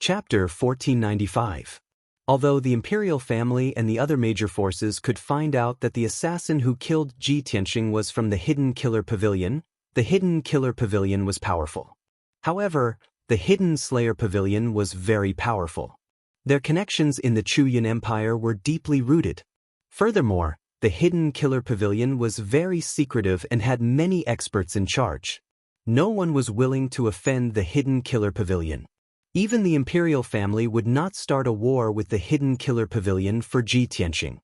Chapter 1495. Although the imperial family and the other major forces could find out that the assassin who killed Ji Tianxing was from the Hidden Killer Pavilion, the Hidden Killer Pavilion was powerful. However, the Hidden Slayer Pavilion was very powerful. Their connections in the Chuyan Empire were deeply rooted. Furthermore, the Hidden Killer Pavilion was very secretive and had many experts in charge. No one was willing to offend the Hidden Killer Pavilion. Even the imperial family would not start a war with the Hidden Killer Pavilion for Ji Tianxing.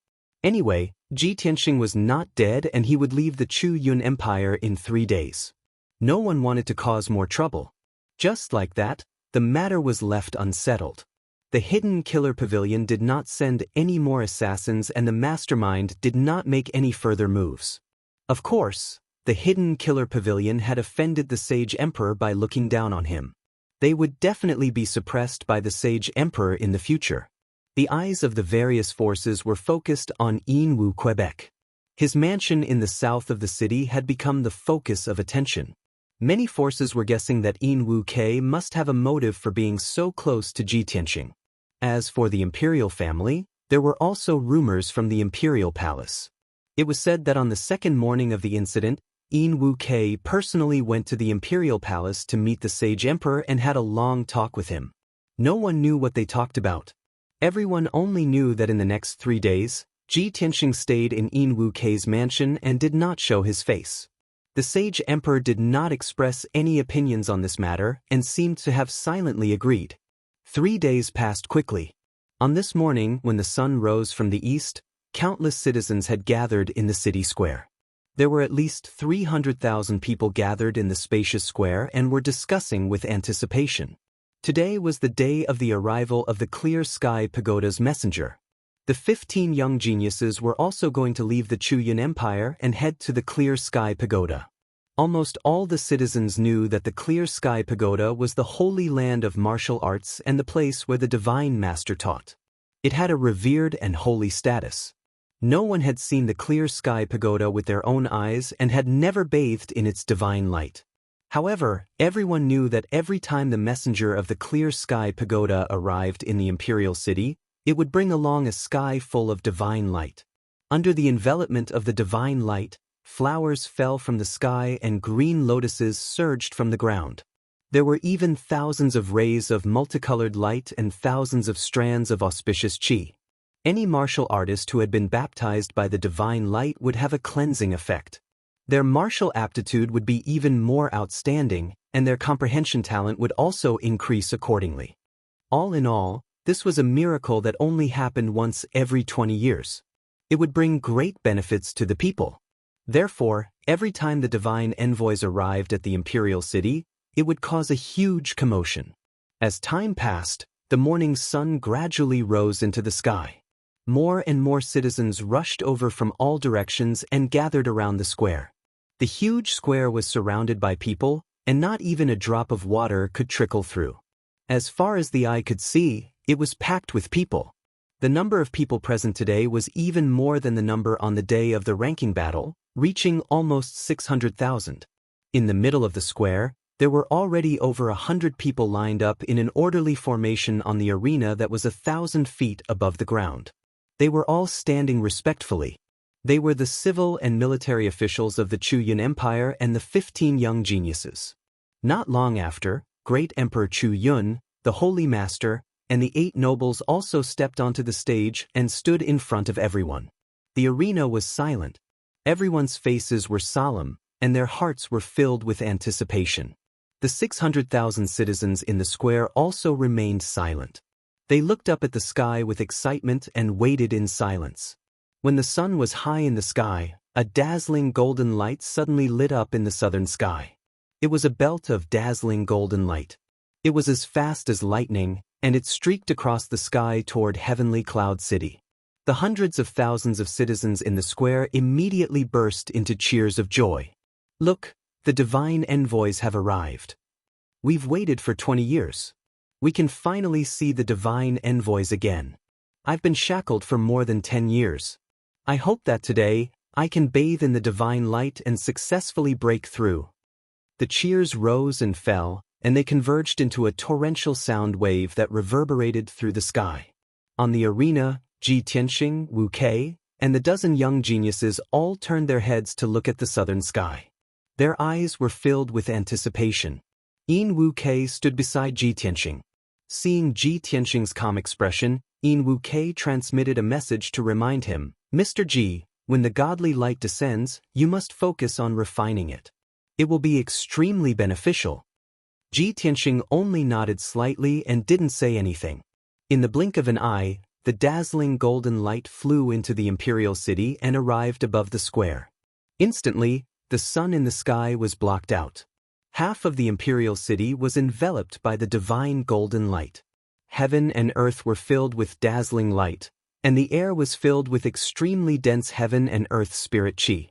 Anyway, Ji Tianxing was not dead and he would leave the Chu-Yun Empire in 3 days. No one wanted to cause more trouble. Just like that, the matter was left unsettled. The Hidden Killer Pavilion did not send any more assassins and the mastermind did not make any further moves. Of course, the Hidden Killer Pavilion had offended the Sage Emperor by looking down on him. They would definitely be suppressed by the Sage Emperor in the future. The eyes of the various forces were focused on Yinwu, Quebec. His mansion in the south of the city had become the focus of attention. Many forces were guessing that Yinwu K must have a motive for being so close to Ji Tianxing. As for the imperial family, there were also rumors from the imperial palace. It was said that on the second morning of the incident, Yinwu K personally went to the imperial palace to meet the Sage Emperor and had a long talk with him. No one knew what they talked about. Everyone only knew that in the next 3 days, Ji Tianxing stayed in Yinwu K's mansion and did not show his face. The Sage Emperor did not express any opinions on this matter and seemed to have silently agreed. 3 days passed quickly. On this morning, when the sun rose from the east, countless citizens had gathered in the city square. There were at least 300,000 people gathered in the spacious square and were discussing with anticipation. Today was the day of the arrival of the Clear Sky Pagoda's messenger. The 15 young geniuses were also going to leave the Chuyan Empire and head to the Clear Sky Pagoda. Almost all the citizens knew that the Clear Sky Pagoda was the holy land of martial arts and the place where the Divine Master taught. It had a revered and holy status. No one had seen the Clear Sky Pagoda with their own eyes and had never bathed in its divine light. However, everyone knew that every time the messenger of the Clear Sky Pagoda arrived in the imperial city, it would bring along a sky full of divine light. Under the envelopment of the divine light, flowers fell from the sky and green lotuses surged from the ground. There were even thousands of rays of multicolored light and thousands of strands of auspicious qi. Any martial artist who had been baptized by the divine light would have a cleansing effect. Their martial aptitude would be even more outstanding, and their comprehension talent would also increase accordingly. All in all, this was a miracle that only happened once every 20 years. It would bring great benefits to the people. Therefore, every time the divine envoys arrived at the imperial city, it would cause a huge commotion. As time passed, the morning sun gradually rose into the sky. More and more citizens rushed over from all directions and gathered around the square. The huge square was surrounded by people, and not even a drop of water could trickle through. As far as the eye could see, it was packed with people. The number of people present today was even more than the number on the day of the ranking battle, reaching almost 600,000. In the middle of the square, there were already over 100 people lined up in an orderly formation on the arena that was 1,000 feet above the ground. They were all standing respectfully. They were the civil and military officials of the Chuyan Empire and the 15 young geniuses. Not long after, Great Emperor Chu Yun, the Holy Master, and the 8 nobles also stepped onto the stage and stood in front of everyone. The arena was silent. Everyone's faces were solemn, and their hearts were filled with anticipation. The 600,000 citizens in the square also remained silent. They looked up at the sky with excitement and waited in silence. When the sun was high in the sky, a dazzling golden light suddenly lit up in the southern sky. It was a belt of dazzling golden light. It was as fast as lightning, and it streaked across the sky toward Heavenly Cloud City. The hundreds of thousands of citizens in the square immediately burst into cheers of joy. "Look, the divine envoys have arrived. We've waited for 20 years. We can finally see the divine envoys again. I've been shackled for more than 10 years. I hope that today, I can bathe in the divine light and successfully break through." The cheers rose and fell, and they converged into a torrential sound wave that reverberated through the sky. On the arena, Ji Tianxing, Wu Kei, and the dozen young geniuses all turned their heads to look at the southern sky. Their eyes were filled with anticipation. Yin Wu Kei stood beside Ji Tianxing. Seeing Ji Tianxing's calm expression, Yin Wu Kei transmitted a message to remind him, "Mr. Ji, when the godly light descends, you must focus on refining it. It will be extremely beneficial." Ji Tianxing only nodded slightly and didn't say anything. In the blink of an eye, the dazzling golden light flew into the imperial city and arrived above the square. Instantly, the sun in the sky was blocked out. Half of the imperial city was enveloped by the divine golden light. Heaven and earth were filled with dazzling light, and the air was filled with extremely dense heaven and earth spirit chi.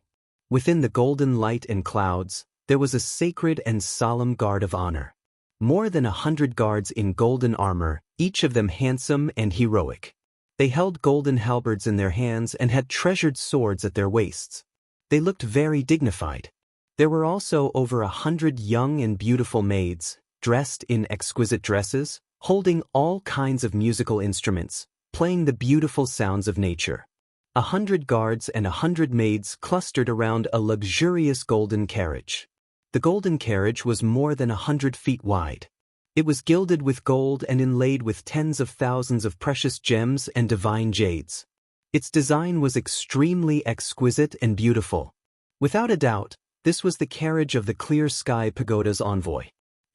Within the golden light and clouds, there was a sacred and solemn guard of honor. More than 100 guards in golden armor, each of them handsome and heroic. They held golden halberds in their hands and had treasured swords at their waists. They looked very dignified. There were also over 100 young and beautiful maids, dressed in exquisite dresses, holding all kinds of musical instruments, playing the beautiful sounds of nature. 100 guards and 100 maids clustered around a luxurious golden carriage. The golden carriage was more than 100 feet wide. It was gilded with gold and inlaid with tens of thousands of precious gems and divine jades. Its design was extremely exquisite and beautiful. Without a doubt, this was the carriage of the Clear Sky Pagoda's envoy.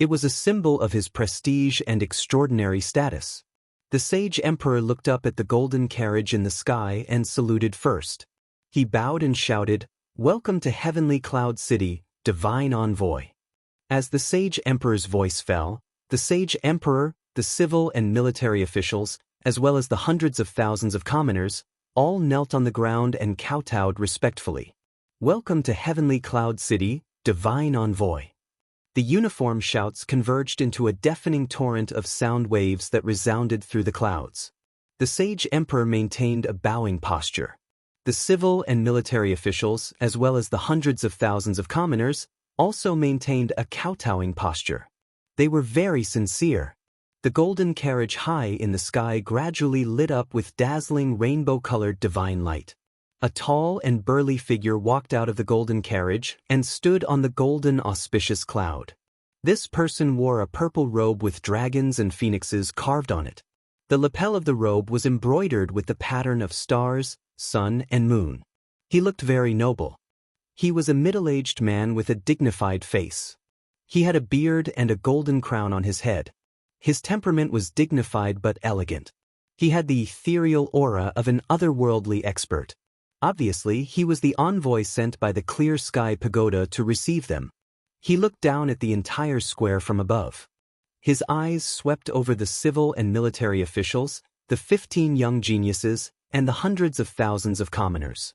It was a symbol of his prestige and extraordinary status. The sage emperor looked up at the golden carriage in the sky and saluted first. He bowed and shouted, "Welcome to Heavenly Cloud City, divine envoy." As the sage emperor's voice fell, the sage emperor, the civil and military officials, as well as the hundreds of thousands of commoners, all knelt on the ground and kowtowed respectfully. "Welcome to Heavenly Cloud City, divine envoy." The uniform shouts converged into a deafening torrent of sound waves that resounded through the clouds. The sage emperor maintained a bowing posture. The civil and military officials, as well as the hundreds of thousands of commoners, also maintained a kowtowing posture. They were very sincere. The golden carriage high in the sky gradually lit up with dazzling rainbow-colored divine light. A tall and burly figure walked out of the golden carriage and stood on the golden auspicious cloud. This person wore a purple robe with dragons and phoenixes carved on it. The lapel of the robe was embroidered with the pattern of stars, sun, and moon. He looked very noble. He was a middle-aged man with a dignified face. He had a beard and a golden crown on his head. His temperament was dignified but elegant. He had the ethereal aura of an otherworldly expert. Obviously, he was the envoy sent by the Clear Sky Pagoda to receive them. He looked down at the entire square from above. His eyes swept over the civil and military officials, the 15 young geniuses, and the hundreds of thousands of commoners.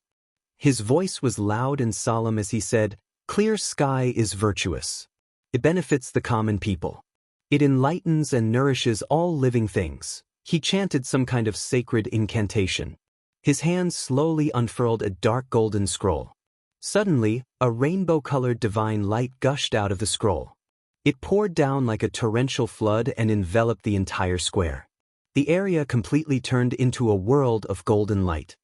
His voice was loud and solemn as he said, "Clear Sky is virtuous. It benefits the common people. It enlightens and nourishes all living things." He chanted some kind of sacred incantation. His hands slowly unfurled a dark golden scroll. Suddenly, a rainbow-colored divine light gushed out of the scroll. It poured down like a torrential flood and enveloped the entire square. The area completely turned into a world of golden light.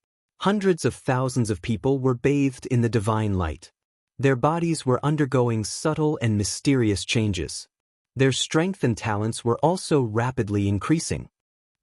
Hundreds of thousands of people were bathed in the divine light. Their bodies were undergoing subtle and mysterious changes. Their strength and talents were also rapidly increasing.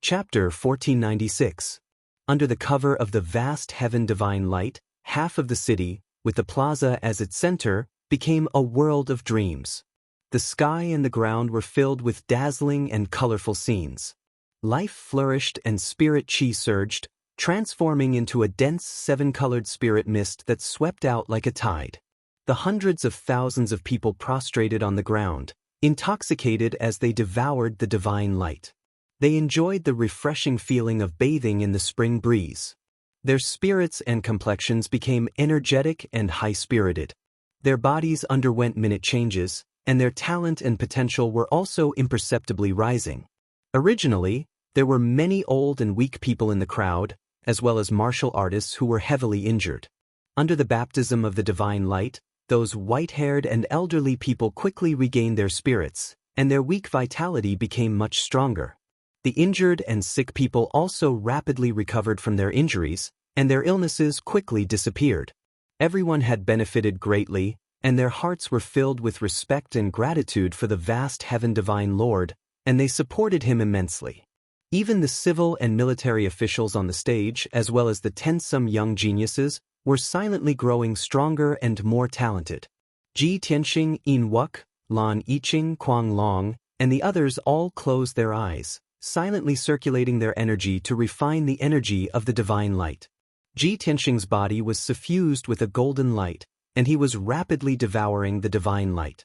Chapter 1496. Under the cover of the vast heaven divine light, half of the city, with the plaza as its center, became a world of dreams. The sky and the ground were filled with dazzling and colorful scenes. Life flourished and spirit chi surged, transforming into a dense seven-colored spirit mist that swept out like a tide. The hundreds of thousands of people prostrated on the ground, intoxicated as they devoured the divine light. They enjoyed the refreshing feeling of bathing in the spring breeze. Their spirits and complexions became energetic and high-spirited. Their bodies underwent minute changes, and their talent and potential were also imperceptibly rising. Originally, there were many old and weak people in the crowd, as well as martial artists who were heavily injured. Under the baptism of the divine light, those white-haired and elderly people quickly regained their spirits, and their weak vitality became much stronger. The injured and sick people also rapidly recovered from their injuries, and their illnesses quickly disappeared. Everyone had benefited greatly, and their hearts were filled with respect and gratitude for the vast heaven divine Lord, and they supported him immensely. Even the civil and military officials on the stage, as well as the tensome young geniuses, were silently growing stronger and more talented. Ji Tianxing, Yin Wuk, Lan Yiqing, Kuang Long, and the others all closed their eyes, silently circulating their energy to refine the energy of the divine light. Ji Tianxing's body was suffused with a golden light, and he was rapidly devouring the divine light.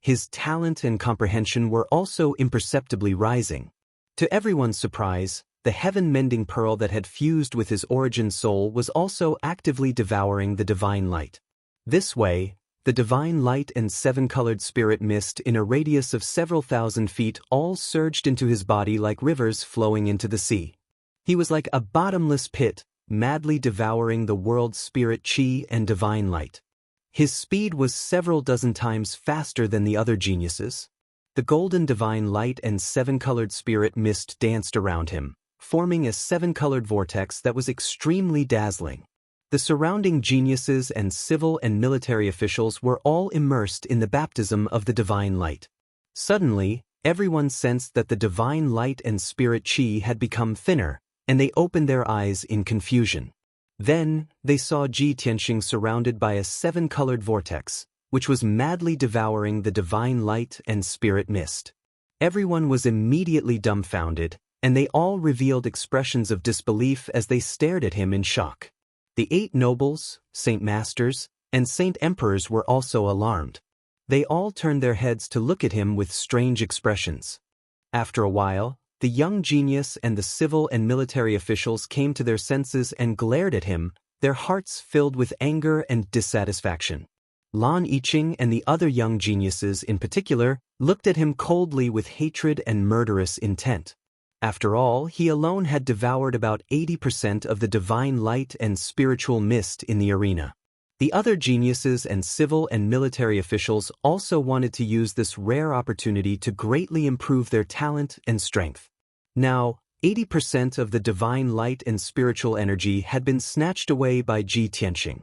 His talent and comprehension were also imperceptibly rising. To everyone's surprise, the heaven-mending pearl that had fused with his origin soul was also actively devouring the divine light. This way, the divine light and seven-colored spirit mist in a radius of several thousand feet all surged into his body like rivers flowing into the sea. He was like a bottomless pit, madly devouring the world's spirit chi and divine light. His speed was several dozen times faster than the other geniuses. The golden divine light and seven-colored spirit mist danced around him, forming a seven-colored vortex that was extremely dazzling. The surrounding geniuses and civil and military officials were all immersed in the baptism of the divine light. Suddenly, everyone sensed that the divine light and spirit chi had become thinner, and they opened their eyes in confusion. Then, they saw Ji Tianxing surrounded by a seven-colored vortex, which was madly devouring the divine light and spirit mist. Everyone was immediately dumbfounded, and they all revealed expressions of disbelief as they stared at him in shock. The 8 nobles, Saint Masters, and Saint Emperors were also alarmed. They all turned their heads to look at him with strange expressions. After a while, the young genius and the civil and military officials came to their senses and glared at him, their hearts filled with anger and dissatisfaction. Lan Yiqing and the other young geniuses in particular looked at him coldly with hatred and murderous intent. After all, he alone had devoured about 80% of the divine light and spiritual mist in the arena. The other geniuses and civil and military officials also wanted to use this rare opportunity to greatly improve their talent and strength. Now, 80% of the divine light and spiritual energy had been snatched away by Ji Tianxing.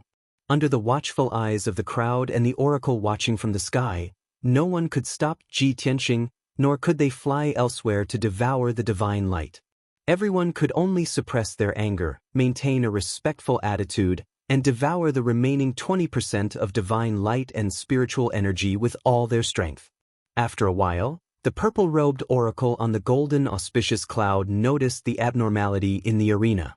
Under the watchful eyes of the crowd and the oracle watching from the sky, no one could stop Ji Tianxing, nor could they fly elsewhere to devour the divine light. Everyone could only suppress their anger, maintain a respectful attitude, and devour the remaining 20% of divine light and spiritual energy with all their strength. After a while, the purple-robed oracle on the golden auspicious cloud noticed the abnormality in the arena.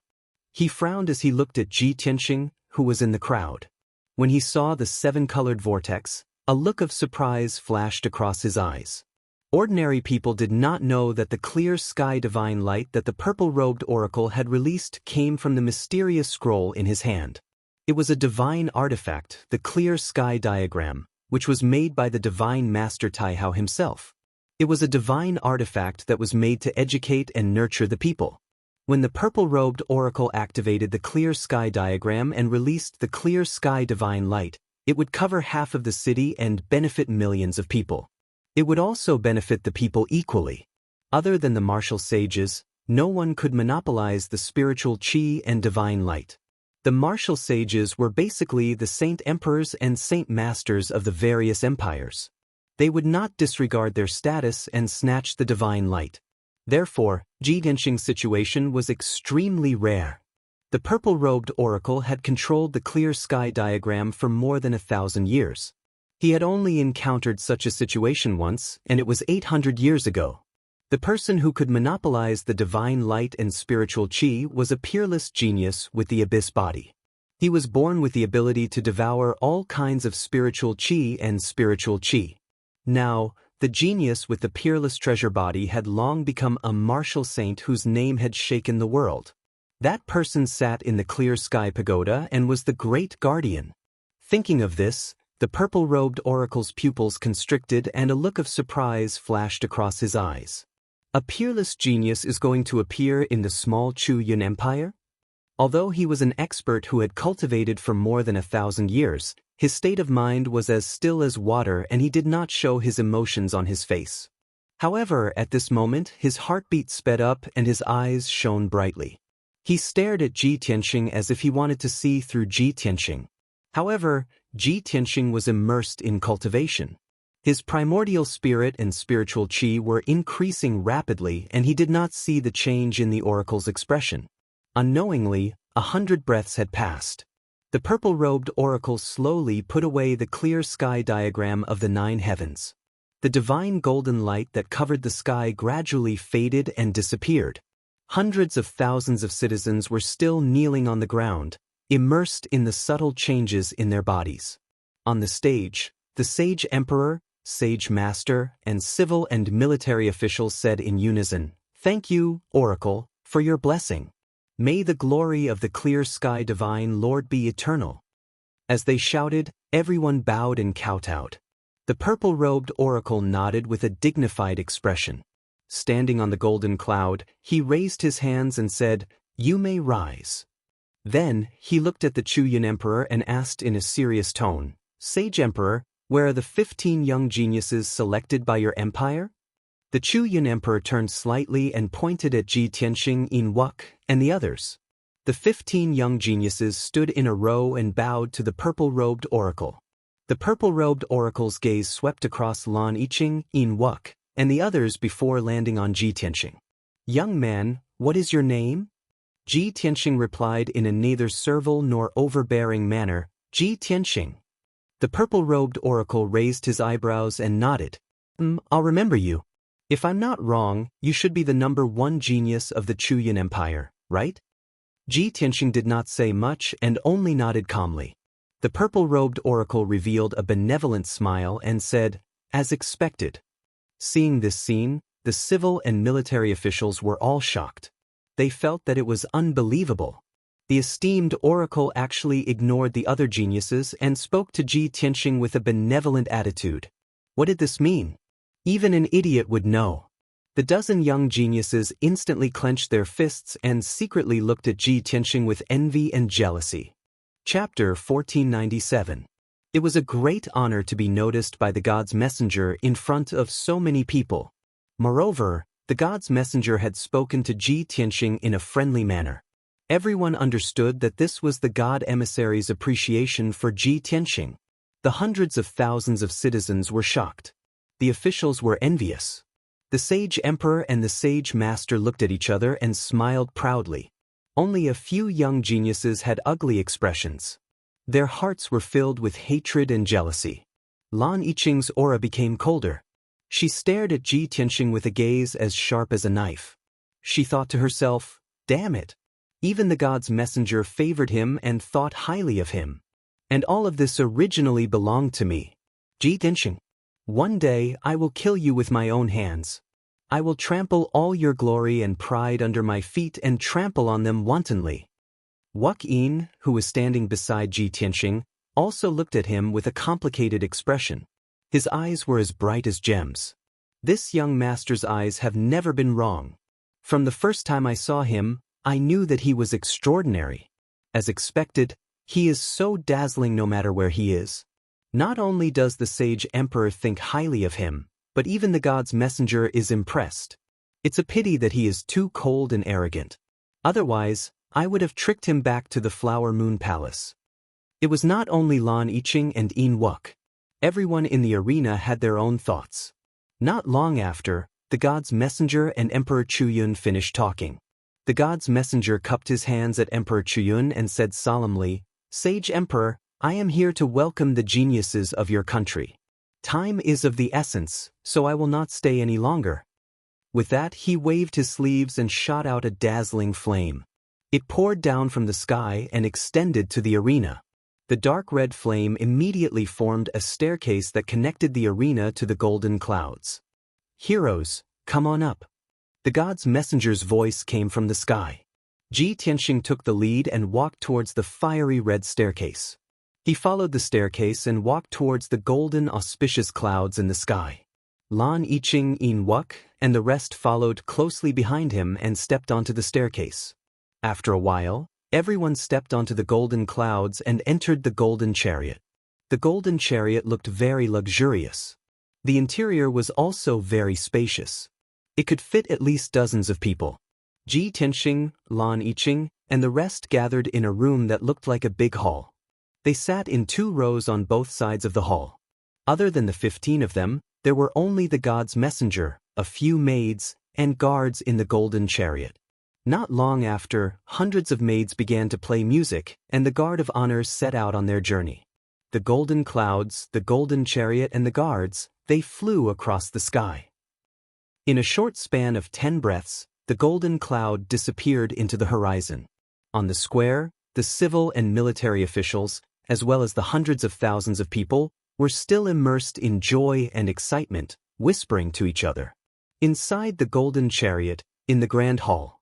He frowned as he looked at Ji Tianxing, who was in the crowd. When he saw the seven-colored vortex, a look of surprise flashed across his eyes. Ordinary people did not know that the clear sky divine light that the purple-robed oracle had released came from the mysterious scroll in his hand. It was a divine artifact, the clear sky diagram, which was made by the divine master Taihao himself. It was a divine artifact that was made to educate and nurture the people. When the purple-robed oracle activated the clear sky diagram and released the clear sky divine light, it would cover half of the city and benefit millions of people. It would also benefit the people equally. Other than the martial sages, no one could monopolize the spiritual chi and divine light. The martial sages were basically the Saint Emperors and Saint Masters of the various empires. They would not disregard their status and snatch the divine light. Therefore, Ji Tianxing's situation was extremely rare. The purple-robed oracle had controlled the clear sky diagram for more than 1,000 years. He had only encountered such a situation once, and it was 800 years ago. The person who could monopolize the divine light and spiritual chi was a peerless genius with the abyss body. He was born with the ability to devour all kinds of spiritual chi and spiritual chi. Now, the genius with the peerless treasure body had long become a martial saint whose name had shaken the world. That person sat in the clear sky pagoda and was the great guardian. Thinking of this, the purple-robed oracle's pupils constricted and a look of surprise flashed across his eyes. A peerless genius is going to appear in the small Chu Yun Empire? Although he was an expert who had cultivated for more than 1,000 years, his state of mind was as still as water and he did not show his emotions on his face. However, at this moment, his heartbeat sped up and his eyes shone brightly. He stared at Ji Tianxing as if he wanted to see through Ji Tianxing. However, Ji Tianxing was immersed in cultivation. His primordial spirit and spiritual qi were increasing rapidly, and he did not see the change in the oracle's expression. Unknowingly, 100 breaths had passed. The purple-robed oracle slowly put away the clear sky diagram of the 9 heavens. The divine golden light that covered the sky gradually faded and disappeared. Hundreds of thousands of citizens were still kneeling on the ground, immersed in the subtle changes in their bodies. On the stage, the sage emperor, sage master, and civil and military officials said in unison, "Thank you, Oracle, for your blessing. May the glory of the clear sky divine Lord be eternal." As they shouted, everyone bowed and kowtowed. The purple-robed oracle nodded with a dignified expression. Standing on the golden cloud, he raised his hands and said, "You may rise." Then, he looked at the Chuyan emperor and asked in a serious tone, "Sage emperor, where are the 15 young geniuses selected by your empire?" The Chuyan emperor turned slightly and pointed at Ji Tianxing, Yin Wuk, and the others. The 15 young geniuses stood in a row and bowed to the purple-robed oracle. The purple-robed oracle's gaze swept across Lan Yiqing, Yin Wuk, and the others before landing on Ji Tianxing. "Young man, what is your name?" Ji Tianxing replied in a neither servile nor overbearing manner, "Ji Tianxing." The purple-robed oracle raised his eyebrows and nodded. I'll remember you. If I'm not wrong, you should be the #1 genius of the Chuyan Empire, right?" Ji Tianxing did not say much and only nodded calmly. The purple-robed oracle revealed a benevolent smile and said, "As expected." Seeing this scene, the civil and military officials were all shocked. They felt that it was unbelievable. The esteemed oracle actually ignored the other geniuses and spoke to Ji Tianxing with a benevolent attitude. What did this mean? Even an idiot would know. The dozen young geniuses instantly clenched their fists and secretly looked at Ji Tianxing with envy and jealousy. Chapter 1497. It was a great honor to be noticed by the god's messenger in front of so many people. Moreover, the god's messenger had spoken to Ji Tianxing in a friendly manner. Everyone understood that this was the god emissary's appreciation for Ji Tianxing. The hundreds of thousands of citizens were shocked. The officials were envious. The sage emperor and the sage master looked at each other and smiled proudly. Only a few young geniuses had ugly expressions. Their hearts were filled with hatred and jealousy. Lan Yiqing's aura became colder. She stared at Ji Tianxing with a gaze as sharp as a knife. She thought to herself, "Damn it. Even the god's messenger favored him and thought highly of him. And all of this originally belonged to me. Ji Tianxing. One day I will kill you with my own hands. I will trample all your glory and pride under my feet and trample on them wantonly." Wuk Yin, who was standing beside Ji Tianxing, also looked at him with a complicated expression. His eyes were as bright as gems. This young master's eyes have never been wrong. From the first time I saw him, I knew that he was extraordinary. As expected, he is so dazzling no matter where he is. Not only does the sage emperor think highly of him, but even the god's messenger is impressed. It's a pity that he is too cold and arrogant. Otherwise, I would have tricked him back to the Flower Moon Palace. It was not only Lan Yiqing and Yin Wuk. Everyone in the arena had their own thoughts. Not long after, the god's messenger and Emperor Chuyun finished talking. The god's messenger cupped his hands at Emperor Chuyun and said solemnly, "Sage Emperor, I am here to welcome the geniuses of your country. Time is of the essence, so I will not stay any longer." With that, he waved his sleeves and shot out a dazzling flame. It poured down from the sky and extended to the arena. The dark red flame immediately formed a staircase that connected the arena to the golden clouds. "Heroes, come on up." The god's messenger's voice came from the sky. Ji Tianxing took the lead and walked towards the fiery red staircase. He followed the staircase and walked towards the golden auspicious clouds in the sky. Lan Yiqing, Yin Wuk, and the rest followed closely behind him and stepped onto the staircase. After a while, everyone stepped onto the golden clouds and entered the golden chariot. The golden chariot looked very luxurious. The interior was also very spacious. It could fit at least dozens of people. Ji Tianxing, Lan Yiqing, and the rest gathered in a room that looked like a big hall. They sat in 2 rows on both sides of the hall. Other than the 15 of them, there were only the god's messenger, a few maids, and guards in the golden chariot. Not long after, hundreds of maids began to play music, and the guard of honor set out on their journey. The golden clouds, the golden chariot, and the guards, they flew across the sky. In a short span of 10 breaths, the golden cloud disappeared into the horizon. On the square, the civil and military officials, as well as the hundreds of thousands of people, were still immersed in joy and excitement, whispering to each other. Inside the golden chariot, in the grand hall,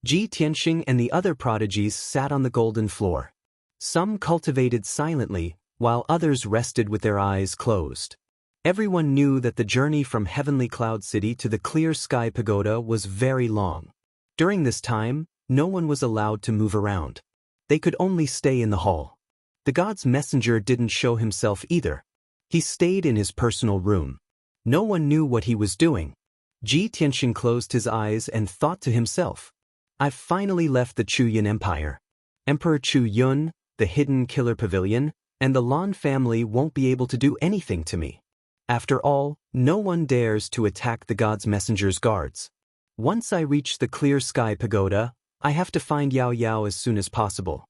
Ji Tianxing and the other prodigies sat on the golden floor. Some cultivated silently, while others rested with their eyes closed. Everyone knew that the journey from Heavenly Cloud City to the Clear Sky Pagoda was very long. During this time, no one was allowed to move around. They could only stay in the hall. The god's messenger didn't show himself either. He stayed in his personal room. No one knew what he was doing. Ji Tianxing closed his eyes and thought to himself, "I've finally left the Chu Yun Empire. Emperor Chu Yun, the hidden killer pavilion, and the Lan family won't be able to do anything to me. After all, no one dares to attack the god's messenger's guards. Once I reach the Clear Sky Pagoda, I have to find Yao Yao as soon as possible."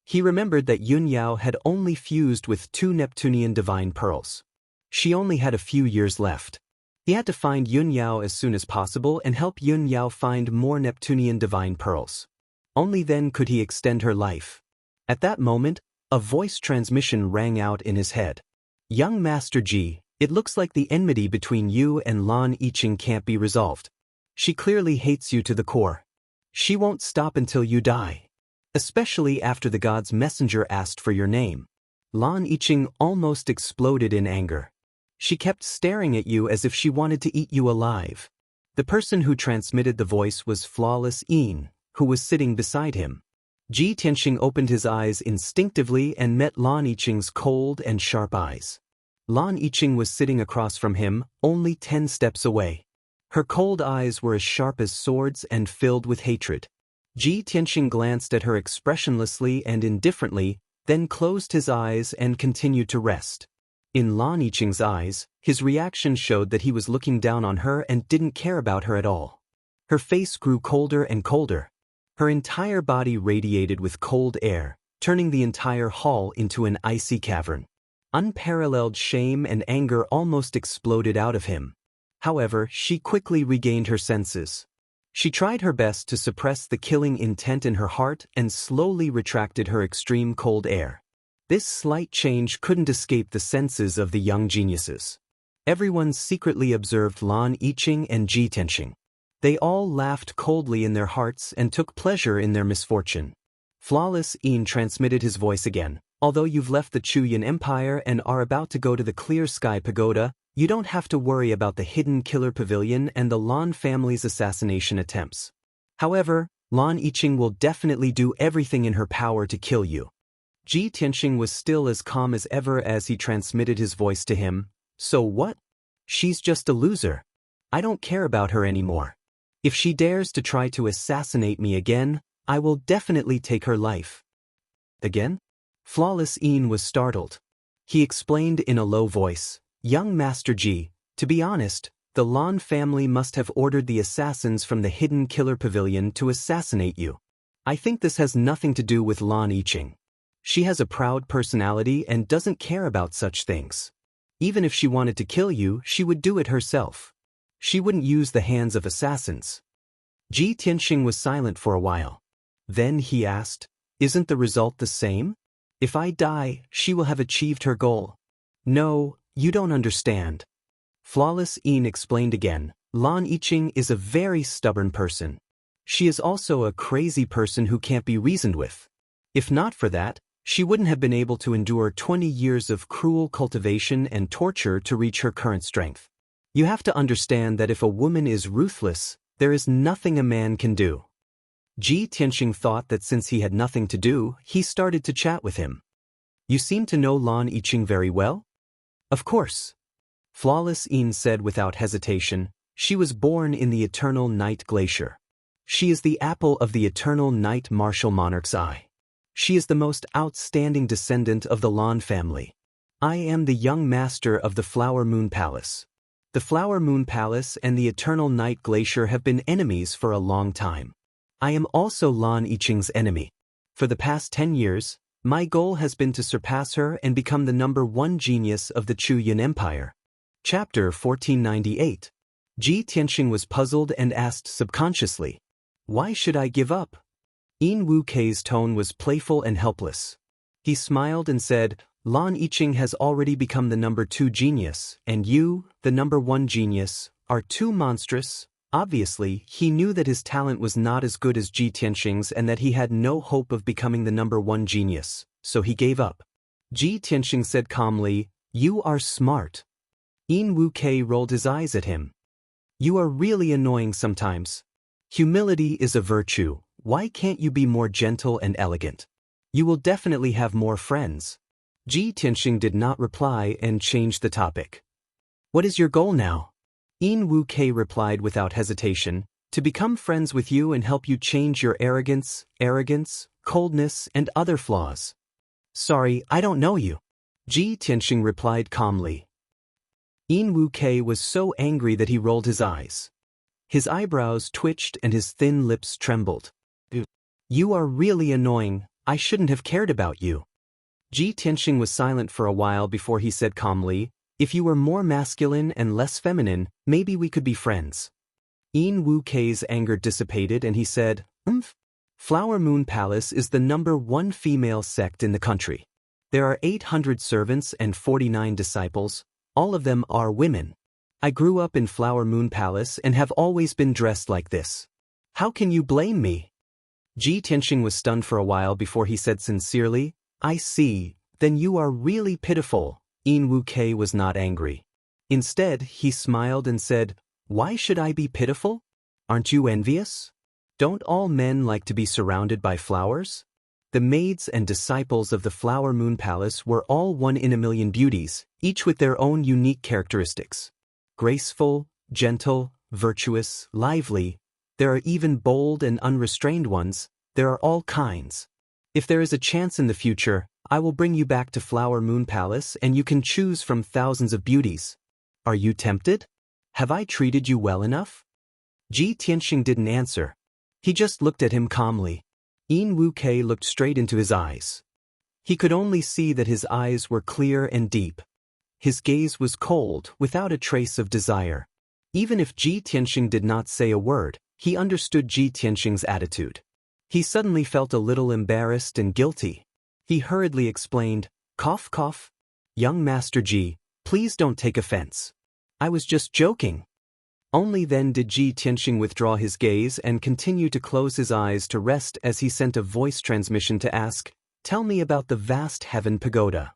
He remembered that Yun Yao had only fused with 2 Neptunian divine pearls. She only had a few years left. He had to find Yun Yao as soon as possible and help Yun Yao find more Neptunian divine pearls. Only then could he extend her life. At that moment, a voice transmission rang out in his head. "Young Master Ji, it looks like the enmity between you and Lan Yiqing can't be resolved. She clearly hates you to the core. She won't stop until you die. Especially after the god's messenger asked for your name." Lan Yiqing almost exploded in anger. She kept staring at you as if she wanted to eat you alive. The person who transmitted the voice was Flawless Yin, who was sitting beside him. Ji Tianxing opened his eyes instinctively and met Lan Yiqing's cold and sharp eyes. Lan Yiqing was sitting across from him, only 10 steps away. Her cold eyes were as sharp as swords and filled with hatred. Ji Tianxing glanced at her expressionlessly and indifferently, then closed his eyes and continued to rest. In Lan Yiqing's eyes, his reaction showed that he was looking down on her and didn't care about her at all. Her face grew colder and colder. Her entire body radiated with cold air, turning the entire hall into an icy cavern. Unparalleled shame and anger almost exploded out of him. However, she quickly regained her senses. She tried her best to suppress the killing intent in her heart and slowly retracted her extreme cold air. This slight change couldn't escape the senses of the young geniuses. Everyone secretly observed Lan Yiqing and Ji Tianxing. They all laughed coldly in their hearts and took pleasure in their misfortune. Flawless Yin transmitted his voice again. "Although you've left the Chu Yun Empire and are about to go to the Clear Sky Pagoda, you don't have to worry about the hidden killer pavilion and the Lan family's assassination attempts. However, Lan Yiqing will definitely do everything in her power to kill you." Ji Tianxing was still as calm as ever as he transmitted his voice to him. "So what? She's just a loser. I don't care about her anymore. If she dares to try to assassinate me again, I will definitely take her life." "Again?" Flawless Yin was startled. He explained in a low voice, "Young Master Ji, to be honest, the Lan family must have ordered the assassins from the hidden killer pavilion to assassinate you. I think this has nothing to do with Lan Yiqing. She has a proud personality and doesn't care about such things. Even if she wanted to kill you, she would do it herself. She wouldn't use the hands of assassins." Ji Tianxing was silent for a while. Then he asked, "Isn't the result the same? If I die, she will have achieved her goal." "No, you don't understand." Flawless Yin explained again, "Lan Yiqing is a very stubborn person. She is also a crazy person who can't be reasoned with. If not for that, she wouldn't have been able to endure 20 years of cruel cultivation and torture to reach her current strength. You have to understand that if a woman is ruthless, there is nothing a man can do." Ji Tianxing thought that since he had nothing to do, he started to chat with him. "You seem to know Lan Yiqing very well?" "Of course." Flawless Yin said without hesitation, she was born in the eternal night glacier. She is the apple of the eternal night martial monarch's eye. She is the most outstanding descendant of the Lan family. I am the young master of the Flower Moon Palace. The Flower Moon Palace and the eternal night glacier have been enemies for a long time. I am also Lan Yiqing's enemy. For the past 10 years, my goal has been to surpass her and become the #1 genius of the Chu Yin Empire. Chapter 1498. Ji Tianxing was puzzled and asked subconsciously, "Why should I give up?" Yin Wu Kei's tone was playful and helpless. He smiled and said, "Lan Yiqing has already become the #2 genius, and you, the #1 genius, are too monstrous." Obviously, he knew that his talent was not as good as Ji Tianxing's and that he had no hope of becoming the #1 genius, so he gave up. Ji Tianxing said calmly, "You are smart." Yin Wu Kei rolled his eyes at him. "You are really annoying sometimes. Humility is a virtue. Why can't you be more gentle and elegant? You will definitely have more friends." Ji Tianxing did not reply and changed the topic. "What is your goal now?" Yin Wu Kei replied without hesitation, "To become friends with you and help you change your arrogance, coldness, and other flaws." "Sorry, I don't know you." Ji Tianxing replied calmly. Yin Wu Kei was so angry that he rolled his eyes. His eyebrows twitched and his thin lips trembled. "You are really annoying. I shouldn't have cared about you." Ji Tianxing was silent for a while before he said calmly, "If you were more masculine and less feminine, maybe we could be friends." Yin Wu Kei's anger dissipated and he said, Flower Moon Palace is the #1 female sect in the country. There are 800 servants and 49 disciples. All of them are women. I grew up in Flower Moon Palace and have always been dressed like this. How can you blame me?" Ji Tianxing was stunned for a while before he said sincerely, "I see, then you are really pitiful." Yin Wu Kei was not angry. Instead, he smiled and said, "Why should I be pitiful? Aren't you envious? Don't all men like to be surrounded by flowers?" The maids and disciples of the Flower Moon Palace were all 1 in a million beauties, each with their own unique characteristics. Graceful, gentle, virtuous, lively. There are even bold and unrestrained ones. There are all kinds. If there is a chance in the future, I will bring you back to Flower Moon Palace and you can choose from thousands of beauties. Are you tempted? Have I treated you well enough?" Ji Tianxing didn't answer. He just looked at him calmly. Yin Wu Kei looked straight into his eyes. He could only see that his eyes were clear and deep. His gaze was cold, without a trace of desire. Even if Ji Tianxing did not say a word, he understood Ji Tianxing's attitude. He suddenly felt a little embarrassed and guilty. He hurriedly explained, "Cough, cough. Young Master Ji, please don't take offense. I was just joking." Only then did Ji Tianxing withdraw his gaze and continue to close his eyes to rest as he sent a voice transmission to ask, "Tell me about the vast heaven pagoda."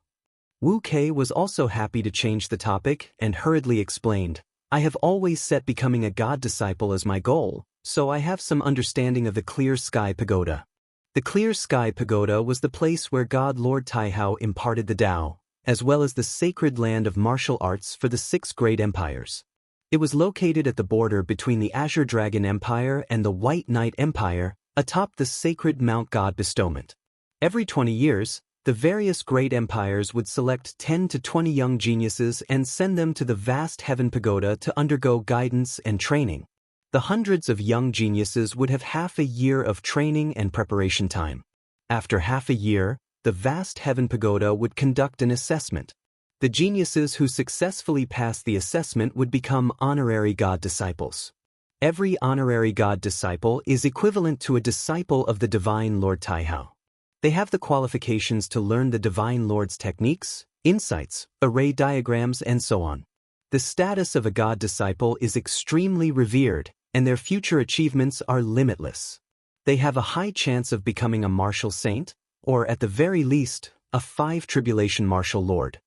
Wu Kei was also happy to change the topic and hurriedly explained, "I have always set becoming a god disciple as my goal, so I have some understanding of the Clear Sky Pagoda." The Clear Sky Pagoda was the place where God Lord Taihao imparted the Tao, as well as the sacred land of martial arts for the 6 great empires. It was located at the border between the Azure Dragon Empire and the White Knight Empire, atop the sacred Mount God Bestowment. Every 20 years, the various great empires would select 10 to 20 young geniuses and send them to the vast heaven pagoda to undergo guidance and training. The hundreds of young geniuses would have half a year of training and preparation time. After half a year, the vast heaven pagoda would conduct an assessment. The geniuses who successfully passed the assessment would become honorary god disciples. Every honorary god disciple is equivalent to a disciple of the Divine Lord Taihao. They have the qualifications to learn the Divine Lord's techniques, insights, array diagrams, and so on. The status of a god disciple is extremely revered, and their future achievements are limitless. They have a high chance of becoming a martial saint, or at the very least, a 5 tribulation martial lord.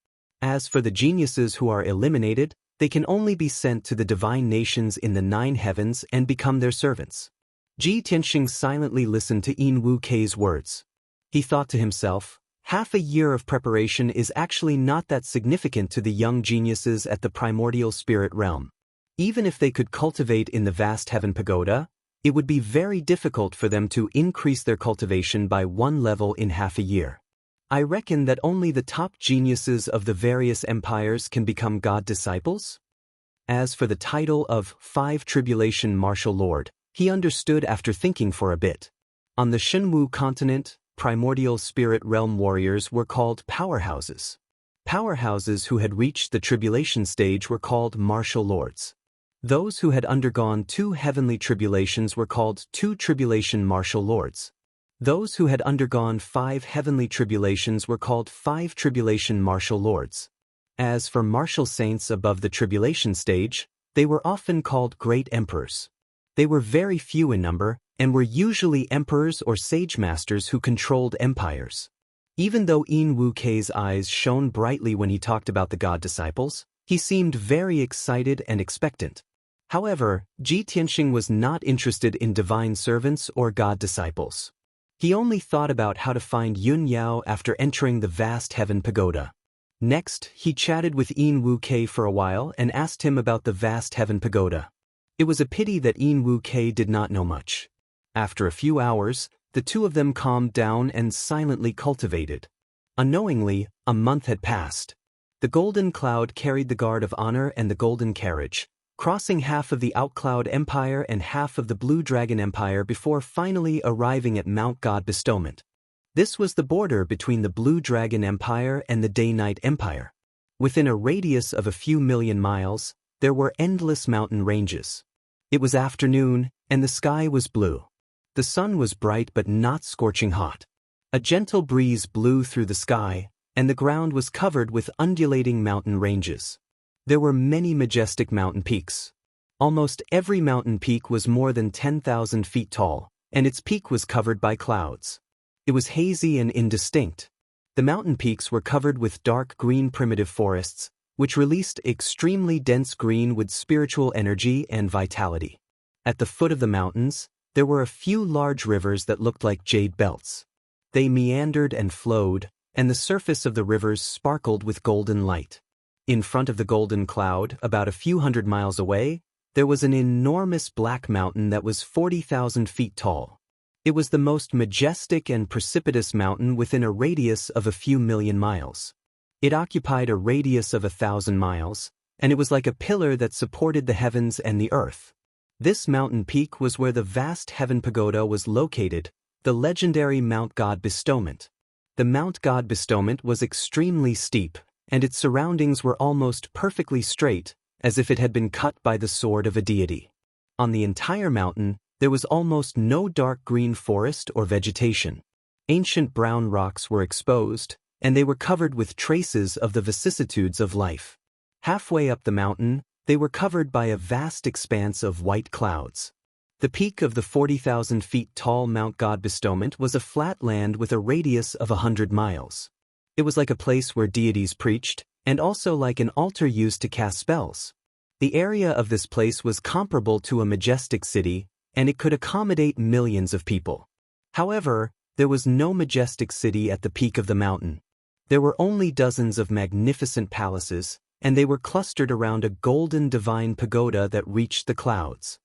As for the geniuses who are eliminated, they can only be sent to the divine nations in the 9 heavens and become their servants. Ji Tianxing silently listened to Yin Wu Kei's words. He thought to himself, Half a year of preparation is actually not that significant to the young geniuses at the primordial spirit realm. Even if they could cultivate in the vast heaven pagoda, it would be very difficult for them to increase their cultivation by one level in half a year. I reckon that only the top geniuses of the various empires can become god disciples. As for the title of Five Tribulation Martial Lord, he understood after thinking for a bit. On the Shenwu continent, primordial spirit realm warriors were called powerhouses. Powerhouses who had reached the tribulation stage were called martial lords. Those who had undergone 2 heavenly tribulations were called 2 tribulation martial lords. Those who had undergone 5 heavenly tribulations were called 5 tribulation martial lords. As for martial saints above the tribulation stage, they were often called great emperors. They were very few in number, and were usually emperors or sage masters who controlled empires. Even though Yin Wu Kei's eyes shone brightly when he talked about the god disciples, he seemed very excited and expectant. However, Ji Tianxing was not interested in divine servants or god disciples. He only thought about how to find Yun Yao after entering the vast heaven pagoda. Next, he chatted with Yin Wu Kei for a while and asked him about the vast heaven pagoda. It was a pity that Yin Wu Kei did not know much. After a few hours, the two of them calmed down and silently cultivated. Unknowingly, a month had passed. The golden cloud carried the guard of honor and the golden carriage, crossing half of the Outcloud Empire and half of the Blue Dragon Empire before finally arriving at Mount God Bestowment. This was the border between the Blue Dragon Empire and the Day-Night Empire. Within a radius of a few million miles, there were endless mountain ranges. It was afternoon, and the sky was blue. The sun was bright but not scorching hot. A gentle breeze blew through the sky, and the ground was covered with undulating mountain ranges. There were many majestic mountain peaks. Almost every mountain peak was more than 10,000 feet tall, and its peak was covered by clouds. It was hazy and indistinct. The mountain peaks were covered with dark green primitive forests, which released extremely dense green with spiritual energy and vitality. At the foot of the mountains, there were a few large rivers that looked like jade belts. They meandered and flowed, and the surface of the rivers sparkled with golden light. In front of the golden cloud, about a few hundred miles away, there was an enormous black mountain that was 40,000 feet tall. It was the most majestic and precipitous mountain within a radius of a few million miles. It occupied a radius of 1,000 miles, and it was like a pillar that supported the heavens and the earth. This mountain peak was where the vast heaven pagoda was located, the legendary Mount God Bestowment. The Mount God Bestowment was extremely steep, and its surroundings were almost perfectly straight, as if it had been cut by the sword of a deity. On the entire mountain, there was almost no dark green forest or vegetation. Ancient brown rocks were exposed, and they were covered with traces of the vicissitudes of life. Halfway up the mountain, they were covered by a vast expanse of white clouds. The peak of the 40,000 feet tall Mount God Bestowment was a flat land with a radius of 100 miles. It was like a place where deities preached, and also like an altar used to cast spells. The area of this place was comparable to a majestic city, and it could accommodate millions of people. However, there was no majestic city at the peak of the mountain. There were only dozens of magnificent palaces, and they were clustered around a golden divine pagoda that reached the clouds.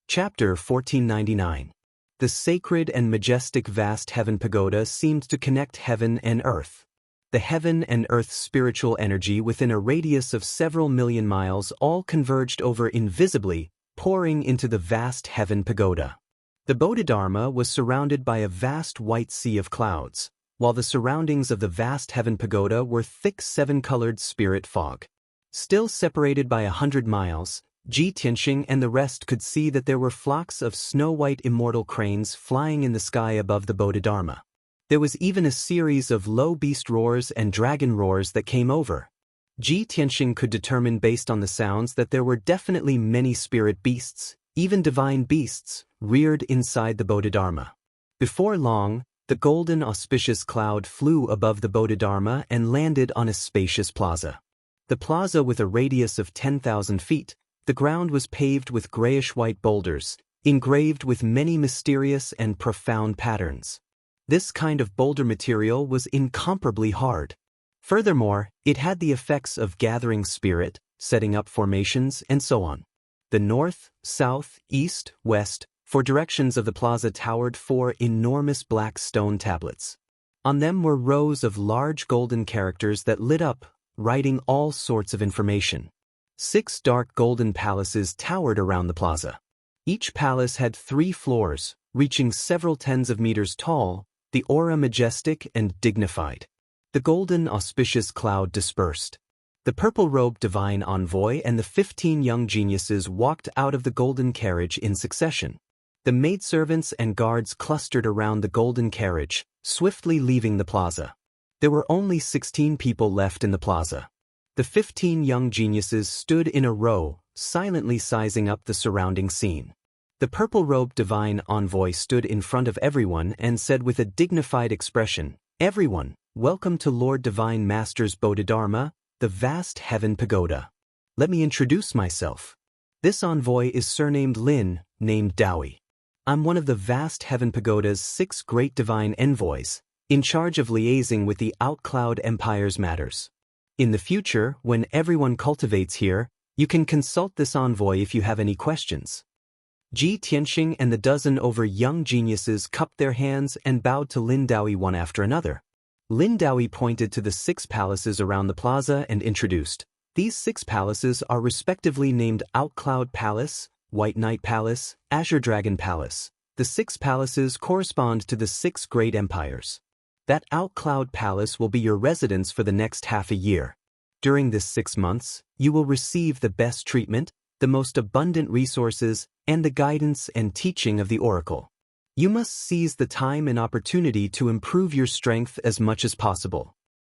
Chapter 1499. The sacred and majestic vast heaven pagoda seemed to connect heaven and earth. The heaven and earth spiritual energy within a radius of several million miles all converged over invisibly, pouring into the vast heaven pagoda. The Bodhidharma was surrounded by a vast white sea of clouds, while the surroundings of the vast heaven pagoda were thick 7-colored spirit fog. Still separated by 100 miles, Ji Tianxing and the rest could see that there were flocks of snow-white immortal cranes flying in the sky above the Bodhidharma. There was even a series of low beast roars and dragon roars that came over. Ji Tianxing could determine based on the sounds that there were definitely many spirit beasts, even divine beasts, reared inside the Bodhidharma. Before long, the golden auspicious cloud flew above the Bodhidharma and landed on a spacious plaza. The plaza with a radius of 10,000 feet, the ground was paved with grayish-white boulders, engraved with many mysterious and profound patterns. This kind of boulder material was incomparably hard. Furthermore, it had the effects of gathering spirit, setting up formations, and so on. The north, south, east, west, four directions of the plaza towered four enormous black stone tablets. On them were rows of large golden characters that lit up, writing all sorts of information. 6 dark golden palaces towered around the plaza. Each palace had 3 floors, reaching several tens of meters tall, the aura majestic and dignified. The golden auspicious cloud dispersed. The purple-robed divine envoy and the 15 young geniuses walked out of the golden carriage in succession. The maidservants and guards clustered around the golden carriage, swiftly leaving the plaza. There were only 16 people left in the plaza. The 15 young geniuses stood in a row, silently sizing up the surrounding scene. The purple-robed divine envoy stood in front of everyone and said with a dignified expression, "Everyone, welcome to Lord Divine Master's Bodhidharma, the vast heaven pagoda. Let me introduce myself. This envoy is surnamed Lin, named Dowie. I'm one of the vast heaven pagoda's 6 great divine envoys, in charge of liaising with the Outcloud Empire's matters. In the future, when everyone cultivates here, you can consult this envoy if you have any questions." Ji Tianxing and the dozen over young geniuses cupped their hands and bowed to Lin Dowie one after another. Lin Dowie pointed to the 6 palaces around the plaza and introduced, "These 6 palaces are respectively named Outcloud Palace, White Knight Palace, Azure Dragon Palace. The 6 palaces correspond to the 6 great empires. That Outcloud Palace will be your residence for the next half a year. During this 6 months, you will receive the best treatment, the most abundant resources, and the guidance and teaching of the oracle. You must seize the time and opportunity to improve your strength as much as possible.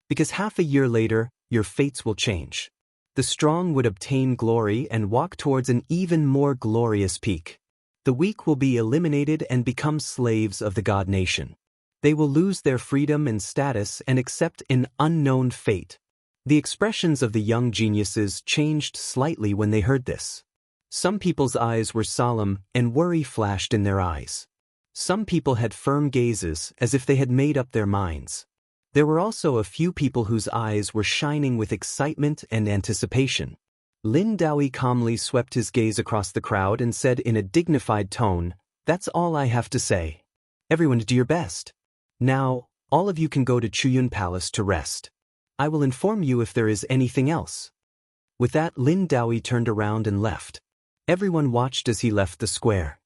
Because half a year later, your fates will change. The strong would obtain glory and walk towards an even more glorious peak. The weak will be eliminated and become slaves of the God Nation. They will lose their freedom and status and accept an unknown fate." The expressions of the young geniuses changed slightly when they heard this. Some people's eyes were solemn and worry flashed in their eyes. Some people had firm gazes as if they had made up their minds. There were also a few people whose eyes were shining with excitement and anticipation. Lin Dowie calmly swept his gaze across the crowd and said in a dignified tone, "That's all I have to say. Everyone do your best. Now, all of you can go to Chuyun Palace to rest. I will inform you if there is anything else." With that, Lin Dowie turned around and left. Everyone watched as he left the square.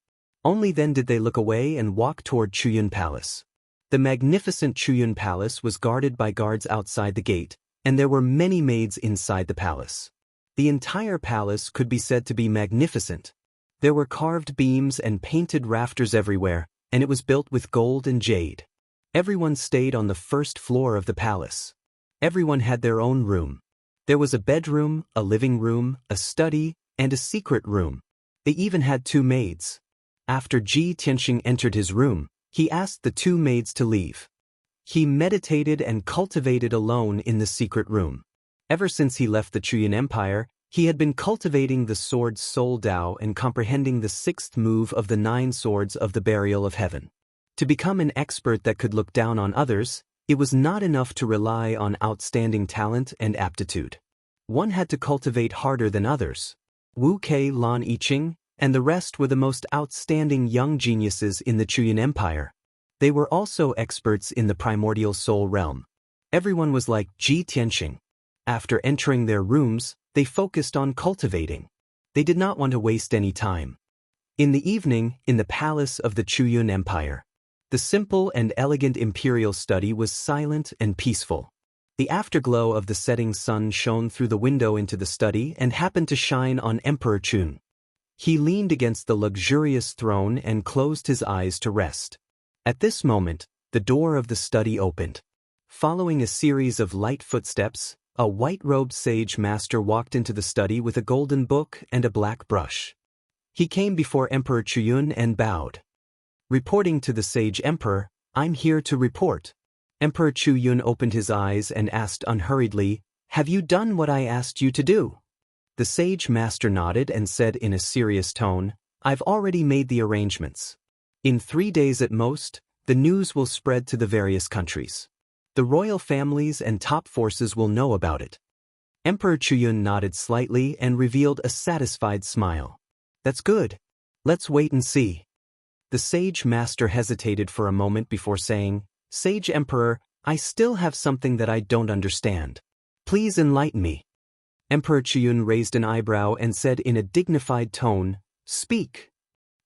Only then did they look away and walk toward Chuyun Palace. The magnificent Chuyun Palace was guarded by guards outside the gate, and there were many maids inside the palace. The entire palace could be said to be magnificent. There were carved beams and painted rafters everywhere, and it was built with gold and jade. Everyone stayed on the first floor of the palace. Everyone had their own room. There was a bedroom, a living room, a study, and a secret room. They even had 2 maids. After Ji Tianxing entered his room, he asked the 2 maids to leave. He meditated and cultivated alone in the secret room. Ever since he left the Chuyun Empire, he had been cultivating the sword Soul Dao and comprehending the 6th move of the 9 swords of the Burial of Heaven. To become an expert that could look down on others, it was not enough to rely on outstanding talent and aptitude. One had to cultivate harder than others. Wu Kei, Lan Yiqing, and the rest were the most outstanding young geniuses in the Chuyun Empire. They were also experts in the primordial soul realm. Everyone was like Ji Tianxing. After entering their rooms, they focused on cultivating. They did not want to waste any time. In the evening, in the palace of the Chuyun Empire, the simple and elegant imperial study was silent and peaceful. The afterglow of the setting sun shone through the window into the study and happened to shine on Emperor Chun. He leaned against the luxurious throne and closed his eyes to rest. At this moment, the door of the study opened. Following a series of light footsteps, a white-robed sage master walked into the study with a golden book and a black brush. He came before Emperor Chuyun and bowed. Reporting to the sage emperor, "I'm here to report." Emperor Chuyun opened his eyes and asked unhurriedly, "Have you done what I asked you to do?" The sage master nodded and said in a serious tone, "I've already made the arrangements. In 3 days at most, The news will spread to the various countries. The royal families and top forces will know about it. Emperor Chuyun nodded slightly and revealed a satisfied smile. That's good. Let's wait and see. The sage master hesitated for a moment before saying, Sage Emperor, I still have something that I don't understand. Please enlighten me. Emperor Chuyun raised an eyebrow and said in a dignified tone, Speak.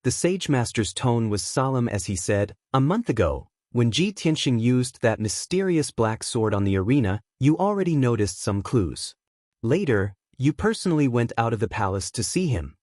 The sage master's tone was solemn as he said, A month ago, when Ji Tianxing used that mysterious black sword on the arena, you already noticed some clues. Later, you personally went out of the palace to see him.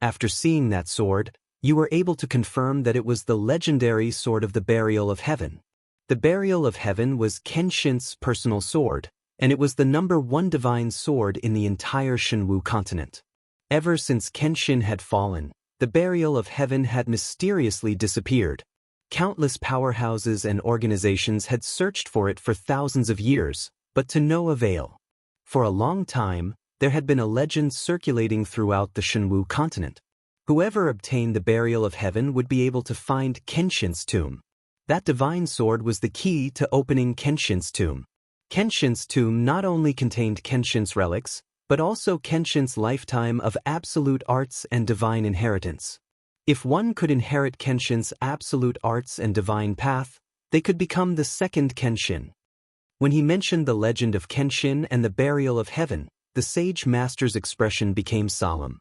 After seeing that sword, you were able to confirm that it was the legendary Sword of the Burial of Heaven. The Burial of Heaven was Kenshin's personal sword, and it was the #1 divine sword in the entire Shenwu continent. Ever since Kenshin had fallen, the Burial of Heaven had mysteriously disappeared. Countless powerhouses and organizations had searched for it for thousands of years, but to no avail. For a long time, there had been a legend circulating throughout the Shenwu continent. Whoever obtained the Burial of Heaven would be able to find Kenshin's tomb. That divine sword was the key to opening Kenshin's tomb. Kenshin's tomb not only contained Kenshin's relics, but also Kenshin's lifetime of absolute arts and divine inheritance. If one could inherit Kenshin's absolute arts and divine path, they could become the second Kenshin. When he mentioned the legend of Kenshin and the Burial of Heaven, the sage master's expression became solemn.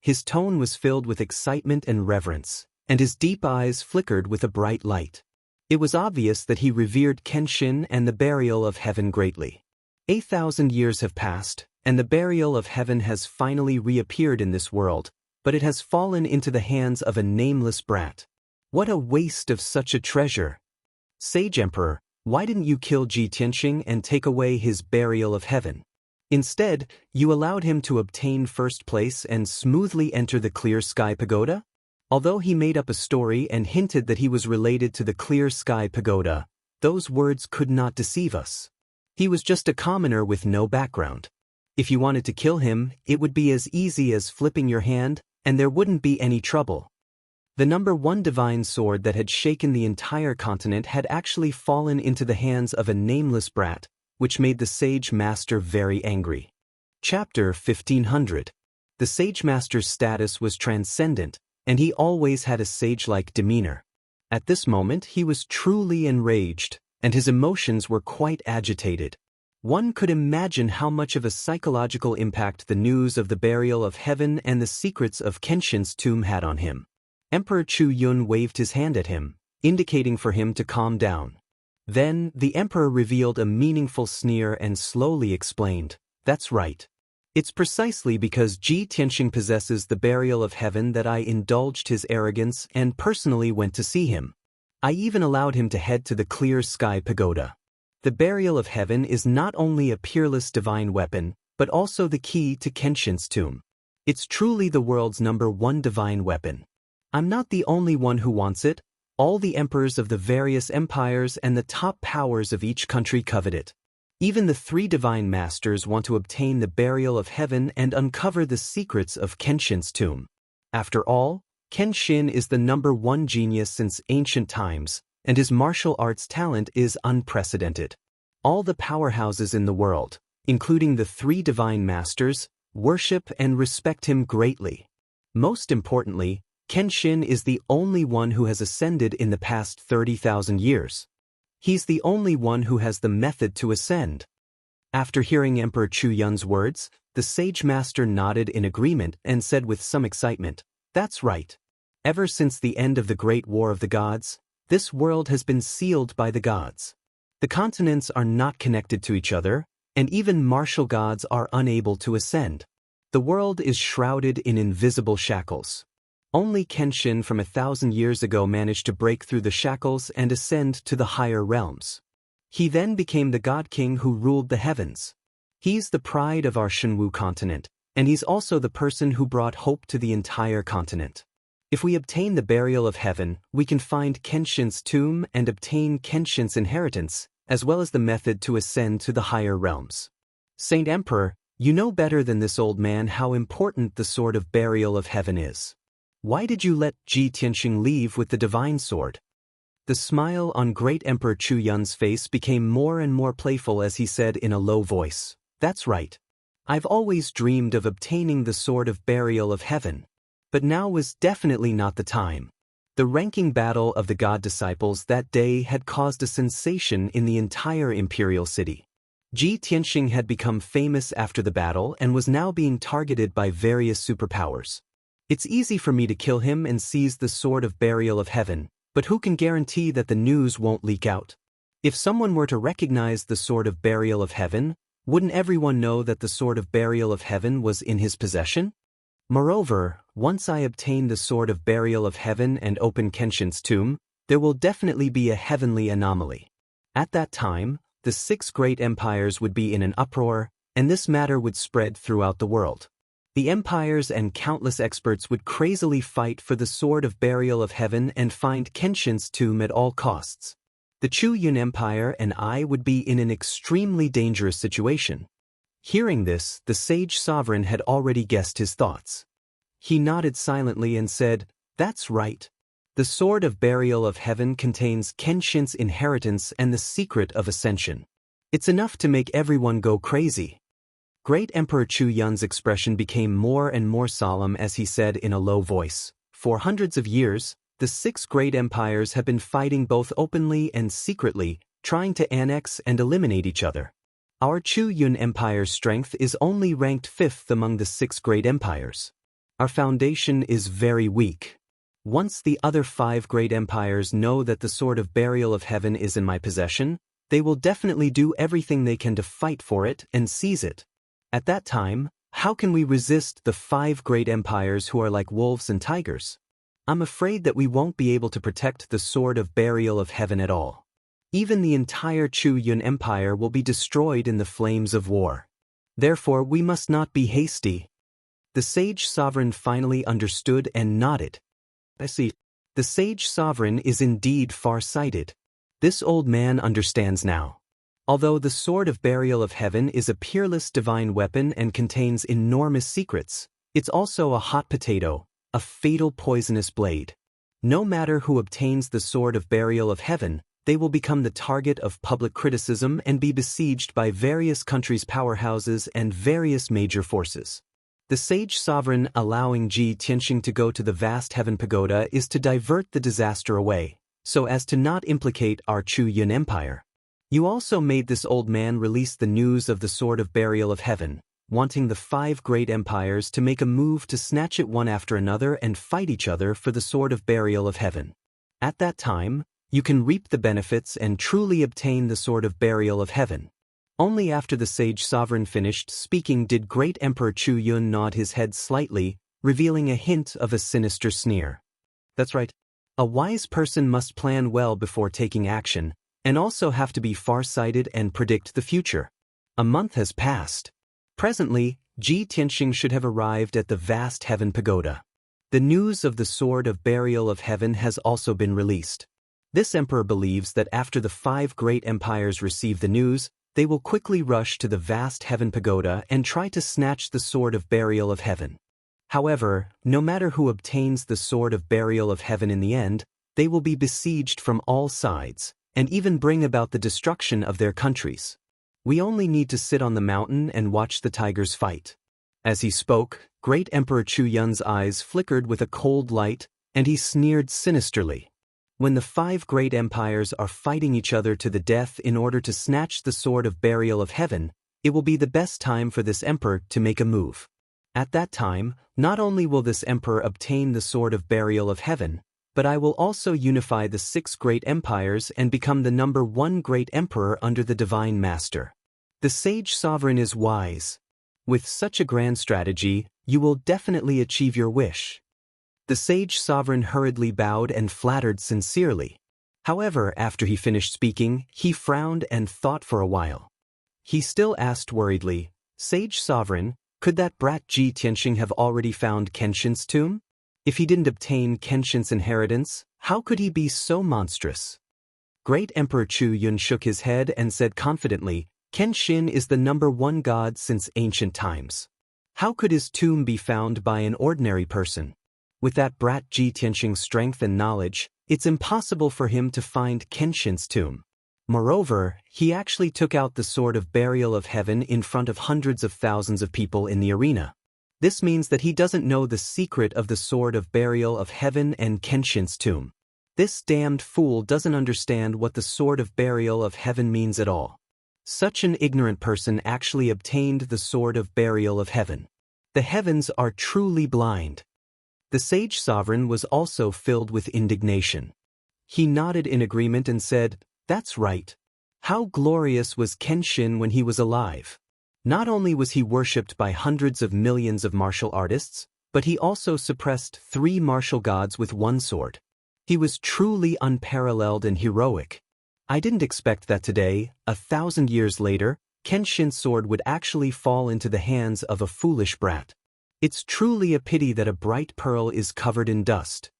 His tone was filled with excitement and reverence, and his deep eyes flickered with a bright light. It was obvious that he revered Kenshin and the Burial of Heaven greatly. 8,000 years have passed, and the Burial of Heaven has finally reappeared in this world, but it has fallen into the hands of a nameless brat. What a waste of such a treasure! Sage Emperor, why didn't you kill Ji Tianxing and take away his Burial of Heaven? Instead, you allowed him to obtain first place and smoothly enter the Clear Sky Pagoda? Although he made up a story and hinted that he was related to the Clear Sky Pagoda, those words could not deceive us. He was just a commoner with no background. If you wanted to kill him, it would be as easy as flipping your hand, and there wouldn't be any trouble. The #1 divine sword that had shaken the entire continent had actually fallen into the hands of a nameless brat, which made the sage master very angry. Chapter 1500. The sage master's status was transcendent, and he always had a sage-like demeanor. At this moment he was truly enraged, and his emotions were quite agitated. One could imagine how much of a psychological impact the news of the Burial of Heaven and the secrets of Kenshin's tomb had on him. Emperor Chuyun waved his hand at him, indicating for him to calm down. Then, the emperor revealed a meaningful sneer and slowly explained, That's right. It's precisely because Ji Tianxing possesses the Burial of Heaven that I indulged his arrogance and personally went to see him. I even allowed him to head to the Clear Sky Pagoda. The Burial of Heaven is not only a peerless divine weapon, but also the key to Kenshin's tomb. It's truly the world's #1 divine weapon. I'm not the only one who wants it. All the emperors of the various empires and the top powers of each country covet it. Even the 3 divine masters want to obtain the Burial of Heaven and uncover the secrets of Kenshin's tomb. After all, Kenshin is the #1 genius since ancient times, and his martial arts talent is unprecedented. All the powerhouses in the world, including the 3 divine masters, worship and respect him greatly. Most importantly, Kenshin is the only one who has ascended in the past 30,000 years. He's the only one who has the method to ascend. After hearing Emperor Chuyun's words, the sage master nodded in agreement and said with some excitement, That's right. Ever since the end of the Great War of the Gods, this world has been sealed by the gods. The continents are not connected to each other, and even martial gods are unable to ascend. The world is shrouded in invisible shackles. Only Kenshin from 1,000 years ago managed to break through the shackles and ascend to the higher realms. He then became the God King who ruled the heavens. He's the pride of our Shenwu continent, and he's also the person who brought hope to the entire continent. If we obtain the Burial of Heaven, we can find Kenshin's tomb and obtain Kenshin's inheritance, as well as the method to ascend to the higher realms. Saint Emperor, you know better than this old man how important the Sword of Burial of Heaven is. Why did you let Ji Tianxing leave with the divine sword? The smile on Great Emperor Chu Yun's face became more and more playful as he said in a low voice, "That's right. I've always dreamed of obtaining the Sword of Burial of Heaven. But now was definitely not the time." The ranking battle of the god disciples that day had caused a sensation in the entire imperial city. Ji Tianxing had become famous after the battle and was now being targeted by various superpowers. It's easy for me to kill him and seize the Sword of Burial of Heaven, but who can guarantee that the news won't leak out? If someone were to recognize the Sword of Burial of Heaven, wouldn't everyone know that the Sword of Burial of Heaven was in his possession? Moreover, once I obtain the Sword of Burial of Heaven and open Kenshin's tomb, there will definitely be a heavenly anomaly. At that time, the 6 great empires would be in an uproar, and this matter would spread throughout the world. The empires and countless experts would crazily fight for the Sword of Burial of Heaven and find Kenshin's tomb at all costs. The Chu Yun Empire and I would be in an extremely dangerous situation. Hearing this, the sage sovereign had already guessed his thoughts. He nodded silently and said, "That's right. The Sword of Burial of Heaven contains Kenshin's inheritance and the secret of ascension. It's enough to make everyone go crazy." Great Emperor Chu Yun's expression became more and more solemn as he said in a low voice, "For hundreds of years, the 6 great empires have been fighting both openly and secretly, trying to annex and eliminate each other. Our Chu Yun Empire's strength is only ranked 5th among the 6 great empires. Our foundation is very weak. Once the other 5 great empires know that the Sword of Burial of Heaven is in my possession, they will definitely do everything they can to fight for it and seize it. At that time, how can we resist the 5 great empires who are like wolves and tigers? I'm afraid that we won't be able to protect the Sword of Burial of Heaven at all. Even the entire Chu Yun Empire will be destroyed in the flames of war. Therefore, we must not be hasty." The sage sovereign finally understood and nodded. "I see. The sage sovereign is indeed far-sighted. This old man understands now. Although the Sword of Burial of Heaven is a peerless divine weapon and contains enormous secrets, it's also a hot potato, a fatal poisonous blade. No matter who obtains the Sword of Burial of Heaven, they will become the target of public criticism and be besieged by various countries' powerhouses and various major forces. The sage sovereign allowing Ji Tianxing to go to the vast heaven pagoda is to divert the disaster away, so as to not implicate our Chu Yun Empire. You also made this old man release the news of the Sword of Burial of Heaven, wanting the 5 great empires to make a move to snatch it one after another and fight each other for the Sword of Burial of Heaven. At that time, you can reap the benefits and truly obtain the Sword of Burial of Heaven." Only after the sage sovereign finished speaking did Great Emperor Chu Yun nod his head slightly, revealing a hint of a sinister sneer. "That's right. A wise person must plan well before taking action, and also have to be far-sighted and predict the future." A month has passed. Presently, Ji Tianxing should have arrived at the vast heaven pagoda. The news of the Sword of Burial of Heaven has also been released. This emperor believes that after the 5 great empires receive the news, they will quickly rush to the vast heaven pagoda and try to snatch the Sword of Burial of Heaven. However, no matter who obtains the Sword of Burial of Heaven in the end, they will be besieged from all sides, and even bring about the destruction of their countries. We only need to sit on the mountain and watch the tigers fight." As he spoke, Great Emperor Chu Yun's eyes flickered with a cold light, and he sneered sinisterly. When the 5 great empires are fighting each other to the death in order to snatch the Sword of Burial of Heaven, it will be the best time for this emperor to make a move. At that time, not only will this emperor obtain the Sword of Burial of Heaven, but I will also unify the 6 great empires and become the #1 great emperor under the Divine Master. The sage sovereign is wise. With such a grand strategy, you will definitely achieve your wish." The sage sovereign hurriedly bowed and flattered sincerely. However, after he finished speaking, he frowned and thought for a while. He still asked worriedly, "Sage sovereign, could that brat Ji Tianxing have already found Kenshin's tomb? If he didn't obtain Kenshin's inheritance, how could he be so monstrous?" Great Emperor Chu Yun shook his head and said confidently, "Kenshin is the #1 god since ancient times. How could his tomb be found by an ordinary person? With that brat Ji Tianxing's strength and knowledge, It's impossible for him to find Kenshin's tomb. Moreover, he actually took out the sword of burial of heaven in front of hundreds of thousands of people in the arena. This means that he doesn't know the secret of the sword of burial of heaven and Kenshin's tomb. This damned fool doesn't understand what the sword of burial of heaven means at all. Such an ignorant person actually obtained the sword of burial of heaven. The heavens are truly blind. The sage sovereign was also filled with indignation. He nodded in agreement and said, "That's right. How glorious was Kenshin when he was alive. Not only was he worshipped by hundreds of millions of martial artists, but he also suppressed 3 martial gods with one sword. He was truly unparalleled and heroic. I didn't expect that today, 1,000 years later, Kenshin's sword would actually fall into the hands of a foolish brat. It's truly a pity that a bright pearl is covered in dust."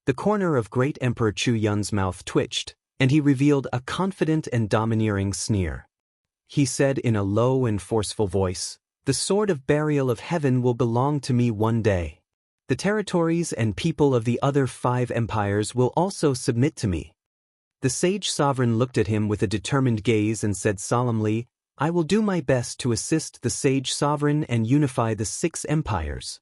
The corner of Great Emperor Chu Yun's mouth twitched, and he revealed a confident and domineering sneer. He said in a low and forceful voice, "The sword of burial of heaven will belong to me one day. The territories and people of the other 5 empires will also submit to me." The sage sovereign looked at him with a determined gaze and said solemnly, "I will do my best to assist the sage sovereign and unify the 6 empires."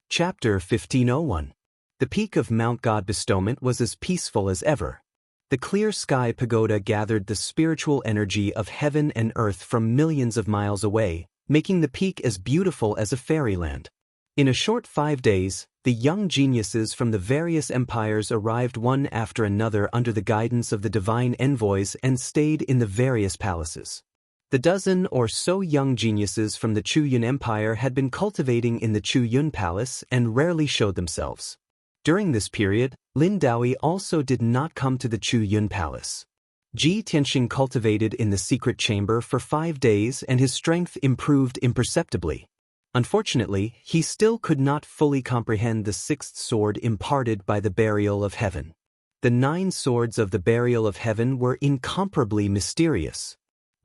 Chapter 1501. The peak of Mount God Bestowment was as peaceful as ever. The clear sky pagoda gathered the spiritual energy of heaven and earth from millions of miles away, making the peak as beautiful as a fairyland. In a short 5 days, the young geniuses from the various empires arrived one after another under the guidance of the divine envoys and stayed in the various palaces. The dozen or so young geniuses from the Chu Yun Empire had been cultivating in the Chu Yun Palace and rarely showed themselves. During this period, Lin Daoi also did not come to the Chu Yun Palace. Ji Tianxing cultivated in the secret chamber for 5 days and his strength improved imperceptibly. Unfortunately, he still could not fully comprehend the 6th sword imparted by the burial of heaven. The 9 swords of the burial of heaven were incomparably mysterious.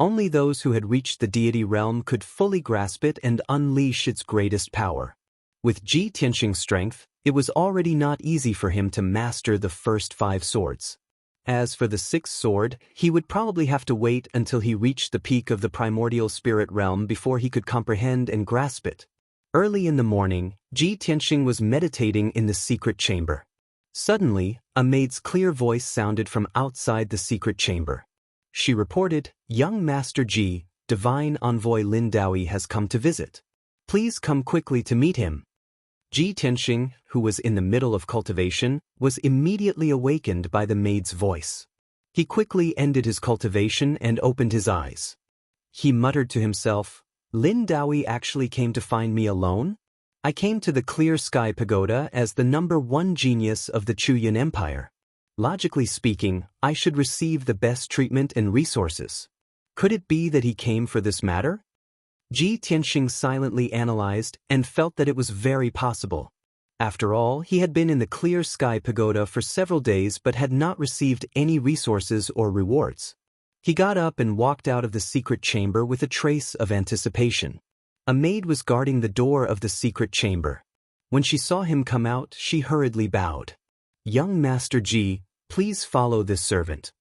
Only those who had reached the deity realm could fully grasp it and unleash its greatest power. With Ji Tianxing's strength, it was already not easy for him to master the first 5 swords. As for the 6th sword, he would probably have to wait until he reached the peak of the primordial spirit realm before he could comprehend and grasp it. Early in the morning, Ji Tianxing was meditating in the secret chamber. Suddenly, a maid's clear voice sounded from outside the secret chamber. She reported, "Young Master Ji, Divine Envoy Lin Daoi has come to visit. Please come quickly to meet him." Ji Tianxing, who was in the middle of cultivation, was immediately awakened by the maid's voice. He quickly ended his cultivation and opened his eyes. He muttered to himself, "Lin Daoi actually came to find me alone? I came to the Clear Sky Pagoda as the #1 genius of the Chu Yun Empire. Logically speaking, I should receive the best treatment and resources. Could it be that he came for this matter?" Ji Tianxing silently analyzed and felt that it was very possible. After all, he had been in the Clear Sky Pagoda for several days but had not received any resources or rewards. He got up and walked out of the secret chamber with a trace of anticipation. A maid was guarding the door of the secret chamber. When she saw him come out, she hurriedly bowed. "Young Master Ji, please follow this servant."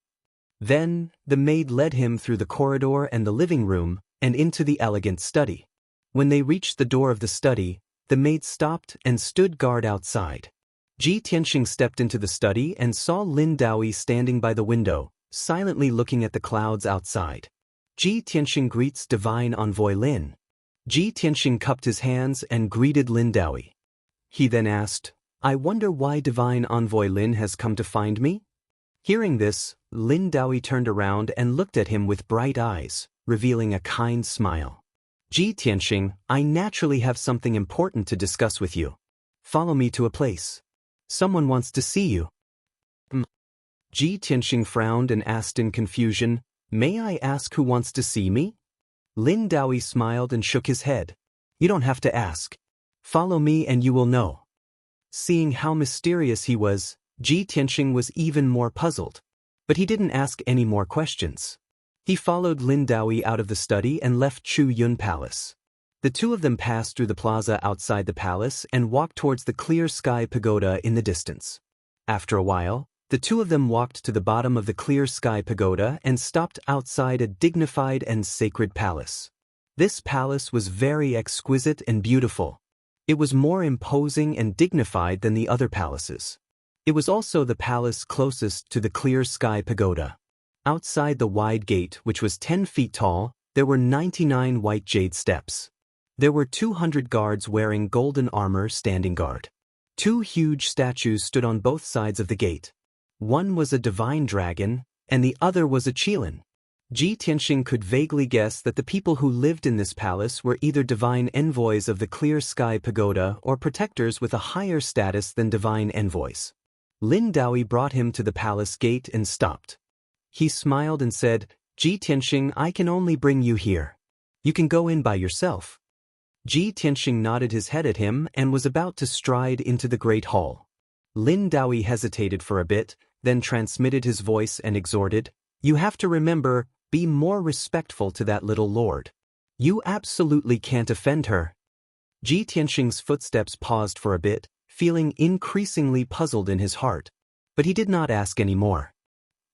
Then, the maid led him through the corridor and the living room, and into the elegant study. When they reached the door of the study, the maid stopped and stood guard outside. Ji Tianxing stepped into the study and saw Lin Daoi standing by the window, silently looking at the clouds outside. Ji Tianxing greets Divine Envoy Lin. Ji Tianxing cupped his hands and greeted Lin Daoi. He then asked, "I wonder why Divine Envoy Lin has come to find me?" Hearing this, Lin Daoi turned around and looked at him with bright eyes, revealing a kind smile. "Ji Tianxing, I naturally have something important to discuss with you. Follow me to a place. Someone wants to see you." Ji Tianxing frowned and asked in confusion, "May I ask who wants to see me?" Lin Daoi smiled and shook his head. "You don't have to ask. Follow me and you will know." Seeing how mysterious he was, Ji Tianxing was even more puzzled. But he didn't ask any more questions. He followed Lin Daoi out of the study and left Chu Yun Palace. The two of them passed through the plaza outside the palace and walked towards the Clear Sky Pagoda in the distance. After a while, The two of them walked to the bottom of the clear sky pagoda and stopped outside a dignified and sacred palace. This palace was very exquisite and beautiful. It was more imposing and dignified than the other palaces. It was also the palace closest to the clear sky pagoda. Outside the wide gate, which was 10 feet tall, there were 99 white jade steps. There were 200 guards wearing golden armor standing guard. 2 huge statues stood on both sides of the gate. One was a divine dragon, and the other was a Qilin. Ji Tianxing could vaguely guess that the people who lived in this palace were either divine envoys of the clear sky pagoda or protectors with a higher status than divine envoys. Lin Daoi brought him to the palace gate and stopped. He smiled and said, "Ji Tianxing, I can only bring you here. You can go in by yourself." Ji Tianxing nodded his head at him and was about to stride into the great hall. Lin Daoi hesitated for a bit, then transmitted his voice and exhorted, "You have to remember, be more respectful to that little lord. You absolutely can't offend her." Ji Tianxing's footsteps paused for a bit, feeling increasingly puzzled in his heart. But he did not ask any more.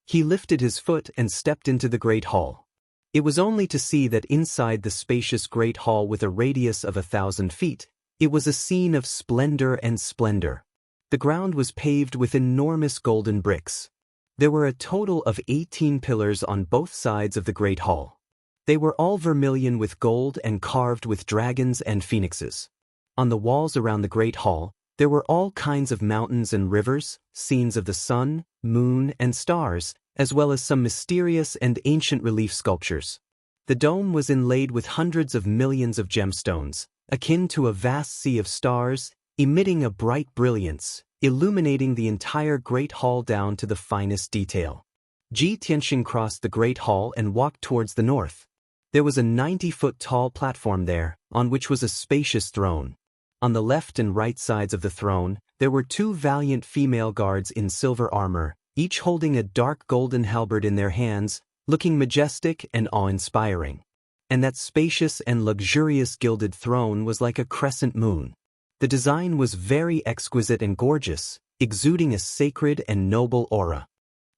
He lifted his foot and stepped into the great hall. It was only to see that inside the spacious great hall with a radius of 1,000 feet, it was a scene of splendor and splendor. The ground was paved with enormous golden bricks. There were a total of 18 pillars on both sides of the great hall. They were all vermilion with gold and carved with dragons and phoenixes. On the walls around the great hall, there were all kinds of mountains and rivers, scenes of the sun, moon, and stars, as well as some mysterious and ancient relief sculptures. The dome was inlaid with hundreds of millions of gemstones, akin to a vast sea of stars, emitting a bright brilliance, illuminating the entire great hall down to the finest detail. Ji Tianxing crossed the great hall and walked towards the north. There was a 90-foot-tall platform there, on which was a spacious throne. On the left and right sides of the throne, there were 2 valiant female guards in silver armor, each holding a dark golden halberd in their hands, looking majestic and awe-inspiring. And that spacious and luxurious gilded throne was like a crescent moon. The design was very exquisite and gorgeous, exuding a sacred and noble aura.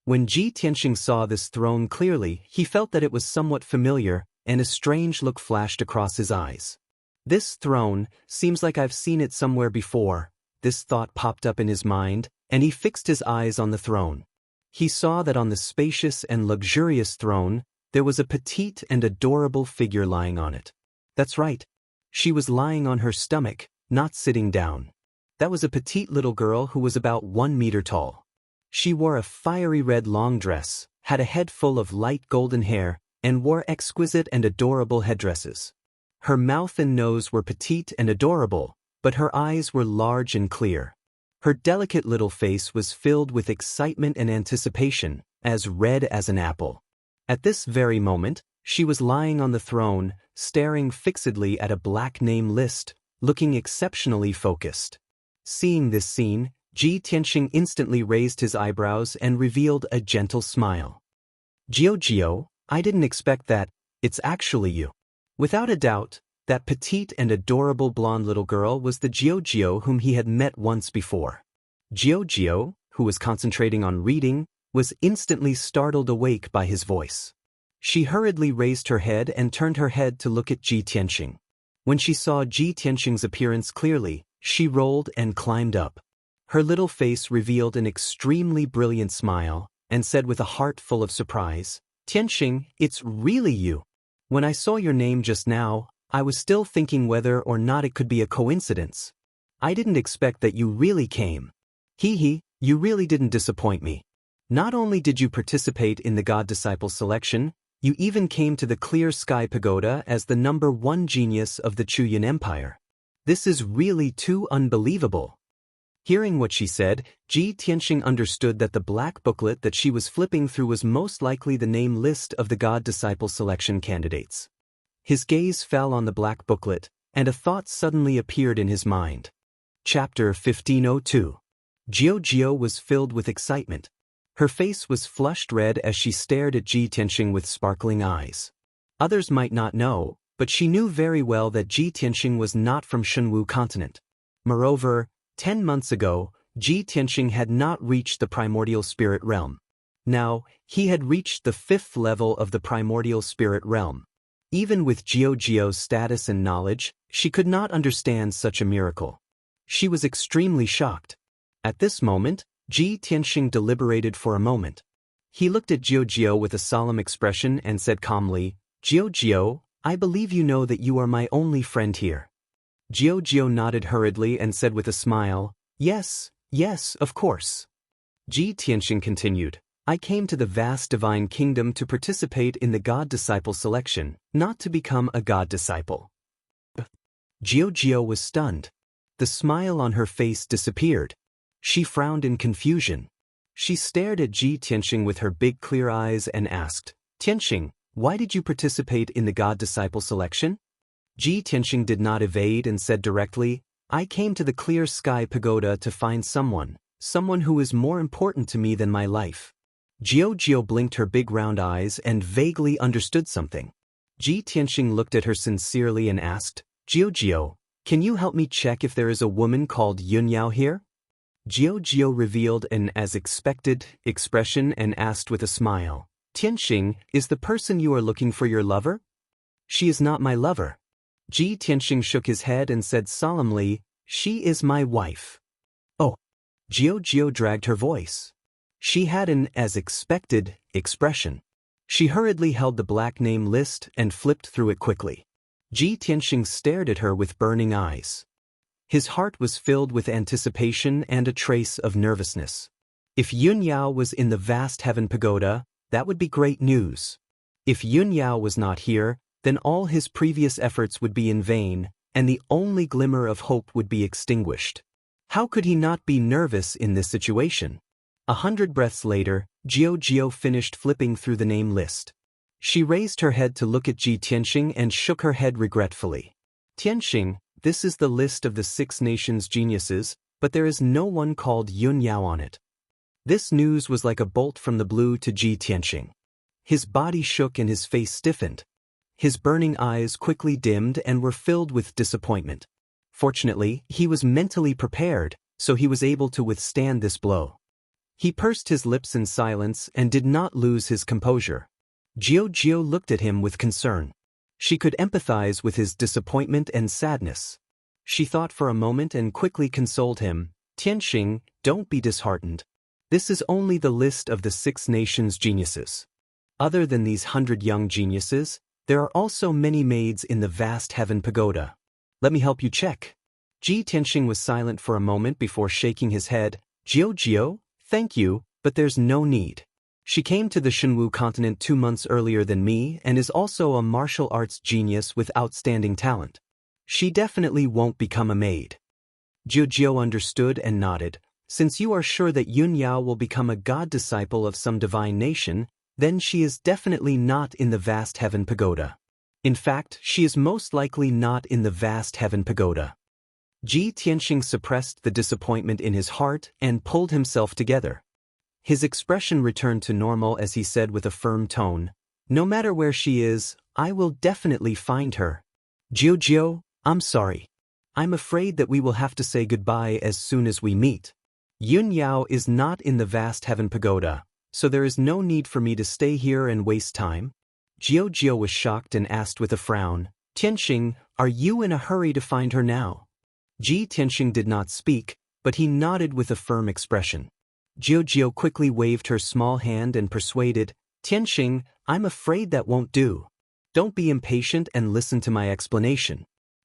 When Ji Tianxing saw this throne clearly, he felt that it was somewhat familiar, and a strange look flashed across his eyes. "This throne, seems like I've seen it somewhere before." This thought popped up in his mind, and he fixed his eyes on the throne. He saw that on the spacious and luxurious throne, there was a petite and adorable figure lying on it. That's right. She was lying on her stomach, not sitting down. That was a petite little girl who was about 1 meter tall. She wore a fiery red long dress, had a head full of light golden hair, and wore exquisite and adorable headdresses. Her mouth and nose were petite and adorable, but her eyes were large and clear. Her delicate little face was filled with excitement and anticipation, as red as an apple. At this very moment, she was lying on the throne, staring fixedly at a black name list, looking exceptionally focused. Seeing this scene, Ji Tianxing instantly raised his eyebrows and revealed a gentle smile. "Jiao, I didn't expect that. It's actually you." Without a doubt, that petite and adorable blonde little girl was the Jiao whom he had met once before. Jiao, who was concentrating on reading, was instantly startled awake by his voice. She hurriedly raised her head and turned her head to look at Ji Tianxing. When she saw Ji Tianxing's appearance clearly, she rolled and climbed up. Her little face revealed an extremely brilliant smile, and said with a heart full of surprise, "Tianxing, it's really you. When I saw your name just now, I was still thinking whether or not it could be a coincidence. I didn't expect that you really came. You really didn't disappoint me. Not only did you participate in the God Disciple selection, you even came to the Clear Sky Pagoda as the #1 genius of the Chuyan Empire. This is really too unbelievable." Hearing what she said, Ji Tianxing understood that the black booklet that she was flipping through was most likely the name list of the God Disciple selection candidates. His gaze fell on the black booklet, and a thought suddenly appeared in his mind. Chapter 1502. Jiao was filled with excitement. Her face was flushed red as she stared at Ji Tianxing with sparkling eyes. Others might not know, but she knew very well that Ji Tianxing was not from Shenwu continent. Moreover, 10 months ago, Ji Tianxing had not reached the primordial spirit realm. Now, he had reached the 5th level of the primordial spirit realm. Even with Jiu's status and knowledge, she could not understand such a miracle. She was extremely shocked. At this moment, Ji Tianxing deliberated for a moment. He looked at Jiu with a solemn expression and said calmly, Jiu, I believe you know that you are my only friend here. Jiu nodded hurriedly and said with a smile, Yes, of course. Ji Tianxing continued, I came to the vast divine kingdom to participate in the god-disciple selection, not to become a god-disciple. Jiu was stunned. The smile on her face disappeared. She frowned in confusion. She stared at Ji Tianxing with her big clear eyes and asked, Tianxing, why did you participate in the god-disciple selection? Ji Tianxing did not evade and said directly, I came to the Clear Sky Pagoda to find someone who is more important to me than my life. Jiu blinked her big round eyes and vaguely understood something. Ji Tianxing looked at her sincerely and asked, Jiu, can you help me check if there is a woman called Yunyao here? Jiu revealed an as-expected expression and asked with a smile, Tianxing, is the person you are looking for your lover? She is not my lover. Ji Tianxing shook his head and said solemnly, She is my wife. Oh. Jiu dragged her voice. She had an as-expected expression. She hurriedly held the black name list and flipped through it quickly. Ji Tianxing stared at her with burning eyes. His heart was filled with anticipation and a trace of nervousness. If Yunyao was in the vast heaven pagoda, that would be great news. If Yunyao was not here, then all his previous efforts would be in vain, and the only glimmer of hope would be extinguished. How could he not be nervous in this situation? 100 breaths later, Jiu finished flipping through the name list. She raised her head to look at Ji Tianxing and shook her head regretfully. Tianxing, this is the list of the 6 nations' geniuses, but there is no one called Yunyao on it. This news was like a bolt from the blue to Ji Tianxing. His body shook and his face stiffened. His burning eyes quickly dimmed and were filled with disappointment. Fortunately, he was mentally prepared, so he was able to withstand this blow. He pursed his lips in silence and did not lose his composure. Jiu looked at him with concern. She could empathize with his disappointment and sadness. She thought for a moment and quickly consoled him, Tianxing, don't be disheartened. This is only the list of the 6 nations' geniuses. Other than these 100 young geniuses, there are also many maids in the vast heaven pagoda. Let me help you check. Ji Tianxing was silent for a moment before shaking his head. Jiu, thank you, but there's no need. She came to the Shenwu continent 2 months earlier than me and is also a martial arts genius with outstanding talent. She definitely won't become a maid. Jiu understood and nodded. Since you are sure that Yunyao will become a god disciple of some divine nation, then she is definitely not in the vast heaven pagoda. In fact, she is most likely not in the vast heaven pagoda. Ji Tianxing suppressed the disappointment in his heart and pulled himself together. His expression returned to normal as he said with a firm tone, No matter where she is, I will definitely find her. Jiu, I'm sorry. I'm afraid that we will have to say goodbye as soon as we meet. Yunyao is not in the vast heaven pagoda, so there is no need for me to stay here and waste time. Jiu was shocked and asked with a frown, Tianxing, are you in a hurry to find her now? Ji Tianxing did not speak, but he nodded with a firm expression. Jiu quickly waved her small hand and persuaded, Tianxing, I'm afraid that won't do. Don't be impatient and listen to my explanation.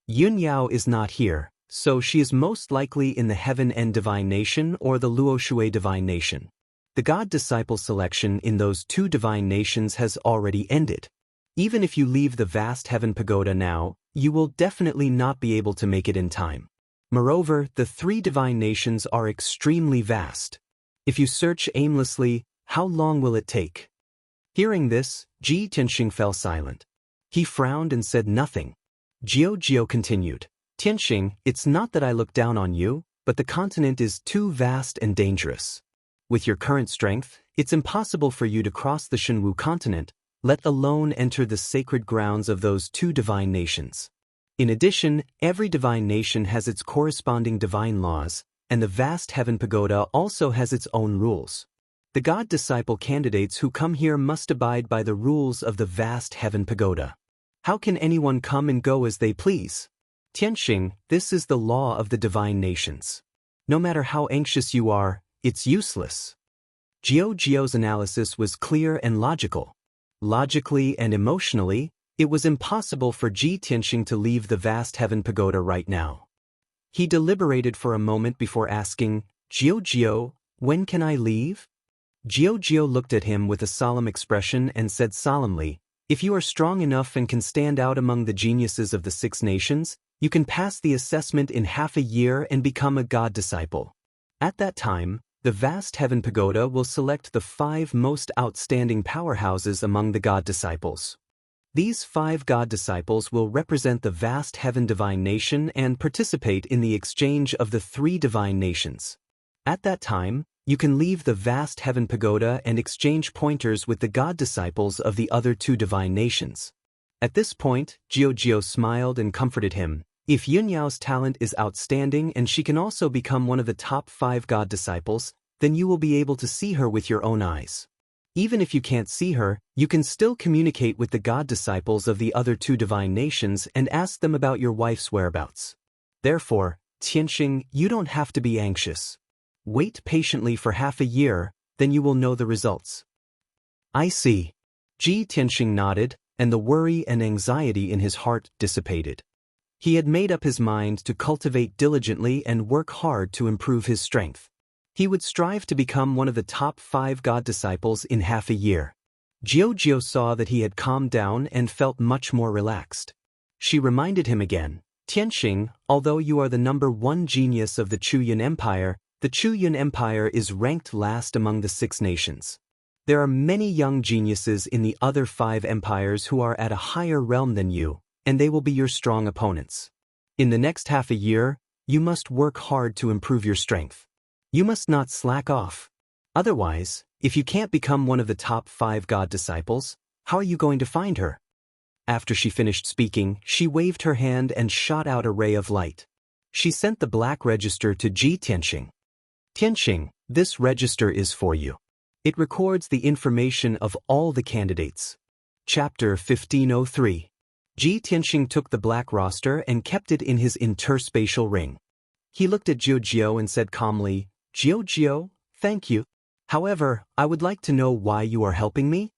Yunyao is not here, so she is most likely in the Heaven End Divine Nation or the Luoshui Divine Nation. The god-disciple selection in those 2 divine nations has already ended. Even if you leave the vast heaven pagoda now, you will definitely not be able to make it in time. Moreover, the 3 divine nations are extremely vast. If you search aimlessly, how long will it take? Hearing this, Ji Tianxing fell silent. He frowned and said nothing. Jiu continued, Tianxing, it's not that I look down on you, but the continent is too vast and dangerous. With your current strength, it's impossible for you to cross the Shenwu continent, let alone enter the sacred grounds of those 2 divine nations. In addition, every divine nation has its corresponding divine laws, and the vast heaven pagoda also has its own rules. The god disciple candidates who come here must abide by the rules of the vast heaven pagoda. How can anyone come and go as they please? Tianxing, this is the law of the divine nations. No matter how anxious you are, it's useless. Jiu's analysis was clear and logical. Logically and emotionally, it was impossible for Tianxing to leave the vast heaven pagoda right now. He deliberated for a moment before asking, Jiu, when can I leave? Jiu looked at him with a solemn expression and said solemnly, if you are strong enough and can stand out among the geniuses of the 6 nations, you can pass the assessment in half a year and become a god disciple. At that time, the vast heaven pagoda will select the 5 most outstanding powerhouses among the god disciples. These 5 god disciples will represent the vast heaven divine nation and participate in the exchange of the 3 divine nations. At that time, you can leave the vast heaven pagoda and exchange pointers with the god disciples of the other 2 divine nations. At this point, Jiu smiled and comforted him. If Yunyao's talent is outstanding and she can also become one of the top 5 god disciples, then you will be able to see her with your own eyes. Even if you can't see her, you can still communicate with the god disciples of the other 2 divine nations and ask them about your wife's whereabouts. Therefore, Tianxing, you don't have to be anxious. Wait patiently for half a year, then you will know the results. I see. Tianxing nodded, and the worry and anxiety in his heart dissipated. He had made up his mind to cultivate diligently and work hard to improve his strength. He would strive to become one of the top 5 god disciples in half a year. Jiu saw that he had calmed down and felt much more relaxed. She reminded him again, Tianxing, although you are the number 1 genius of the Chuyun Empire, the Chuyun Empire is ranked last among the 6 nations. There are many young geniuses in the other 5 empires who are at a higher realm than you, and they will be your strong opponents. In the next half a year, you must work hard to improve your strength. You must not slack off. Otherwise, if you can't become one of the top 5 god disciples, how are you going to find her? After she finished speaking, she waved her hand and shot out a ray of light. She sent the black register to Tianxing. Tianxing, this register is for you. It records the information of all the candidates. Chapter 1503. Tianxing took the black roster and kept it in his interspatial ring. He looked at Jiu and said calmly, Jiu, thank you. However, I would like to know why you are helping me?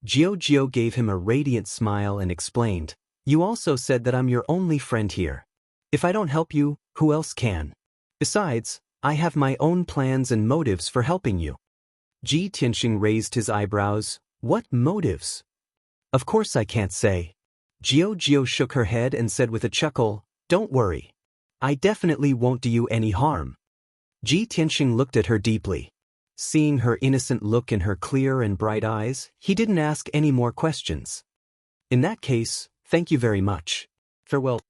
Jiu gave him a radiant smile and explained, you also said that I'm your only friend here. If I don't help you, who else can? Besides, I have my own plans and motives for helping you. Tianxing raised his eyebrows. What motives? Of course I can't say. Jiu shook her head and said with a chuckle, don't worry. I definitely won't do you any harm. Tianxing looked at her deeply. Seeing her innocent look in her clear and bright eyes, he didn't ask any more questions. In that case, thank you very much. Farewell.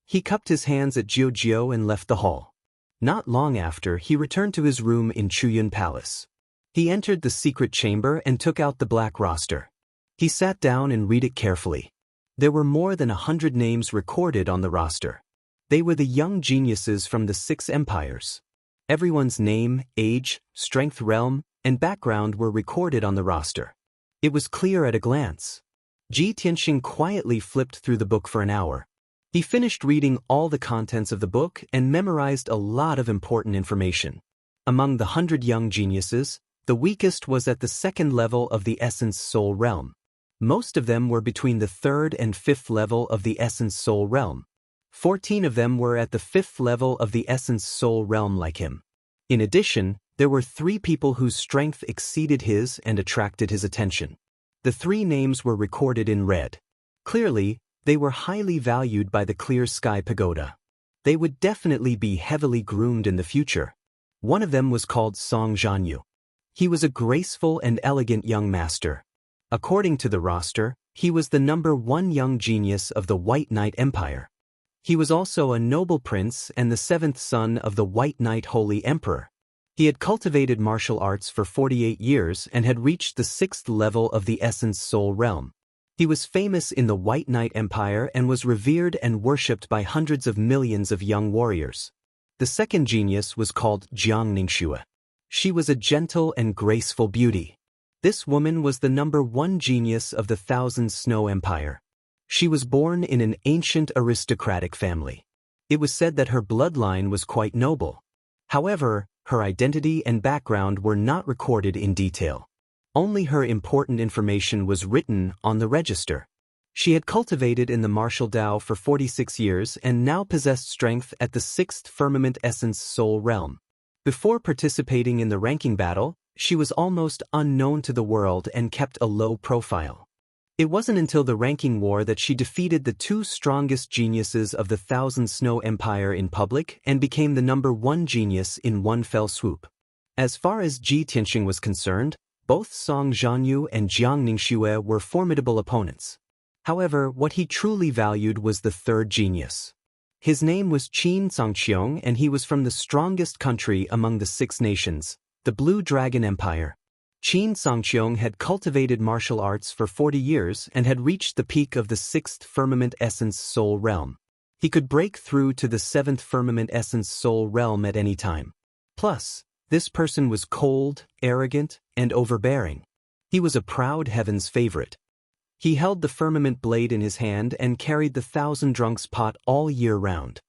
He cupped his hands at Jiu and left the hall. Not long after, he returned to his room in Chuyun Palace. He entered the secret chamber and took out the black roster. He sat down and read it carefully. There were more than 100 names recorded on the roster. They were the young geniuses from the 6 empires. Everyone's name, age, strength realm, and background were recorded on the roster. It was clear at a glance. Tianxing quietly flipped through the book for an hour. He finished reading all the contents of the book and memorized a lot of important information. Among the 100 young geniuses, the weakest was at the 2nd level of the Essence Soul realm. Most of them were between the 3rd and 5th level of the Essence Soul realm. 14 of them were at the 5th level of the Essence Soul realm like him. In addition, there were 3 people whose strength exceeded his and attracted his attention. The 3 names were recorded in red. Clearly, they were highly valued by the Clear Sky Pagoda. They would definitely be heavily groomed in the future. One of them was called Song Zhanyu. He was a graceful and elegant young master. According to the roster, he was the number 1 young genius of the White Knight Empire. He was also a noble prince and the 7th son of the White Knight Holy Emperor. He had cultivated martial arts for 48 years and had reached the 6th level of the Essence Soul realm. He was famous in the White Knight Empire and was revered and worshipped by hundreds of millions of young warriors. The second genius was called Jiang Ningxue. She was a gentle and graceful beauty. This woman was the #1 genius of the Thousand Snow Empire. She was born in an ancient aristocratic family. It was said that her bloodline was quite noble. However, her identity and background were not recorded in detail. Only her important information was written on the register. She had cultivated in the martial Tao for 46 years and now possessed strength at the 6th Firmament Essence Soul Realm. Before participating in the ranking battle, she was almost unknown to the world and kept a low profile. It wasn't until the ranking war that she defeated the 2 strongest geniuses of the Thousand Snow Empire in public and became the #1 genius in one fell swoop. As far as Ji Tianxing was concerned, both Song Zhanyu and Jiang Ningxue were formidable opponents. However, what he truly valued was the third genius. His name was Qin Zhangqiong, and he was from the strongest country among the 6 nations, the Blue Dragon Empire. Qin Zhangqiong had cultivated martial arts for 40 years and had reached the peak of the 6th Firmament Essence Soul Realm. He could break through to the 7th Firmament Essence Soul Realm at any time. Plus, this person was cold, arrogant, and overbearing. He was a proud heaven's favorite. He held the firmament blade in his hand and carried the 1,000 drunks pot all year round.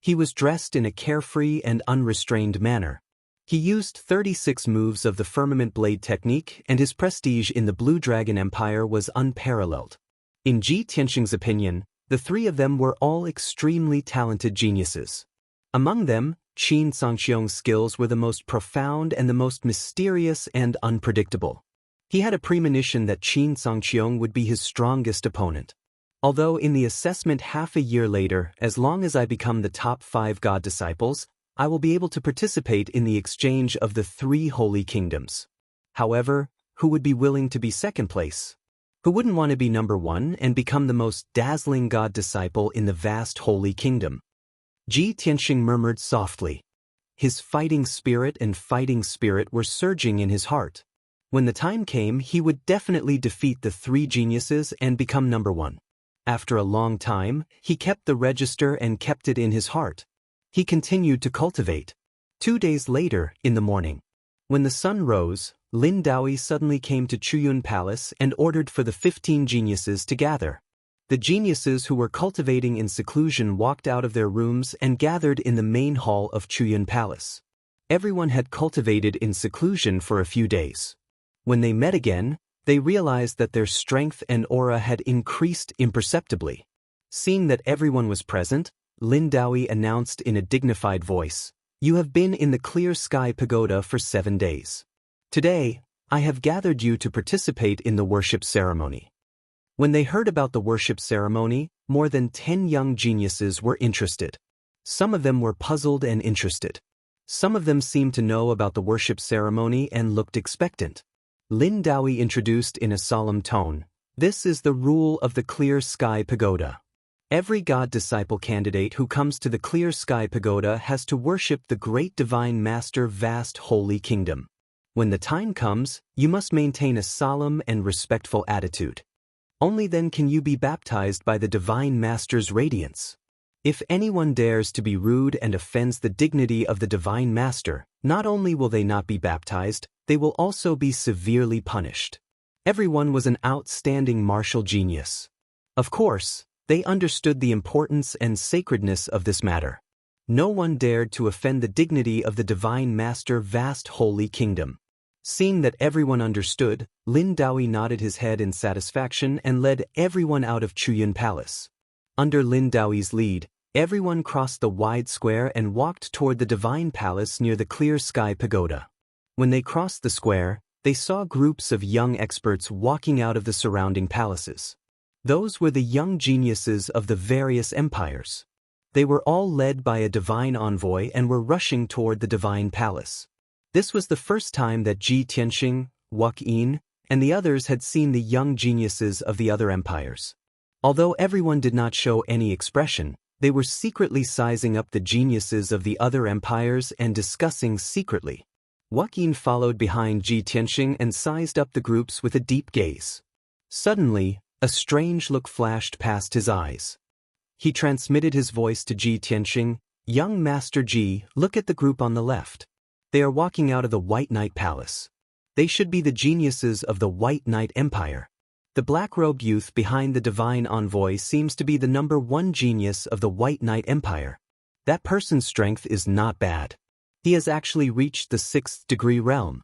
He was dressed in a carefree and unrestrained manner. He used 36 moves of the firmament blade technique, and his prestige in the Blue Dragon Empire was unparalleled. In Ji Tianxing's opinion, the 3 of them were all extremely talented geniuses. Among them, Qin Zhangqiong's skills were the most profound and the most mysterious and unpredictable. He had a premonition that Qin Zhangqiong would be his strongest opponent. Although in the assessment half a year later, as long as I become the top 5 god disciples, I will be able to participate in the exchange of the 3 holy kingdoms. However, who would be willing to be second place? Who wouldn't want to be #1 and become the most dazzling god disciple in the vast holy kingdom? Ji Tianxing murmured softly. His fighting spirit and fighting spirit were surging in his heart. When the time came, he would definitely defeat the 3 geniuses and become #1. After a long time, he kept the register and kept it in his heart. He continued to cultivate. 2 days later, in the morning, when the sun rose, Lin Daoi suddenly came to Chuyun Palace and ordered for the 15 geniuses to gather. The geniuses who were cultivating in seclusion walked out of their rooms and gathered in the main hall of Chuyun Palace. Everyone had cultivated in seclusion for a few days. When they met again, they realized that their strength and aura had increased imperceptibly. Seeing that everyone was present, Lin Daoi announced in a dignified voice, "You have been in the Clear Sky Pagoda for 7 days. Today, I have gathered you to participate in the worship ceremony." When they heard about the worship ceremony, more than 10 young geniuses were interested. Some of them were puzzled and interested. Some of them seemed to know about the worship ceremony and looked expectant. Lin Daoi introduced in a solemn tone, "This is the rule of the Clear Sky Pagoda. Every God Disciple candidate who comes to the Clear Sky Pagoda has to worship the Great Divine Master Vast Holy Kingdom. When the time comes, you must maintain a solemn and respectful attitude. Only then can you be baptized by the Divine Master's radiance. If anyone dares to be rude and offends the dignity of the Divine Master, not only will they not be baptized, they will also be severely punished." Everyone was an outstanding martial genius. Of course, they understood the importance and sacredness of this matter. No one dared to offend the dignity of the Divine Master Vast Holy Kingdom. Seeing that everyone understood, Lin Daoi nodded his head in satisfaction and led everyone out of Chuyun Palace. Under Lin Daoi's lead, everyone crossed the wide square and walked toward the Divine Palace near the Clear Sky Pagoda. When they crossed the square, they saw groups of young experts walking out of the surrounding palaces. Those were the young geniuses of the various empires. They were all led by a divine envoy and were rushing toward the Divine Palace. This was the first time that Ji Tianxing, Wuk Yin, and the others had seen the young geniuses of the other empires. Although everyone did not show any expression, they were secretly sizing up the geniuses of the other empires and discussing secretly. Wuk Yin followed behind Ji Tianxing and sized up the groups with a deep gaze. Suddenly, a strange look flashed past his eyes. He transmitted his voice to Ji Tianxing, Young Master Ji, look at the group on the left. They are walking out of the White Knight Palace. They should be the geniuses of the White Knight Empire. The black-robed youth behind the divine envoy seems to be the #1 genius of the White Knight Empire. That person's strength is not bad. He has actually reached the 6th degree realm.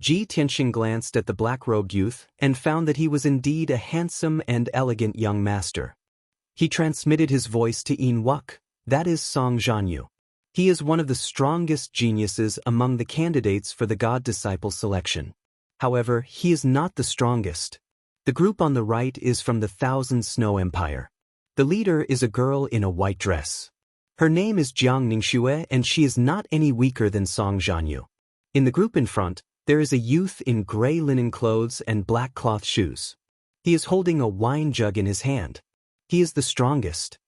Ji Tianxing glanced at the black-robed youth and found that he was indeed a handsome and elegant young master. He transmitted his voice to Yin Wuk, that is Song Zhanyu. He is one of the strongest geniuses among the candidates for the God-disciple selection. However, he is not the strongest. The group on the right is from the Thousand Snow Empire. The leader is a girl in a white dress. Her name is Jiang Ningxue and she is not any weaker than Song Zhanyu. In the group in front, there is a youth in gray linen clothes and black cloth shoes. He is holding a wine jug in his hand. He is the strongest.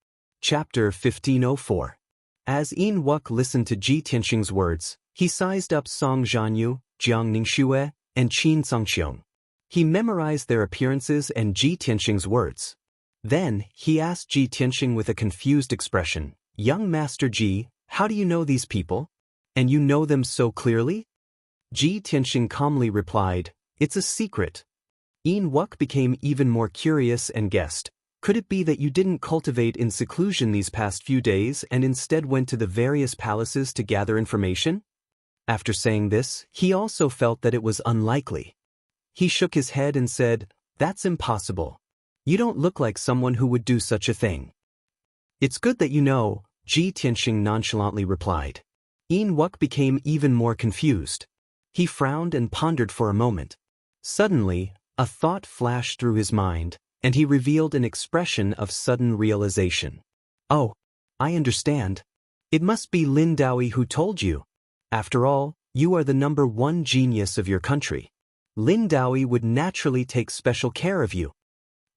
Chapter 1504. As Yin Wuk listened to Ji Tianxing's words, he sized up Song Zhanyu, Jiang Ningxue, and Qin Songqiong. He memorized their appearances and Ji Tianxing's words. Then, he asked Ji Tianxing with a confused expression, "Young Master Ji, how do you know these people? And you know them so clearly?" Ji Tianxing calmly replied, "It's a secret." Yin Wuk became even more curious and guessed, "Could it be that you didn't cultivate in seclusion these past few days and instead went to the various palaces to gather information?" After saying this, he also felt that it was unlikely. He shook his head and said, "That's impossible. You don't look like someone who would do such a thing." "It's good that you know," Ji Tianxing nonchalantly replied. Yin Wuk became even more confused. He frowned and pondered for a moment. Suddenly, a thought flashed through his mind, and he revealed an expression of sudden realization. "Oh, I understand. It must be Lin Daoyi who told you. After all, you are the #1 genius of your country. Lin Daoyi would naturally take special care of you."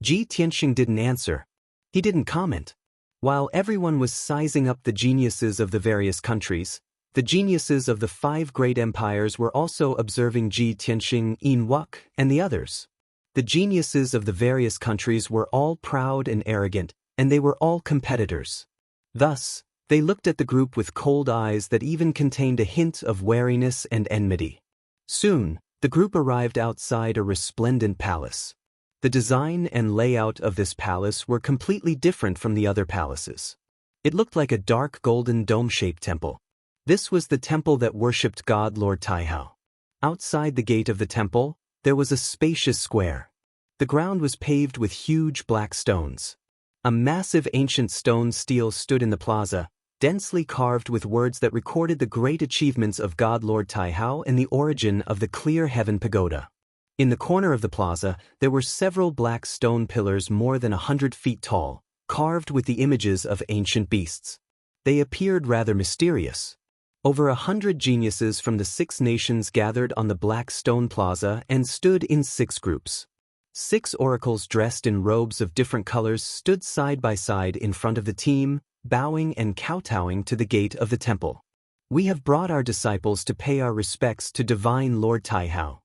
Ji Tianxing didn't answer. He didn't comment. While everyone was sizing up the geniuses of the various countries, the geniuses of the 5 great empires were also observing Ji Tianxing, Yin Wuk, and the others. The geniuses of the various countries were all proud and arrogant, and they were all competitors. Thus, they looked at the group with cold eyes that even contained a hint of wariness and enmity. Soon, the group arrived outside a resplendent palace. The design and layout of this palace were completely different from the other palaces. It looked like a dark golden dome-shaped temple. This was the temple that worshipped God Lord Taihao. Outside the gate of the temple, there was a spacious square. The ground was paved with huge black stones. A massive ancient stone stele stood in the plaza, densely carved with words that recorded the great achievements of God Lord Taihao and the origin of the Clear Heaven Pagoda. In the corner of the plaza, there were several black stone pillars more than 100 feet tall, carved with the images of ancient beasts. They appeared rather mysterious. Over 100 geniuses from the 6 nations gathered on the black stone plaza and stood in 6 groups. 6 oracles dressed in robes of different colors stood side by side in front of the team, bowing and kowtowing to the gate of the temple. "We have brought our disciples to pay our respects to divine Lord Taihao."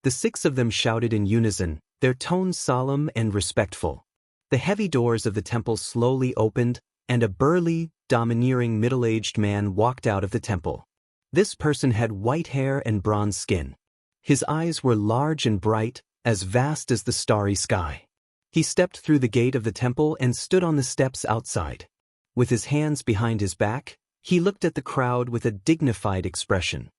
The 6 of them shouted in unison, their tones solemn and respectful. The heavy doors of the temple slowly opened, and a burly, domineering middle-aged man walked out of the temple. This person had white hair and bronze skin. His eyes were large and bright, as vast as the starry sky. He stepped through the gate of the temple and stood on the steps outside. With his hands behind his back, he looked at the crowd with a dignified expression.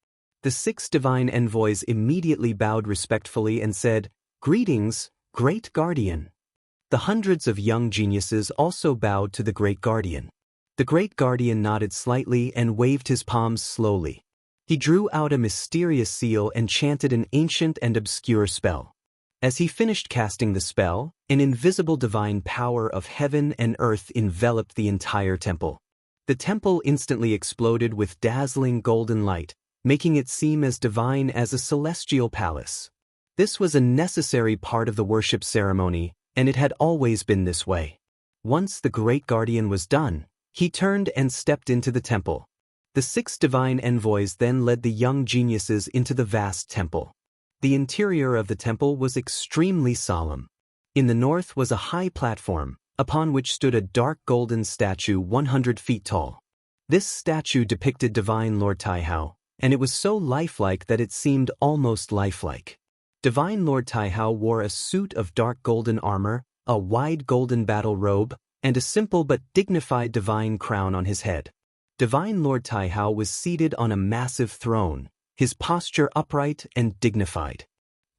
The 6 divine envoys immediately bowed respectfully and said, "Greetings, Great Guardian." The hundreds of young geniuses also bowed to the Great Guardian. The Great Guardian nodded slightly and waved his palms slowly. He drew out a mysterious seal and chanted an ancient and obscure spell. As he finished casting the spell, an invisible divine power of heaven and earth enveloped the entire temple. The temple instantly exploded with dazzling golden light, making it seem as divine as a celestial palace. This was a necessary part of the worship ceremony, and it had always been this way. Once the Great Guardian was done, he turned and stepped into the temple. The 6 divine envoys then led the young geniuses into the vast temple. The interior of the temple was extremely solemn. In the north was a high platform, upon which stood a dark golden statue 100 feet tall. This statue depicted Divine Lord Taihao, and it was so lifelike that it seemed almost lifelike. Divine Lord Taihao wore a suit of dark golden armor, a wide golden battle robe, and a simple but dignified divine crown on his head. Divine Lord Taihao was seated on a massive throne, his posture upright and dignified.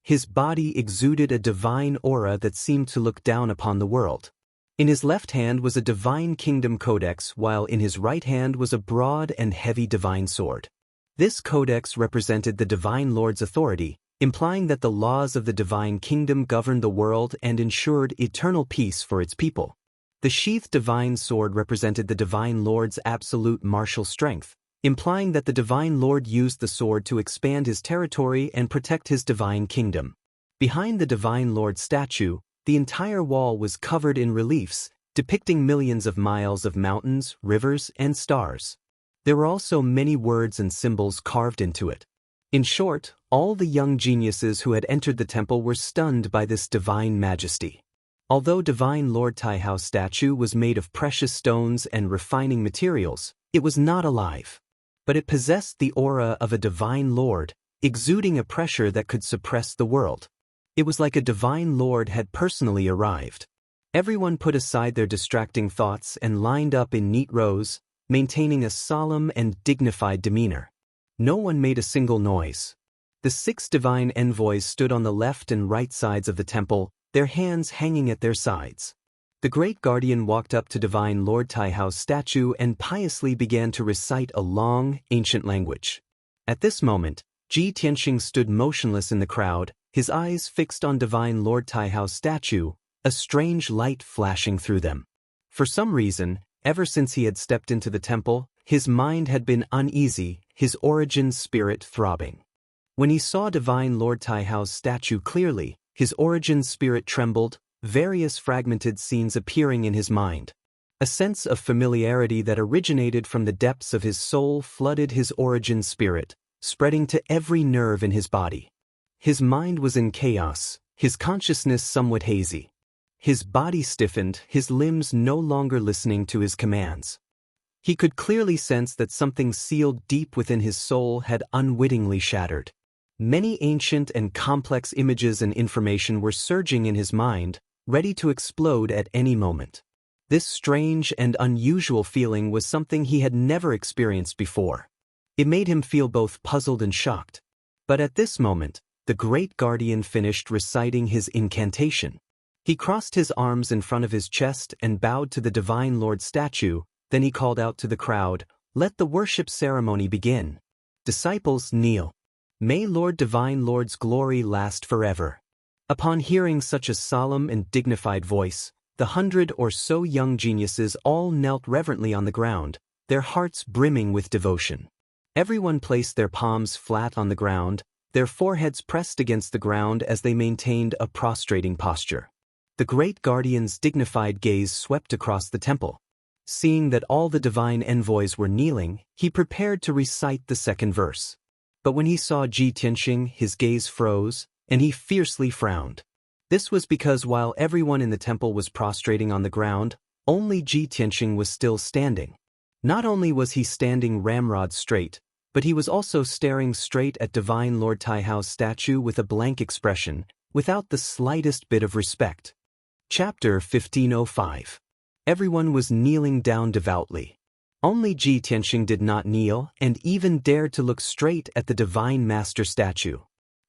His body exuded a divine aura that seemed to look down upon the world. In his left hand was a divine kingdom codex, while in his right hand was a broad and heavy divine sword. This codex represented the Divine Lord's authority, implying that the laws of the divine kingdom governed the world and ensured eternal peace for its people. The sheathed divine sword represented the Divine Lord's absolute martial strength, implying that the Divine Lord used the sword to expand his territory and protect his divine kingdom. Behind the Divine Lord statue, the entire wall was covered in reliefs, depicting millions of miles of mountains, rivers, and stars. There were also many words and symbols carved into it. In short, all the young geniuses who had entered the temple were stunned by this divine majesty. Although Divine Lord Taihao's statue was made of precious stones and refining materials, it was not alive. But it possessed the aura of a divine lord, exuding a pressure that could suppress the world. It was like a divine lord had personally arrived. Everyone put aside their distracting thoughts and lined up in neat rows, maintaining a solemn and dignified demeanor. No one made a single noise. The 6 divine envoys stood on the left and right sides of the temple, their hands hanging at their sides. The great guardian walked up to Divine Lord Taihao's statue and piously began to recite a long, ancient language. At this moment, Ji Tianxing stood motionless in the crowd, his eyes fixed on Divine Lord Taihao's statue, a strange light flashing through them. For some reason, ever since he had stepped into the temple, his mind had been uneasy, his origin spirit throbbing. When he saw Divine Lord Taihao's statue clearly, his origin spirit trembled, various fragmented scenes appearing in his mind. A sense of familiarity that originated from the depths of his soul flooded his origin spirit, spreading to every nerve in his body. His mind was in chaos, his consciousness somewhat hazy. His body stiffened, his limbs no longer listening to his commands. He could clearly sense that something sealed deep within his soul had unwittingly shattered. Many ancient and complex images and information were surging in his mind, ready to explode at any moment. This strange and unusual feeling was something he had never experienced before. It made him feel both puzzled and shocked. But at this moment, the great guardian finished reciting his incantation. He crossed his arms in front of his chest and bowed to the Divine Lord statue, then he called out to the crowd, "Let the worship ceremony begin. Disciples, kneel. May Lord Divine Lord's glory last forever." Upon hearing such a solemn and dignified voice, the 100 or so young geniuses all knelt reverently on the ground, their hearts brimming with devotion. Everyone placed their palms flat on the ground, their foreheads pressed against the ground as they maintained a prostrating posture. The great guardian's dignified gaze swept across the temple. Seeing that all the divine envoys were kneeling, he prepared to recite the second verse. But when he saw Ji Tianxing, his gaze froze, and he fiercely frowned. This was because while everyone in the temple was prostrating on the ground, only Ji Tianxing was still standing. Not only was he standing ramrod straight, but he was also staring straight at Divine Lord Taihao's statue with a blank expression, without the slightest bit of respect. Chapter 1505. Everyone was kneeling down devoutly. Only Ji Tianxing did not kneel and even dared to look straight at the Divine Master statue.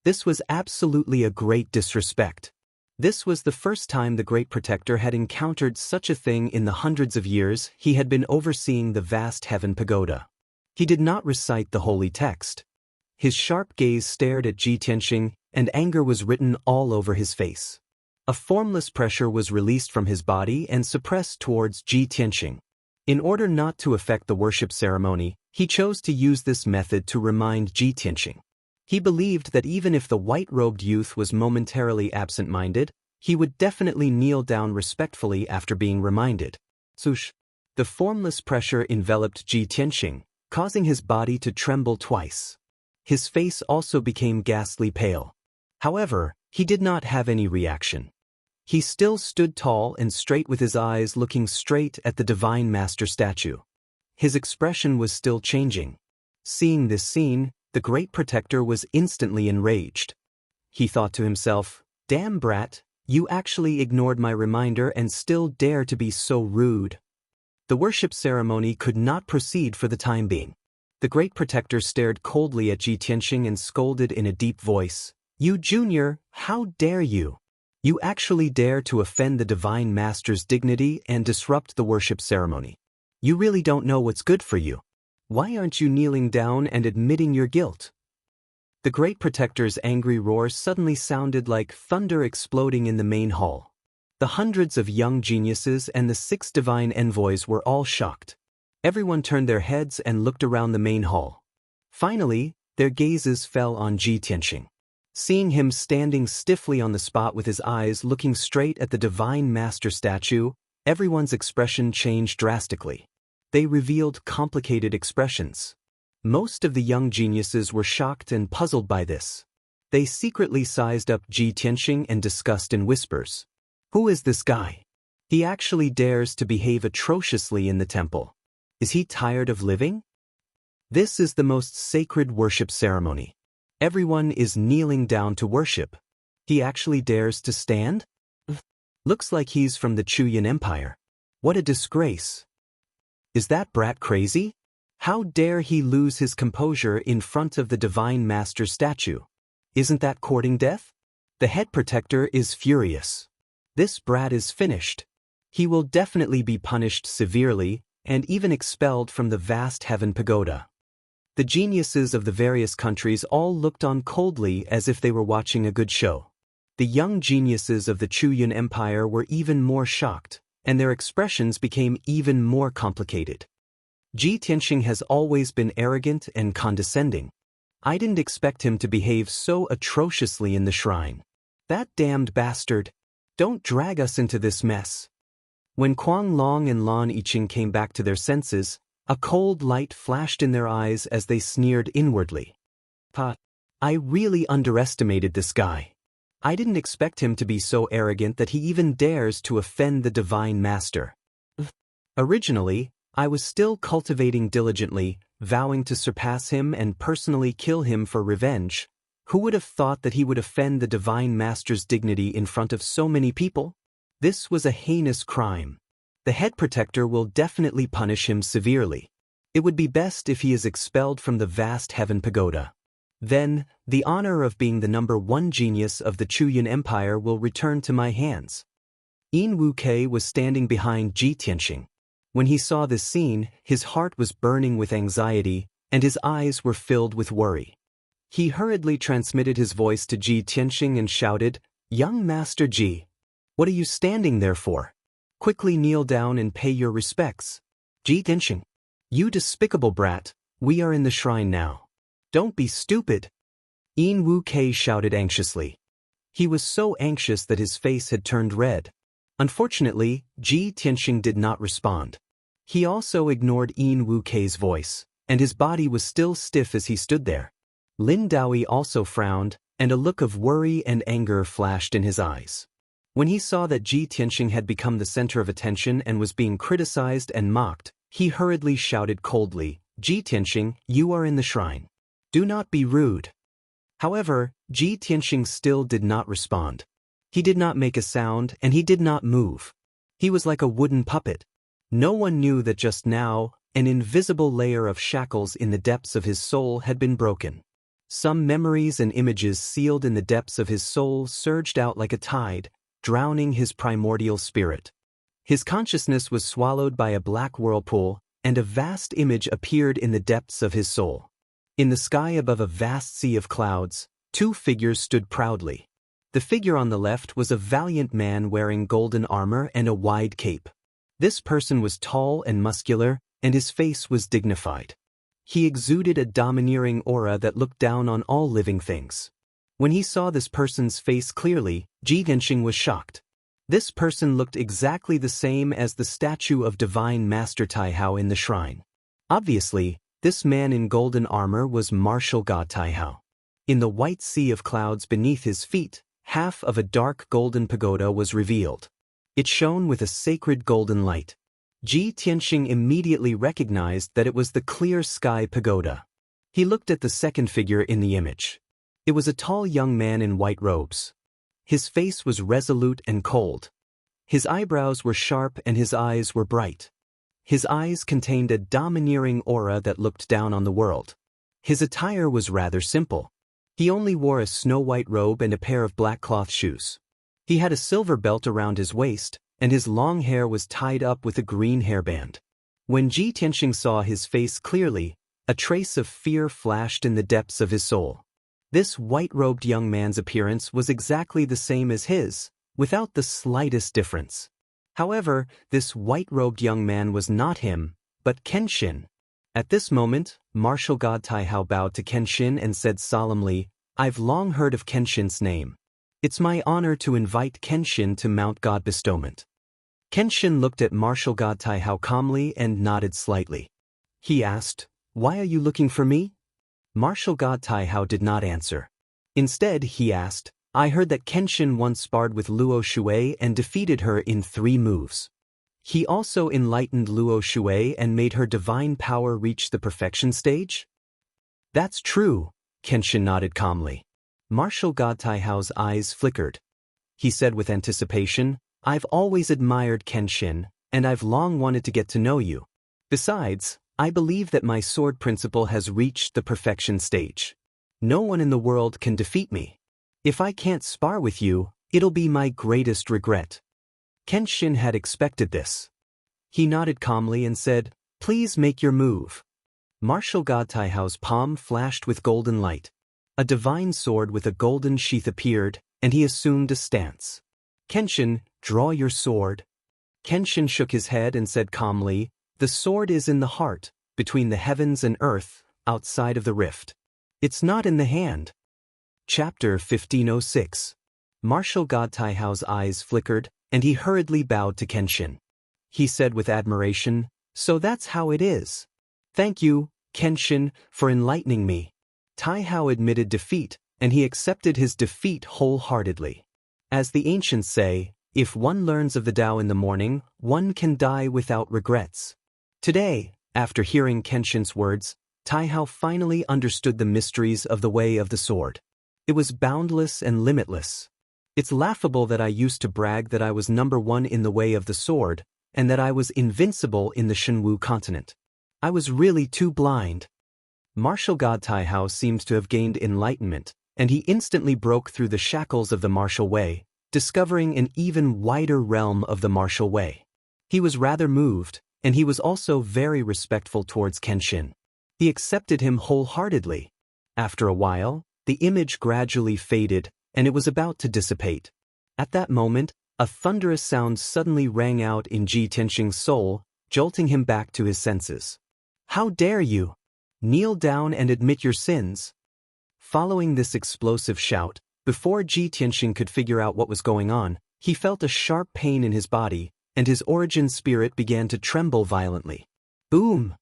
This was absolutely a great disrespect. This was the first time the Great Protector had encountered such a thing in the hundreds of years he had been overseeing the vast heaven pagoda. He did not recite the holy text. His sharp gaze stared at Ji Tianxing, and anger was written all over his face. A formless pressure was released from his body and suppressed towards Ji Tianxing. In order not to affect the worship ceremony, he chose to use this method to remind Ji Tianxing. He believed that even if the white-robed youth was momentarily absent-minded, he would definitely kneel down respectfully after being reminded. Swoosh! The formless pressure enveloped Ji Tianxing, causing his body to tremble twice. His face also became ghastly pale. However, he did not have any reaction. He still stood tall and straight with his eyes looking straight at the Divine Master statue. his expression was still changing. Seeing this scene, the Great Protector was instantly enraged. He thought to himself, "Damn brat, you actually ignored my reminder and still dare to be so rude." The worship ceremony could not proceed for the time being. The Great Protector stared coldly at Ji Tianxing and scolded in a deep voice, "You junior, how dare you? You actually dare to offend the Divine Master's dignity and disrupt the worship ceremony. You really don't know what's good for you. Why aren't you kneeling down and admitting your guilt?" The Great Protector's angry roar suddenly sounded like thunder exploding in the main hall. The hundreds of young geniuses and the 6 divine envoys were all shocked. Everyone turned their heads and looked around the main hall. Finally, their gazes fell on Ji Tianxing. Seeing him standing stiffly on the spot with his eyes looking straight at the Divine Master statue, everyone's expression changed drastically. They revealed complicated expressions. Most of the young geniuses were shocked and puzzled by this. They secretly sized up Ji Tianxing and discussed in whispers. Who is this guy? He actually dares to behave atrociously in the temple. Is he tired of living? This is the most sacred worship ceremony. Everyone is kneeling down to worship. He actually dares to stand? Looks like he's from the Chuyan Empire. What a disgrace. Is that brat crazy? How dare he lose his composure in front of the Divine Master statue? Isn't that courting death? The head protector is furious. This brat is finished. He will definitely be punished severely and even expelled from the vast heaven pagoda. The geniuses of the various countries all looked on coldly as if they were watching a good show. The young geniuses of the Chuyan Empire were even more shocked, and their expressions became even more complicated. Ji Tianxing has always been arrogant and condescending. I didn't expect him to behave so atrociously in the shrine. That damned bastard. Don't drag us into this mess. When Kuang Long and Lan Yiqing came back to their senses, a cold light flashed in their eyes as they sneered inwardly. I really underestimated this guy. I didn't expect him to be so arrogant that he even dares to offend the Divine Master. Originally, I was still cultivating diligently, vowing to surpass him and personally kill him for revenge. Who would have thought that he would offend the Divine Master's dignity in front of so many people? This was a heinous crime. The head protector will definitely punish him severely. It would be best if he is expelled from the vast heaven pagoda. Then, the honor of being the #1 genius of the Chuyan Empire will return to my hands. Yin Wu-Kei was standing behind Ji Tianxing. When he saw this scene, his heart was burning with anxiety, and his eyes were filled with worry. He hurriedly transmitted his voice to Ji Tianxing and shouted, "Young Master Ji, what are you standing there for? Quickly kneel down and pay your respects." "Ji Tianxing, you despicable brat, we are in the shrine now. Don't be stupid." Yin Wu-Kei shouted anxiously. He was so anxious that his face had turned red. Unfortunately, Ji Tianxing did not respond. He also ignored Yin Wu-Kei's voice, and his body was still stiff as he stood there. Lin Daoi also frowned, and a look of worry and anger flashed in his eyes. When he saw that Ji Tianxing had become the center of attention and was being criticized and mocked, he hurriedly shouted coldly, "Ji Tianxing, you are in the shrine. Do not be rude." However, Ji Tianxing still did not respond. He did not make a sound and he did not move. He was like a wooden puppet. No one knew that just now, an invisible layer of shackles in the depths of his soul had been broken. Some memories and images sealed in the depths of his soul surged out like a tide, drowning his primordial spirit. His consciousness was swallowed by a black whirlpool, and a vast image appeared in the depths of his soul. In the sky above a vast sea of clouds, 2 figures stood proudly. The figure on the left was a valiant man wearing golden armor and a wide cape. This person was tall and muscular, and his face was dignified. He exuded a domineering aura that looked down on all living things. When he saw this person's face clearly, Ji Tianxing was shocked. This person looked exactly the same as the statue of Divine Master Taihao in the shrine. Obviously, this man in golden armor was martial god Taihao. In the white sea of clouds beneath his feet, half of a dark golden pagoda was revealed. It shone with a sacred golden light. Ji Tianxing immediately recognized that it was the Clear Sky Pagoda. He looked at the second figure in the image. It was a tall young man in white robes. His face was resolute and cold. His eyebrows were sharp and his eyes were bright. His eyes contained a domineering aura that looked down on the world. His attire was rather simple. He only wore a snow-white robe and a pair of black cloth shoes. He had a silver belt around his waist, and his long hair was tied up with a green hairband. When Ji Tianxing saw his face clearly, a trace of fear flashed in the depths of his soul. This white-robed young man's appearance was exactly the same as his, without the slightest difference. However, this white-robed young man was not him, but Kenshin. At this moment, martial god Taihao bowed to Kenshin and said solemnly, "I've long heard of Kenshin's name. It's my honor to invite Kenshin to Mount God Bestowment." Kenshin looked at martial god Taihao calmly and nodded slightly. He asked, "Why are you looking for me?" Martial god Taihao did not answer. Instead, he asked, "I heard that Kenshin once sparred with Luo Shui and defeated her in 3 moves. He also enlightened Luo Shui and made her divine power reach the perfection stage?" "That's true," Kenshin nodded calmly. Martial god Taihao's eyes flickered. He said with anticipation, "I've always admired Kenshin, and I've long wanted to get to know you. Besides, I believe that my sword principle has reached the perfection stage. No one in the world can defeat me. If I can't spar with you, it'll be my greatest regret." Kenshin had expected this. He nodded calmly and said, "Please make your move." Martial god Taihao's palm flashed with golden light. A divine sword with a golden sheath appeared, and he assumed a stance. "Kenshin, draw your sword." Kenshin shook his head and said calmly, "The sword is in the heart, between the heavens and earth, outside of the rift. It's not in the hand." Chapter 1506. Martial god Taihao's eyes flickered, and he hurriedly bowed to Kenshin. He said with admiration, "So that's how it is. Thank you, Kenshin, for enlightening me." Taihao admitted defeat, and he accepted his defeat wholeheartedly. As the ancients say, if one learns of the Tao in the morning, one can die without regrets. Today, after hearing Kenshin's words, Taihao finally understood the mysteries of the way of the sword. It was boundless and limitless. It's laughable that I used to brag that I was #1 in the way of the sword, and that I was invincible in the Shenwu continent. I was really too blind. Martial god Taihao seems to have gained enlightenment, and he instantly broke through the shackles of the martial way, discovering an even wider realm of the martial way. He was rather moved, and he was also very respectful towards Kenshin. He accepted him wholeheartedly. After a while, the image gradually faded, and it was about to dissipate. At that moment, a thunderous sound suddenly rang out in Ji Tianxing's soul, jolting him back to his senses. "How dare you! Kneel down and admit your sins." Following this explosive shout, before Ji Tianxing could figure out what was going on, he felt a sharp pain in his body, and his origin spirit began to tremble violently. Boom!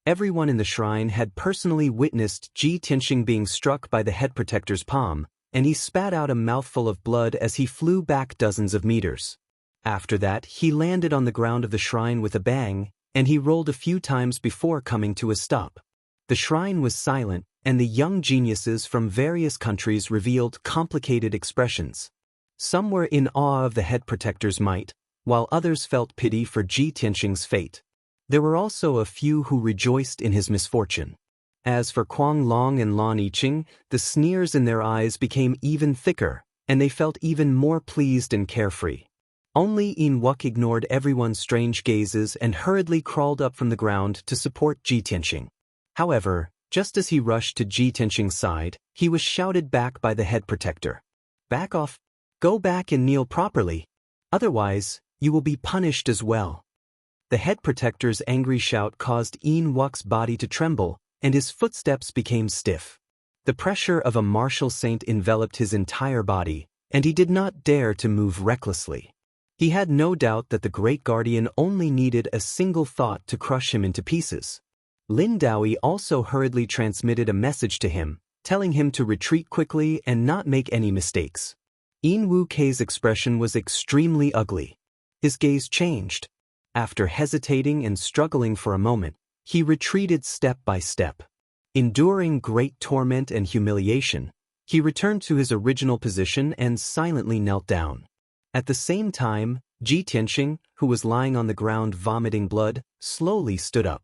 Everyone in the shrine had personally witnessed Ji Tianxing being struck by the head protector's palm, and he spat out a mouthful of blood as he flew back dozens of meters. After that, he landed on the ground of the shrine with a bang, and he rolled a few times before coming to a stop. The shrine was silent, and the young geniuses from various countries revealed complicated expressions. Some were in awe of the head protector's might, while others felt pity for Ji Tianxing's fate. There were also a few who rejoiced in his misfortune. As for Kuang Long and Lan Yiqing, the sneers in their eyes became even thicker, and they felt even more pleased and carefree. Only Yin Wuk ignored everyone's strange gazes and hurriedly crawled up from the ground to support Ji Tianxing. However, just as he rushed to Ji Tianxing's side, he was shouted back by the head protector. "Back off! Go back and kneel properly. Otherwise, you will be punished as well." The head protector's angry shout caused Yin Wuk's body to tremble, and his footsteps became stiff. The pressure of a martial saint enveloped his entire body, and he did not dare to move recklessly. He had no doubt that the great guardian only needed a single thought to crush him into pieces. Lin Daoi also hurriedly transmitted a message to him, telling him to retreat quickly and not make any mistakes. Yin Wu Kei's expression was extremely ugly. His gaze changed. After hesitating and struggling for a moment, he retreated step by step. Enduring great torment and humiliation, he returned to his original position and silently knelt down. At the same time, Ji Tianqing, who was lying on the ground vomiting blood, slowly stood up.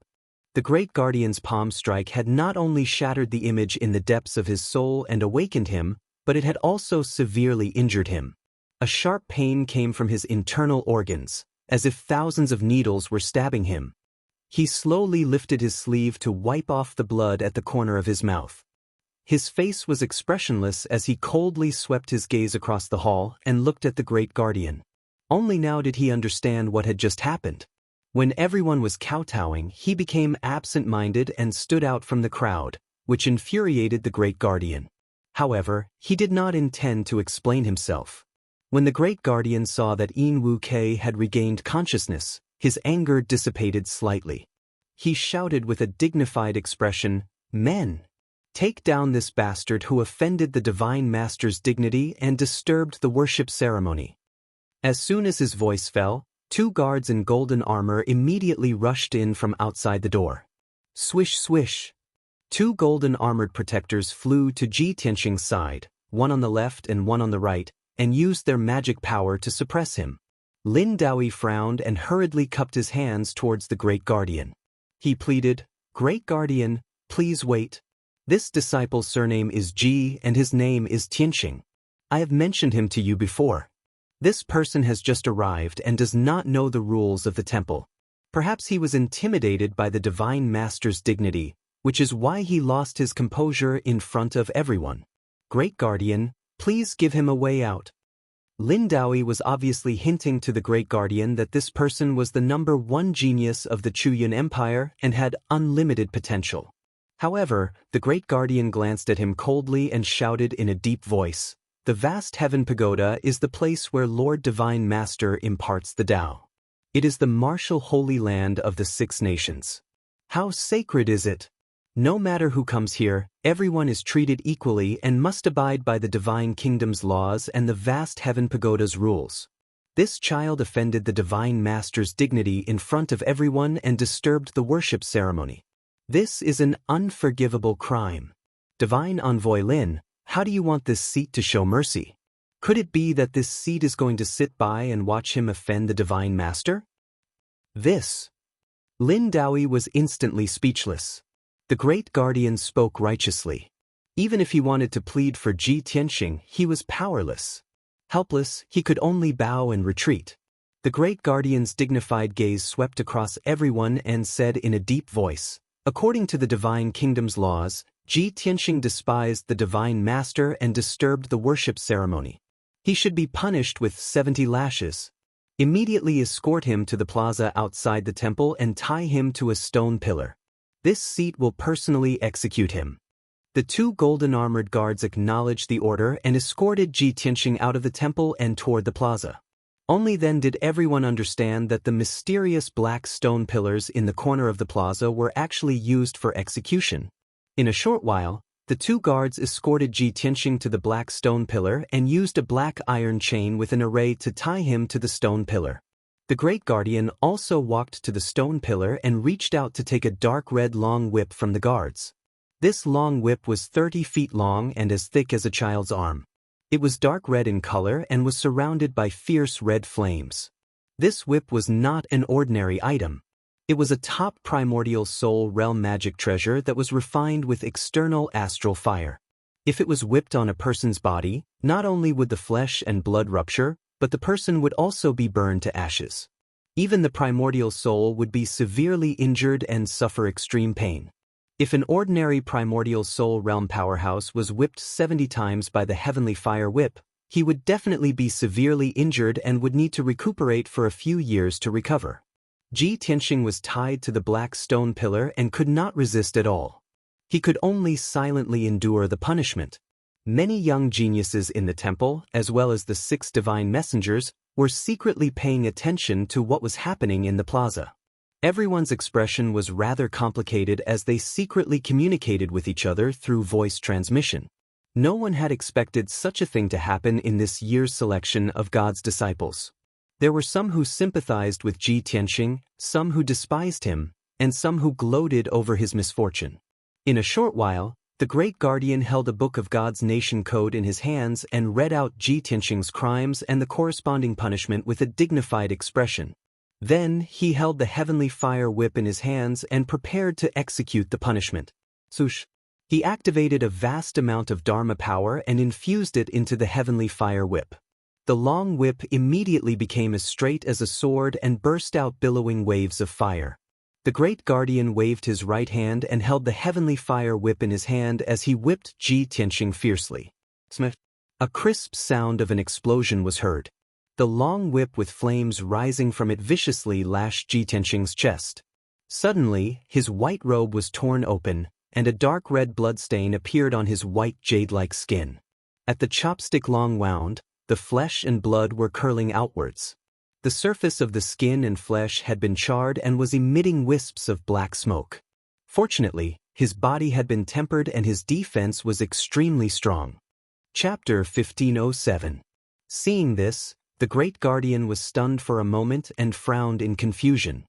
The great guardian's palm strike had not only shattered the image in the depths of his soul and awakened him, but it had also severely injured him. A sharp pain came from his internal organs, as if thousands of needles were stabbing him. He slowly lifted his sleeve to wipe off the blood at the corner of his mouth. His face was expressionless as he coldly swept his gaze across the hall and looked at the great guardian. Only now did he understand what had just happened. When everyone was kowtowing, he became absent-minded and stood out from the crowd, which infuriated the great guardian. However, he did not intend to explain himself. When the great guardian saw that Yin Wu Kei had regained consciousness, his anger dissipated slightly. He shouted with a dignified expression, "Men! Take down this bastard who offended the Divine Master's dignity and disturbed the worship ceremony." As soon as his voice fell, 2 guards in golden armor immediately rushed in from outside the door. Swish swish. 2 golden-armored protectors flew to Ji Tianqing's side, one on the left and one on the right, and used their magic power to suppress him. Lin Daoyi frowned and hurriedly cupped his hands towards the great guardian. He pleaded, "Great guardian, please wait. This disciple's surname is Ji and his name is Tianqing. I have mentioned him to you before. This person has just arrived and does not know the rules of the temple. Perhaps he was intimidated by the Divine Master's dignity, which is why he lost his composure in front of everyone. Great guardian, please give him a way out." Lin Daoyi was obviously hinting to the great guardian that this person was the #1 genius of the Chuyan Empire and had unlimited potential. However, the great guardian glanced at him coldly and shouted in a deep voice, "The vast heaven pagoda is the place where Lord Divine Master imparts the Tao. It is the martial holy land of the 6 nations. How sacred is it? No matter who comes here, everyone is treated equally and must abide by the Divine Kingdom's laws and the vast heaven pagoda's rules. This child offended the Divine Master's dignity in front of everyone and disturbed the worship ceremony. This is an unforgivable crime. Divine Envoy Lin, how do you want this seat to show mercy? Could it be that this seat is going to sit by and watch him offend the Divine Master?" Lin Daoyi was instantly speechless. The great guardian spoke righteously. Even if he wanted to plead for Ji Tianqing, he was powerless. Helpless, he could only bow and retreat. The great guardian's dignified gaze swept across everyone and said in a deep voice, "According to the Divine Kingdom's laws, Ji Tianqing despised the Divine Master and disturbed the worship ceremony. He should be punished with 70 lashes. Immediately escort him to the plaza outside the temple and tie him to a stone pillar. This seat will personally execute him." The 2 golden-armored guards acknowledged the order and escorted Ji Tianqing out of the temple and toward the plaza. Only then did everyone understand that the mysterious black stone pillars in the corner of the plaza were actually used for execution. In a short while, the 2 guards escorted Ji Tianqing to the black stone pillar and used a black iron chain with an array to tie him to the stone pillar. The great guardian also walked to the stone pillar and reached out to take a dark red long whip from the guards. This long whip was 30 feet long and as thick as a child's arm. It was dark red in color and was surrounded by fierce red flames. This whip was not an ordinary item. It was a top primordial soul realm magic treasure that was refined with external astral fire. If it was whipped on a person's body, not only would the flesh and blood rupture, but the person would also be burned to ashes. Even the primordial soul would be severely injured and suffer extreme pain. If an ordinary primordial soul realm powerhouse was whipped 70 times by the heavenly fire whip, he would definitely be severely injured and would need to recuperate for a few years to recover. Ji Tianqing was tied to the black stone pillar and could not resist at all. He could only silently endure the punishment. Many young geniuses in the temple, as well as the 6 divine messengers, were secretly paying attention to what was happening in the plaza. Everyone's expression was rather complicated as they secretly communicated with each other through voice transmission. No one had expected such a thing to happen in this year's selection of God's disciples. There were some who sympathized with Ji Tianqing, some who despised him, and some who gloated over his misfortune. In a short while, the great guardian held a book of God's nation code in his hands and read out Ji Tianqing's crimes and the corresponding punishment with a dignified expression. Then he held the heavenly fire whip in his hands and prepared to execute the punishment. Sush. He activated a vast amount of Dharma power and infused it into the heavenly fire whip. The long whip immediately became as straight as a sword and burst out billowing waves of fire. The great guardian waved his right hand and held the heavenly fire whip in his hand as he whipped Ji Tianqing fiercely. Smith. A crisp sound of an explosion was heard. The long whip with flames rising from it viciously lashed Ji Tianqing's chest. Suddenly, his white robe was torn open, and a dark red bloodstain appeared on his white jade-like skin. At the chopstick long wound, the flesh and blood were curling outwards. The surface of the skin and flesh had been charred and was emitting wisps of black smoke. Fortunately, his body had been tempered and his defense was extremely strong. Chapter 1507. Seeing this, the great guardian was stunned for a moment and frowned in confusion.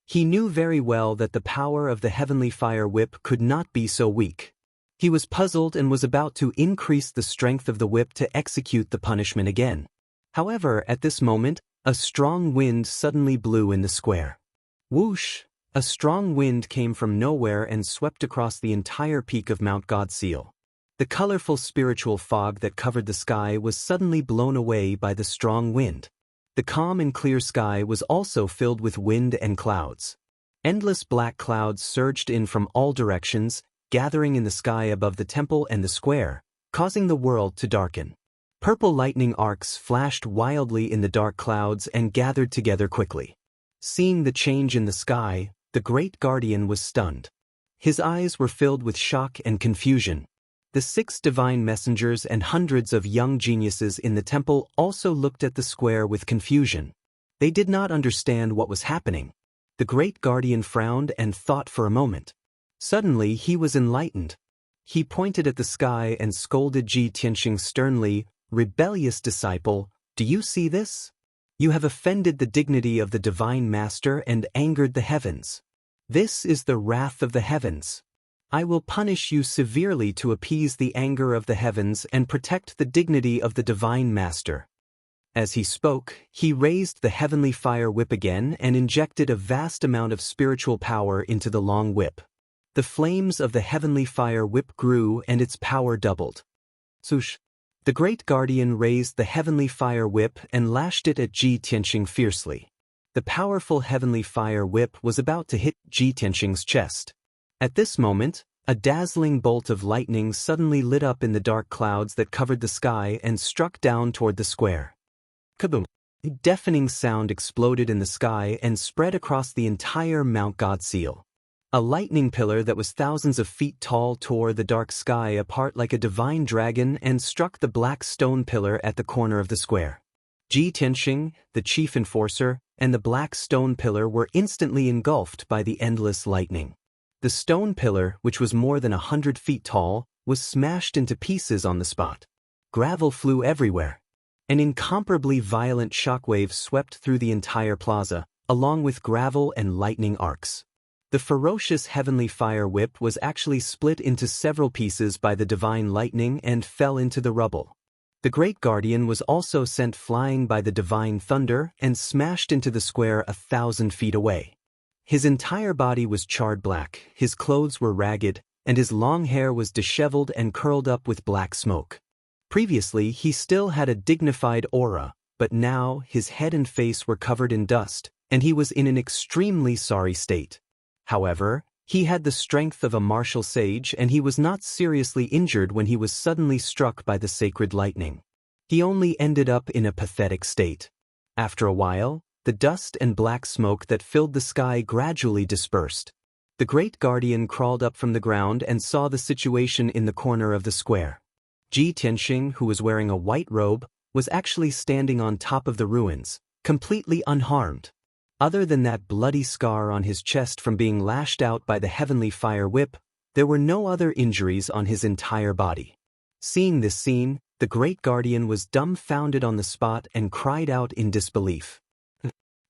He knew very well that the power of the heavenly fire whip could not be so weak. He was puzzled and was about to increase the strength of the whip to execute the punishment again. However, at this moment, a strong wind suddenly blew in the square. Whoosh! A strong wind came from nowhere and swept across the entire peak of Mount Godseal. The colorful spiritual fog that covered the sky was suddenly blown away by the strong wind. The calm and clear sky was also filled with wind and clouds. Endless black clouds surged in from all directions, gathering in the sky above the temple and the square, causing the world to darken. Purple lightning arcs flashed wildly in the dark clouds and gathered together quickly. Seeing the change in the sky, the great guardian was stunned. His eyes were filled with shock and confusion. The 6 divine messengers and hundreds of young geniuses in the temple also looked at the square with confusion. They did not understand what was happening. The great guardian frowned and thought for a moment. Suddenly he was enlightened. He pointed at the sky and scolded Ji Tianqing sternly, "Rebellious disciple, do you see this? You have offended the dignity of the divine master and angered the heavens. This is the wrath of the heavens. I will punish you severely to appease the anger of the heavens and protect the dignity of the divine master." As he spoke, he raised the heavenly fire whip again and injected a vast amount of spiritual power into the long whip. The flames of the heavenly fire whip grew and its power doubled. Swoosh! The great guardian raised the heavenly fire whip and lashed it at Ji Tianqing fiercely. The powerful heavenly fire whip was about to hit Ji Tianqing's chest. At this moment, a dazzling bolt of lightning suddenly lit up in the dark clouds that covered the sky and struck down toward the square. Kaboom! A deafening sound exploded in the sky and spread across the entire Mount Godseal. A lightning pillar that was thousands of feet tall tore the dark sky apart like a divine dragon and struck the black stone pillar at the corner of the square. Ji Tianqing, the chief enforcer, and the black stone pillar were instantly engulfed by the endless lightning. The stone pillar, which was more than 100 feet tall, was smashed into pieces on the spot. Gravel flew everywhere. An incomparably violent shockwave swept through the entire plaza, along with gravel and lightning arcs. The ferocious heavenly fire whip was actually split into several pieces by the divine lightning and fell into the rubble. The great guardian was also sent flying by the divine thunder and smashed into the square 1,000 feet away. His entire body was charred black, his clothes were ragged, and his long hair was disheveled and curled up with black smoke. Previously, he still had a dignified aura, but now his head and face were covered in dust, and he was in an extremely sorry state. However, he had the strength of a martial sage and he was not seriously injured when he was suddenly struck by the sacred lightning. He only ended up in a pathetic state. After a while, the dust and black smoke that filled the sky gradually dispersed. The great guardian crawled up from the ground and saw the situation in the corner of the square. Ji Tianqing, who was wearing a white robe, was actually standing on top of the ruins, completely unharmed. Other than that bloody scar on his chest from being lashed out by the heavenly fire whip, there were no other injuries on his entire body. Seeing this scene, the great guardian was dumbfounded on the spot and cried out in disbelief.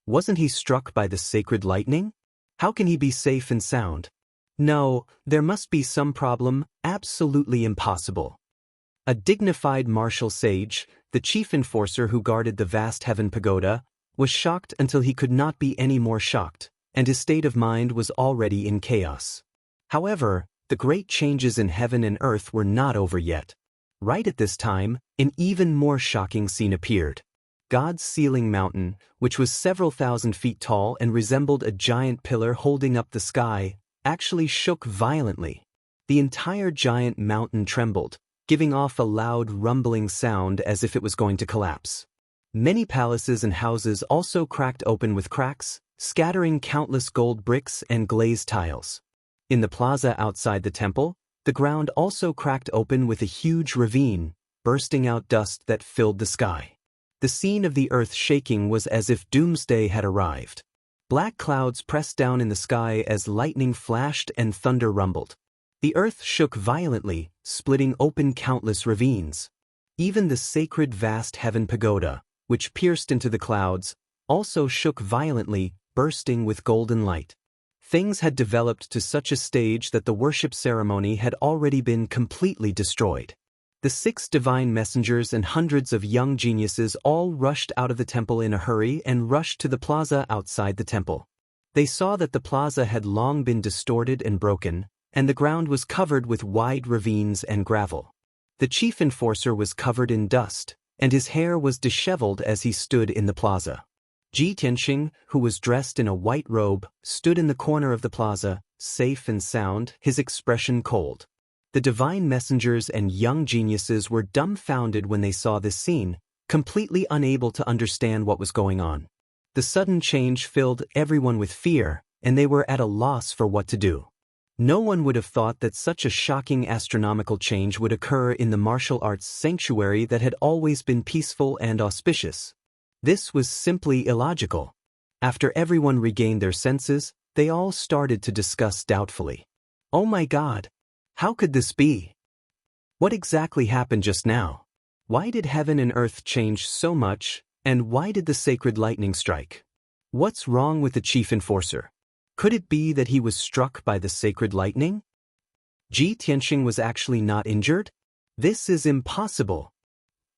Wasn't he struck by the sacred lightning? How can he be safe and sound? No, there must be some problem, absolutely impossible. A dignified martial sage, the chief enforcer who guarded the vast heaven pagoda, was shocked until he could not be any more shocked, and his state of mind was already in chaos. However, the great changes in heaven and earth were not over yet. Right at this time, an even more shocking scene appeared. God's ceiling mountain, which was several thousand feet tall and resembled a giant pillar holding up the sky, actually shook violently. The entire giant mountain trembled, giving off a loud rumbling sound as if it was going to collapse. Many palaces and houses also cracked open with cracks, scattering countless gold bricks and glazed tiles. In the plaza outside the temple, the ground also cracked open with a huge ravine, bursting out dust that filled the sky. The scene of the earth shaking was as if doomsday had arrived. Black clouds pressed down in the sky as lightning flashed and thunder rumbled. The earth shook violently, splitting open countless ravines. Even the sacred vast heaven pagoda, which pierced into the clouds, also shook violently, bursting with golden light. Things had developed to such a stage that the worship ceremony had already been completely destroyed. The 6 divine messengers and hundreds of young geniuses all rushed out of the temple in a hurry and rushed to the plaza outside the temple. They saw that the plaza had long been distorted and broken, and the ground was covered with wide ravines and gravel. The chief enforcer was covered in dust, and his hair was disheveled as he stood in the plaza. Ji Tianxing, who was dressed in a white robe, stood in the corner of the plaza, safe and sound, his expression cold. The divine messengers and young geniuses were dumbfounded when they saw this scene, completely unable to understand what was going on. The sudden change filled everyone with fear, and they were at a loss for what to do. No one would have thought that such a shocking astronomical change would occur in the martial arts sanctuary that had always been peaceful and auspicious. This was simply illogical. After everyone regained their senses, they all started to discuss doubtfully. Oh my God! How could this be? What exactly happened just now? Why did heaven and earth change so much, and why did the sacred lightning strike? What's wrong with the chief enforcer? Could it be that he was struck by the sacred lightning? Ji Tianxing was actually not injured? This is impossible.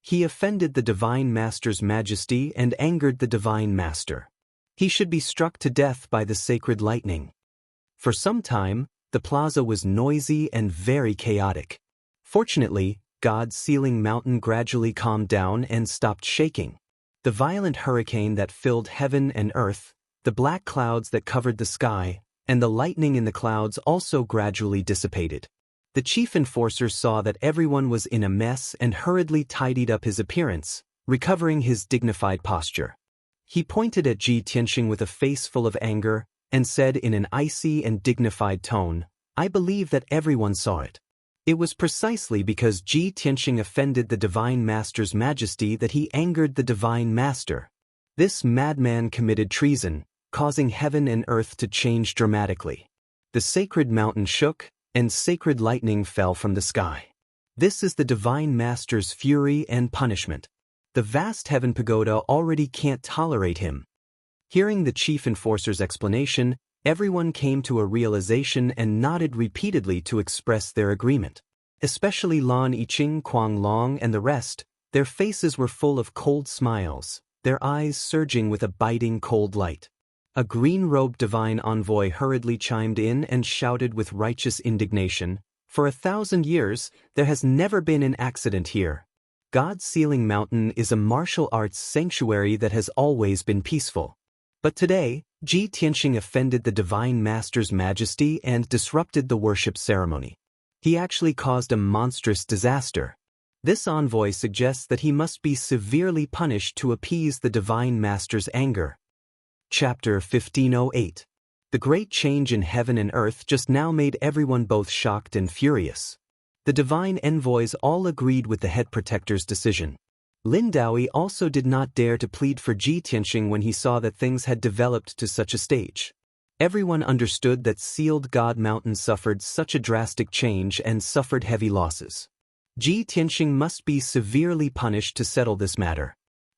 He offended the Divine Master's majesty and angered the Divine Master. He should be struck to death by the sacred lightning. For some time, the plaza was noisy and very chaotic. Fortunately, God's ceiling mountain gradually calmed down and stopped shaking. The violent hurricane that filled heaven and earth, the black clouds that covered the sky, and the lightning in the clouds also gradually dissipated. The chief enforcer saw that everyone was in a mess and hurriedly tidied up his appearance, recovering his dignified posture. He pointed at Ji Tianxing with a face full of anger, and said in an icy and dignified tone, "I believe that everyone saw it. It was precisely because Ji Tianxing offended the Divine Master's majesty that he angered the Divine Master. This madman committed treason, causing heaven and earth to change dramatically. The sacred mountain shook, and sacred lightning fell from the sky. This is the Divine Master's fury and punishment. The vast heaven pagoda already can't tolerate him." Hearing the chief enforcer's explanation, everyone came to a realization and nodded repeatedly to express their agreement. Especially Lan Yiqing, Kuang Long, and the rest, their faces were full of cold smiles, their eyes surging with a biting cold light. A green-robed divine envoy hurriedly chimed in and shouted with righteous indignation, "For 1,000 years, there has never been an accident here. God's ceiling mountain is a martial arts sanctuary that has always been peaceful. But today, Ji Tianxing offended the Divine Master's majesty and disrupted the worship ceremony. He actually caused a monstrous disaster. This envoy suggests that he must be severely punished to appease the Divine Master's anger." Chapter 1508. The great change in heaven and earth just now made everyone both shocked and furious. The divine envoys all agreed with the head protector's decision. Lin Daoi also did not dare to plead for Ji Tianxing when he saw that things had developed to such a stage. Everyone understood that sealed God Mountain suffered such a drastic change and suffered heavy losses. Ji Tianxing must be severely punished to settle this matter.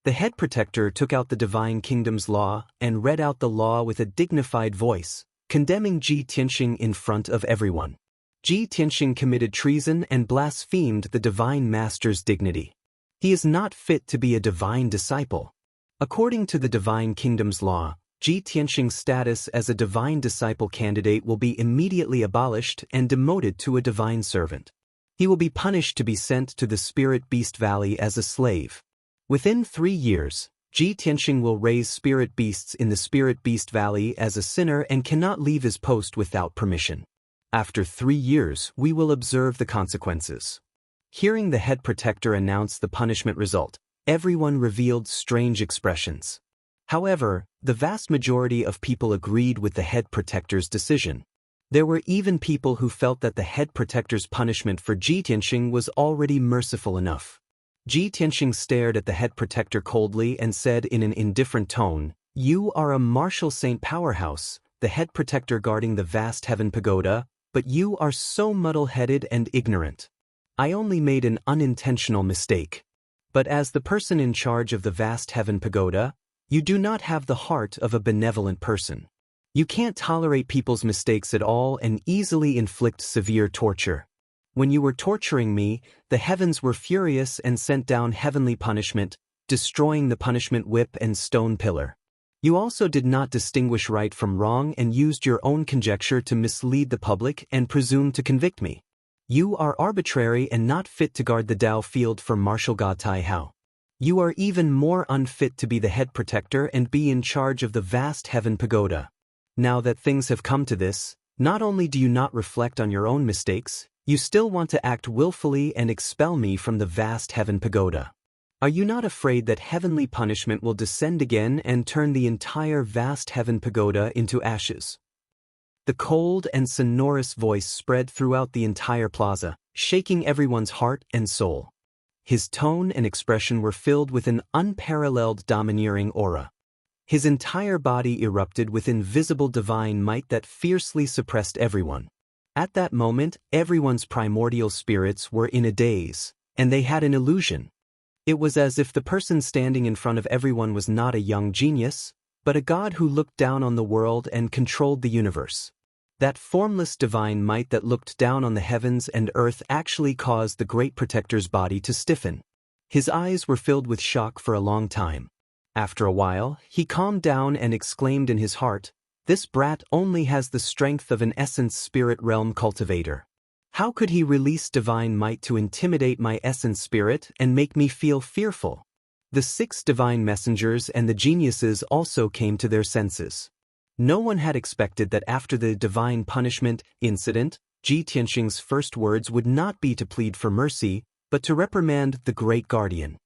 The head protector took out the divine kingdom's law and read out the law with a dignified voice, condemning Ji Tianxing in front of everyone. Ji Tianxing committed treason and blasphemed the divine master's dignity. He is not fit to be a divine disciple. According to the divine kingdom's law, Ji Tianxing's status as a divine disciple candidate will be immediately abolished and demoted to a divine servant. He will be punished to be sent to the Spirit Beast Valley as a slave. Within 3 years, Ji Tianxing will raise spirit beasts in the Spirit Beast Valley as a sinner and cannot leave his post without permission. After 3 years, we will observe the consequences. Hearing the head protector announce the punishment result, everyone revealed strange expressions. However, the vast majority of people agreed with the head protector's decision. There were even people who felt that the head protector's punishment for Ji Tianxing was already merciful enough. Ji Tianxing stared at the head protector coldly and said in an indifferent tone, "You are a martial saint powerhouse, the head protector guarding the vast heaven pagoda, but you are so muddle-headed and ignorant. I only made an unintentional mistake. But as the person in charge of the vast heaven pagoda, you do not have the heart of a benevolent person. You can't tolerate people's mistakes at all and easily inflict severe torture. When you were torturing me, the heavens were furious and sent down heavenly punishment, destroying the punishment whip and stone pillar. You also did not distinguish right from wrong and used your own conjecture to mislead the public and presumed to convict me. You are arbitrary and not fit to guard the Dao field for martial God Tai Hao. You are even more unfit to be the head protector and be in charge of the vast heaven pagoda. Now that things have come to this, not only do you not reflect on your own mistakes, you still want to act willfully and expel me from the vast heaven pagoda. Are you not afraid that heavenly punishment will descend again and turn the entire vast heaven pagoda into ashes?" The cold and sonorous voice spread throughout the entire plaza, shaking everyone's heart and soul. His tone and expression were filled with an unparalleled domineering aura. His entire body erupted with invisible divine might that fiercely suppressed everyone. At that moment, everyone's primordial spirits were in a daze, and they had an illusion. It was as if the person standing in front of everyone was not a young genius, but a god who looked down on the world and controlled the universe. That formless divine might that looked down on the heavens and earth actually caused the great protector's body to stiffen. His eyes were filled with shock for a long time. After a while, he calmed down and exclaimed in his heart, "This brat only has the strength of an essence spirit realm cultivator. How could he release divine might to intimidate my essence spirit and make me feel fearful?" The 6 divine messengers and the geniuses also came to their senses. No one had expected that after the divine punishment incident, Ji Tianxing's first words would not be to plead for mercy, but to reprimand the great guardian.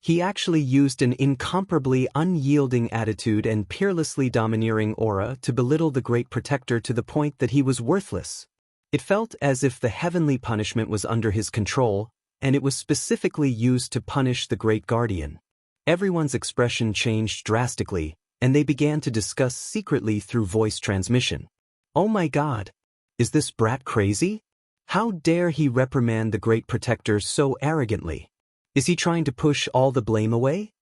He actually used an incomparably unyielding attitude and peerlessly domineering aura to belittle the great protector to the point that he was worthless. It felt as if the heavenly punishment was under his control, and it was specifically used to punish the great guardian. Everyone's expression changed drastically, and they began to discuss secretly through voice transmission. "Oh my God! Is this brat crazy? How dare he reprimand the great protector so arrogantly? Is he trying to push all the blame away?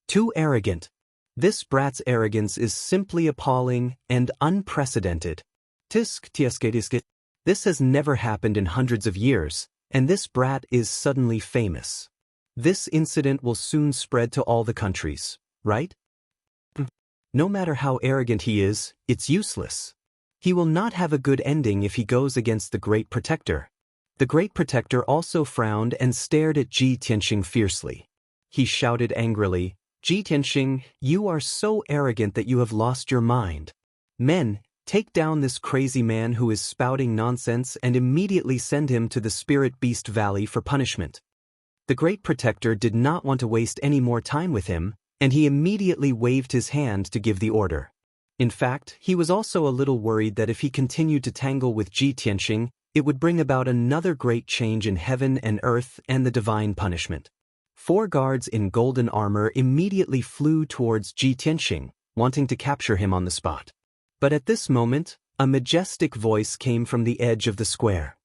Too arrogant. This brat's arrogance is simply appalling and unprecedented. This has never happened in hundreds of years, and this brat is suddenly famous. This incident will soon spread to all the countries, right? No matter how arrogant he is, it's useless. He will not have a good ending if he goes against the great protector." The great protector also frowned and stared at Ji Tianxing fiercely. He shouted angrily, "Ji Tianxing, you are so arrogant that you have lost your mind. Men, take down this crazy man who is spouting nonsense and immediately send him to the Spirit Beast Valley for punishment." The great protector did not want to waste any more time with him, and he immediately waved his hand to give the order. In fact, he was also a little worried that if he continued to tangle with Ji Tianxing, it would bring about another great change in heaven and earth and the divine punishment. 4 guards in golden armor immediately flew towards Ji Tianxing, wanting to capture him on the spot. But at this moment, a majestic voice came from the edge of the square.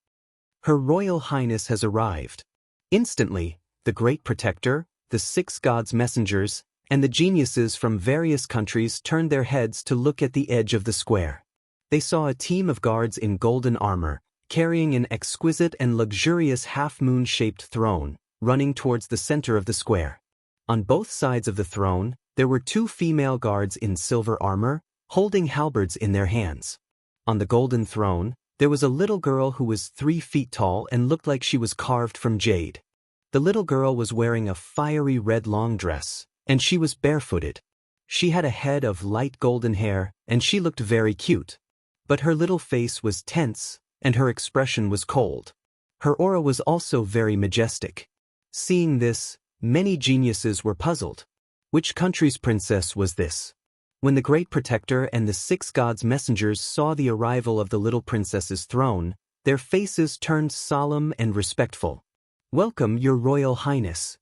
"Her Royal Highness has arrived." Instantly, the great protector, the 6 gods' messengers, and the geniuses from various countries turned their heads to look at the edge of the square. They saw a team of guards in golden armor, carrying an exquisite and luxurious half-moon-shaped throne, running towards the center of the square. On both sides of the throne, there were 2 female guards in silver armor, holding halberds in their hands. On the golden throne, there was a little girl who was 3 feet tall and looked like she was carved from jade. The little girl was wearing a fiery red long dress, and she was barefooted. She had a head of light golden hair, and she looked very cute. But her little face was tense, and her expression was cold. Her aura was also very majestic. Seeing this, many geniuses were puzzled. Which country's princess was this? When the Great Protector and the 6 gods' messengers saw the arrival of the little princess's throne, their faces turned solemn and respectful. "Welcome, your royal highness."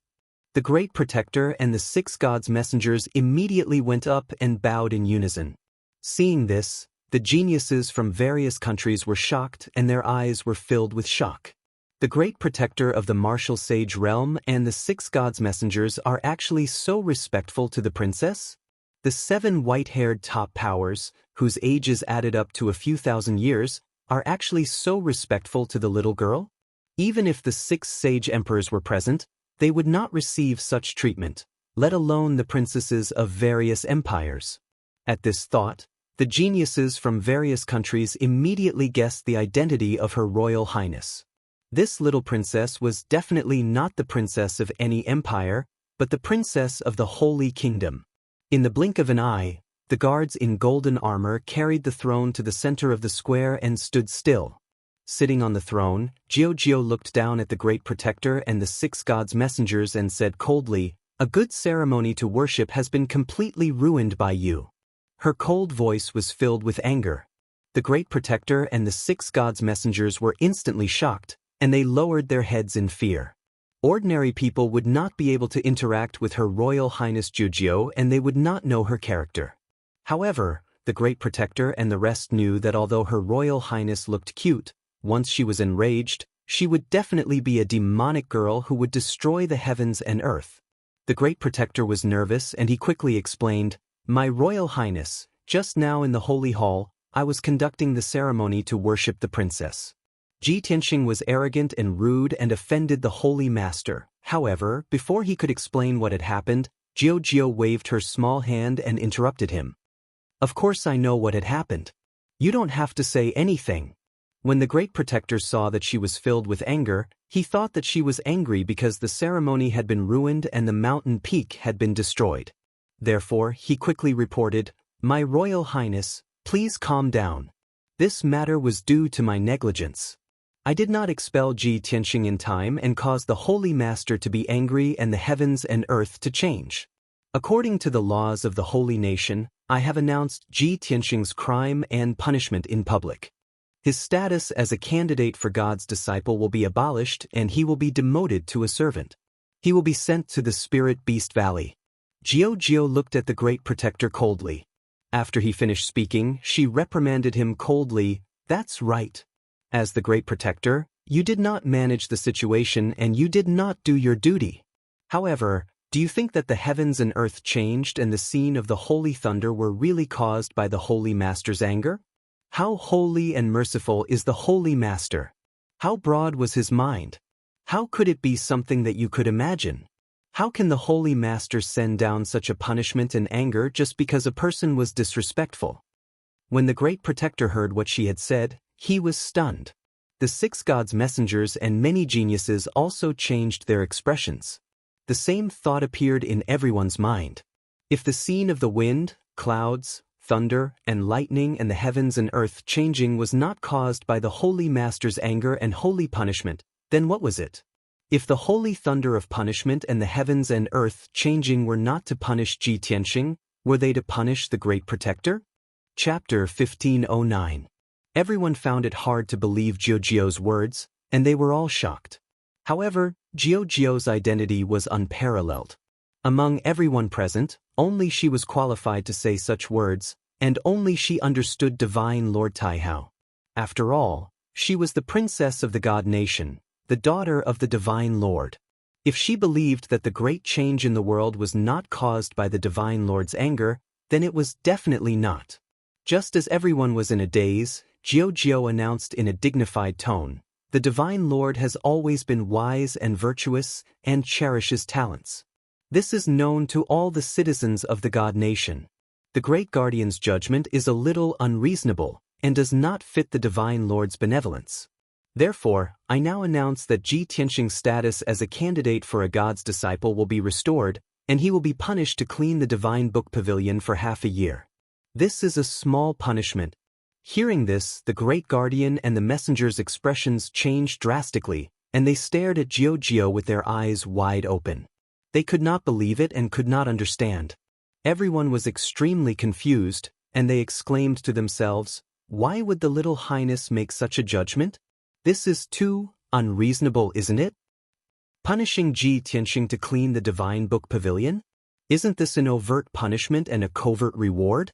The Great Protector and the 6 gods' messengers immediately went up and bowed in unison. Seeing this, the geniuses from various countries were shocked and their eyes were filled with shock. The Great Protector of the martial sage realm and the 6 gods' messengers are actually so respectful to the princess? The 7 white-haired top powers, whose ages added up to a few thousand years, are actually so respectful to the little girl? Even if the 6 sage emperors were present, they would not receive such treatment, let alone the princesses of various empires. At this thought, the geniuses from various countries immediately guessed the identity of Her Royal Highness. This little princess was definitely not the princess of any empire, but the princess of the Holy Kingdom. In the blink of an eye, the guards in golden armor carried the throne to the center of the square and stood still. Sitting on the throne, Jiao looked down at the Great Protector and the 6 gods' messengers and said coldly, "A good ceremony to worship has been completely ruined by you." Her cold voice was filled with anger. The Great Protector and the 6 gods' messengers were instantly shocked, and they lowered their heads in fear. Ordinary people would not be able to interact with Her Royal Highness Jiao, and they would not know her character. However, the Great Protector and the rest knew that although Her Royal Highness looked cute, once she was enraged, she would definitely be a demonic girl who would destroy the heavens and earth. The Great Protector was nervous and he quickly explained, "My Royal Highness, just now in the Holy Hall, I was conducting the ceremony to worship the princess." Ji Tianxing was arrogant and rude and offended the Holy Master. However, before he could explain what had happened, Jiao waved her small hand and interrupted him. "Of course I know what had happened. You don't have to say anything." When the Great Protector saw that she was filled with anger, he thought that she was angry because the ceremony had been ruined and the mountain peak had been destroyed. Therefore, he quickly reported, "My Royal Highness, please calm down. This matter was due to my negligence. I did not expel Ji Tianxing in time and cause the Holy Master to be angry and the heavens and earth to change. According to the laws of the holy nation, I have announced Ji Tianxing's crime and punishment in public. His status as a candidate for God's disciple will be abolished and he will be demoted to a servant. He will be sent to the Spirit Beast Valley." Jiao looked at the Great Protector coldly. After he finished speaking, she reprimanded him coldly, "That's right. As the Great Protector, you did not manage the situation and you did not do your duty. However, do you think that the heavens and earth changed and the scene of the holy thunder were really caused by the Holy Master's anger? How holy and merciful is the Holy Master? How broad was his mind? How could it be something that you could imagine? How can the Holy Master send down such a punishment and anger just because a person was disrespectful?" When the Great Protector heard what she had said, he was stunned. The 6 gods' messengers and many geniuses also changed their expressions. The same thought appeared in everyone's mind. If the scene of the wind, clouds, thunder, and lightning and the heavens and earth changing was not caused by the Holy Master's anger and holy punishment, then what was it? If the holy thunder of punishment and the heavens and earth changing were not to punish Ji Tianxing, were they to punish the Great Protector? Chapter 1509. Everyone found it hard to believe Jiao's words, and they were all shocked. However, Jiao's identity was unparalleled. Among everyone present, only she was qualified to say such words, and only she understood Divine Lord Taihao. After all, she was the princess of the God Nation, the daughter of the Divine Lord. If she believed that the great change in the world was not caused by the Divine Lord's anger, then it was definitely not. Just as everyone was in a daze, Jiao announced in a dignified tone, "The Divine Lord has always been wise and virtuous and cherishes talents. This is known to all the citizens of the God Nation. The Great Guardian's judgment is a little unreasonable and does not fit the Divine Lord's benevolence. Therefore, I now announce that Ji Tianxing's status as a candidate for a God's disciple will be restored, and he will be punished to clean the Divine Book Pavilion for half a year. This is a small punishment." Hearing this, the Great Guardian and the messenger's expressions changed drastically, and they stared at Jiao with their eyes wide open. They could not believe it and could not understand. Everyone was extremely confused, and they exclaimed to themselves, "Why would the Little Highness make such a judgment? This is too unreasonable, isn't it? Punishing Ji Tianxing to clean the Divine Book Pavilion? Isn't this an overt punishment and a covert reward?"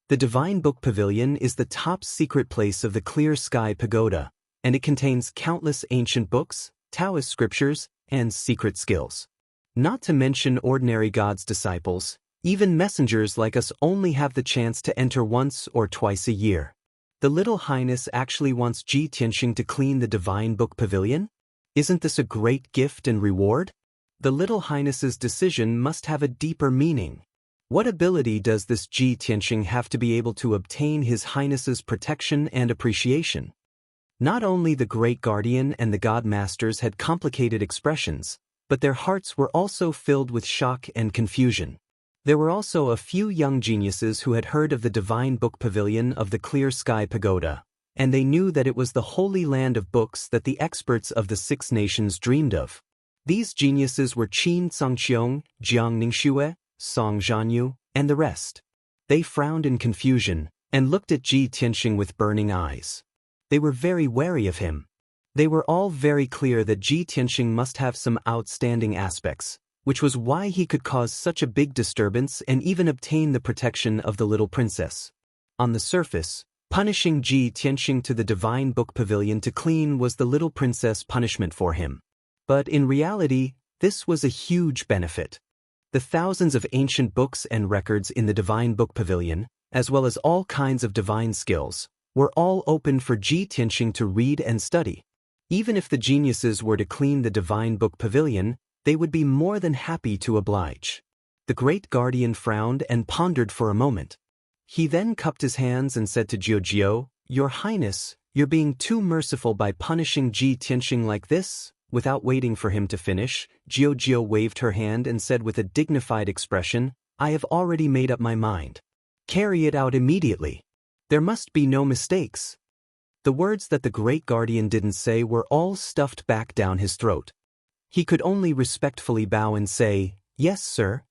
The Divine Book Pavilion is the top secret place of the Clear Sky Pagoda, and it contains countless ancient books, Taoist scriptures, and secret skills. Not to mention ordinary God's disciples, even messengers like us only have the chance to enter once or twice a year. The Little Highness actually wants Ji Tianxing to clean the Divine Book Pavilion? Isn't this a great gift and reward? The Little Highness's decision must have a deeper meaning. What ability does this Ji Tianxing have to be able to obtain His Highness's protection and appreciation? Not only the Great Guardian and the God Masters had complicated expressions, but their hearts were also filled with shock and confusion. There were also a few young geniuses who had heard of the Divine Book Pavilion of the Clear Sky Pagoda, and they knew that it was the holy land of books that the experts of the Six Nations dreamed of. These geniuses were Qin Zhangqiong, Jiang Ningxue, Song Zhanyu, and the rest. They frowned in confusion and looked at Ji Tianxing with burning eyes. They were very wary of him. They were all very clear that Ji Tianxing must have some outstanding aspects, which was why he could cause such a big disturbance and even obtain the protection of the little princess. On the surface, punishing Ji Tianxing to the Divine Book Pavilion to clean was the little princess punishment for him. But in reality, this was a huge benefit. The thousands of ancient books and records in the Divine Book Pavilion, as well as all kinds of divine skills, were all open for Ji Tianxing to read and study. Even if the geniuses were to clean the Divine Book Pavilion, they would be more than happy to oblige. The Great Guardian frowned and pondered for a moment. He then cupped his hands and said to Jiao, "Your Highness, you're being too merciful by punishing Ji Tianxing like this." Without waiting for him to finish, Jiao waved her hand and said with a dignified expression, "I have already made up my mind. Carry it out immediately. There must be no mistakes." The words that the Great Guardian didn't say were all stuffed back down his throat. He could only respectfully bow and say, "Yes, sir."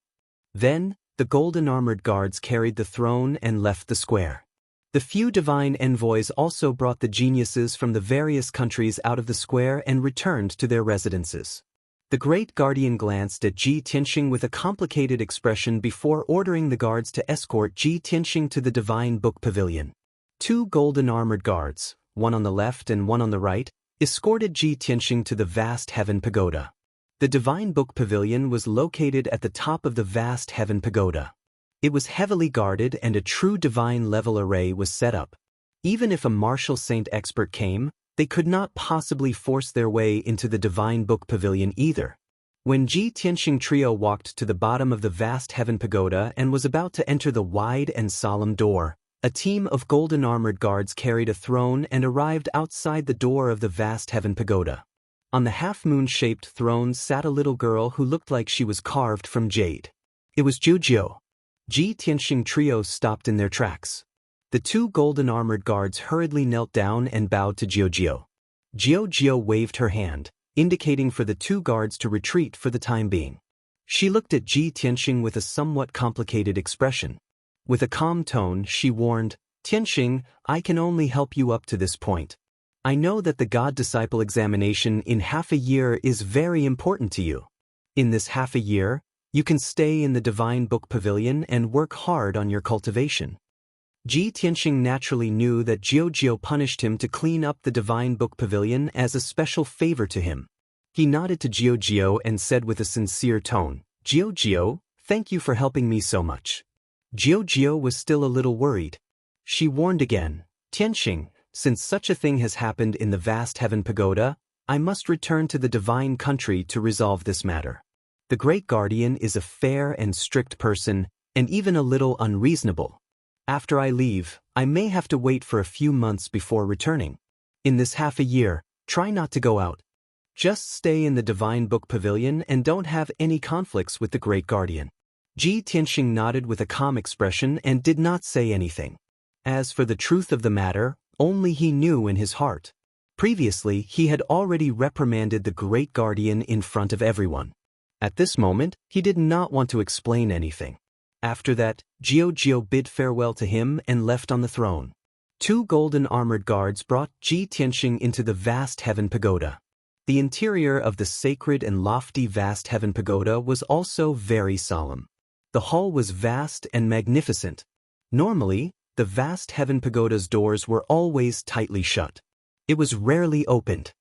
Then, the golden-armored guards carried the throne and left the square. The few divine envoys also brought the geniuses from the various countries out of the square and returned to their residences. The Great Guardian glanced at Ji Tianxing with a complicated expression before ordering the guards to escort Ji Tianxing to the Divine Book Pavilion. 2 golden-armored guards, one on the left and one on the right, escorted Ji Tianxing to the vast Heaven Pagoda. The Divine Book Pavilion was located at the top of the vast Heaven Pagoda. It was heavily guarded and a true divine level array was set up. Even if a martial saint expert came, they could not possibly force their way into the Divine Book Pavilion either. When Ji Tianxing trio walked to the bottom of the vast Heaven Pagoda and was about to enter the wide and solemn door, a team of golden-armored guards carried a throne and arrived outside the door of the vast Heaven Pagoda. On the half-moon-shaped throne sat a little girl who looked like she was carved from jade. It was Jiao. Ji Tianxing trio stopped in their tracks. The 2 golden-armored guards hurriedly knelt down and bowed to Jiao. Jiao waved her hand, indicating for the 2 guards to retreat for the time being. She looked at Ji Tianxing with a somewhat complicated expression. With a calm tone, she warned, "Tianxing, I can only help you up to this point. I know that the God-disciple examination in half a year is very important to you. In this half a year, you can stay in the Divine Book Pavilion and work hard on your cultivation." Ji Tianxing naturally knew that Jiao punished him to clean up the Divine Book Pavilion as a special favor to him. He nodded to Jiao and said with a sincere tone, Jiao, thank you for helping me so much. Jiao was still a little worried. She warned again, Tianxing, since such a thing has happened in the vast heaven pagoda, I must return to the divine country to resolve this matter. The great guardian is a fair and strict person, and even a little unreasonable. After I leave, I may have to wait for a few months before returning. In this half a year, try not to go out. Just stay in the Divine Book Pavilion and don't have any conflicts with the Great Guardian. Ji Tianxing nodded with a calm expression and did not say anything. As for the truth of the matter, only he knew in his heart. Previously, he had already reprimanded the Great Guardian in front of everyone. At this moment, he did not want to explain anything. After that, Jiao bid farewell to him and left on the throne. 2 golden armored guards brought Ji Tianxing into the vast heaven pagoda. The interior of the sacred and lofty vast heaven pagoda was also very solemn. The hall was vast and magnificent. Normally, the vast heaven pagoda's doors were always tightly shut. It was rarely opened.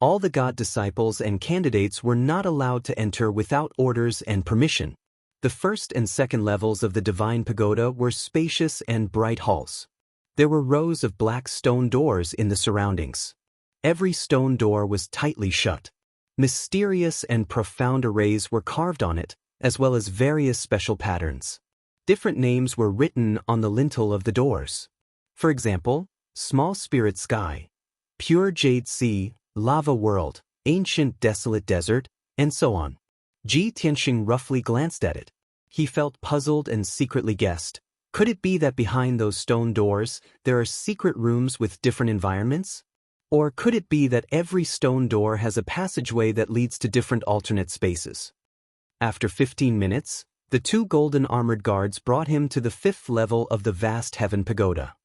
All the god disciples and candidates were not allowed to enter without orders and permission. The first and second levels of the divine pagoda were spacious and bright halls. There were rows of black stone doors in the surroundings. Every stone door was tightly shut. Mysterious and profound arrays were carved on it, as well as various special patterns. Different names were written on the lintel of the doors. For example, Small Spirit Sky, Pure Jade Sea, Lava World, Ancient Desolate Desert, and so on. Ji Tianxing roughly glanced at it. He felt puzzled and secretly guessed, could it be that behind those stone doors, there are secret rooms with different environments? Or could it be that every stone door has a passageway that leads to different alternate spaces? After 15 minutes, the 2 golden armored guards brought him to the 5th level of the vast heaven pagoda.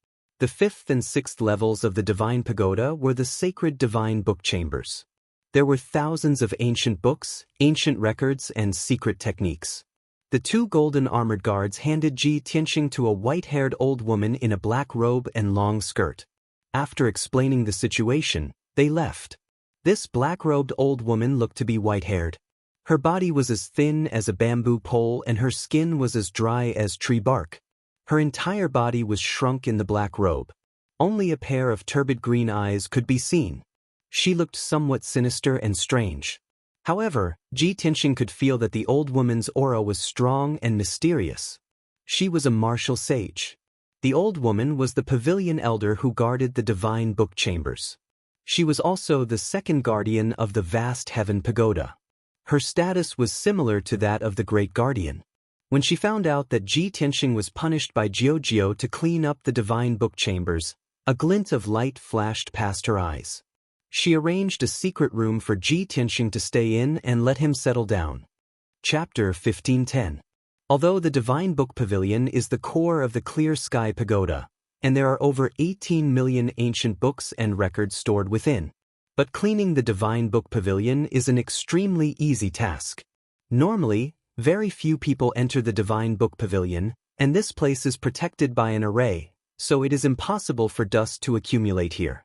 The 5th and 6th levels of the divine pagoda were the sacred divine book chambers. There were thousands of ancient books, ancient records, and secret techniques. The 2 golden armored guards handed Ji Tianxing to a white-haired old woman in a black robe and long skirt. After explaining the situation, they left. This black-robed old woman looked to be white-haired. Her body was as thin as a bamboo pole and her skin was as dry as tree bark. Her entire body was shrunk in the black robe. Only a pair of turbid green eyes could be seen. She looked somewhat sinister and strange. However, Ji Tianxing could feel that the old woman's aura was strong and mysterious. She was a martial sage. The old woman was the pavilion elder who guarded the divine book chambers. She was also the second guardian of the vast heaven pagoda. Her status was similar to that of the great guardian. When she found out that Ji Tianxing was punished by Jiao to clean up the divine book chambers, a glint of light flashed past her eyes. She arranged a secret room for Ji Tianxing to stay in and let him settle down. Chapter 1510. Although the Divine Book Pavilion is the core of the Clear Sky Pagoda, and there are over 18 million ancient books and records stored within, but cleaning the Divine Book Pavilion is an extremely easy task. Normally, very few people enter the Divine Book Pavilion, and this place is protected by an array, so it is impossible for dust to accumulate here.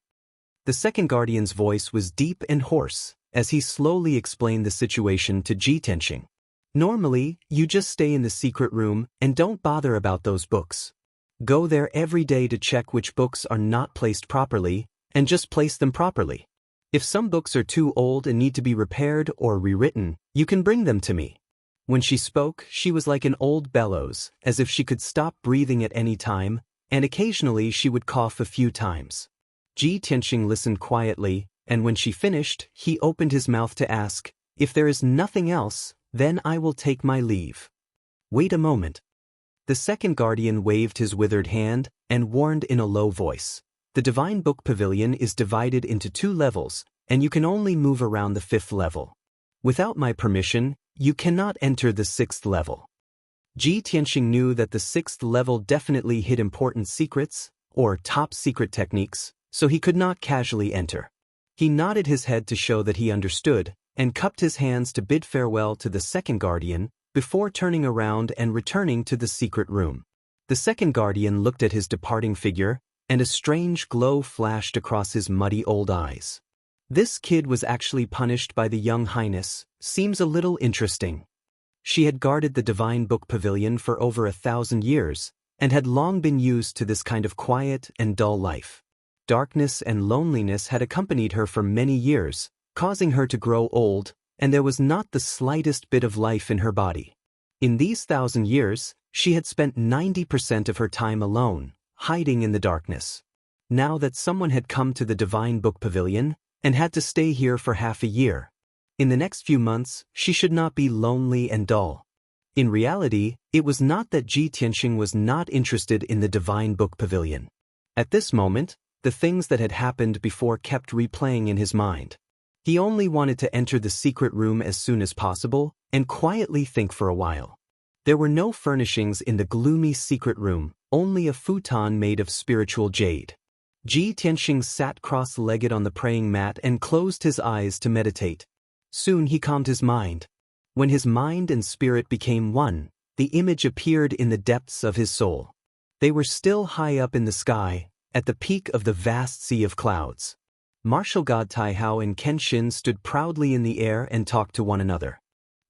The second guardian's voice was deep and hoarse, as he slowly explained the situation to Ji Tianxing. Normally, you just stay in the secret room and don't bother about those books. Go there every day to check which books are not placed properly, and just place them properly. If some books are too old and need to be repaired or rewritten, you can bring them to me. When she spoke, she was like an old bellows, as if she could stop breathing at any time, and occasionally she would cough a few times. Ji Tianxing listened quietly, and when she finished, he opened his mouth to ask, "If there is nothing else, then I will take my leave." "Wait a moment." The second guardian waved his withered hand and warned in a low voice. The Divine Book Pavilion is divided into 2 levels, and you can only move around the 5th level. Without my permission, you cannot enter the 6th level. Ji Tianxing knew that the 6th level definitely hid important secrets, or top secret techniques, so he could not casually enter. He nodded his head to show that he understood, and cupped his hands to bid farewell to the second guardian, before turning around and returning to the secret room. The second guardian looked at his departing figure, and a strange glow flashed across his muddy old eyes. This kid was actually punished by the young highness, seems a little interesting. She had guarded the Divine Book Pavilion for over 1,000 years, and had long been used to this kind of quiet and dull life. Darkness and loneliness had accompanied her for many years, causing her to grow old, and there was not the slightest bit of life in her body. In these 1,000 years, she had spent 90% of her time alone, hiding in the darkness. Now that someone had come to the Divine Book Pavilion, and had to stay here for half a year, in the next few months, she should not be lonely and dull. In reality, it was not that Ji Tianxing was not interested in the Divine Book Pavilion. At this moment, the things that had happened before kept replaying in his mind. He only wanted to enter the secret room as soon as possible, and quietly think for a while. There were no furnishings in the gloomy secret room, only a futon made of spiritual jade. Ji Tianxing sat cross-legged on the praying mat and closed his eyes to meditate. Soon he calmed his mind. When his mind and spirit became one, the image appeared in the depths of his soul. They were still high up in the sky, at the peak of the vast sea of clouds. Martial god Taihao and Kenshin stood proudly in the air and talked to one another.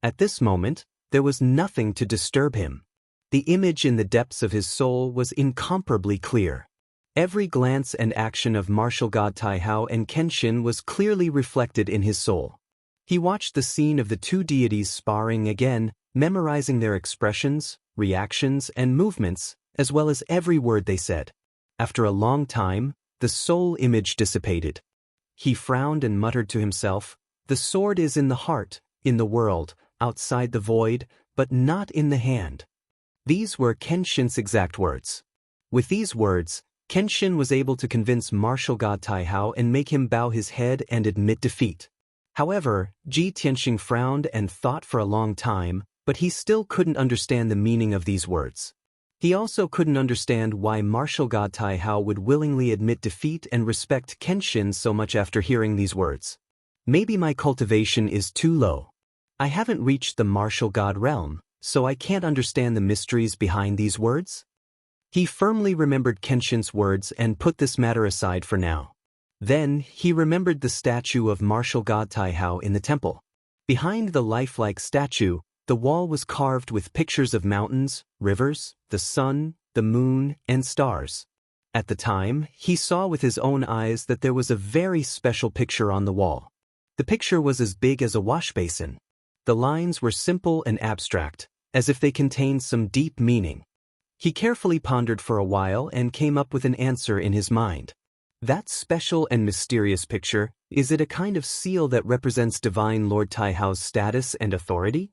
At this moment, there was nothing to disturb him. The image in the depths of his soul was incomparably clear. Every glance and action of martial god Taihao and Kenshin was clearly reflected in his soul. He watched the scene of the two deities sparring again, memorizing their expressions, reactions, and movements, as well as every word they said. After a long time, the soul image dissipated. He frowned and muttered to himself, "The sword is in the heart, in the world, outside the void, but not in the hand." These were Kenshin's exact words. With these words, Kenshin was able to convince martial god Taihao and make him bow his head and admit defeat. However, Ji Tianxing frowned and thought for a long time, but he still couldn't understand the meaning of these words. He also couldn't understand why martial god Taihao would willingly admit defeat and respect Kenshin so much after hearing these words. Maybe my cultivation is too low. I haven't reached the martial god realm, so I can't understand the mysteries behind these words? He firmly remembered Kenshin's words and put this matter aside for now. Then, he remembered the statue of martial god Taihao in the temple. Behind the lifelike statue, the wall was carved with pictures of mountains, rivers, the sun, the moon, and stars. At the time, he saw with his own eyes that there was a very special picture on the wall. The picture was as big as a wash basin. The lines were simple and abstract, as if they contained some deep meaning. He carefully pondered for a while and came up with an answer in his mind. That special and mysterious picture, is it a kind of seal that represents Divine Lord Taihao's status and authority?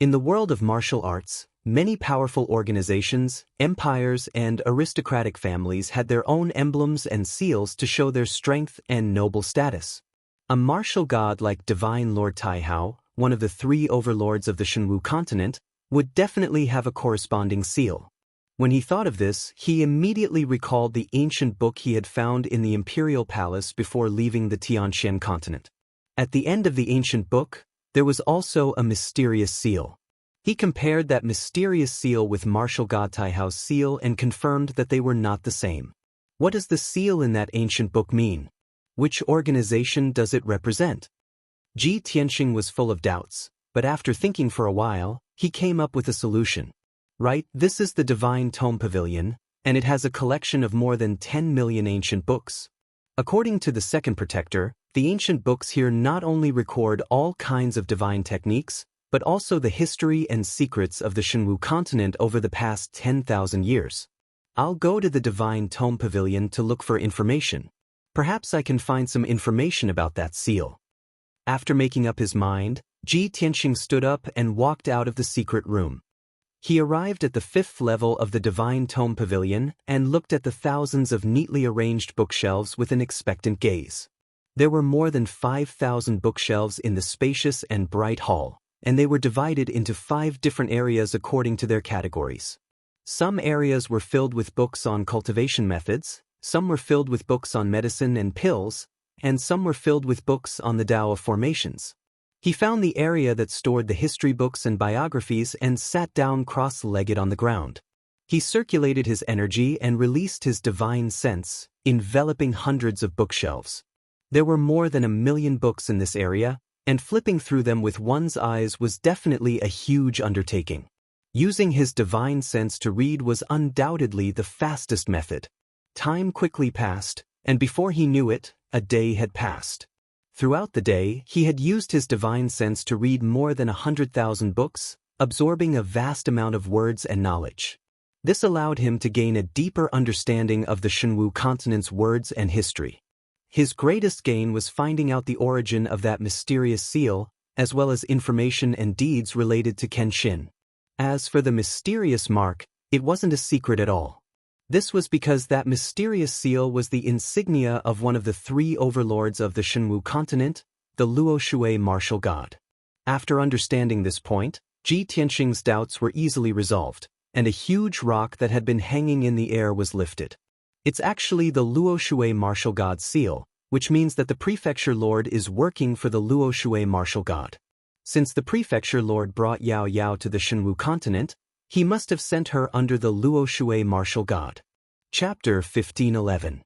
In the world of martial arts, many powerful organizations, empires, and aristocratic families had their own emblems and seals to show their strength and noble status. A martial god like Divine Lord Taihao, one of the three overlords of the Shenwu continent, would definitely have a corresponding seal. When he thought of this, he immediately recalled the ancient book he had found in the imperial palace before leaving the Tianxian continent. At the end of the ancient book, there was also a mysterious seal. He compared that mysterious seal with martial god Taihao's seal and confirmed that they were not the same. What does the seal in that ancient book mean? Which organization does it represent? Ji Tianxing was full of doubts, but after thinking for a while, he came up with a solution. Right, this is the Divine Tome Pavilion, and it has a collection of more than 10 million ancient books. According to the second protector, the ancient books here not only record all kinds of divine techniques, but also the history and secrets of the Shenwu continent over the past 10,000 years. I'll go to the Divine Tome Pavilion to look for information. Perhaps I can find some information about that seal. After making up his mind, Ji Tianxing stood up and walked out of the secret room. He arrived at the 5th level of the Divine Tome Pavilion and looked at the thousands of neatly arranged bookshelves with an expectant gaze. There were more than 5,000 bookshelves in the spacious and bright hall, and they were divided into 5 different areas according to their categories. Some areas were filled with books on cultivation methods, some were filled with books on medicine and pills, and some were filled with books on the Tao of formations. He found the area that stored the history books and biographies and sat down cross-legged on the ground. He circulated his energy and released his divine sense, enveloping hundreds of bookshelves. There were more than 1 million books in this area, and flipping through them with one's eyes was definitely a huge undertaking. Using his divine sense to read was undoubtedly the fastest method. Time quickly passed, and before he knew it, a day had passed. Throughout the day, he had used his divine sense to read more than 100,000 books, absorbing a vast amount of words and knowledge. This allowed him to gain a deeper understanding of the Shenwu continent's words and history. His greatest gain was finding out the origin of that mysterious seal, as well as information and deeds related to Kenshin. As for the mysterious mark, it wasn't a secret at all. This was because that mysterious seal was the insignia of one of the 3 overlords of the Shenwu continent, the Luo Shui martial god. After understanding this point, Ji Tianxing's doubts were easily resolved, and a huge rock that had been hanging in the air was lifted. It's actually the Luo Shui martial god seal, which means that the prefecture lord is working for the Luo Shui martial god. Since the prefecture lord brought Yao Yao to the Shenwu continent, he must have sent her under the Luo Shui martial god. Chapter 1511.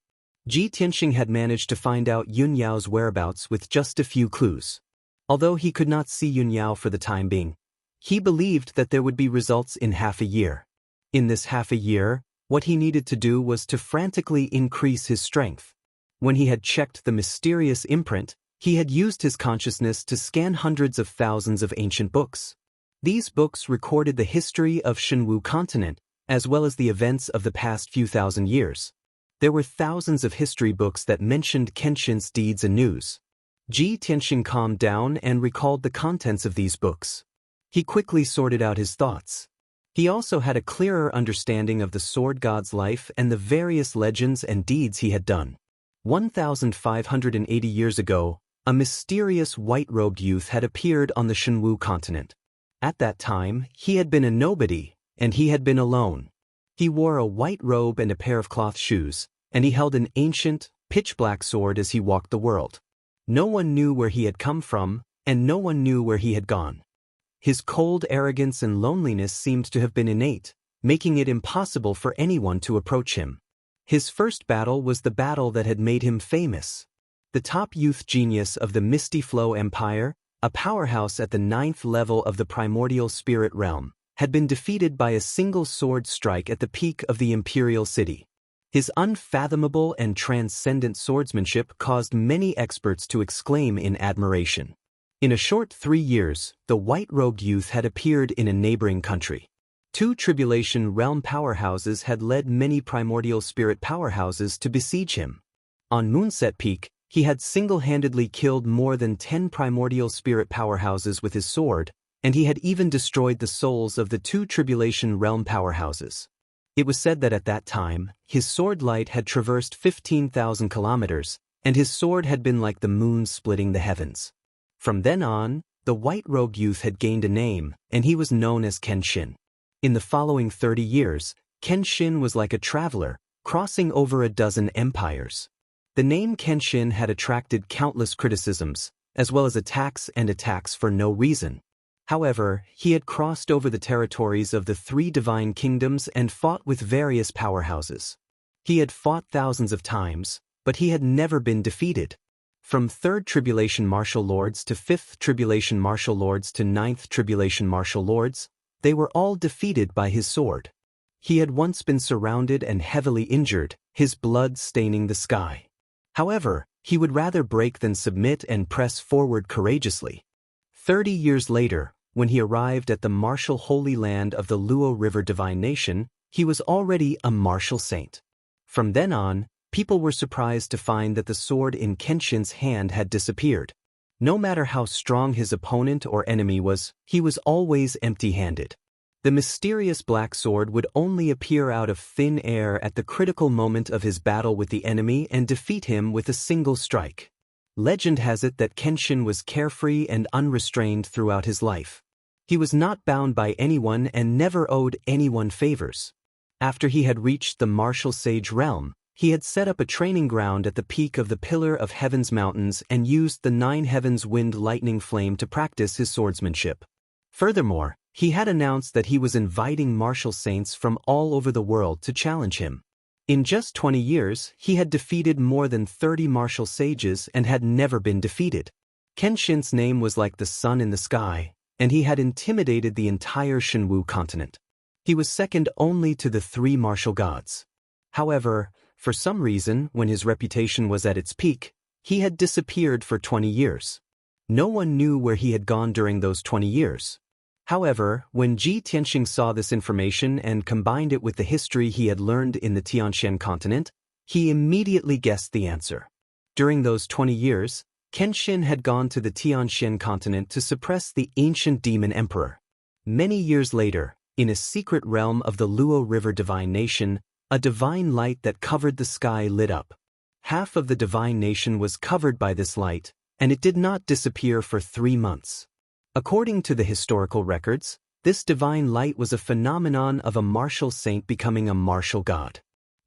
Ji Tianxing had managed to find out Yun Yao's whereabouts with just a few clues. Although he could not see Yun Yao for the time being, he believed that there would be results in half a year. In this half a year, what he needed to do was to frantically increase his strength. When he had checked the mysterious imprint, he had used his consciousness to scan hundreds of thousands of ancient books. These books recorded the history of Shenwu continent, as well as the events of the past few thousand years. There were thousands of history books that mentioned Kenshin's deeds and news. Ji Tianxing calmed down and recalled the contents of these books. He quickly sorted out his thoughts. He also had a clearer understanding of the sword god's life and the various legends and deeds he had done. 1,580 years ago, a mysterious white-robed youth had appeared on the Shenwu continent. At that time, he had been a nobody, and he had been alone. He wore a white robe and a pair of cloth shoes, and he held an ancient, pitch-black sword as he walked the world. No one knew where he had come from, and no one knew where he had gone. His cold arrogance and loneliness seemed to have been innate, making it impossible for anyone to approach him. His first battle was the battle that had made him famous. The top youth genius of the Misty Flow Empire, a powerhouse at the 9th level of the primordial spirit realm, had been defeated by a single sword strike at the peak of the imperial city. His unfathomable and transcendent swordsmanship caused many experts to exclaim in admiration. In a short 3 years, the white-robed youth had appeared in a neighboring country. 2 Tribulation Realm powerhouses had led many primordial spirit powerhouses to besiege him. On Moonset Peak, he had single-handedly killed more than 10 primordial spirit powerhouses with his sword, and he had even destroyed the souls of the 2 Tribulation Realm powerhouses. It was said that at that time, his sword light had traversed 15,000 kilometers, and his sword had been like the moon splitting the heavens. From then on, the white-robed youth had gained a name, and he was known as Kenshin. In the following 30 years, Kenshin was like a traveler, crossing over a dozen empires. The name Kenshin had attracted countless criticisms, as well as attacks for no reason. However, he had crossed over the territories of the 3 divine kingdoms and fought with various powerhouses. He had fought thousands of times, but he had never been defeated. From 3rd Tribulation Martial Lords to 5th Tribulation Martial Lords to 9th Tribulation Martial Lords, they were all defeated by his sword. He had once been surrounded and heavily injured, his blood staining the sky. However, he would rather break than submit and press forward courageously. 30 years later, when he arrived at the martial holy land of the Luo River Divine Nation, he was already a martial saint. From then on, people were surprised to find that the sword in Kenshin's hand had disappeared. No matter how strong his opponent or enemy was, he was always empty-handed. The mysterious black sword would only appear out of thin air at the critical moment of his battle with the enemy and defeat him with a single strike. Legend has it that Kenshin was carefree and unrestrained throughout his life. He was not bound by anyone and never owed anyone favors. After he had reached the martial sage realm, he had set up a training ground at the peak of the Pillar of Heaven's mountains and used the 9 heavens wind lightning flame to practice his swordsmanship. Furthermore, he had announced that he was inviting martial saints from all over the world to challenge him. In just 20 years, he had defeated more than 30 martial sages and had never been defeated. Kenshin's name was like the sun in the sky, and he had intimidated the entire Shinwu continent. He was second only to the three martial gods. However, for some reason, when his reputation was at its peak, he had disappeared for 20 years. No one knew where he had gone during those 20 years. However, when Ji Tianxing saw this information and combined it with the history he had learned in the Tianshan continent, he immediately guessed the answer. During those 20 years, Kenshin had gone to the Tianshan continent to suppress the ancient demon emperor. Many years later, in a secret realm of the Luo River Divine Nation, a divine light that covered the sky lit up. Half of the divine nation was covered by this light, and it did not disappear for 3 months. According to the historical records, this divine light was a phenomenon of a martial saint becoming a martial god.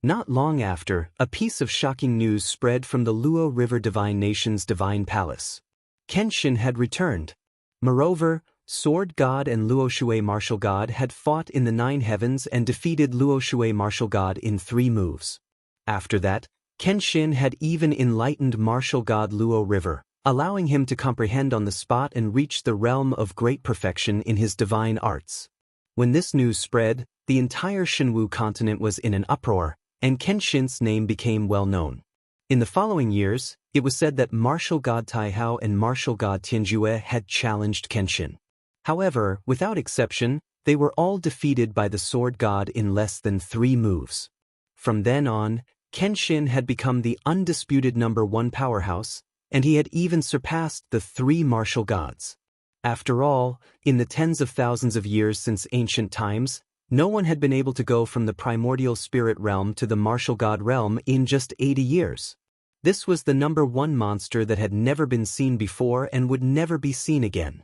Not long after, a piece of shocking news spread from the Luo River Divine Nation's divine palace. Kenshin had returned. Moreover, Sword God and Luo Shui Martial God had fought in the 9 heavens and defeated Luo Shui Martial God in 3 moves. After that, Kenshin had even enlightened Martial God Luo River, allowing him to comprehend on the spot and reach the realm of great perfection in his divine arts. When this news spread, the entire Shinwu continent was in an uproar, and Kenshin's name became well known. In the following years, it was said that Martial God Taihao and Martial God Tianjue had challenged Kenshin. However, without exception, they were all defeated by the Sword God in less than 3 moves. From then on, Kenshin had become the undisputed #1 powerhouse, and he had even surpassed the 3 martial gods. After all, in the tens of thousands of years since ancient times, no one had been able to go from the primordial spirit realm to the martial god realm in just 80 years. This was the #1 monster that had never been seen before and would never be seen again.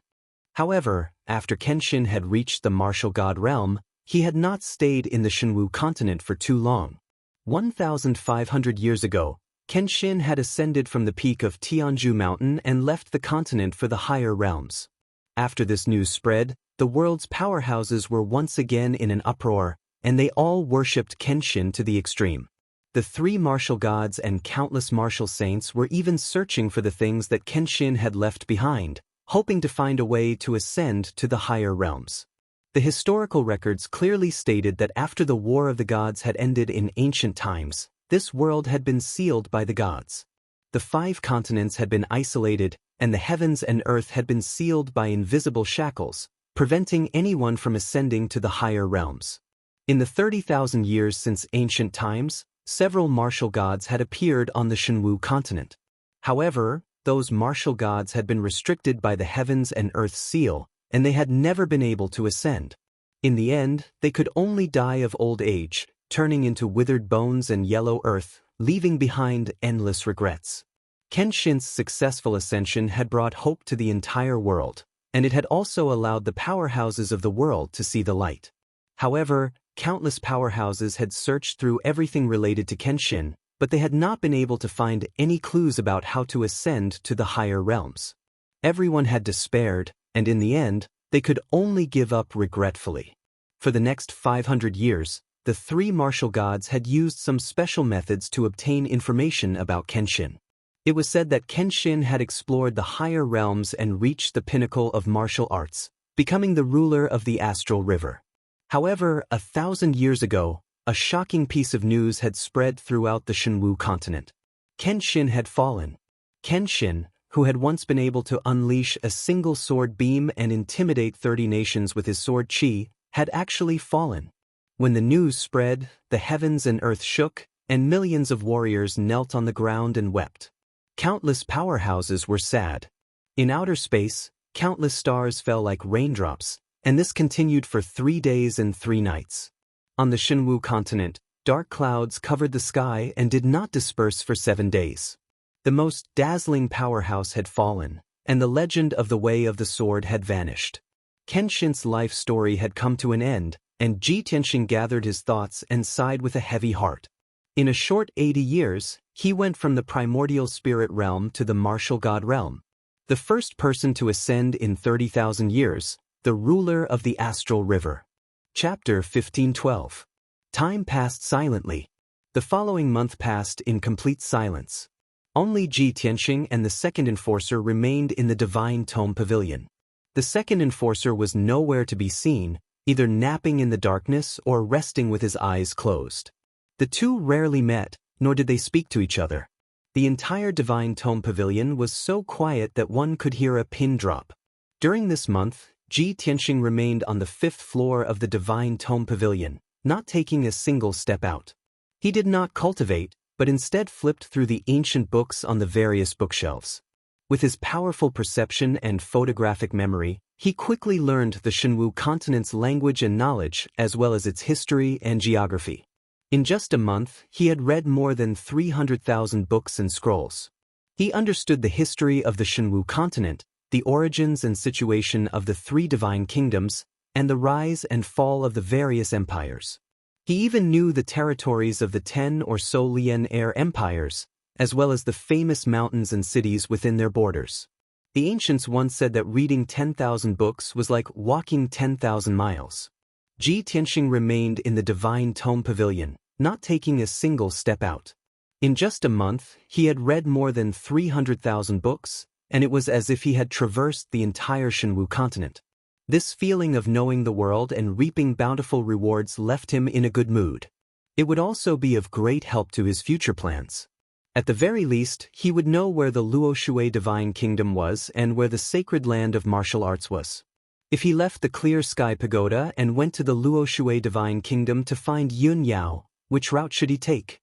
However, after Kenshin had reached the martial god realm, he had not stayed in the Shinwu continent for too long. 1,500 years ago, Kenshin had ascended from the peak of Tianju Mountain and left the continent for the higher realms. After this news spread, the world's powerhouses were once again in an uproar, and they all worshipped Kenshin to the extreme. The 3 martial gods and countless martial saints were even searching for the things that Kenshin had left behind, hoping to find a way to ascend to the higher realms. The historical records clearly stated that after the War of the Gods had ended in ancient times, this world had been sealed by the gods. The 5 continents had been isolated, and the heavens and earth had been sealed by invisible shackles, preventing anyone from ascending to the higher realms. In the 30,000 years since ancient times, several martial gods had appeared on the Shinwu continent. However, those martial gods had been restricted by the heavens and earth seal, and they had never been able to ascend. In the end, they could only die of old age, turning into withered bones and yellow earth, leaving behind endless regrets. Kenshin's successful ascension had brought hope to the entire world, and it had also allowed the powerhouses of the world to see the light. However, countless powerhouses had searched through everything related to Kenshin, but they had not been able to find any clues about how to ascend to the higher realms. Everyone had despaired, and in the end, they could only give up regretfully. For the next 500 years, the 3 martial gods had used some special methods to obtain information about Kenshin. It was said that Kenshin had explored the higher realms and reached the pinnacle of martial arts, becoming the ruler of the astral river. However, 1,000 years ago, a shocking piece of news had spread throughout the Shinwu continent. Kenshin had fallen. Kenshin, who had once been able to unleash a single sword beam and intimidate 30 nations with his sword chi, had actually fallen. When the news spread, the heavens and earth shook, and millions of warriors knelt on the ground and wept. Countless powerhouses were sad. In outer space, countless stars fell like raindrops, and this continued for 3 days and 3 nights. On the Shinwu continent, dark clouds covered the sky and did not disperse for 7 days. The most dazzling powerhouse had fallen, and the legend of the Way of the Sword had vanished. Kenshin's life story had come to an end, and Ji Tianxing gathered his thoughts and sighed with a heavy heart. In a short 80 years, he went from the primordial spirit realm to the martial god realm. The first person to ascend in 30,000 years, the ruler of the astral river. Chapter 1512. Time passed silently. The following month passed in complete silence. Only Ji Tianqing and the second enforcer remained in the Divine Tome Pavilion. The second enforcer was nowhere to be seen, either napping in the darkness or resting with his eyes closed. The two rarely met, nor did they speak to each other. The entire Divine Tome Pavilion was so quiet that one could hear a pin drop. During this month, Ji Tianqing remained on the 5th floor of the Divine Tome Pavilion, not taking a single step out. He did not cultivate, but instead flipped through the ancient books on the various bookshelves. With his powerful perception and photographic memory, he quickly learned the Shenwu continent's language and knowledge, as well as its history and geography. In just a month, he had read more than 300,000 books and scrolls. He understood the history of the Shenwu continent, the origins and situation of the 3 divine kingdoms, and the rise and fall of the various empires. He even knew the territories of the 10 or so Lian Air empires, as well as the famous mountains and cities within their borders. The ancients once said that reading 10,000 books was like walking 10,000 miles. Ji Tianqing remained in the Divine Tome Pavilion, not taking a single step out. In just a month, he had read more than 300,000 books, and it was as if he had traversed the entire Shenwu continent. This feeling of knowing the world and reaping bountiful rewards left him in a good mood. It would also be of great help to his future plans. At the very least, he would know where the Luoshui Divine Kingdom was and where the sacred land of martial arts was. If he left the Clear Sky Pagoda and went to the Luoshui Divine Kingdom to find Yun Yao, which route should he take?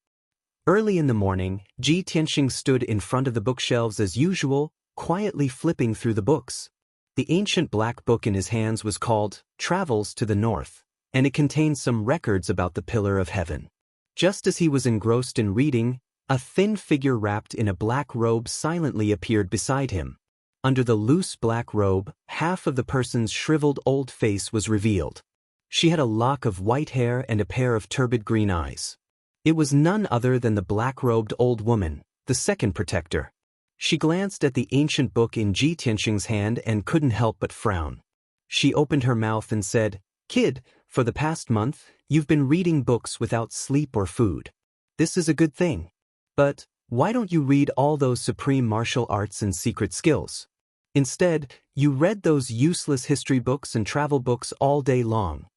Early in the morning, Ji Tianqing stood in front of the bookshelves as usual, quietly flipping through the books. The ancient black book in his hands was called Travels to the North, and it contained some records about the Pillar of Heaven. Just as he was engrossed in reading, a thin figure wrapped in a black robe silently appeared beside him. Under the loose black robe, half of the person's shriveled old face was revealed. She had a lock of white hair and a pair of turbid green eyes. It was none other than the black-robed old woman, the second protector. She glanced at the ancient book in Ji Tianqing's hand and couldn't help but frown. She opened her mouth and said, "Kid, for the past month, you've been reading books without sleep or food. This is a good thing. But why don't you read all those supreme martial arts and secret skills? Instead, you read those useless history books and travel books all day long."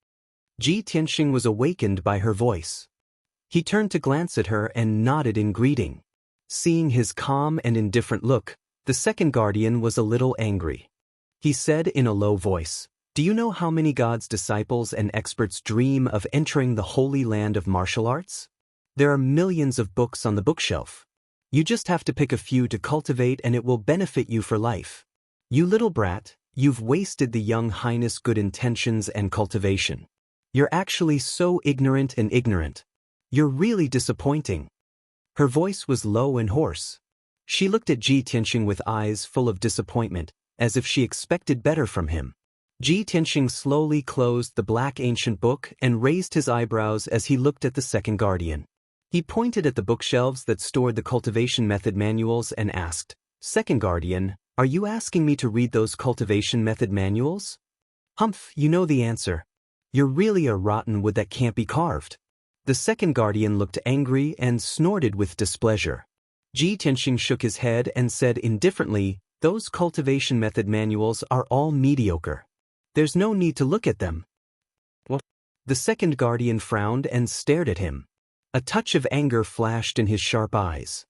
Ji Tianqing was awakened by her voice. He turned to glance at her and nodded in greeting. Seeing his calm and indifferent look, the second guardian was a little angry. He said in a low voice, "Do you know how many God's disciples and experts dream of entering the holy land of martial arts? There are millions of books on the bookshelf. You just have to pick a few to cultivate and it will benefit you for life. You little brat, you've wasted the young highness' good intentions and cultivation. You're actually so ignorant and ignorant. You're really disappointing." Her voice was low and hoarse. She looked at Ji Tianqing with eyes full of disappointment, as if she expected better from him. Ji Tianqing slowly closed the black ancient book and raised his eyebrows as he looked at the second guardian. He pointed at the bookshelves that stored the cultivation method manuals and asked, "Second guardian, are you asking me to read those cultivation method manuals?" "Humph, you know the answer. You're really a rotten wood that can't be carved." The second guardian looked angry and snorted with displeasure. Ji Tianqing shook his head and said indifferently, "Those cultivation method manuals are all mediocre. There's no need to look at them." "What?" The second guardian frowned and stared at him. A touch of anger flashed in his sharp eyes.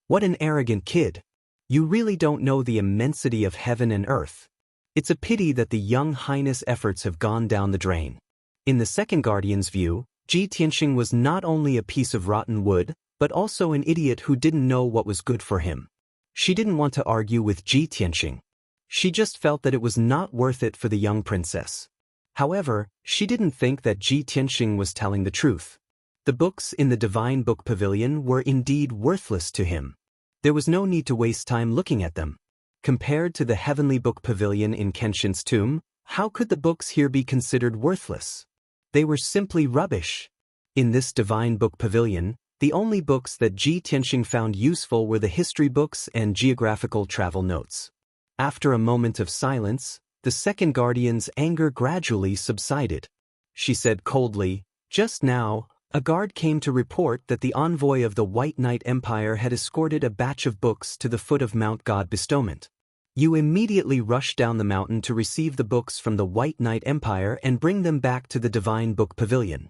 "What an arrogant kid. You really don't know the immensity of heaven and earth. It's a pity that the young highness' efforts have gone down the drain." In the second guardian's view, Ji Tianqing was not only a piece of rotten wood, but also an idiot who didn't know what was good for him. She didn't want to argue with Ji Tianqing. She just felt that it was not worth it for the young princess. However, she didn't think that Ji Tianqing was telling the truth. The books in the Divine Book Pavilion were indeed worthless to him. There was no need to waste time looking at them. Compared to the Heavenly Book Pavilion in Kenshin's tomb, how could the books here be considered worthless? They were simply rubbish. In this Divine Book Pavilion, the only books that Ji Tianqing found useful were the history books and geographical travel notes. After a moment of silence, the second guardian's anger gradually subsided. She said coldly, "Just now, A guard came to report that the envoy of the White Knight Empire had escorted a batch of books to the foot of Mount God Bestowment. You immediately rush down the mountain to receive the books from the White Knight Empire and bring them back to the Divine Book Pavilion.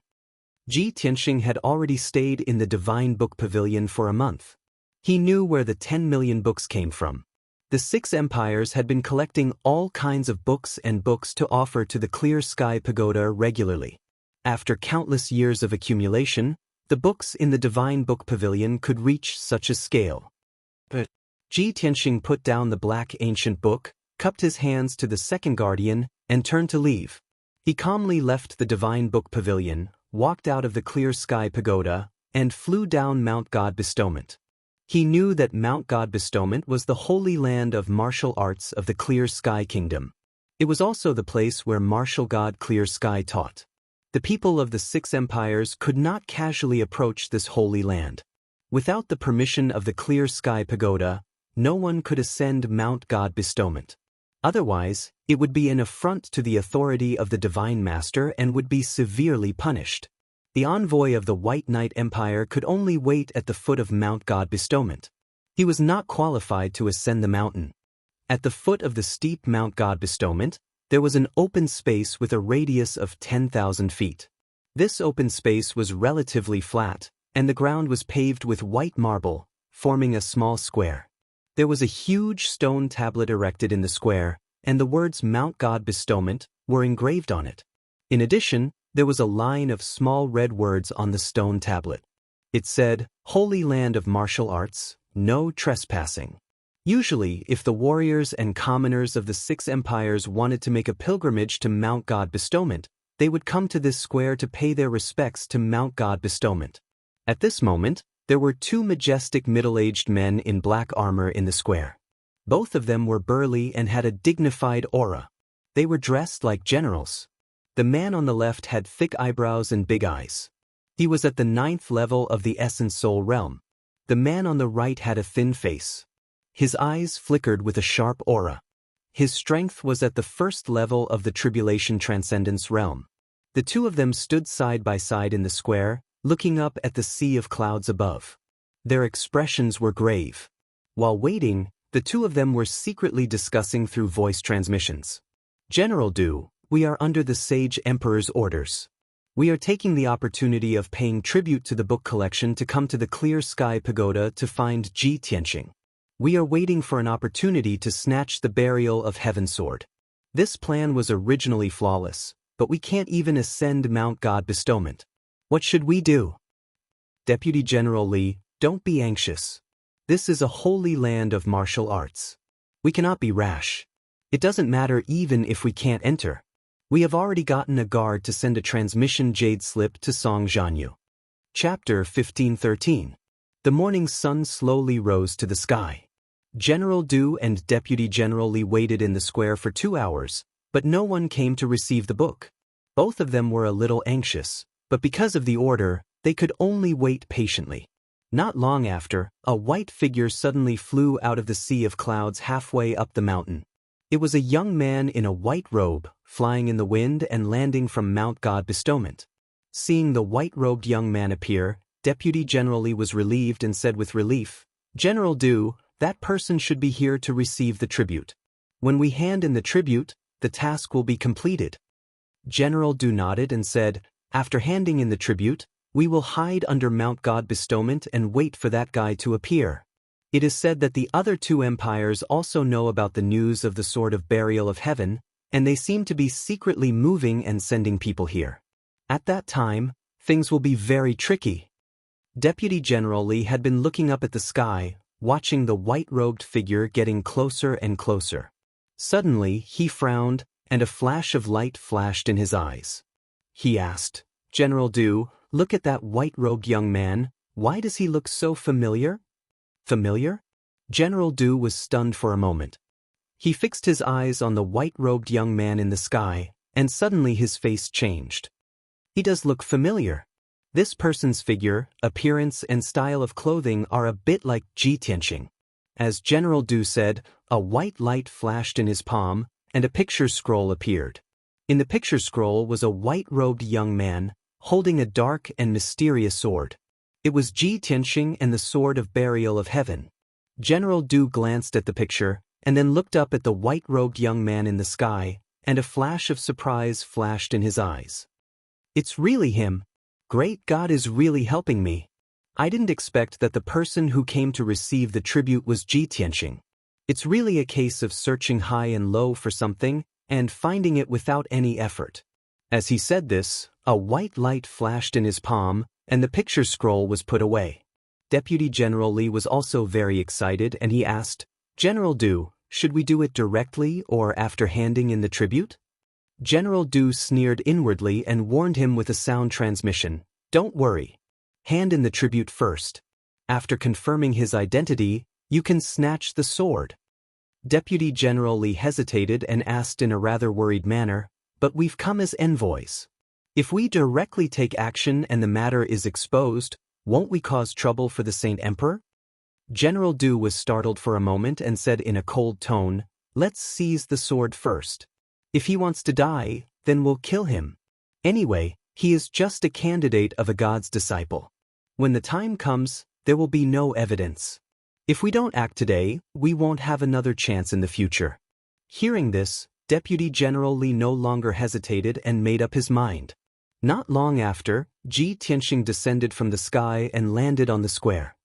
Ji Tianxing had already stayed in the Divine Book Pavilion for a month. He knew where the 10 million books came from. The 6 empires had been collecting all kinds of books to offer to the Clear Sky Pagoda regularly. After countless years of accumulation, the books in the Divine Book Pavilion could reach such a scale. But Ji Tianxing put down the black ancient book, cupped his hands to the second guardian, and turned to leave. He calmly left the Divine Book Pavilion, walked out of the Clear Sky Pagoda, and flew down Mount God Bestowment. He knew that Mount God Bestowment was the holy land of martial arts of the Clear Sky Kingdom. It was also the place where martial god Clear Sky taught. The people of the 6 empires could not casually approach this holy land. Without the permission of the Clear Sky Pagoda, no one could ascend Mount God Bestowment. Otherwise, it would be an affront to the authority of the Divine Master and would be severely punished. The envoy of the White Knight Empire could only wait at the foot of Mount God Bestowment. He was not qualified to ascend the mountain. At the foot of the steep Mount God Bestowment, there was an open space with a radius of 10,000 feet. This open space was relatively flat, and the ground was paved with white marble, forming a small square. There was a huge stone tablet erected in the square, and the words Mount God Bestowment were engraved on it. In addition, there was a line of small red words on the stone tablet. It said, "Holy Land of Martial Arts, no trespassing." Usually, if the warriors and commoners of the 6 empires wanted to make a pilgrimage to Mount God Bestowment, they would come to this square to pay their respects to Mount God Bestowment. At this moment, there were 2 majestic middle-aged men in black armor in the square. Both of them were burly and had a dignified aura. They were dressed like generals. The man on the left had thick eyebrows and big eyes. He was at the 9th level of the Essence Soul realm. The man on the right had a thin face. His eyes flickered with a sharp aura. His strength was at the 1st level of the Tribulation Transcendence realm. The 2 of them stood side by side in the square, looking up at the sea of clouds above. Their expressions were grave. While waiting, the 2 of them were secretly discussing through voice transmissions. "General Du, we are under the Sage Emperor's orders. We are taking the opportunity of paying tribute to the book collection to come to the Clear Sky Pagoda to find Ji Tianxing. We are waiting for an opportunity to snatch the burial of Heaven Sword. This plan was originally flawless, but we can't even ascend Mount God Bestowment. What should we do?" Deputy General Li, don't be anxious. This is a holy land of martial arts. We cannot be rash. It doesn't matter even if we can't enter. We have already gotten a guard to send a transmission jade slip to Song Zhanyu. Chapter 1513. The morning sun slowly rose to the sky. General Du and Deputy General Li waited in the square for 2 hours, but no one came to receive the book. Both of them were a little anxious, but because of the order, they could only wait patiently. Not long after, a white figure suddenly flew out of the sea of clouds halfway up the mountain. It was a young man in a white robe, flying in the wind and landing from Mount God Bestowment. Seeing the white-robed young man appear, Deputy General Li was relieved and said with relief, "General Du, that person should be here to receive the tribute. When we hand in the tribute, the task will be completed." General Du nodded and said, "After handing in the tribute, we will hide under Mount God Bestowment and wait for that guy to appear. It is said that the other 2 empires also know about the news of the Sword of Burial of Heaven, and they seem to be secretly moving and sending people here. At that time, things will be very tricky." Deputy General Li had been looking up at the sky, watching the white-robed figure getting closer and closer. Suddenly, he frowned, and a flash of light flashed in his eyes. He asked, "General Du, look at that white-robed young man. Why does he look so familiar?" "Familiar?" General Du was stunned for a moment. He fixed his eyes on the white-robed young man in the sky, and suddenly his face changed. "He does look familiar. This person's figure, appearance, and style of clothing are a bit like Ji Tianxing." As General Du said, a white light flashed in his palm, and a picture scroll appeared. In the picture scroll was a white-robed young man, holding a dark and mysterious sword. It was Ji Tianxing and the Sword of Burial of Heaven. General Du glanced at the picture, and then looked up at the white-robed young man in the sky, and a flash of surprise flashed in his eyes. It's really him. Great God is really helping me. I didn't expect that the person who came to receive the tribute was Ji Tianxing. It's really a case of searching high and low for something, and finding it without any effort. As he said this, a white light flashed in his palm, and the picture scroll was put away. Deputy General Li was also very excited, and he asked, General Du, should we do it directly or after handing in the tribute? General Du sneered inwardly and warned him with a sound transmission, Don't worry. Hand in the tribute first. After confirming his identity, you can snatch the sword. Deputy General Li hesitated and asked in a rather worried manner, But we've come as envoys. If we directly take action and the matter is exposed, won't we cause trouble for the Saint Emperor? General Du was startled for a moment and said in a cold tone, Let's seize the sword first. If he wants to die, then we'll kill him. Anyway, he is just a candidate of a God's disciple. When the time comes, there will be no evidence. If we don't act today, we won't have another chance in the future. Hearing this, Deputy General Li no longer hesitated and made up his mind. Not long after, Ji Tianxing descended from the sky and landed on the square.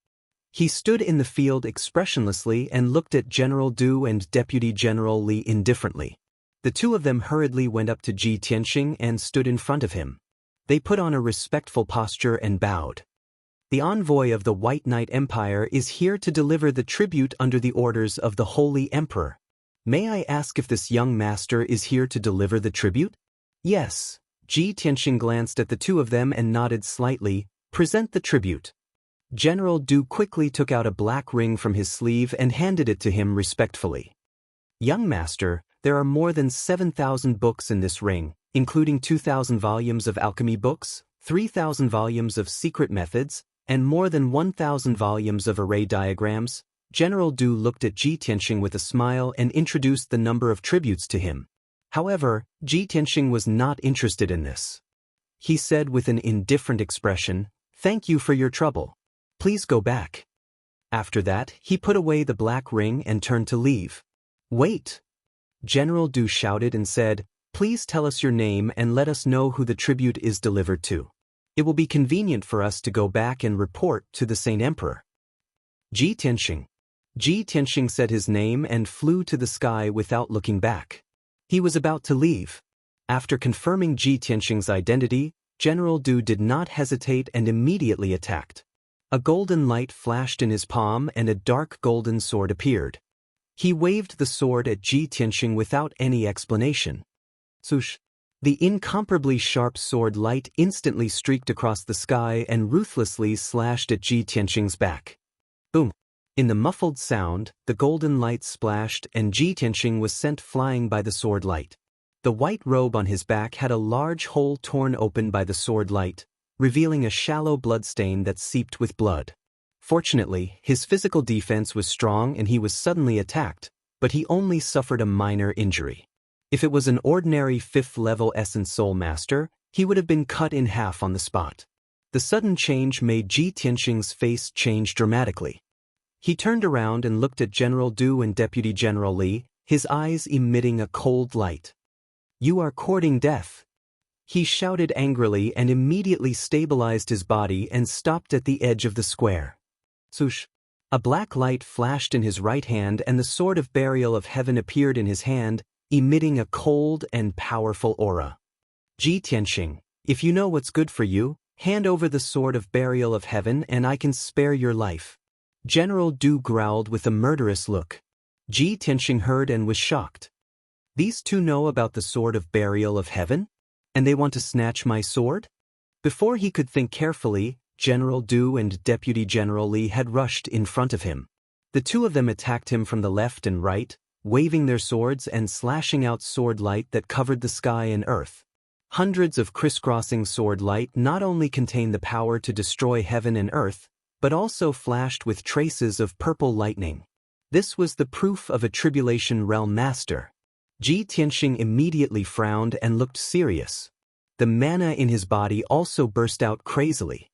He stood in the field expressionlessly and looked at General Du and Deputy General Li indifferently. The two of them hurriedly went up to Ji Tianxing and stood in front of him. They put on a respectful posture and bowed. The envoy of the White Knight Empire is here to deliver the tribute under the orders of the Holy Emperor. May I ask if this young master is here to deliver the tribute? Yes. Ji Tianxing glanced at the two of them and nodded slightly, Present the tribute. General Du quickly took out a black ring from his sleeve and handed it to him respectfully. Young master, there are more than 7,000 books in this ring, including 2,000 volumes of alchemy books, 3,000 volumes of secret methods, and more than 1,000 volumes of array diagrams. General Du looked at Ji Tianxing with a smile and introduced the number of tributes to him. However, Ji Tianxing was not interested in this. He said with an indifferent expression, Thank you for your trouble. Please go back. After that, he put away the black ring and turned to leave. Wait! General Du shouted and said, Please tell us your name and let us know who the tribute is delivered to. It will be convenient for us to go back and report to the Saint Emperor. Ji Tianxing. Ji Tianxing said his name and flew to the sky without looking back. He was about to leave. After confirming Ji Tianxing's identity, General Du did not hesitate and immediately attacked. A golden light flashed in his palm and a dark golden sword appeared. He waved the sword at Ji Tianxing without any explanation. Swoosh! The incomparably sharp sword light instantly streaked across the sky and ruthlessly slashed at Ji Tianxing's back. Boom! In the muffled sound, the golden light splashed and Ji Tianxing was sent flying by the sword light. The white robe on his back had a large hole torn open by the sword light, revealing a shallow bloodstain that seeped with blood. Fortunately, his physical defense was strong and he was suddenly attacked, but he only suffered a minor injury. If it was an ordinary 5th-level Essence Soul Master, he would have been cut in half on the spot. The sudden change made Ji Tianxing's face change dramatically. He turned around and looked at General Du and Deputy General Li, his eyes emitting a cold light. You are courting death. He shouted angrily and immediately stabilized his body and stopped at the edge of the square. Swoosh! A black light flashed in his right hand and the Sword of Burial of Heaven appeared in his hand, emitting a cold and powerful aura. Ji Tianxing, if you know what's good for you, hand over the Sword of Burial of Heaven and I can spare your life. General Du growled with a murderous look. Ji Tianxing heard and was shocked. These two know about the Sword of Burial of Heaven? And they want to snatch my sword? Before he could think carefully, General Du and Deputy General Li had rushed in front of him. The two of them attacked him from the left and right, waving their swords and slashing out sword light that covered the sky and earth. Hundreds of crisscrossing sword light not only contained the power to destroy heaven and earth, but also flashed with traces of purple lightning. This was the proof of a Tribulation Realm Master. Ji Tianxing immediately frowned and looked serious. The mana in his body also burst out crazily.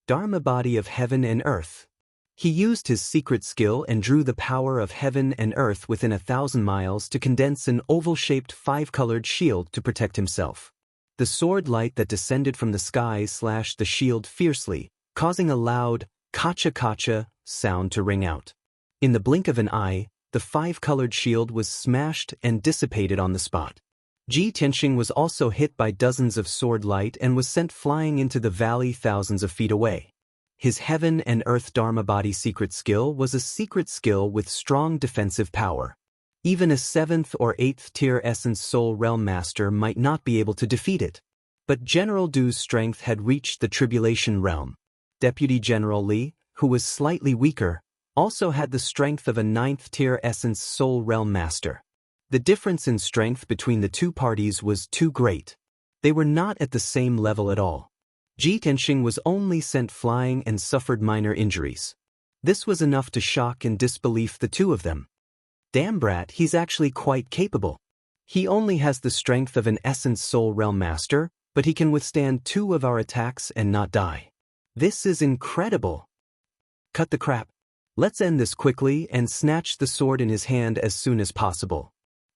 Dharma body of heaven and earth. He used his secret skill and drew the power of heaven and earth within 1,000 miles to condense an oval-shaped 5-colored shield to protect himself. The sword light that descended from the sky slashed the shield fiercely, causing a loud kacha-kacha sound to ring out. In the blink of an eye, the 5-colored shield was smashed and dissipated on the spot. Ji Tianxing was also hit by dozens of sword light and was sent flying into the valley thousands of feet away. His heaven and earth Dharma body secret skill was a secret skill with strong defensive power. Even a 7th or 8th tier Essence Soul Realm Master might not be able to defeat it. But General Du's strength had reached the Tribulation Realm. Deputy General Li, who was slightly weaker, also had the strength of a 9th tier Essence Soul Realm Master. The difference in strength between the two parties was too great. They were not at the same level at all. Ji Tianxing was only sent flying and suffered minor injuries. This was enough to shock and disbelief the two of them. Damn brat, he's actually quite capable. He only has the strength of an Essence Soul Realm Master, but he can withstand 2 of our attacks and not die. This is incredible. Cut the crap. Let's end this quickly and snatch the sword in his hand as soon as possible.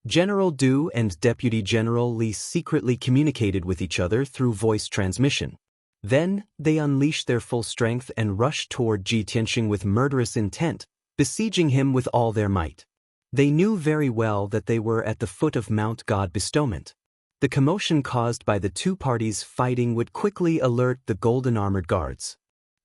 General Du and Deputy General Li secretly communicated with each other through voice transmission. Then, they unleashed their full strength and rushed toward Ji Tianxing with murderous intent, besieging him with all their might. They knew very well that they were at the foot of Mount God Bestowment. The commotion caused by the two parties fighting would quickly alert the golden armored guards.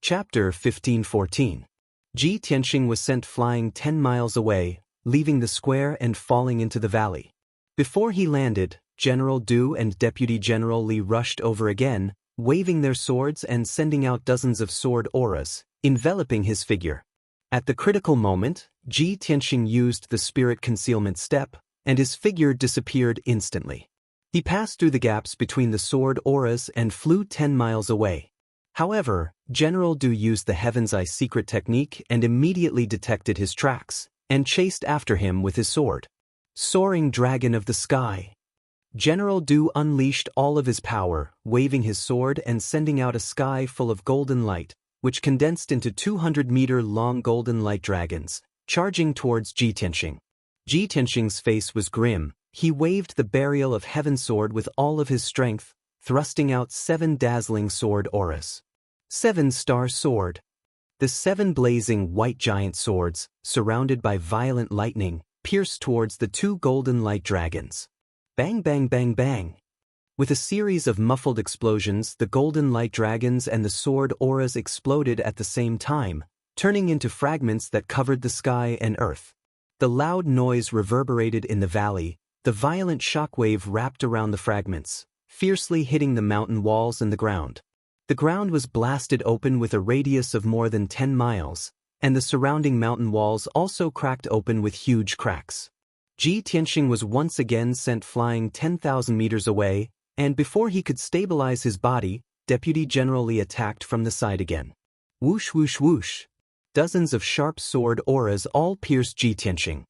Chapter 1514. Ji Tianxing was sent flying 10 miles away, leaving the square and falling into the valley. Before he landed, General Du and Deputy General Li rushed over again, waving their swords and sending out dozens of sword auras, enveloping his figure. At the critical moment, Ji Tianxing used the spirit concealment step, and his figure disappeared instantly. He passed through the gaps between the sword auras and flew 10 miles away. However, General Du used the Heaven's Eye secret technique and immediately detected his tracks, and chased after him with his sword. Soaring Dragon of the Sky. General Du unleashed all of his power, waving his sword and sending out a sky full of golden light, which condensed into 200-meter-long golden light dragons, charging towards Ji Tianxing. Ji Tianxing's face was grim. He waved the Burial of Heaven sword with all of his strength, thrusting out 7 dazzling sword auras. 7-star sword. The 7 blazing white giant swords, surrounded by violent lightning, pierced towards the 2 golden light dragons. Bang bang bang bang. With a series of muffled explosions, the golden light dragons and the sword auras exploded at the same time, turning into fragments that covered the sky and earth. The loud noise reverberated in the valley. The violent shockwave wrapped around the fragments, fiercely hitting the mountain walls and the ground. The ground was blasted open with a radius of more than 10 miles, and the surrounding mountain walls also cracked open with huge cracks. Ji Tianxing was once again sent flying 10,000 meters away, and before he could stabilize his body, Deputy General Li attacked from the side again. Whoosh whoosh whoosh. Dozens of sharp sword auras all pierced Ji Tianxing.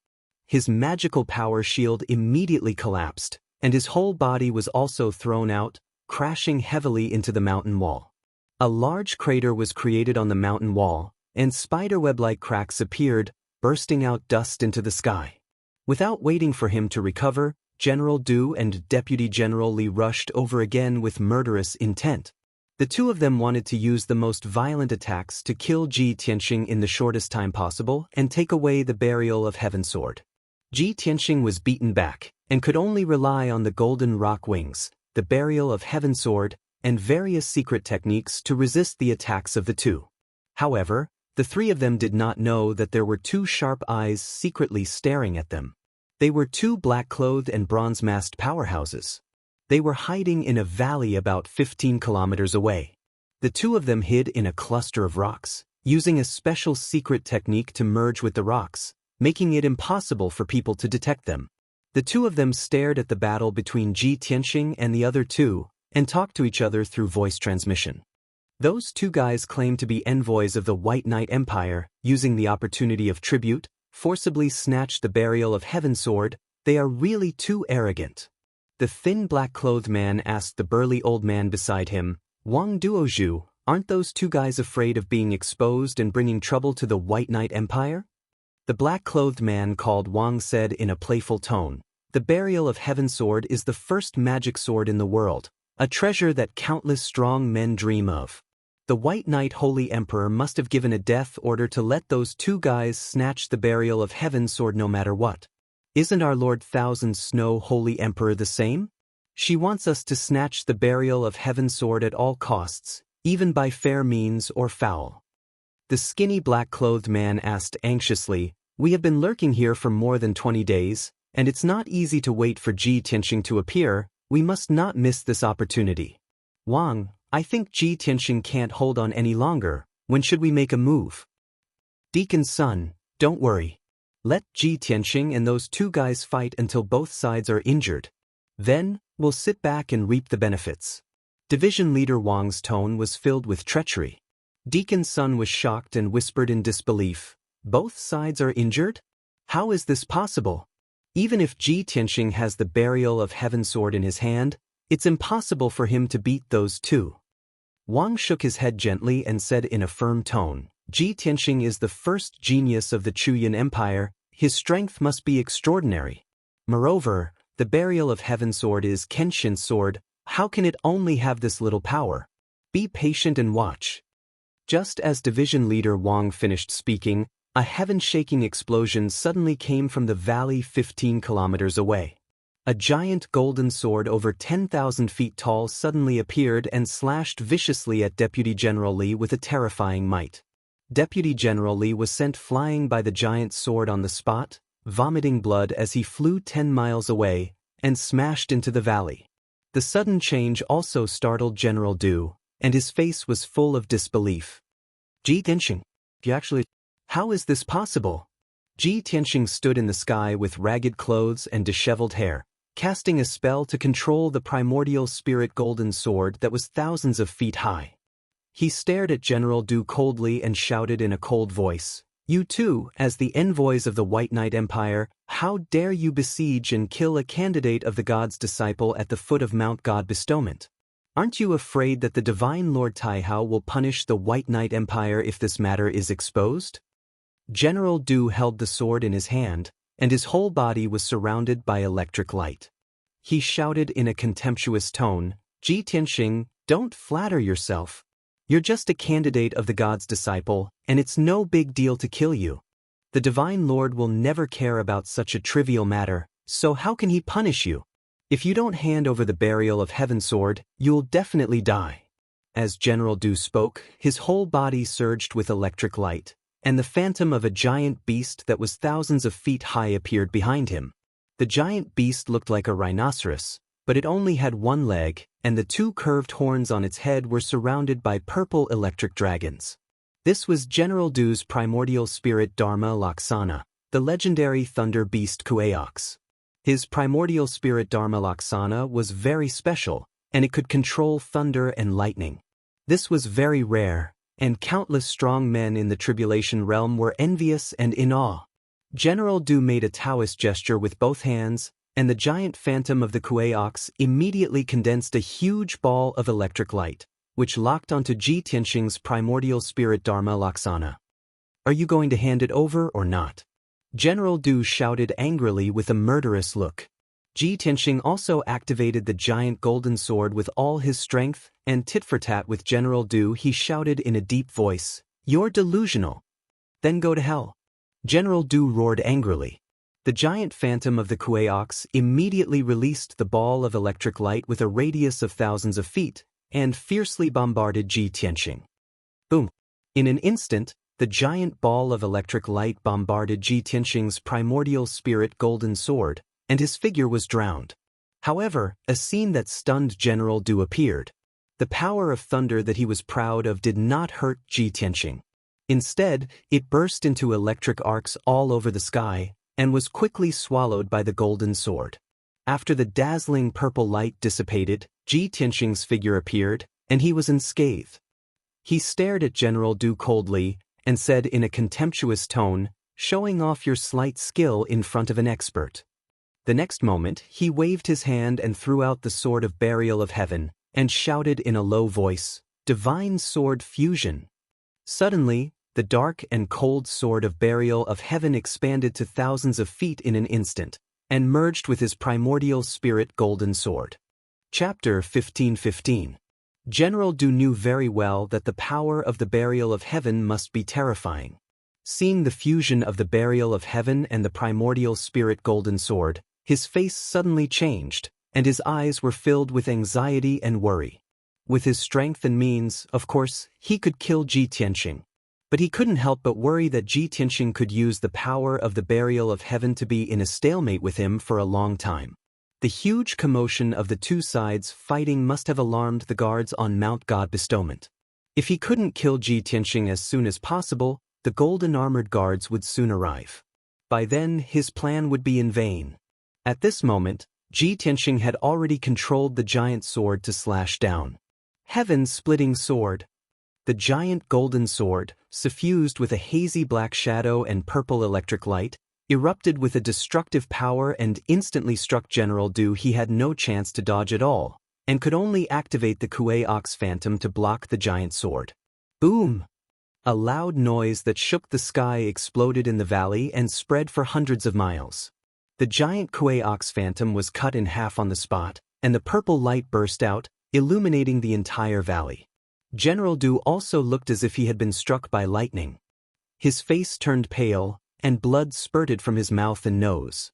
His magical power shield immediately collapsed, and his whole body was also thrown out, crashing heavily into the mountain wall. A large crater was created on the mountain wall, and spiderweb-like cracks appeared, bursting out dust into the sky. Without waiting for him to recover, General Du and Deputy General Li rushed over again with murderous intent. The two of them wanted to use the most violent attacks to kill Ji Tianxing in the shortest time possible and take away the Burial of Heaven sword. Ji Tianxing was beaten back, and could only rely on the golden rock wings, the Burial of Heaven sword, and various secret techniques to resist the attacks of the two. However, the 3 of them did not know that there were 2 sharp eyes secretly staring at them. They were 2 black-clothed and bronze-masked powerhouses. They were hiding in a valley about 15 kilometers away. The 2 of them hid in a cluster of rocks, using a special secret technique to merge with the rocks, making it impossible for people to detect them. The 2 of them stared at the battle between Ji Tianxing and the other 2, and talked to each other through voice transmission. Those 2 guys claimed to be envoys of the White Knight Empire, using the opportunity of tribute, forcibly snatched the Burial of Heaven sword. They are really too arrogant. The thin black-clothed man asked the burly old man beside him, Wang Duozhu, aren't those two guys afraid of being exposed and bringing trouble to the White Knight Empire? The black-clothed man called Wang said in a playful tone, The Burial of Heaven sword is the first magic sword in the world, a treasure that countless strong men dream of. The White Knight Holy Emperor must have given a death order to let those two guys snatch the Burial of Heaven sword no matter what. Isn't our Lord Thousand Snow Holy Emperor the same? She wants us to snatch the Burial of Heaven sword at all costs, even by fair means or foul. The skinny black-clothed man asked anxiously, We have been lurking here for more than 20 days, and it's not easy to wait for Ji Tianxing to appear. We must not miss this opportunity. Wang, I think Ji Tianxing can't hold on any longer. When should we make a move? Deacon's son, don't worry. Let Ji Tianxing and those two guys fight until both sides are injured. Then, we'll sit back and reap the benefits. Division leader Wang's tone was filled with treachery. Deacon's son was shocked and whispered in disbelief, Both sides are injured? How is this possible? Even if Ji Tianxing has the Burial of Heaven sword in his hand, it's impossible for him to beat those two. Wang shook his head gently and said in a firm tone, Ji Tianxing is the first genius of the Chuyan Empire. His strength must be extraordinary. Moreover, the Burial of Heaven sword is Kenshin's sword. How can it only have this little power? Be patient and watch. Just as division leader Wang finished speaking, a heaven-shaking explosion suddenly came from the valley 15 kilometers away. A giant golden sword over 10,000 feet tall suddenly appeared and slashed viciously at Deputy General Li with a terrifying might. Deputy General Li was sent flying by the giant sword on the spot, vomiting blood as he flew 10 miles away, and smashed into the valley. The sudden change also startled General Du, and his face was full of disbelief. Ji Tianxing, how is this possible? Ji Tianxing stood in the sky with ragged clothes and disheveled hair, casting a spell to control the primordial spirit golden sword that was thousands of feet high. He stared at General Du coldly and shouted in a cold voice, You too, as the envoys of the White Knight Empire, how dare you besiege and kill a candidate of the God's disciple at the foot of Mount God Bestowment? Aren't you afraid that the divine Lord Taihao will punish the White Knight Empire if this matter is exposed? General Du held the sword in his hand, and his whole body was surrounded by electric light. He shouted in a contemptuous tone, Ji Tianxing, don't flatter yourself. You're just a candidate of the God's disciple, and it's no big deal to kill you. The Divine Lord will never care about such a trivial matter, so how can he punish you? If you don't hand over the Burial of Heaven sword, you'll definitely die. As General Du spoke, his whole body surged with electric light, and the phantom of a giant beast that was thousands of feet high appeared behind him. The giant beast looked like a rhinoceros, but it only had one leg, and the two curved horns on its head were surrounded by purple electric dragons. This was General Du's primordial spirit Dharma Laksana, the legendary thunder beast Kueox. His primordial spirit Dharma Laksana was very special, and it could control thunder and lightning. This was very rare, and countless strong men in the tribulation realm were envious and in awe. General Du made a Taoist gesture with both hands, and the giant phantom of the Kueox immediately condensed a huge ball of electric light, which locked onto Ji Tianxing's primordial spirit Dharma Laksana. Are you going to hand it over or not? General Du shouted angrily with a murderous look. Ji Tianxing also activated the giant golden sword with all his strength, and tit-for-tat with General Du he shouted in a deep voice, You're delusional. Then go to hell. General Du roared angrily. The giant phantom of the Kueox immediately released the ball of electric light with a radius of thousands of feet, and fiercely bombarded Ji Tianxing. Boom! In an instant, the giant ball of electric light bombarded Ji Tianxing's primordial spirit golden sword, and his figure was drowned. However, a scene that stunned General Du appeared. The power of thunder that he was proud of did not hurt Ji Tianxing. Instead, it burst into electric arcs all over the sky, and was quickly swallowed by the golden sword. After the dazzling purple light dissipated, Ji Tianxing's figure appeared, and he was unscathed. He stared at General Du coldly, and said in a contemptuous tone, showing off your slight skill in front of an expert. The next moment, he waved his hand and threw out the sword of burial of heaven, and shouted in a low voice, "Divine sword fusion!" Suddenly, the dark and cold sword of burial of heaven expanded to thousands of feet in an instant, and merged with his primordial spirit golden sword. Chapter 15:15. General Du knew very well that the power of the burial of heaven must be terrifying. Seeing the fusion of the burial of heaven and the primordial spirit golden sword, his face suddenly changed, and his eyes were filled with anxiety and worry. With his strength and means, of course, he could kill Ji Tianqing. But he couldn't help but worry that Ji Tianqing could use the power of the burial of heaven to be in a stalemate with him for a long time. The huge commotion of the two sides fighting must have alarmed the guards on Mount God Bestowment. If he couldn't kill Ji Tianqing as soon as possible, the golden-armored guards would soon arrive. By then, his plan would be in vain. At this moment, Ji Tianqing had already controlled the giant sword to slash down. Heaven-splitting sword. The giant golden sword, suffused with a hazy black shadow and purple electric light, erupted with a destructive power and instantly struck General Du. He had no chance to dodge at all, and could only activate the Kuei Ox Phantom to block the giant sword. Boom! A loud noise that shook the sky exploded in the valley and spread for hundreds of miles. The giant Kuei Ox Phantom was cut in half on the spot, and the purple light burst out, illuminating the entire valley. General Du also looked as if he had been struck by lightning. His face turned pale, and blood spurted from his mouth and nose.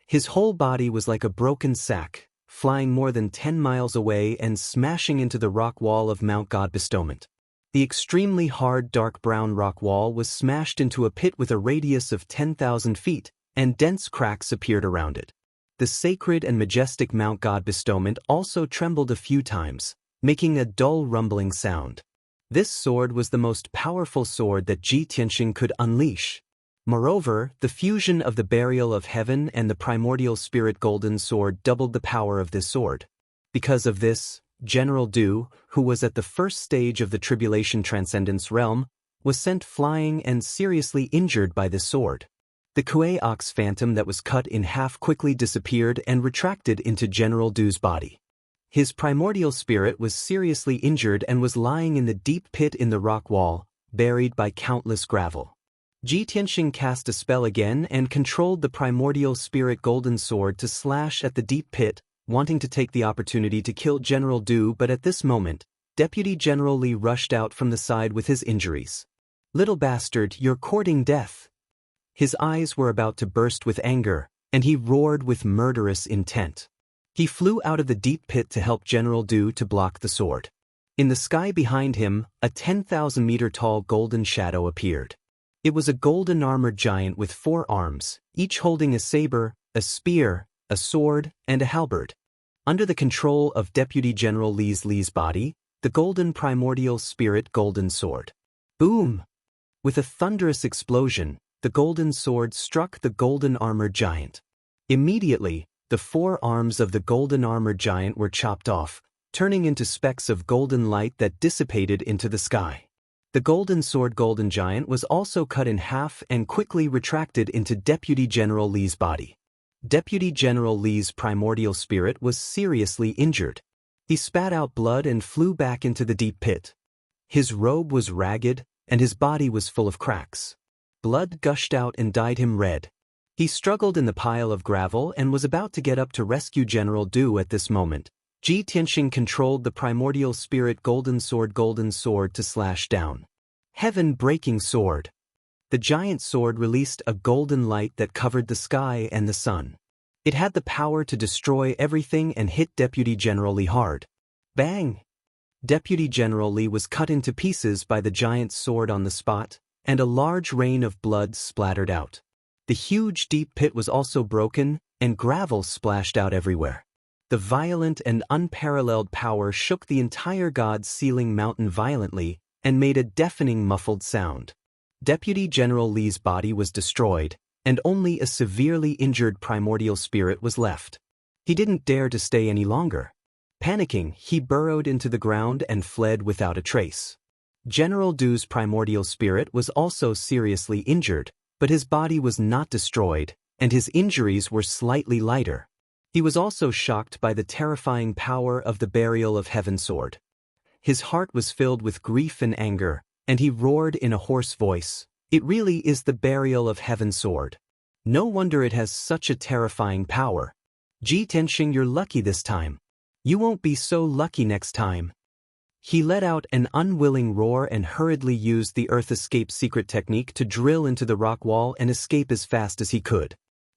His whole body was like a broken sack, flying more than 10 miles away and smashing into the rock wall of Mount God Bestowment. The extremely hard dark brown rock wall was smashed into a pit with a radius of 10,000 feet, and dense cracks appeared around it. The sacred and majestic Mount God Bestowment also trembled a few times, making a dull rumbling sound. This sword was the most powerful sword that Ji Tianqing could unleash. Moreover, the fusion of the burial of heaven and the primordial spirit golden sword doubled the power of this sword. Because of this, General Du, who was at the first stage of the Tribulation Transcendence realm, was sent flying and seriously injured by this sword. The Kuei Ox Phantom that was cut in half quickly disappeared and retracted into General Du's body. His primordial spirit was seriously injured and was lying in the deep pit in the rock wall, buried by countless gravel. Ji Tianqing cast a spell again and controlled the primordial spirit golden sword to slash at the deep pit, wanting to take the opportunity to kill General Du, but at this moment, Deputy General Li rushed out from the side with his injuries. "Little bastard, you're courting death." His eyes were about to burst with anger, and he roared with murderous intent. He flew out of the deep pit to help General Du to block the sword. In the sky behind him, a 10,000-meter-tall golden shadow appeared. It was a golden-armored giant with 4 arms, each holding a saber, a spear, a sword, and a halberd. Under the control of Deputy General Li's body, the golden primordial spirit golden sword. Boom! With a thunderous explosion, the golden sword struck the golden-armored giant. Immediately, the 4 arms of the golden-armored giant were chopped off, turning into specks of golden light that dissipated into the sky. The golden sword golden giant was also cut in half and quickly retracted into Deputy General Li's body. Deputy General Li's primordial spirit was seriously injured. He spat out blood and flew back into the deep pit. His robe was ragged, and his body was full of cracks. Blood gushed out and dyed him red. He struggled in the pile of gravel and was about to get up to rescue General Du. At this moment, Ji Tianqing controlled the primordial spirit golden sword to slash down. Heaven-breaking sword. The giant sword released a golden light that covered the sky and the sun. It had the power to destroy everything and hit Deputy General Li hard. Bang! Deputy General Li was cut into pieces by the giant sword on the spot, and a large rain of blood splattered out. The huge deep pit was also broken, and gravel splashed out everywhere. The violent and unparalleled power shook the entire God-ceiling mountain violently and made a deafening muffled sound. Deputy General Li's body was destroyed, and only a severely injured primordial spirit was left. He didn't dare to stay any longer. Panicking, he burrowed into the ground and fled without a trace. General Du's primordial spirit was also seriously injured, but his body was not destroyed, and his injuries were slightly lighter. He was also shocked by the terrifying power of the burial of heaven sword. His heart was filled with grief and anger, and he roared in a hoarse voice, "It really is the burial of heaven sword. No wonder it has such a terrifying power. Ji Tianxing, you're lucky this time. You won't be so lucky next time." He let out an unwilling roar and hurriedly used the earth escape secret technique to drill into the rock wall and escape as fast as he could.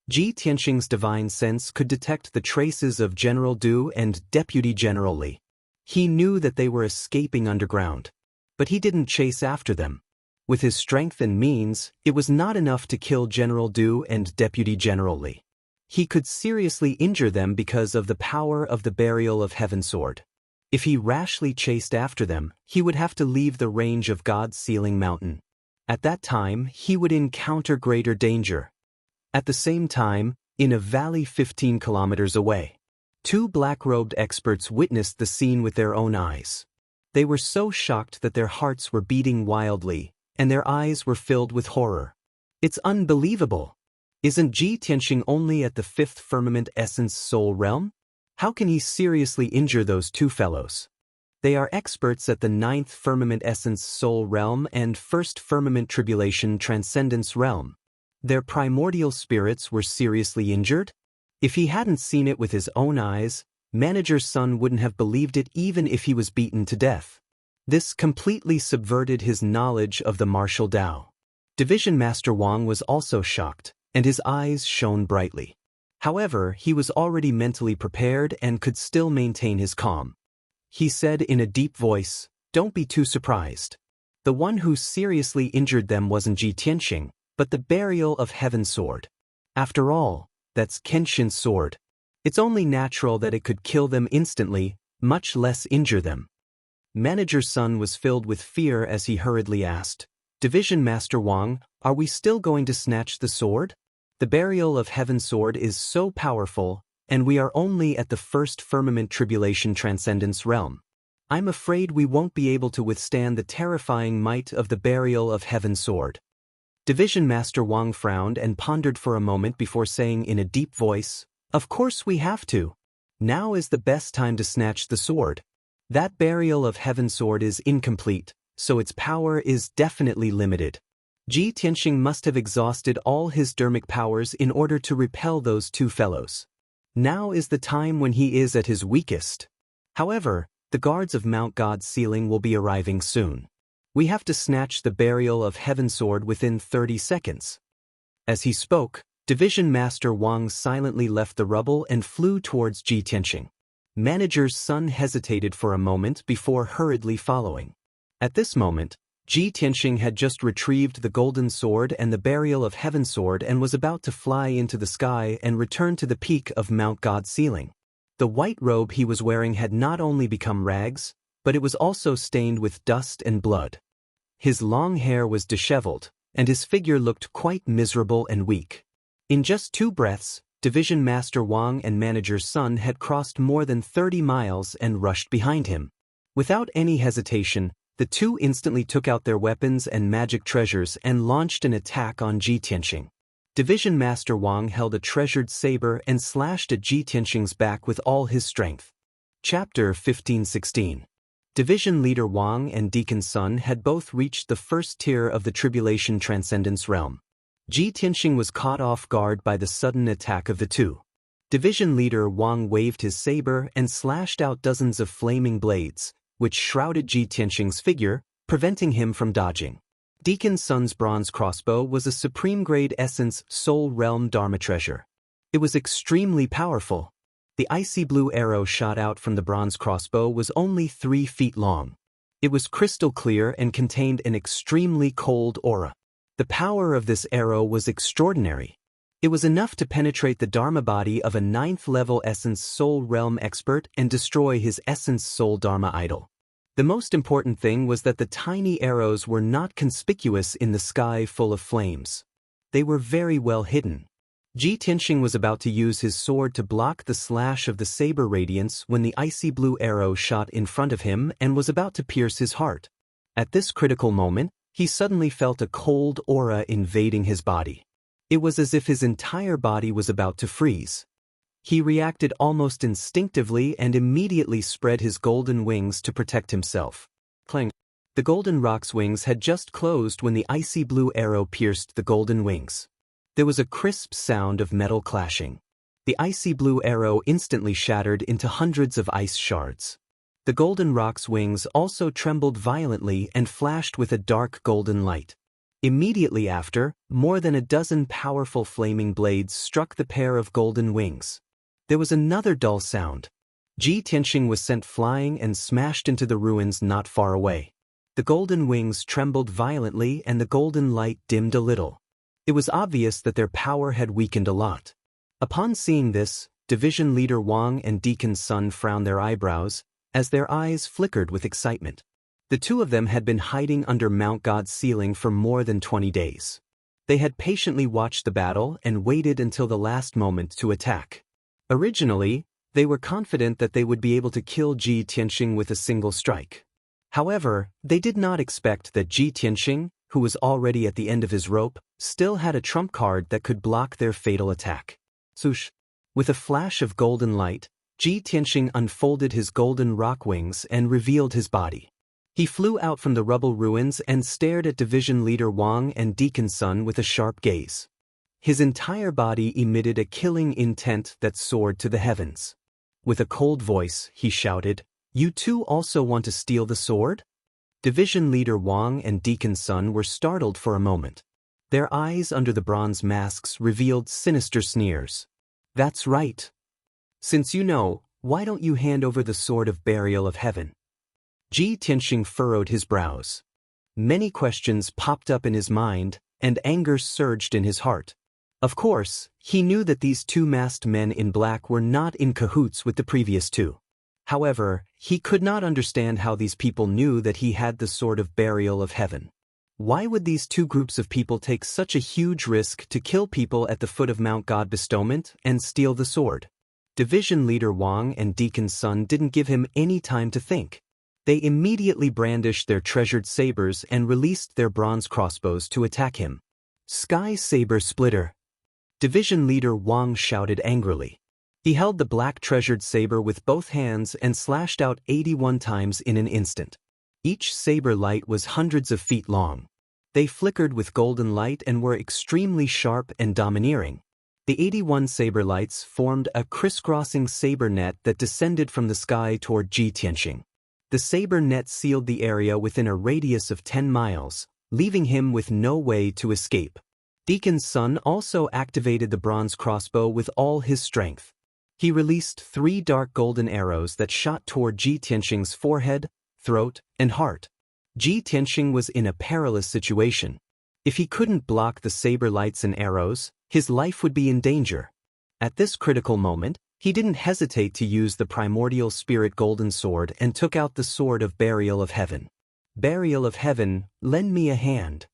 Ji Tianxing's divine sense could detect the traces of General Du and Deputy General Li. He knew that they were escaping underground. But he didn't chase after them. With his strength and means, it was not enough to kill General Du and Deputy General Li. He could seriously injure them because of the power of the burial of heaven sword. If he rashly chased after them, he would have to leave the range of God's Sealing Mountain. At that time, he would encounter greater danger. At the same time, in a valley 15 kilometers away, two black-robed experts witnessed the scene with their own eyes. They were so shocked that their hearts were beating wildly, and their eyes were filled with horror. "It's unbelievable! Isn't Ji Tianxing only at the 5th firmament essence soul realm? How can he seriously injure those two fellows? They are experts at the 9th firmament essence soul realm and 1st firmament tribulation transcendence realm. Their primordial spirits were seriously injured? If he hadn't seen it with his own eyes, Manager Sun wouldn't have believed it even if he was beaten to death. This completely subverted his knowledge of the martial Tao. Division Master Wang was also shocked, and his eyes shone brightly. However, he was already mentally prepared and could still maintain his calm. He said in a deep voice, "Don't be too surprised. The one who seriously injured them wasn't Ji Tianxing, but the burial of heaven sword. After all, that's Kenshin's sword. It's only natural that it could kill them instantly, much less injure them." Manager Sun was filled with fear as he hurriedly asked, "Division Master Wang, are we still going to snatch the sword? The burial of heaven sword is so powerful, and we are only at the 1st firmament tribulation transcendence realm. I'm afraid we won't be able to withstand the terrifying might of the burial of heaven sword." Division Master Wang frowned and pondered for a moment before saying in a deep voice, "Of course we have to. Now is the best time to snatch the sword. That burial of heaven sword is incomplete, so its power is definitely limited. Ji Tianxing must have exhausted all his dermic powers in order to repel those two fellows. Now is the time when he is at his weakest. However, the guards of Mount God's Sealing will be arriving soon. We have to snatch the burial of heaven sword within 30 seconds. As he spoke, Division Master Wang silently left the rubble and flew towards Ji Tianxing. Manager Sun hesitated for a moment before hurriedly following. At this moment, Ji Tianxing had just retrieved the golden sword and the burial of heaven sword and was about to fly into the sky and return to the peak of Mount God's Sealing. The white robe he was wearing had not only become rags, but it was also stained with dust and blood. His long hair was disheveled, and his figure looked quite miserable and weak. In just 2 breaths, Division Master Wang and Manager Sun had crossed more than 30 miles and rushed behind him. Without any hesitation, the two instantly took out their weapons and magic treasures and launched an attack on Ji Tianxing. Division Master Wang held a treasured saber and slashed at Ji Tianxing's back with all his strength. Chapter 15-16. Division Leader Wang and Deacon Sun had both reached the 1st tier of the Tribulation Transcendence Realm. Ji Tianxing was caught off guard by the sudden attack of the two. Division Leader Wang waved his saber and slashed out dozens of flaming blades, which shrouded Ji Tianxing's figure, preventing him from dodging. Deacon Sun's bronze crossbow was a supreme-grade essence soul realm dharma treasure. It was extremely powerful. The icy blue arrow shot out from the bronze crossbow was only 3 feet long. It was crystal clear and contained an extremely cold aura. The power of this arrow was extraordinary. It was enough to penetrate the dharma body of a 9th-level essence soul realm expert and destroy his essence soul dharma idol. The most important thing was that the tiny arrows were not conspicuous in the sky full of flames. They were very well hidden. Ji Tianxing was about to use his sword to block the slash of the saber radiance when the icy blue arrow shot in front of him and was about to pierce his heart. At this critical moment, he suddenly felt a cold aura invading his body. It was as if his entire body was about to freeze. He reacted almost instinctively and immediately spread his golden wings to protect himself. Clang. The golden rock's wings had just closed when the icy blue arrow pierced the golden wings. There was a crisp sound of metal clashing. The icy blue arrow instantly shattered into hundreds of ice shards. The golden rock's wings also trembled violently and flashed with a dark golden light. Immediately after, more than a dozen powerful flaming blades struck the pair of golden wings. There was another dull sound. Ji Tianxing was sent flying and smashed into the ruins not far away. The golden wings trembled violently and the golden light dimmed a little. It was obvious that their power had weakened a lot. Upon seeing this, Division Leader Wang and Deacon Sun frowned their eyebrows, as their eyes flickered with excitement. The two of them had been hiding under Mount God's ceiling for more than 20 days. They had patiently watched the battle and waited until the last moment to attack. Originally, they were confident that they would be able to kill Ji Tianxing with a single strike. However, they did not expect that Ji Tianxing, who was already at the end of his rope, still had a trump card that could block their fatal attack. Swoosh! With a flash of golden light, Ji Tianxing unfolded his golden rock wings and revealed his body. He flew out from the rubble ruins and stared at Division Leader Wang and Deacon Sun with a sharp gaze. His entire body emitted a killing intent that soared to the heavens. With a cold voice, he shouted, "You two also want to steal the sword?" Division Leader Wang and Deacon Sun were startled for a moment. Their eyes under the bronze masks revealed sinister sneers. "That's right. Since you know, why don't you hand over the sword of burial of heaven?" Ji Tianxing furrowed his brows. Many questions popped up in his mind, and anger surged in his heart. Of course, he knew that these two masked men in black were not in cahoots with the previous two. However, he could not understand how these people knew that he had the sword of burial of heaven. Why would these two groups of people take such a huge risk to kill people at the foot of Mount God Bestowment and steal the sword? Division Leader Wang and Deacon Sun didn't give him any time to think. They immediately brandished their treasured sabers and released their bronze crossbows to attack him. "Sky Saber Splitter!" Division Leader Wang shouted angrily. He held the black treasured saber with both hands and slashed out 81 times in an instant. Each saber light was hundreds of feet long. They flickered with golden light and were extremely sharp and domineering. The 81 saber lights formed a crisscrossing saber net that descended from the sky toward Ji Tianxing. The saber net sealed the area within a radius of 10 miles, leaving him with no way to escape. Deacon Sun also activated the bronze crossbow with all his strength. He released 3 dark golden arrows that shot toward Ji Tianxing's forehead, throat, and heart. Ji Tianxing was in a perilous situation. If he couldn't block the saber lights and arrows, his life would be in danger. At this critical moment, he didn't hesitate to use the primordial spirit golden sword and took out the sword of burial of heaven. "Burial of heaven, lend me a hand."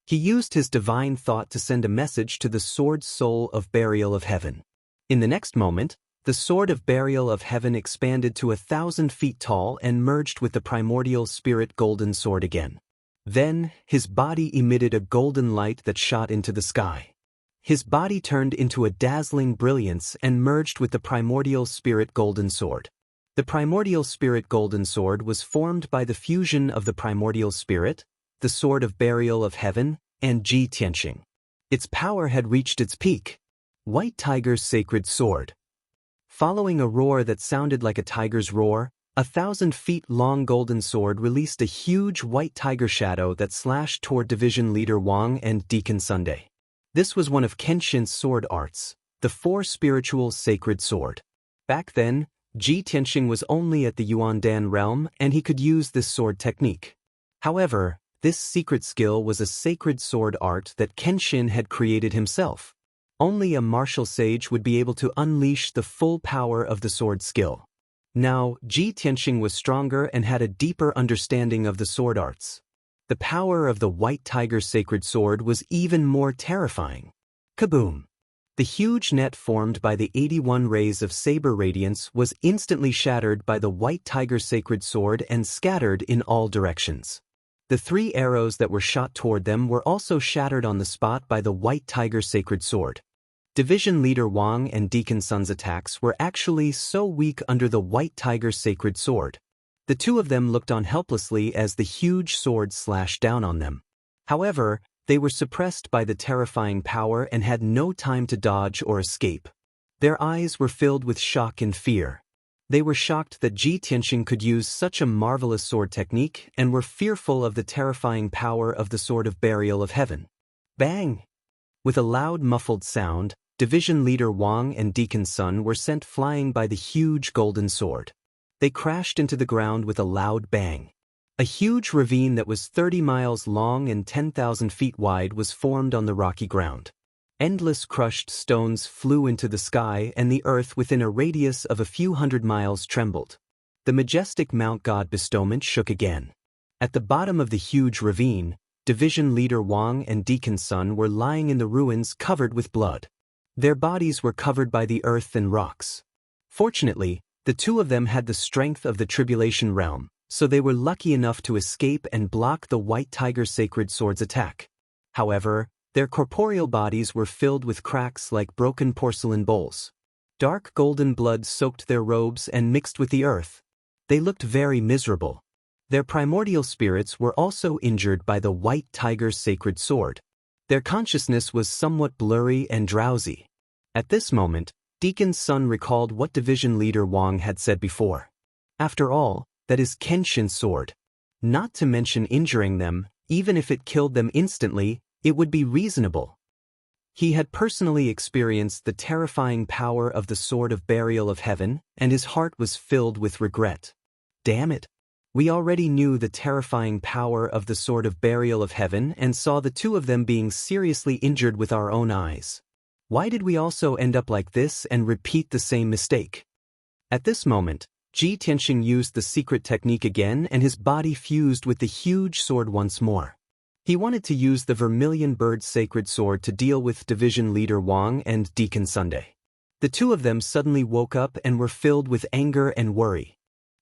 He used his divine thought to send a message to the sword soul of burial of heaven. In the next moment, the sword of burial of heaven expanded to 1,000 feet tall and merged with the primordial spirit golden sword again. Then, his body emitted a golden light that shot into the sky. His body turned into a dazzling brilliance and merged with the primordial spirit golden sword. The primordial spirit golden sword was formed by the fusion of the primordial spirit, the sword of burial of heaven, and Ji Tianxing. Its power had reached its peak. White Tiger's sacred sword. Following a roar that sounded like a tiger's roar, a 1,000 feet long golden sword released a huge white tiger shadow that slashed toward Division Leader Wang and Deacon Sunday. This was one of Kenshin's sword arts, the 4 spiritual sacred sword. Back then, Ji Tianxing was only at the Yuandan realm and he could use this sword technique. However, this secret skill was a sacred sword art that Kenshin had created himself. Only a martial sage would be able to unleash the full power of the sword skill. Now, Ji Tianxing was stronger and had a deeper understanding of the sword arts. The power of the White Tiger sacred sword was even more terrifying. Kaboom! The huge net formed by the 81 rays of saber radiance was instantly shattered by the White Tiger sacred sword and scattered in all directions. The 3 arrows that were shot toward them were also shattered on the spot by the White Tiger's sacred sword. Division Leader Wang and Deacon Sun's attacks were actually so weak under the White Tiger's sacred sword. The 2 of them looked on helplessly as the huge sword slashed down on them. However, they were suppressed by the terrifying power and had no time to dodge or escape. Their eyes were filled with shock and fear. They were shocked that Ji Tianxing could use such a marvelous sword technique and were fearful of the terrifying power of the Sword of Burial of Heaven. Bang! With a loud muffled sound, Division Leader Wang and Deacon Sun were sent flying by the huge golden sword. They crashed into the ground with a loud bang. A huge ravine that was 30 miles long and 10,000 feet wide was formed on the rocky ground. Endless crushed stones flew into the sky and the earth within a radius of a few hundred miles trembled. The majestic Mount God bestowment shook again. At the bottom of the huge ravine, Division Leader Wang and Deacon Sun were lying in the ruins covered with blood. Their bodies were covered by the earth and rocks. Fortunately, the 2 of them had the strength of the Tribulation Realm, so they were lucky enough to escape and block the White Tiger's sacred sword's attack. However, their corporeal bodies were filled with cracks like broken porcelain bowls. Dark golden blood soaked their robes and mixed with the earth. They looked very miserable. Their primordial spirits were also injured by the White Tiger's sacred sword. Their consciousness was somewhat blurry and drowsy. At this moment, Deacon Sun recalled what Division Leader Wang had said before. After all, that is Kenshin's sword. Not to mention injuring them, even if it killed them instantly, it would be reasonable. He had personally experienced the terrifying power of the Sword of Burial of Heaven, and his heart was filled with regret. Damn it! We already knew the terrifying power of the Sword of Burial of Heaven and saw the 2 of them being seriously injured with our own eyes. Why did we also end up like this and repeat the same mistake? At this moment, Ji Tianxing used the secret technique again and his body fused with the huge sword once more. He wanted to use the Vermilion Bird's sacred sword to deal with Division Leader Wang and Deacon Sunday. The 2 of them suddenly woke up and were filled with anger and worry.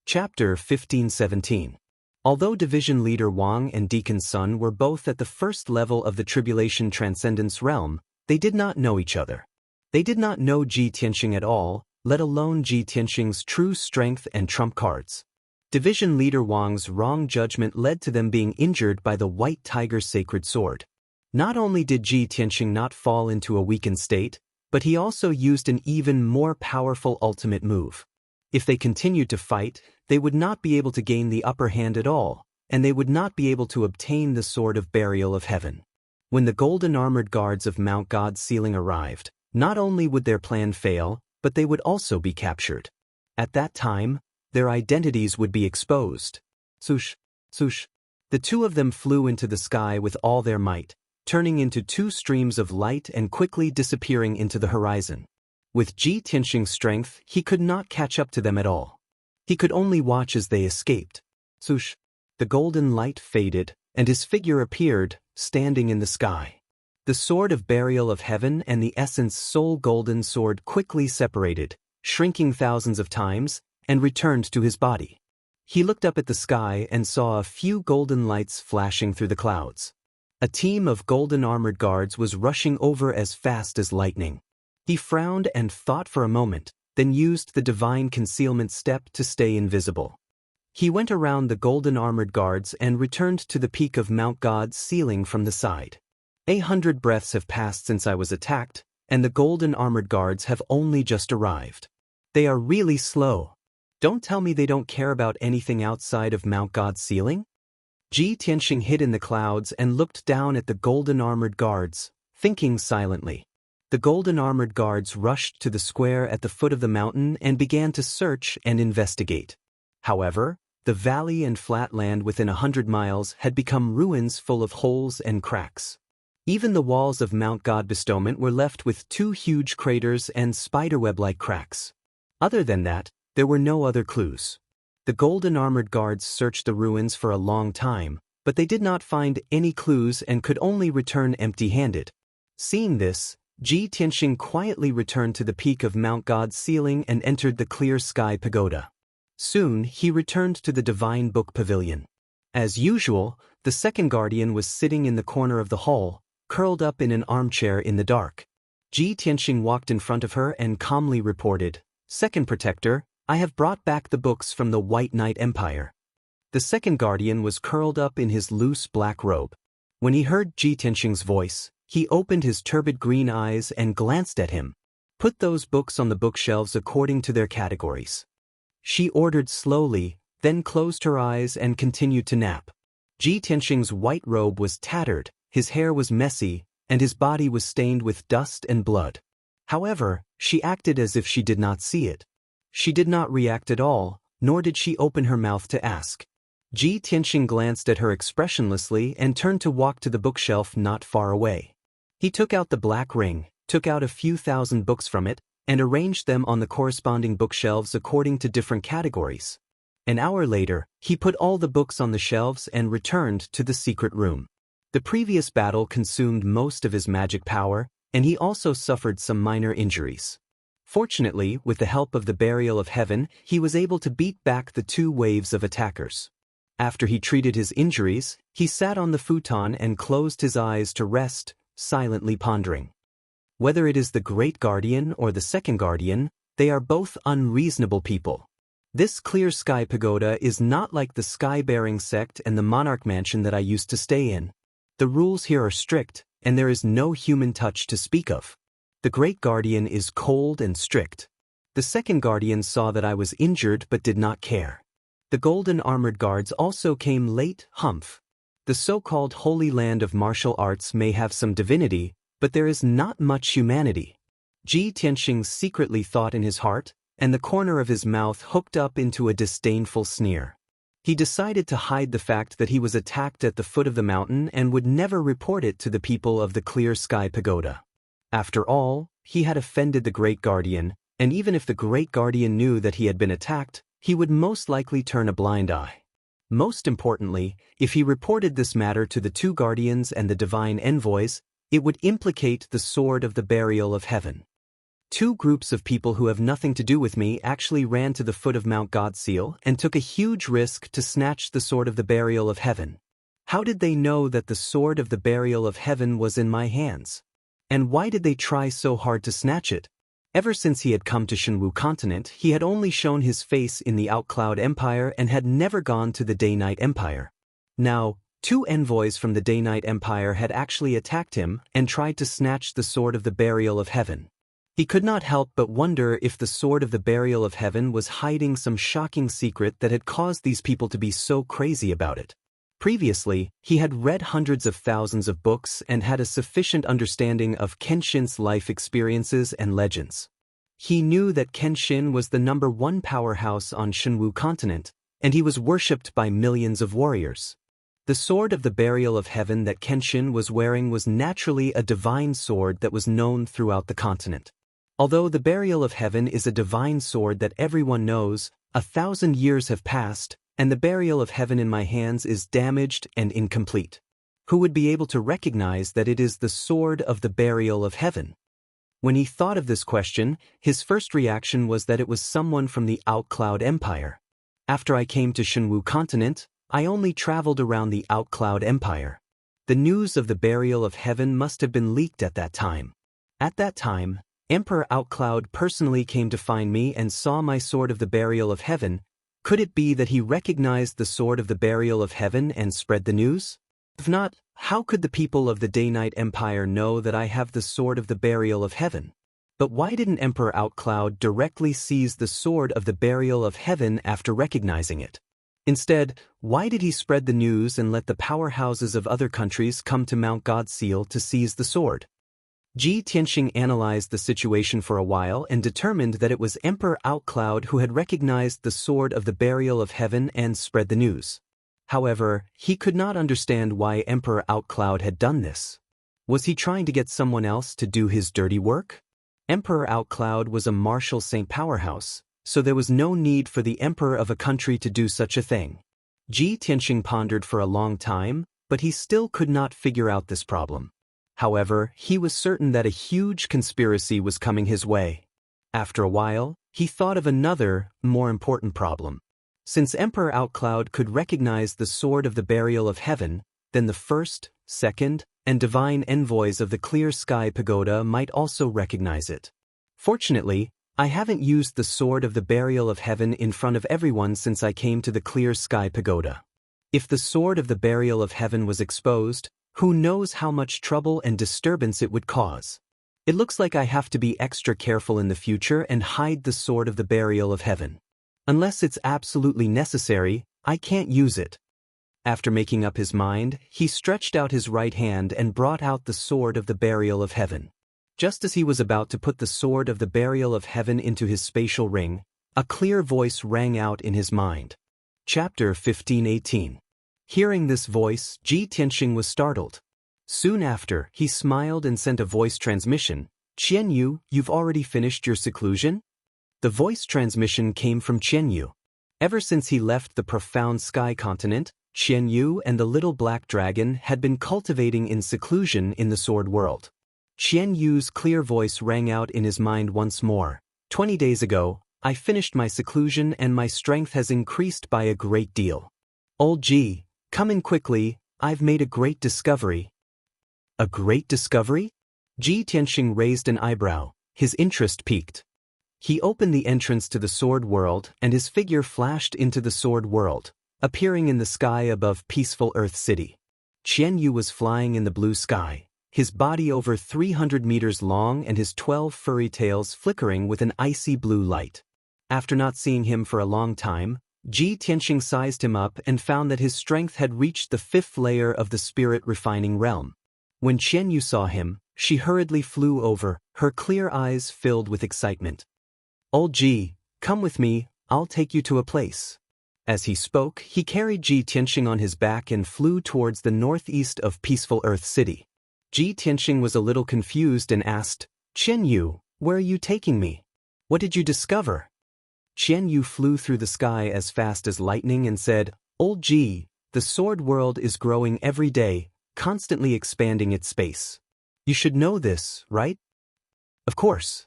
Chapter 15:17. Although Division Leader Wang and Deacon Sun were both at the first level of the Tribulation Transcendence realm, they did not know each other. They did not know Ji Tianxing at all, let alone Ji Tianxing's true strength and trump cards. Division Leader Wang's wrong judgment led to them being injured by the White Tiger's sacred sword. Not only did Ji Tianxing not fall into a weakened state, but he also used an even more powerful ultimate move. If they continued to fight, they would not be able to gain the upper hand at all, and they would not be able to obtain the Sword of Burial of Heaven. When the golden armored guards of Mount God's ceiling arrived, not only would their plan fail, but they would also be captured. At that time, their identities would be exposed. Swoosh, swoosh. The 2 of them flew into the sky with all their might, turning into 2 streams of light and quickly disappearing into the horizon. With Ji Tianxing's strength, he could not catch up to them at all. He could only watch as they escaped. Swoosh. The golden light faded, and his figure appeared, standing in the sky. The Sword of Burial of Heaven and the Essence Soul Golden Sword quickly separated, shrinking thousands of times, and returned to his body. He looked up at the sky and saw a few golden lights flashing through the clouds. A team of golden armored guards was rushing over as fast as lightning. He frowned and thought for a moment, then used the divine concealment step to stay invisible. He went around the golden armored guards and returned to the peak of Mount God's ceiling from the side. 100 breaths have passed since I was attacked, and the golden armored guards have only just arrived. They are really slow. Don't tell me they don't care about anything outside of Mount God's ceiling? Ji Tianxing hid in the clouds and looked down at the golden armored guards, thinking silently. The golden armored guards rushed to the square at the foot of the mountain and began to search and investigate. However, the valley and flat land within 100 miles had become ruins full of holes and cracks. Even the walls of Mount God Bestowment were left with 2 huge craters and spiderweb-like cracks. Other than that, there were no other clues. The golden armored guards searched the ruins for a long time, but they did not find any clues and could only return empty-handed. Seeing this, Ji Tianxing quietly returned to the peak of Mount God's ceiling and entered the clear sky pagoda. Soon he returned to the Divine Book Pavilion. As usual, The second guardian was sitting in the corner of the hall, curled up in an armchair in the dark. Ji Tianxing walked in front of her and calmly reported, "Second protector, I have brought back the books from the White Knight Empire." The second guardian was curled up in his loose black robe. When he heard Ji Tianxing's voice, he opened his turbid green eyes and glanced at him. "Put those books on the bookshelves according to their categories." She ordered slowly, then closed her eyes and continued to nap. Ji Tianxing's white robe was tattered, his hair was messy, and his body was stained with dust and blood. However, she acted as if she did not see it. She did not react at all, nor did she open her mouth to ask. Ji Tianxing glanced at her expressionlessly and turned to walk to the bookshelf not far away. He took out the black ring, took out a few thousand books from it, and arranged them on the corresponding bookshelves according to different categories. An hour later, he put all the books on the shelves and returned to the secret room. The previous battle consumed most of his magic power, and he also suffered some minor injuries. Fortunately, with the help of the Burial of Heaven, he was able to beat back the 2 waves of attackers. After he treated his injuries, he sat on the futon and closed his eyes to rest, silently pondering. Whether it is the Great Guardian or the Second Guardian, they are both unreasonable people. This clear sky pagoda is not like the sky-bearing sect and the monarch mansion that I used to stay in. The rules here are strict, and there is no human touch to speak of. The Great Guardian is cold and strict. The Second Guardian saw that I was injured but did not care. The golden armored guards also came late, humph. The so-called Holy Land of Martial Arts may have some divinity, but there is not much humanity. Ji Tianxing secretly thought in his heart, and the corner of his mouth hooked up into a disdainful sneer. He decided to hide the fact that he was attacked at the foot of the mountain and would never report it to the people of the Clear Sky Pagoda. After all, he had offended the Great Guardian, and even if the Great Guardian knew that he had been attacked, he would most likely turn a blind eye. Most importantly, if he reported this matter to the 2 guardians and the divine envoys, it would implicate the Sword of the Burial of Heaven. 2 groups of people who have nothing to do with me actually ran to the foot of Mount Godseal and took a huge risk to snatch the Sword of the Burial of Heaven. How did they know that the Sword of the Burial of Heaven was in my hands? And why did they try so hard to snatch it? Ever since he had come to Shenwu continent, he had only shown his face in the Outcloud Empire and had never gone to the Day-Night Empire. Now, 2 envoys from the Day-Night Empire had actually attacked him and tried to snatch the Sword of the Burial of Heaven. He could not help but wonder if the Sword of the Burial of Heaven was hiding some shocking secret that had caused these people to be so crazy about it. Previously, he had read hundreds of thousands of books and had a sufficient understanding of Kenshin's life experiences and legends. He knew that Kenshin was the #1 powerhouse on Shenwu continent, and he was worshipped by millions of warriors. The Sword of the Burial of Heaven that Kenshin was wearing was naturally a divine sword that was known throughout the continent. Although the Burial of Heaven is a divine sword that everyone knows, 1,000 years have passed, and the Burial of Heaven in my hands is damaged and incomplete. Who would be able to recognize that it is the Sword of the Burial of Heaven? When he thought of this question, his first reaction was that it was someone from the Outcloud Empire. After I came to Shenwu continent, I only traveled around the Outcloud Empire. The news of the Burial of Heaven must have been leaked at that time. At that time, Emperor Outcloud personally came to find me and saw my Sword of the Burial of Heaven. Could it be that he recognized the Sword of the Burial of Heaven and spread the news? If not, how could the people of the Day-Night Empire know that I have the Sword of the Burial of Heaven? But why didn't Emperor Outcloud directly seize the Sword of the Burial of Heaven after recognizing it? Instead, why did he spread the news and let the powerhouses of other countries come to Mount Godseal to seize the sword? Ji Tianxing analyzed the situation for a while and determined that it was Emperor Outcloud who had recognized the Sword of the Burial of Heaven and spread the news. However, he could not understand why Emperor Outcloud had done this. Was he trying to get someone else to do his dirty work? Emperor Outcloud was a martial saint powerhouse, so there was no need for the emperor of a country to do such a thing. Ji Tianxing pondered for a long time, but he still could not figure out this problem. However, he was certain that a huge conspiracy was coming his way. After a while, he thought of another, more important problem. Since Emperor Outcloud could recognize the Sword of the Burial of Heaven, then the first, second, and divine envoys of the Clear Sky Pagoda might also recognize it. Fortunately, I haven't used the Sword of the Burial of Heaven in front of everyone since I came to the Clear Sky Pagoda. If the Sword of the Burial of Heaven was exposed, who knows how much trouble and disturbance it would cause. It looks like I have to be extra careful in the future and hide the Sword of the Burial of Heaven. Unless it's absolutely necessary, I can't use it. After making up his mind, he stretched out his right hand and brought out the Sword of the Burial of Heaven. Just as he was about to put the Sword of the Burial of Heaven into his spatial ring, a clear voice rang out in his mind. Chapter 1518. Hearing this voice, Ji Tianxing was startled. Soon after, he smiled and sent a voice transmission. "Qian Yu, you've already finished your seclusion?" The voice transmission came from Qian Yu. Ever since he left the profound sky continent, Qian Yu and the little black dragon had been cultivating in seclusion in the Sword World. Qian Yu's clear voice rang out in his mind once more. 20 days ago, I finished my seclusion and my strength has increased by a great deal. Old Ji, come in quickly, I've made a great discovery. A great discovery? Ji Tianxing raised an eyebrow, his interest piqued. He opened the entrance to the Sword World and his figure flashed into the Sword World, appearing in the sky above peaceful Earth City. Qian Yu was flying in the blue sky, his body over 300 meters long and his 12 furry tails flickering with an icy blue light. After not seeing him for a long time, Ji Tianxing sized him up and found that his strength had reached the 5th layer of the spirit refining realm. When Qian Yu saw him, she hurriedly flew over, her clear eyes filled with excitement. "Old Ji, come with me, I'll take you to a place." As he spoke, he carried Ji Tianxing on his back and flew towards the northeast of peaceful Earth City. Ji Tianxing was a little confused and asked, "Qian Yu, where are you taking me? What did you discover?" Qian Yu flew through the sky as fast as lightning and said, "Old Ji, the Sword World is growing every day, constantly expanding its space. You should know this, right?" "Of course."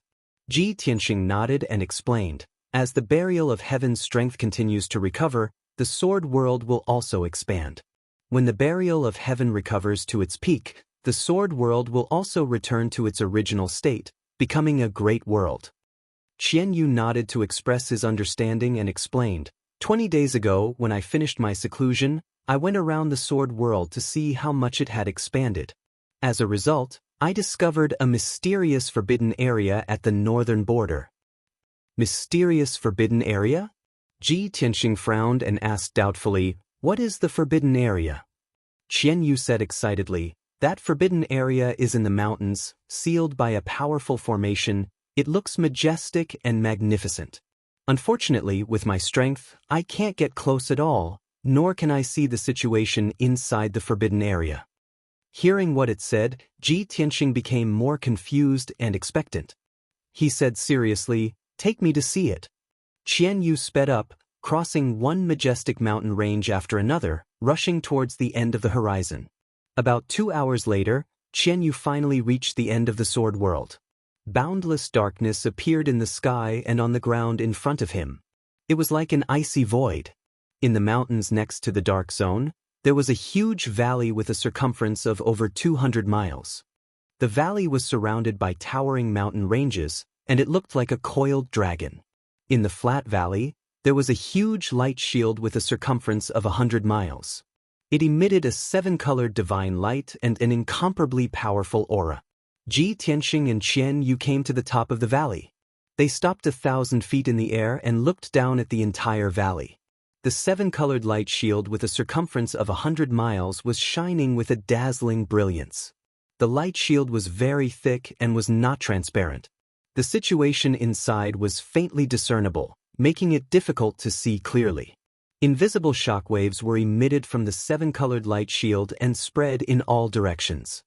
Ji Tianxing nodded and explained, "As the Burial of Heaven's strength continues to recover, the Sword World will also expand. When the Burial of Heaven recovers to its peak, the Sword World will also return to its original state, becoming a great world." Qian Yu nodded to express his understanding and explained, 20 days ago, when I finished my seclusion, I went around the Sword World to see how much it had expanded. As a result, I discovered a mysterious forbidden area at the northern border." Mysterious forbidden area? Ji Tianxing frowned and asked doubtfully, "What is the forbidden area?" Qian Yu said excitedly, "That forbidden area is in the mountains, sealed by a powerful formation. It looks majestic and magnificent. Unfortunately, with my strength, I can't get close at all, nor can I see the situation inside the forbidden area." Hearing what it said, Ji Tianxing became more confused and expectant. He said seriously, "Take me to see it." Qian Yu sped up, crossing one majestic mountain range after another, rushing towards the end of the horizon. About 2 hours later, Qian Yu finally reached the end of the Sword World. Boundless darkness appeared in the sky and on the ground in front of him. It was like an icy void. In the mountains next to the dark zone, there was a huge valley with a circumference of over 200 miles. The valley was surrounded by towering mountain ranges, and it looked like a coiled dragon. In the flat valley, there was a huge light shield with a circumference of 100 miles. It emitted a 7-colored divine light and an incomparably powerful aura. Ji Tianxing and Qian Yu came to the top of the valley. They stopped 1,000 feet in the air and looked down at the entire valley. The 7-colored light shield with a circumference of 100 miles was shining with a dazzling brilliance. The light shield was very thick and was not transparent. The situation inside was faintly discernible, making it difficult to see clearly. Invisible shockwaves were emitted from the 7-colored light shield and spread in all directions.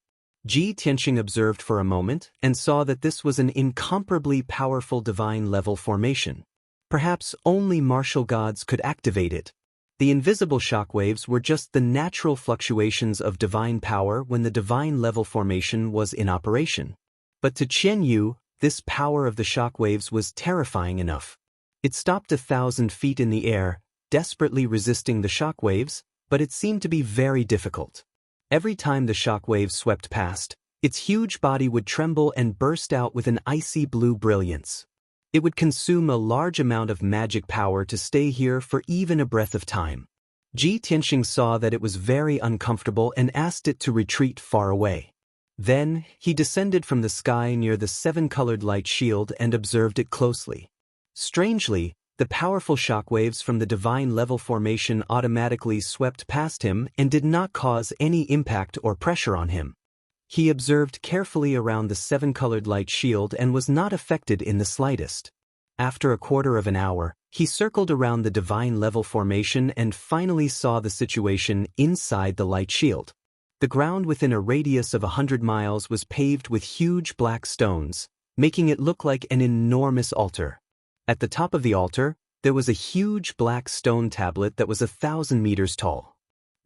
Ji Tianxing observed for a moment and saw that this was an incomparably powerful divine-level formation. Perhaps only martial gods could activate it. The invisible shockwaves were just the natural fluctuations of divine power when the divine-level formation was in operation. But to Qian Yu, this power of the shockwaves was terrifying enough. It stopped 1,000 feet in the air, desperately resisting the shockwaves, but it seemed to be very difficult. Every time the shock waves swept past, its huge body would tremble and burst out with an icy blue brilliance. It would consume a large amount of magic power to stay here for even a breath of time. Ji Tianxing saw that it was very uncomfortable and asked it to retreat far away. Then, he descended from the sky near the seven-colored light shield and observed it closely. Strangely, the powerful shockwaves from the divine level formation automatically swept past him and did not cause any impact or pressure on him. He observed carefully around the seven-colored light shield and was not affected in the slightest. After a quarter of an hour, he circled around the divine level formation and finally saw the situation inside the light shield. The ground within a radius of 100 miles was paved with huge black stones, making it look like an enormous altar. At the top of the altar, there was a huge black stone tablet that was 1,000 meters tall.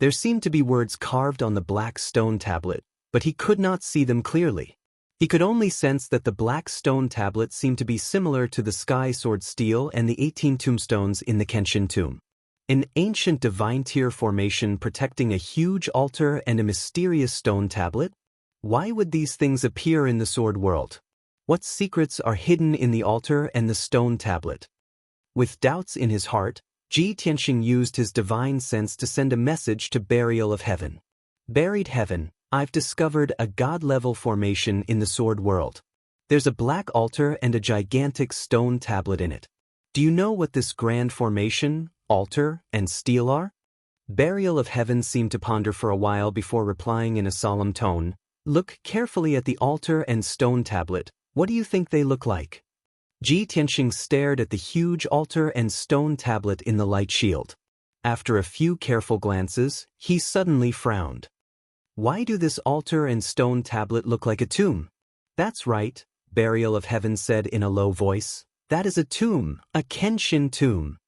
There seemed to be words carved on the black stone tablet, but he could not see them clearly. He could only sense that the black stone tablet seemed to be similar to the sky sword stele and the 18 tombstones in the Kenshin tomb. An ancient divine tier formation protecting a huge altar and a mysterious stone tablet? Why would these things appear in the sword world? What secrets are hidden in the altar and the stone tablet? With doubts in his heart, Ji Tianxing used his divine sense to send a message to Burial of Heaven. Buried Heaven, I've discovered a god-level formation in the sword world. There's a black altar and a gigantic stone tablet in it. Do you know what this grand formation, altar, and stele are? Burial of Heaven seemed to ponder for a while before replying in a solemn tone. Look carefully at the altar and stone tablet. What do you think they look like? Ji Tianxing stared at the huge altar and stone tablet in the light shield. After a few careful glances, he suddenly frowned. Why do this altar and stone tablet look like a tomb? That's right, Burial of Heaven said in a low voice. That is a tomb, a Kenshin tomb.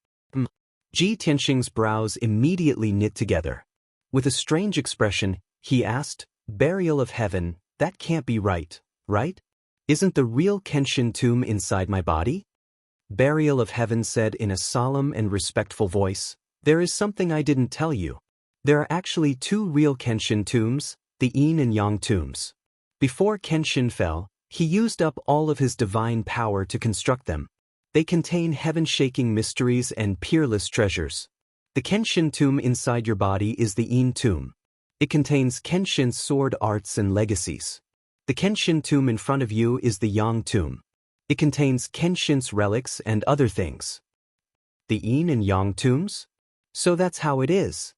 Ji Tianxing's brows immediately knit together. With a strange expression, he asked, Burial of Heaven, that can't be right, right? Isn't the real Kenshin tomb inside my body? Burial of Heaven said in a solemn and respectful voice, there is something I didn't tell you. There are actually two real Kenshin tombs, the Yin and Yang tombs. Before Kenshin fell, he used up all of his divine power to construct them. They contain heaven-shaking mysteries and peerless treasures. The Kenshin tomb inside your body is the Yin tomb. It contains Kenshin's sword arts and legacies. The Kenshin tomb in front of you is the Yang tomb. It contains Kenshin's relics and other things. The Yin and Yang tombs? So that's how it is.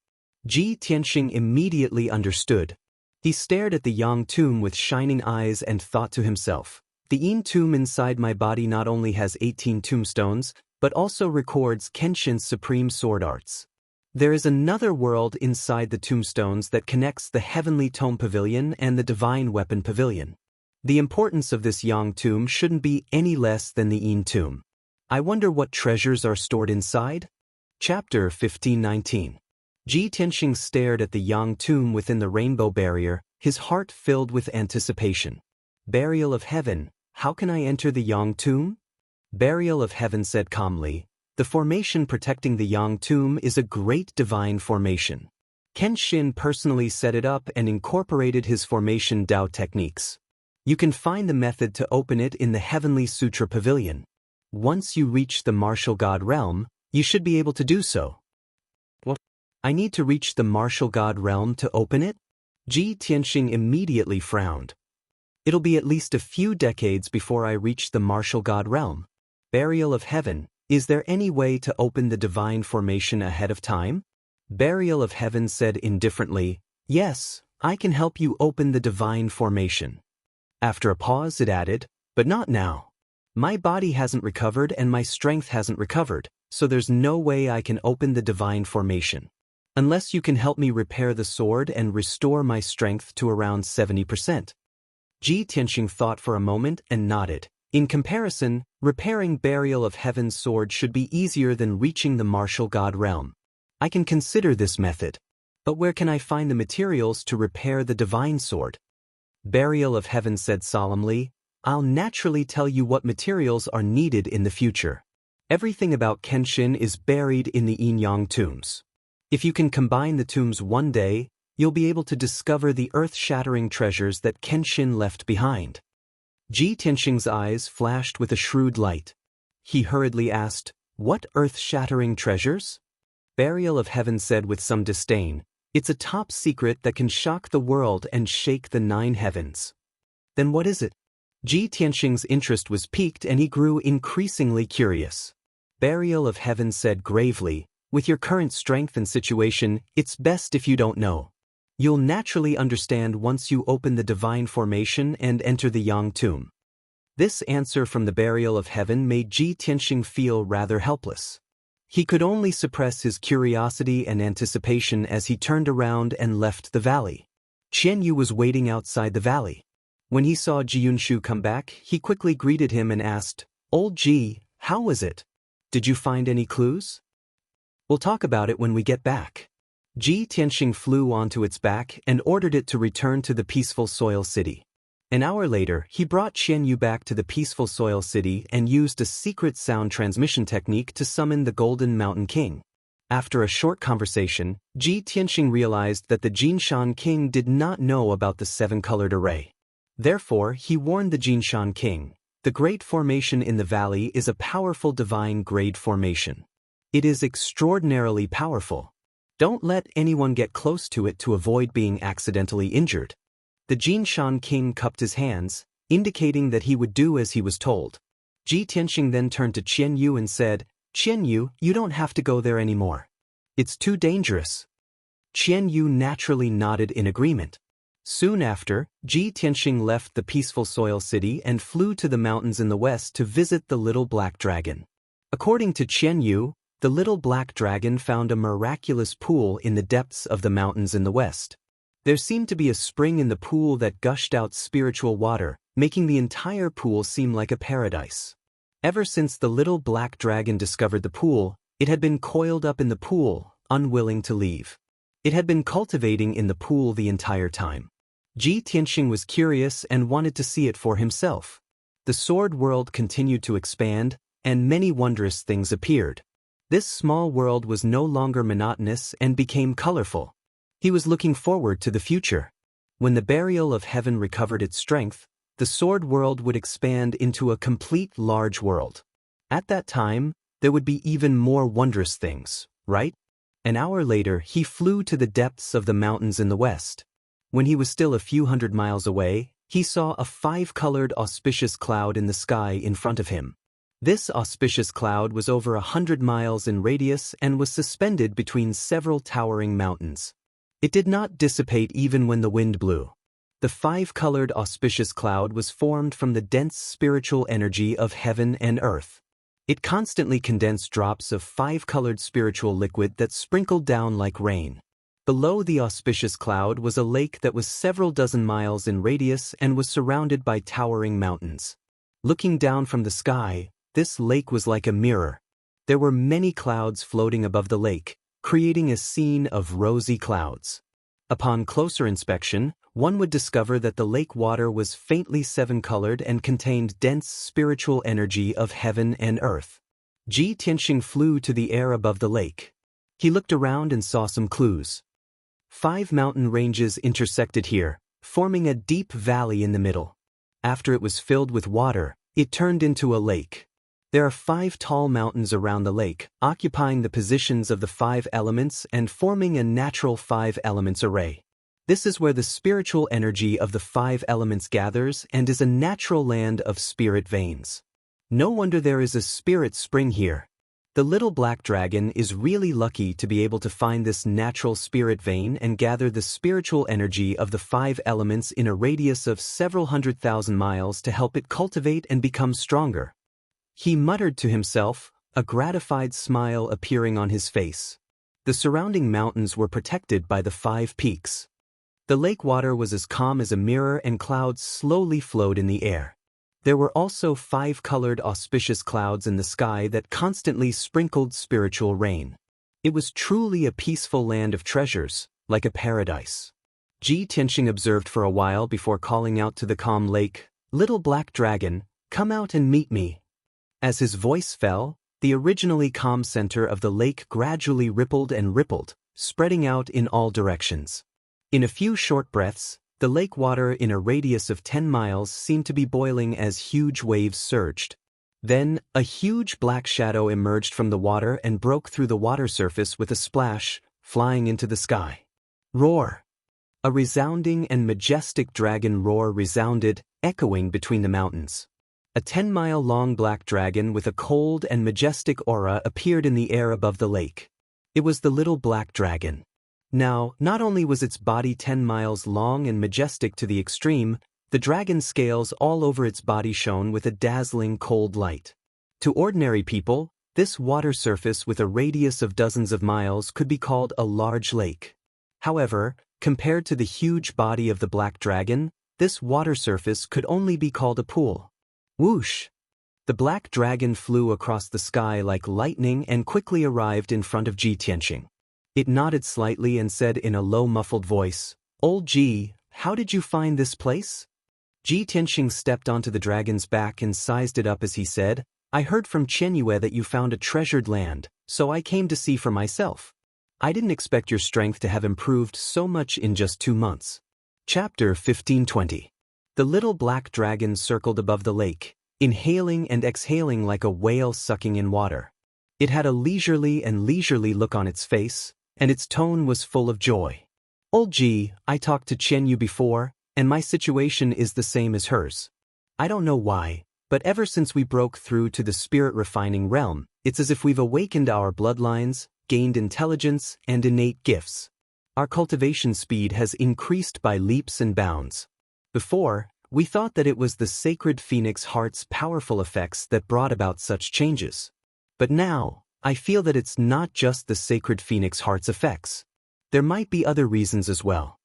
Ji Tianxing immediately understood. He stared at the Yang tomb with shining eyes and thought to himself, the Yin tomb inside my body not only has 18 tombstones, but also records Kenshin's supreme sword arts. There is another world inside the tombstones that connects the Heavenly Tome Pavilion and the Divine Weapon Pavilion. The importance of this Yang tomb shouldn't be any less than the Yin tomb. I wonder what treasures are stored inside? Chapter 1519. Ji Tianxing stared at the Yang tomb within the rainbow barrier, his heart filled with anticipation. Burial of Heaven, how can I enter the Yang tomb? Burial of Heaven said calmly, the formation protecting the Yang tomb is a great divine formation. Kenshin personally set it up and incorporated his formation Dao techniques. You can find the method to open it in the Heavenly Sutra Pavilion. Once you reach the martial god realm, you should be able to do so. What? I need to reach the martial god realm to open it? Ji Tianxing immediately frowned. It'll be at least a few decades before I reach the martial god realm. Burial of Heaven, is there any way to open the divine formation ahead of time? Burial of Heaven said indifferently, yes, I can help you open the divine formation. After a pause it added, but not now. My body hasn't recovered and my strength hasn't recovered, so there's no way I can open the divine formation. Unless you can help me repair the sword and restore my strength to around 70%. Ji Tianxing thought for a moment and nodded. In comparison, repairing Burial of Heaven's sword should be easier than reaching the martial god realm. I can consider this method. But where can I find the materials to repair the divine sword? Burial of Heaven said solemnly, I'll naturally tell you what materials are needed in the future. Everything about Kenshin is buried in the Yin Yang tombs. If you can combine the tombs one day, you'll be able to discover the earth-shattering treasures that Kenshin left behind. Ji Tianxing's eyes flashed with a shrewd light. He hurriedly asked, "What earth-shattering treasures?" Burial of Heaven said with some disdain, "It's a top secret that can shock the world and shake the 9 heavens." "Then what is it?" Ji Tianxing's interest was piqued and he grew increasingly curious. Burial of Heaven said gravely, "With your current strength and situation, it's best if you don't know. You'll naturally understand once you open the divine formation and enter the Yang tomb." This answer from the Burial of Heaven made Ji Tianxing feel rather helpless. He could only suppress his curiosity and anticipation as he turned around and left the valley. Qian Yu was waiting outside the valley. When he saw Ji Yunshu come back, he quickly greeted him and asked, "Old Ji, how was it? Did you find any clues?" "We'll talk about it when we get back." Ji Tianxing flew onto its back and ordered it to return to the peaceful Soil City. An hour later, he brought Qian Yu back to the peaceful Soil City and used a secret sound transmission technique to summon the Golden Mountain King. After a short conversation, Ji Tianxing realized that the Jinshan King did not know about the 7-colored array. Therefore, he warned the Jinshan King, "The great formation in the valley is a powerful divine grade formation. It is extraordinarily powerful. Don't let anyone get close to it to avoid being accidentally injured." The Jinshan King cupped his hands, indicating that he would do as he was told. Ji Tianxing then turned to Qian Yu and said, "Qian Yu, you don't have to go there anymore. It's too dangerous." Qian Yu naturally nodded in agreement. Soon after, Ji Tianxing left the peaceful Soil City and flew to the mountains in the west to visit the Little Black Dragon. According to Qian Yu, the Little Black Dragon found a miraculous pool in the depths of the mountains in the west. There seemed to be a spring in the pool that gushed out spiritual water, making the entire pool seem like a paradise. Ever since the Little Black Dragon discovered the pool, it had been coiled up in the pool, unwilling to leave. It had been cultivating in the pool the entire time. Ji Tianxing was curious and wanted to see it for himself. The sword world continued to expand, and many wondrous things appeared. This small world was no longer monotonous and became colorful. He was looking forward to the future. When the Burial of Heaven recovered its strength, the sword world would expand into a complete large world. At that time, there would be even more wondrous things, right? An hour later, he flew to the depths of the mountains in the west. When he was still a few hundred miles away, he saw a 5-colored auspicious cloud in the sky in front of him. This auspicious cloud was over 100 miles in radius and was suspended between several towering mountains. It did not dissipate even when the wind blew. The 5-colored auspicious cloud was formed from the dense spiritual energy of heaven and earth. It constantly condensed drops of 5-colored spiritual liquid that sprinkled down like rain. Below the auspicious cloud was a lake that was several dozen miles in radius and was surrounded by towering mountains. Looking down from the sky, this lake was like a mirror. There were many clouds floating above the lake, creating a scene of rosy clouds. Upon closer inspection, one would discover that the lake water was faintly 7-colored and contained dense spiritual energy of heaven and earth. Ji Tianxing flew to the air above the lake. He looked around and saw some clues. 5 mountain ranges intersected here, forming a deep valley in the middle. After it was filled with water, it turned into a lake. There are 5 tall mountains around the lake, occupying the positions of the 5 elements and forming a natural 5 elements array. This is where the spiritual energy of the 5 elements gathers and is a natural land of spirit veins. No wonder there is a spirit spring here. The Little Black Dragon is really lucky to be able to find this natural spirit vein and gather the spiritual energy of the 5 elements in a radius of several 100,000 miles to help it cultivate and become stronger. He muttered to himself, a gratified smile appearing on his face. The surrounding mountains were protected by the 5 peaks. The lake water was as calm as a mirror and clouds slowly flowed in the air. There were also 5-colored auspicious clouds in the sky that constantly sprinkled spiritual rain. It was truly a peaceful land of treasures, like a paradise. Ji Tianxing observed for a while before calling out to the calm lake, "Little Black Dragon, come out and meet me." As his voice fell, the originally calm center of the lake gradually rippled and rippled, spreading out in all directions. In a few short breaths, the lake water in a radius of 10 miles seemed to be boiling as huge waves surged. Then, a huge black shadow emerged from the water and broke through the water surface with a splash, flying into the sky. Roar! A resounding and majestic dragon roar resounded, echoing between the mountains. A 10-mile-long black dragon with a cold and majestic aura appeared in the air above the lake. It was the little black dragon. Now, not only was its body 10 miles long and majestic to the extreme, the dragon's scales all over its body shone with a dazzling cold light. To ordinary people, this water surface with a radius of dozens of miles could be called a large lake. However, compared to the huge body of the black dragon, this water surface could only be called a pool. Whoosh! The black dragon flew across the sky like lightning and quickly arrived in front of Ji Tianqing. It nodded slightly and said in a low muffled voice, "Old Ji, how did you find this place?" Ji Tianqing stepped onto the dragon's back and sized it up as he said, "I heard from Qianyue that you found a treasured land, so I came to see for myself. I didn't expect your strength to have improved so much in just 2 months." Chapter 1520. The little black dragon circled above the lake, inhaling and exhaling like a whale sucking in water. It had a leisurely look on its face, and its tone was full of joy. "Old Ji, I talked to Qianyu before, and my situation is the same as hers. I don't know why, but ever since we broke through to the spirit refining realm, it's as if we've awakened our bloodlines, gained intelligence, and innate gifts. Our cultivation speed has increased by leaps and bounds. Before, we thought that it was the sacred phoenix heart's powerful effects that brought about such changes. But now, I feel that it's not just the sacred phoenix heart's effects. There might be other reasons as well."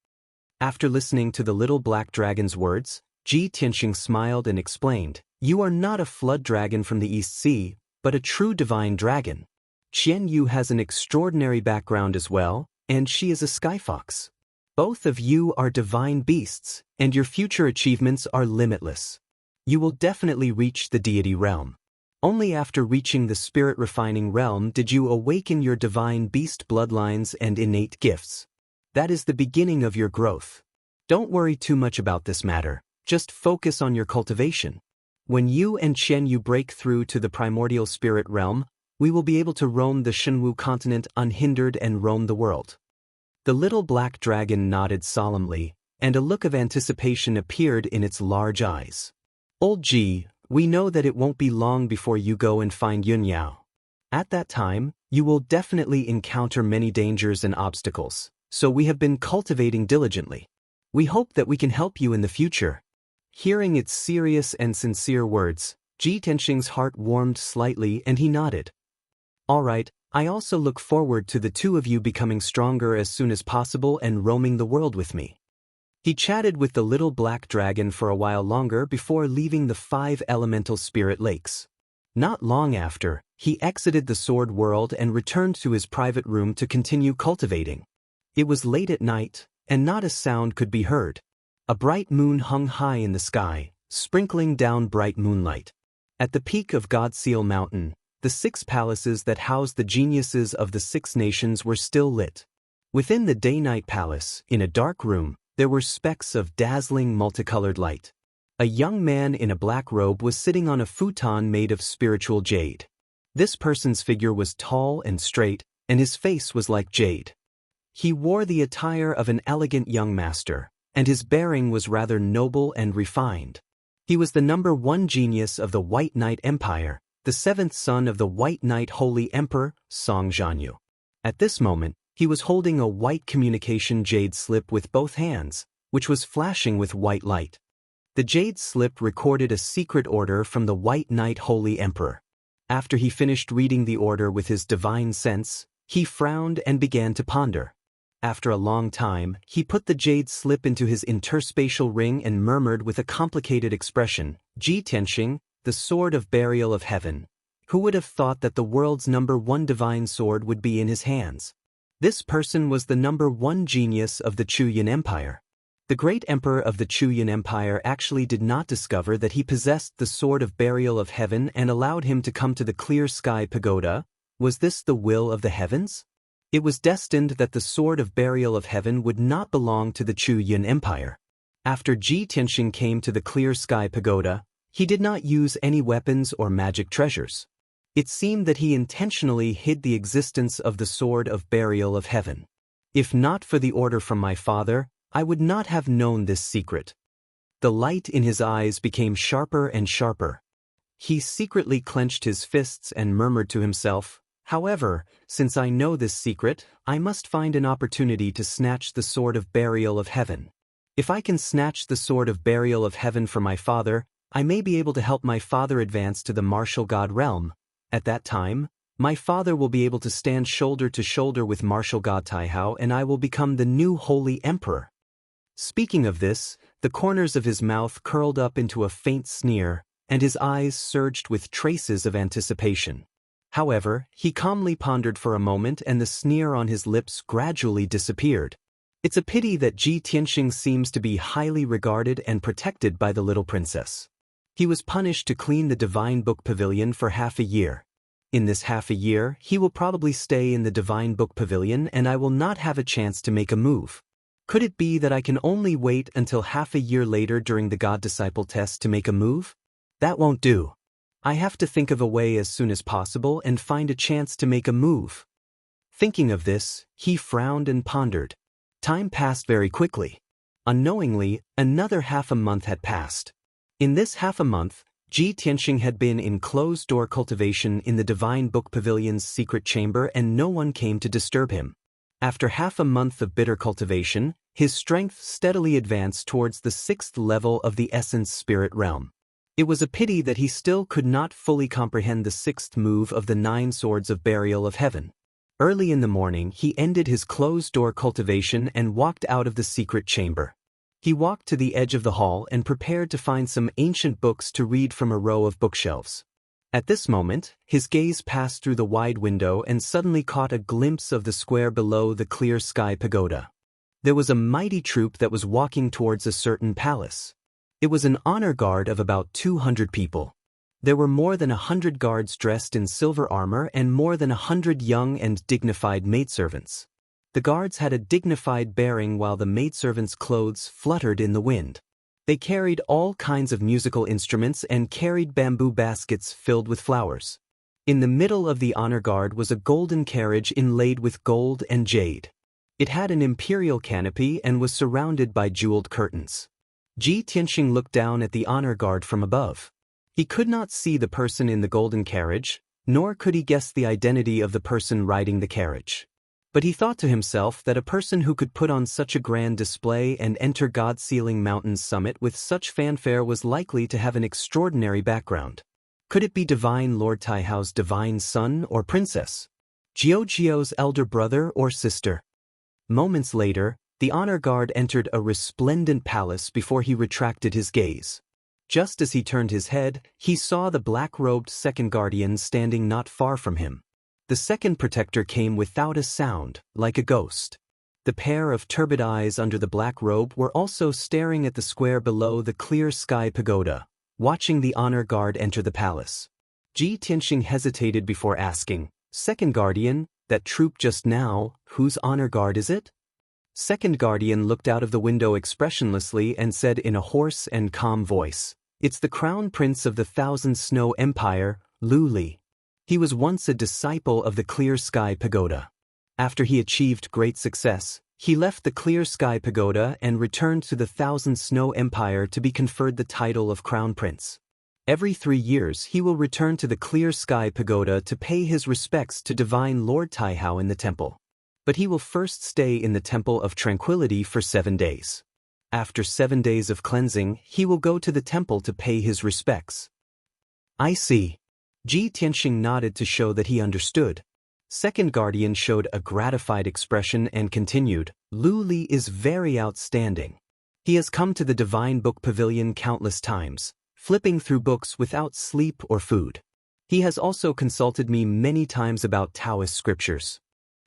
After listening to the little black dragon's words, Ji Tianqing smiled and explained, "You are not a flood dragon from the East Sea, but a true divine dragon. Qianyu has an extraordinary background as well, and she is a skyfox. Both of you are divine beasts, and your future achievements are limitless. You will definitely reach the deity realm. Only after reaching the spirit refining realm did you awaken your divine beast bloodlines and innate gifts. That is the beginning of your growth. Don't worry too much about this matter, just focus on your cultivation. When you and Qianyu break through to the primordial spirit realm, we will be able to roam the Shenwu continent unhindered and roam the world." The little black dragon nodded solemnly, and a look of anticipation appeared in its large eyes. "Old Ji, we know that it won't be long before you go and find Yunyao. At that time, you will definitely encounter many dangers and obstacles, so we have been cultivating diligently. We hope that we can help you in the future." Hearing its serious and sincere words, Ji Tianqing's heart warmed slightly and he nodded. "All right, I also look forward to the two of you becoming stronger as soon as possible and roaming the world with me." He chatted with the little black dragon for a while longer before leaving the 5 elemental spirit lakes. Not long after, he exited the sword world and returned to his private room to continue cultivating. It was late at night, and not a sound could be heard. A bright moon hung high in the sky, sprinkling down bright moonlight. At the peak of Godseal Mountain, the 6 palaces that housed the geniuses of the 6 nations were still lit. Within the day-night palace, in a dark room, there were specks of dazzling multicolored light. A young man in a black robe was sitting on a futon made of spiritual jade. This person's figure was tall and straight, and his face was like jade. He wore the attire of an elegant young master, and his bearing was rather noble and refined. He was the number 1 genius of the White Knight Empire, the 7th son of the White Knight Holy Emperor, Song Zhanyu. At this moment, he was holding a white communication jade slip with both hands, which was flashing with white light. The jade slip recorded a secret order from the White Knight Holy Emperor. After he finished reading the order with his divine sense, he frowned and began to ponder. After a long time, he put the jade slip into his interspatial ring and murmured with a complicated expression, "Ji Tianqing, the sword of burial of heaven. Who would have thought that the world's number 1 divine sword would be in his hands?" This person was the number 1 genius of the Chuyan Empire. The great emperor of the Chuyan Empire actually did not discover that he possessed the sword of burial of heaven and allowed him to come to the clear sky pagoda. Was this the will of the heavens? It was destined that the Sword of Burial of Heaven would not belong to the Chu Yun Empire. After Ji Tianxing came to the Clear Sky Pagoda, he did not use any weapons or magic treasures. It seemed that he intentionally hid the existence of the Sword of Burial of Heaven. If not for the order from my father, I would not have known this secret. The light in his eyes became sharper and sharper. He secretly clenched his fists and murmured to himself, "However, since I know this secret, I must find an opportunity to snatch the Sword of Burial of Heaven. If I can snatch the Sword of Burial of Heaven from my father, I may be able to help my father advance to the martial god realm. At that time, my father will be able to stand shoulder to shoulder with martial god Taihao, and I will become the new holy emperor." Speaking of this, the corners of his mouth curled up into a faint sneer, and his eyes surged with traces of anticipation. However, he calmly pondered for a moment and the sneer on his lips gradually disappeared. It's a pity that Ji Tianxing seems to be highly regarded and protected by the little princess. He was punished to clean the Divine Book Pavilion for half a year. In this half a year, he will probably stay in the Divine Book Pavilion and I will not have a chance to make a move. Could it be that I can only wait until half a year later during the God-Disciple test to make a move? That won't do. I have to think of a way as soon as possible and find a chance to make a move. Thinking of this, he frowned and pondered. Time passed very quickly. Unknowingly, another half a month had passed. In this half a month, Ji Tianxing had been in closed-door cultivation in the Divine Book Pavilion's secret chamber and no one came to disturb him. After half a month of bitter cultivation, his strength steadily advanced towards the 6th level of the Essence Spirit Realm. It was a pity that he still could not fully comprehend the 6th move of the 9 Swords of Burial of Heaven. Early in the morning, he ended his closed-door cultivation and walked out of the secret chamber. He walked to the edge of the hall and prepared to find some ancient books to read from a row of bookshelves. At this moment, his gaze passed through the wide window and suddenly caught a glimpse of the square below the Clear Sky Pagoda. There was a mighty troop that was walking towards a certain palace. It was an honor guard of about 200 people. There were more than 100 guards dressed in silver armor and more than 100 young and dignified maidservants. The guards had a dignified bearing while the maidservants' clothes fluttered in the wind. They carried all kinds of musical instruments and carried bamboo baskets filled with flowers. In the middle of the honor guard was a golden carriage inlaid with gold and jade. It had an imperial canopy and was surrounded by jeweled curtains. Ji Tianxing looked down at the honor guard from above. He could not see the person in the golden carriage, nor could he guess the identity of the person riding the carriage. But he thought to himself that a person who could put on such a grand display and enter God-Sealing Mountain's summit with such fanfare was likely to have an extraordinary background. Could it be Divine Lord Taihao's divine son or princess? Jiao elder brother or sister? Moments later, the honor guard entered a resplendent palace before he retracted his gaze. Just as he turned his head, he saw the black-robed second guardian standing not far from him. The second protector came without a sound, like a ghost. The pair of turbid eyes under the black robe were also staring at the square below the Clear Sky Pagoda, watching the honor guard enter the palace. Ji Tianxing hesitated before asking, "Second guardian, that troop just now, whose honor guard is it?" Second guardian looked out of the window expressionlessly and said in a hoarse and calm voice, "It's the crown prince of the Thousand Snow Empire, Lu Li. He was once a disciple of the Clear Sky Pagoda. After he achieved great success, he left the Clear Sky Pagoda and returned to the Thousand Snow Empire to be conferred the title of Crown Prince. Every 3 years he will return to the Clear Sky Pagoda to pay his respects to Divine Lord Taihao in the temple. But he will first stay in the Temple of Tranquility for 7 days. After 7 days of cleansing, he will go to the temple to pay his respects." "I see." Ji Tianxing nodded to show that he understood. Second guardian showed a gratified expression and continued, "Lu Li is very outstanding. He has come to the Divine Book Pavilion countless times, flipping through books without sleep or food. He has also consulted me many times about Taoist scriptures."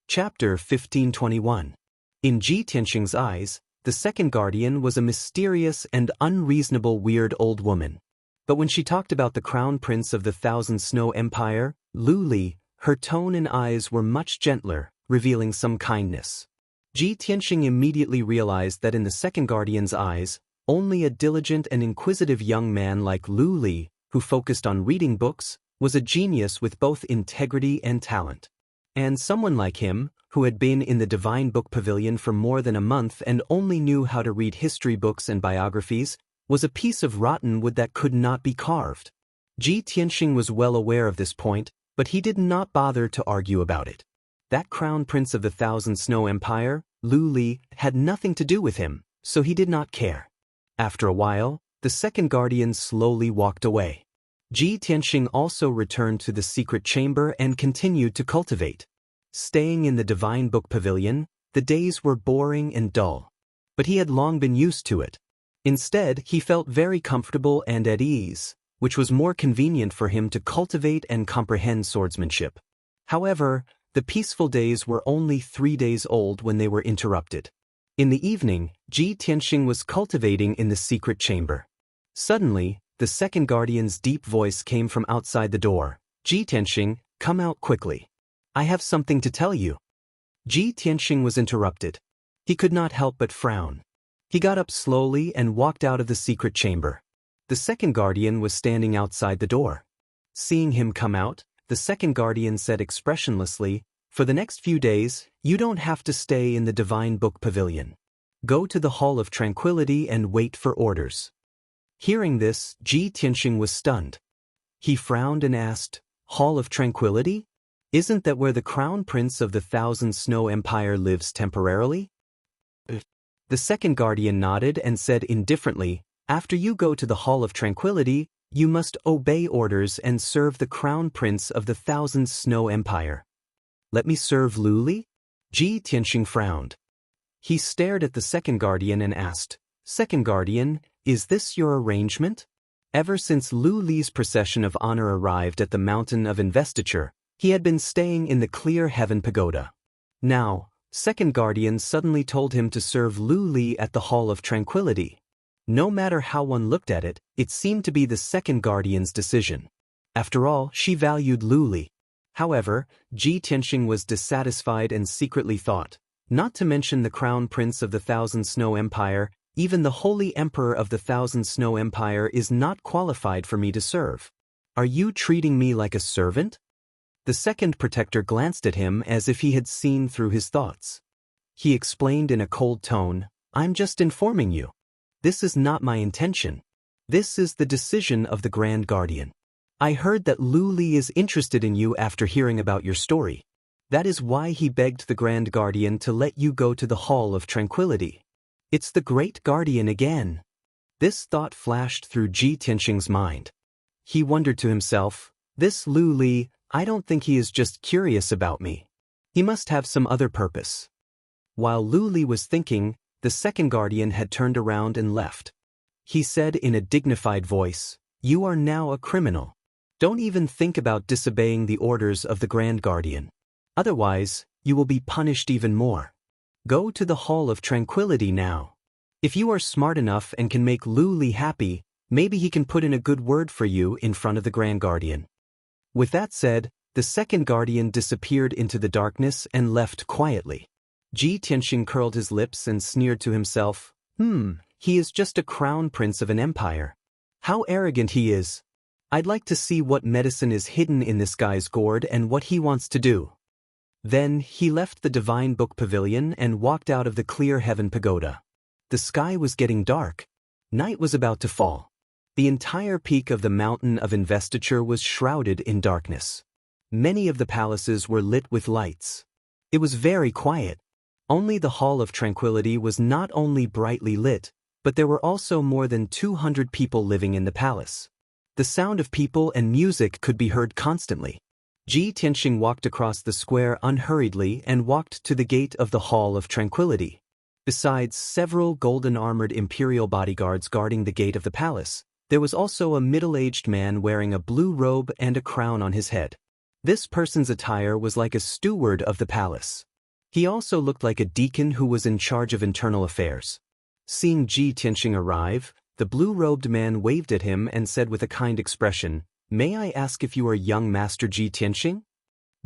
Chapter 1521. In Ji Tianxing's eyes, the second guardian was a mysterious and unreasonable weird old woman. But when she talked about the crown prince of the Thousand Snow Empire, Lu Li, her tone and eyes were much gentler, revealing some kindness. Ji Tianxing immediately realized that in the second guardian's eyes, only a diligent and inquisitive young man like Lu Li, who focused on reading books, was a genius with both integrity and talent. And someone like him, who had been in the Divine Book Pavilion for more than a month and only knew how to read history books and biographies, was a piece of rotten wood that could not be carved. Ji Tianxing was well aware of this point, but he did not bother to argue about it. That crown prince of the Thousand Snow Empire, Lu Li, had nothing to do with him, so he did not care. After a while, the second guardian slowly walked away. Ji Tianxing also returned to the secret chamber and continued to cultivate. Staying in the Divine Book Pavilion, the days were boring and dull. But he had long been used to it. Instead, he felt very comfortable and at ease, which was more convenient for him to cultivate and comprehend swordsmanship. However, the peaceful days were only 3 days old when they were interrupted. In the evening, Ji Tianxing was cultivating in the secret chamber. Suddenly, the second guardian's deep voice came from outside the door. Ji Tianxing, come out quickly. I have something to tell you. Ji Tianxing was interrupted. He could not help but frown. He got up slowly and walked out of the secret chamber. The second guardian was standing outside the door. Seeing him come out, the second guardian said expressionlessly, for the next few days, you don't have to stay in the Divine Book Pavilion. Go to the Hall of Tranquility and wait for orders. Hearing this, Ji Tianxing was stunned. He frowned and asked, Hall of Tranquility? Isn't that where the Crown Prince of the Thousand Snow Empire lives temporarily? The second guardian nodded and said indifferently, after you go to the Hall of Tranquility, you must obey orders and serve the Crown Prince of the Thousand Snow Empire. Let me serve Lu Li? Ji Tianxing frowned. He stared at the second guardian and asked, Second guardian, is this your arrangement? Ever since Lu Li's procession of honor arrived at the Mountain of Investiture, he had been staying in the Clear Heaven Pagoda. Now, second guardian suddenly told him to serve Lu Li at the Hall of Tranquility. No matter how one looked at it, it seemed to be the second guardian's decision. After all, she valued Lu Li. However, Ji Tianxing was dissatisfied and secretly thought, not to mention the Crown Prince of the Thousand Snow Empire, even the Holy Emperor of the Thousand Snow Empire is not qualified for me to serve. Are you treating me like a servant? The second protector glanced at him as if he had seen through his thoughts. He explained in a cold tone, I'm just informing you. This is not my intention. This is the decision of the Grand Guardian. I heard that Lu Li is interested in you after hearing about your story. That is why he begged the Grand Guardian to let you go to the Hall of Tranquility. It's the Great Guardian again. This thought flashed through Ji Tianxing's mind. He wondered to himself, this Lu Li, I don't think he is just curious about me. He must have some other purpose. While Lu Li was thinking, the second guardian had turned around and left. He said in a dignified voice, You are now a criminal. Don't even think about disobeying the orders of the Grand Guardian. Otherwise, you will be punished even more. Go to the Hall of Tranquility now. If you are smart enough and can make Lu Li happy, maybe he can put in a good word for you in front of the Grand Guardian. With that said, the second guardian disappeared into the darkness and left quietly. Ji Tianxing curled his lips and sneered to himself, he is just a crown prince of an empire. How arrogant he is. I'd like to see what medicine is hidden in this guy's gourd and what he wants to do. Then he left the Divine Book Pavilion and walked out of the Clear Heaven Pagoda. The sky was getting dark. Night was about to fall. The entire peak of the Mountain of Investiture was shrouded in darkness. Many of the palaces were lit with lights. It was very quiet. Only the Hall of Tranquility was not only brightly lit, but there were also more than 200 people living in the palace. The sound of people and music could be heard constantly. Ji Tianxing walked across the square unhurriedly and walked to the gate of the Hall of Tranquility. Besides several golden-armored imperial bodyguards guarding the gate of the palace, there was also a middle-aged man wearing a blue robe and a crown on his head. This person's attire was like a steward of the palace. He also looked like a deacon who was in charge of internal affairs. Seeing Ji Tianxing arrive, the blue-robed man waved at him and said with a kind expression, May I ask if you are young Master Ji Tianxing?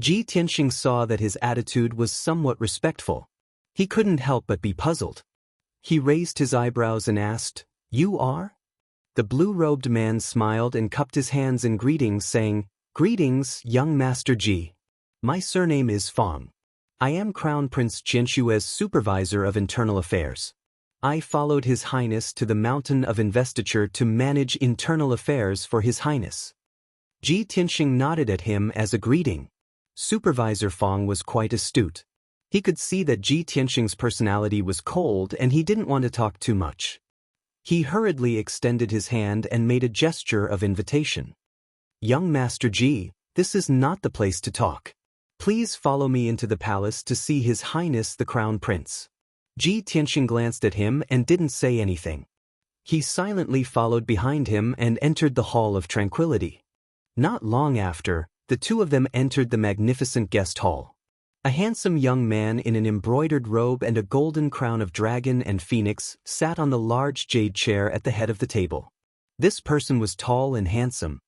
Ji Tianxing saw that his attitude was somewhat respectful. He couldn't help but be puzzled. He raised his eyebrows and asked, "You are?" The blue-robed man smiled and cupped his hands in greetings, saying, "Greetings, young Master Ji. My surname is Fong. I am Crown Prince Jianshue's supervisor of internal affairs. I followed His Highness to the Mountain of Investiture to manage internal affairs for His Highness." Ji Tianxing nodded at him as a greeting. Supervisor Fong was quite astute. He could see that Ji Tianxing's personality was cold and he didn't want to talk too much. He hurriedly extended his hand and made a gesture of invitation. "Young Master Ji, this is not the place to talk. Please follow me into the palace to see His Highness the Crown Prince." Ji Tianxing glanced at him and didn't say anything. He silently followed behind him and entered the Hall of Tranquility. Not long after, the two of them entered the magnificent guest hall. A handsome young man in an embroidered robe and a golden crown of dragon and phoenix sat on the large jade chair at the head of the table. This person was tall and handsome.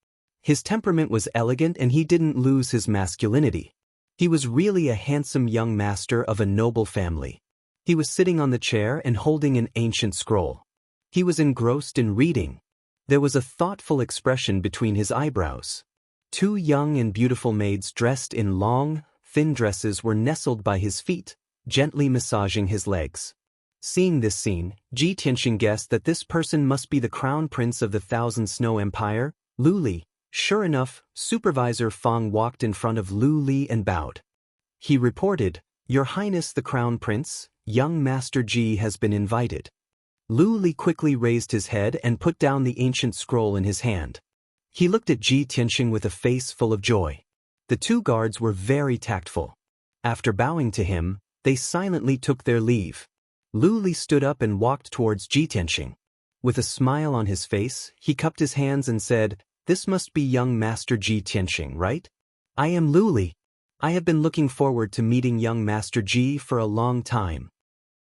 His temperament was elegant and he didn't lose his masculinity. He was really a handsome young master of a noble family. He was sitting on the chair and holding an ancient scroll. He was engrossed in reading. There was a thoughtful expression between his eyebrows. Two young and beautiful maids dressed in long, thin dresses were nestled by his feet, gently massaging his legs. Seeing this scene, Ji Tianxing guessed that this person must be the Crown Prince of the Thousand Snow Empire, Lu Li. Sure enough, Supervisor Fong walked in front of Lu Li and bowed. He reported, "Your Highness the Crown Prince, young Master Ji has been invited." Lu Li quickly raised his head and put down the ancient scroll in his hand. He looked at Ji Tianxing with a face full of joy. The two guards were very tactful. After bowing to him, they silently took their leave. Lu Li stood up and walked towards Ji Tianxing. With a smile on his face, he cupped his hands and said, "This must be young Master Ji Tianxing, right? I am Lu Li. I have been looking forward to meeting young Master Ji for a long time."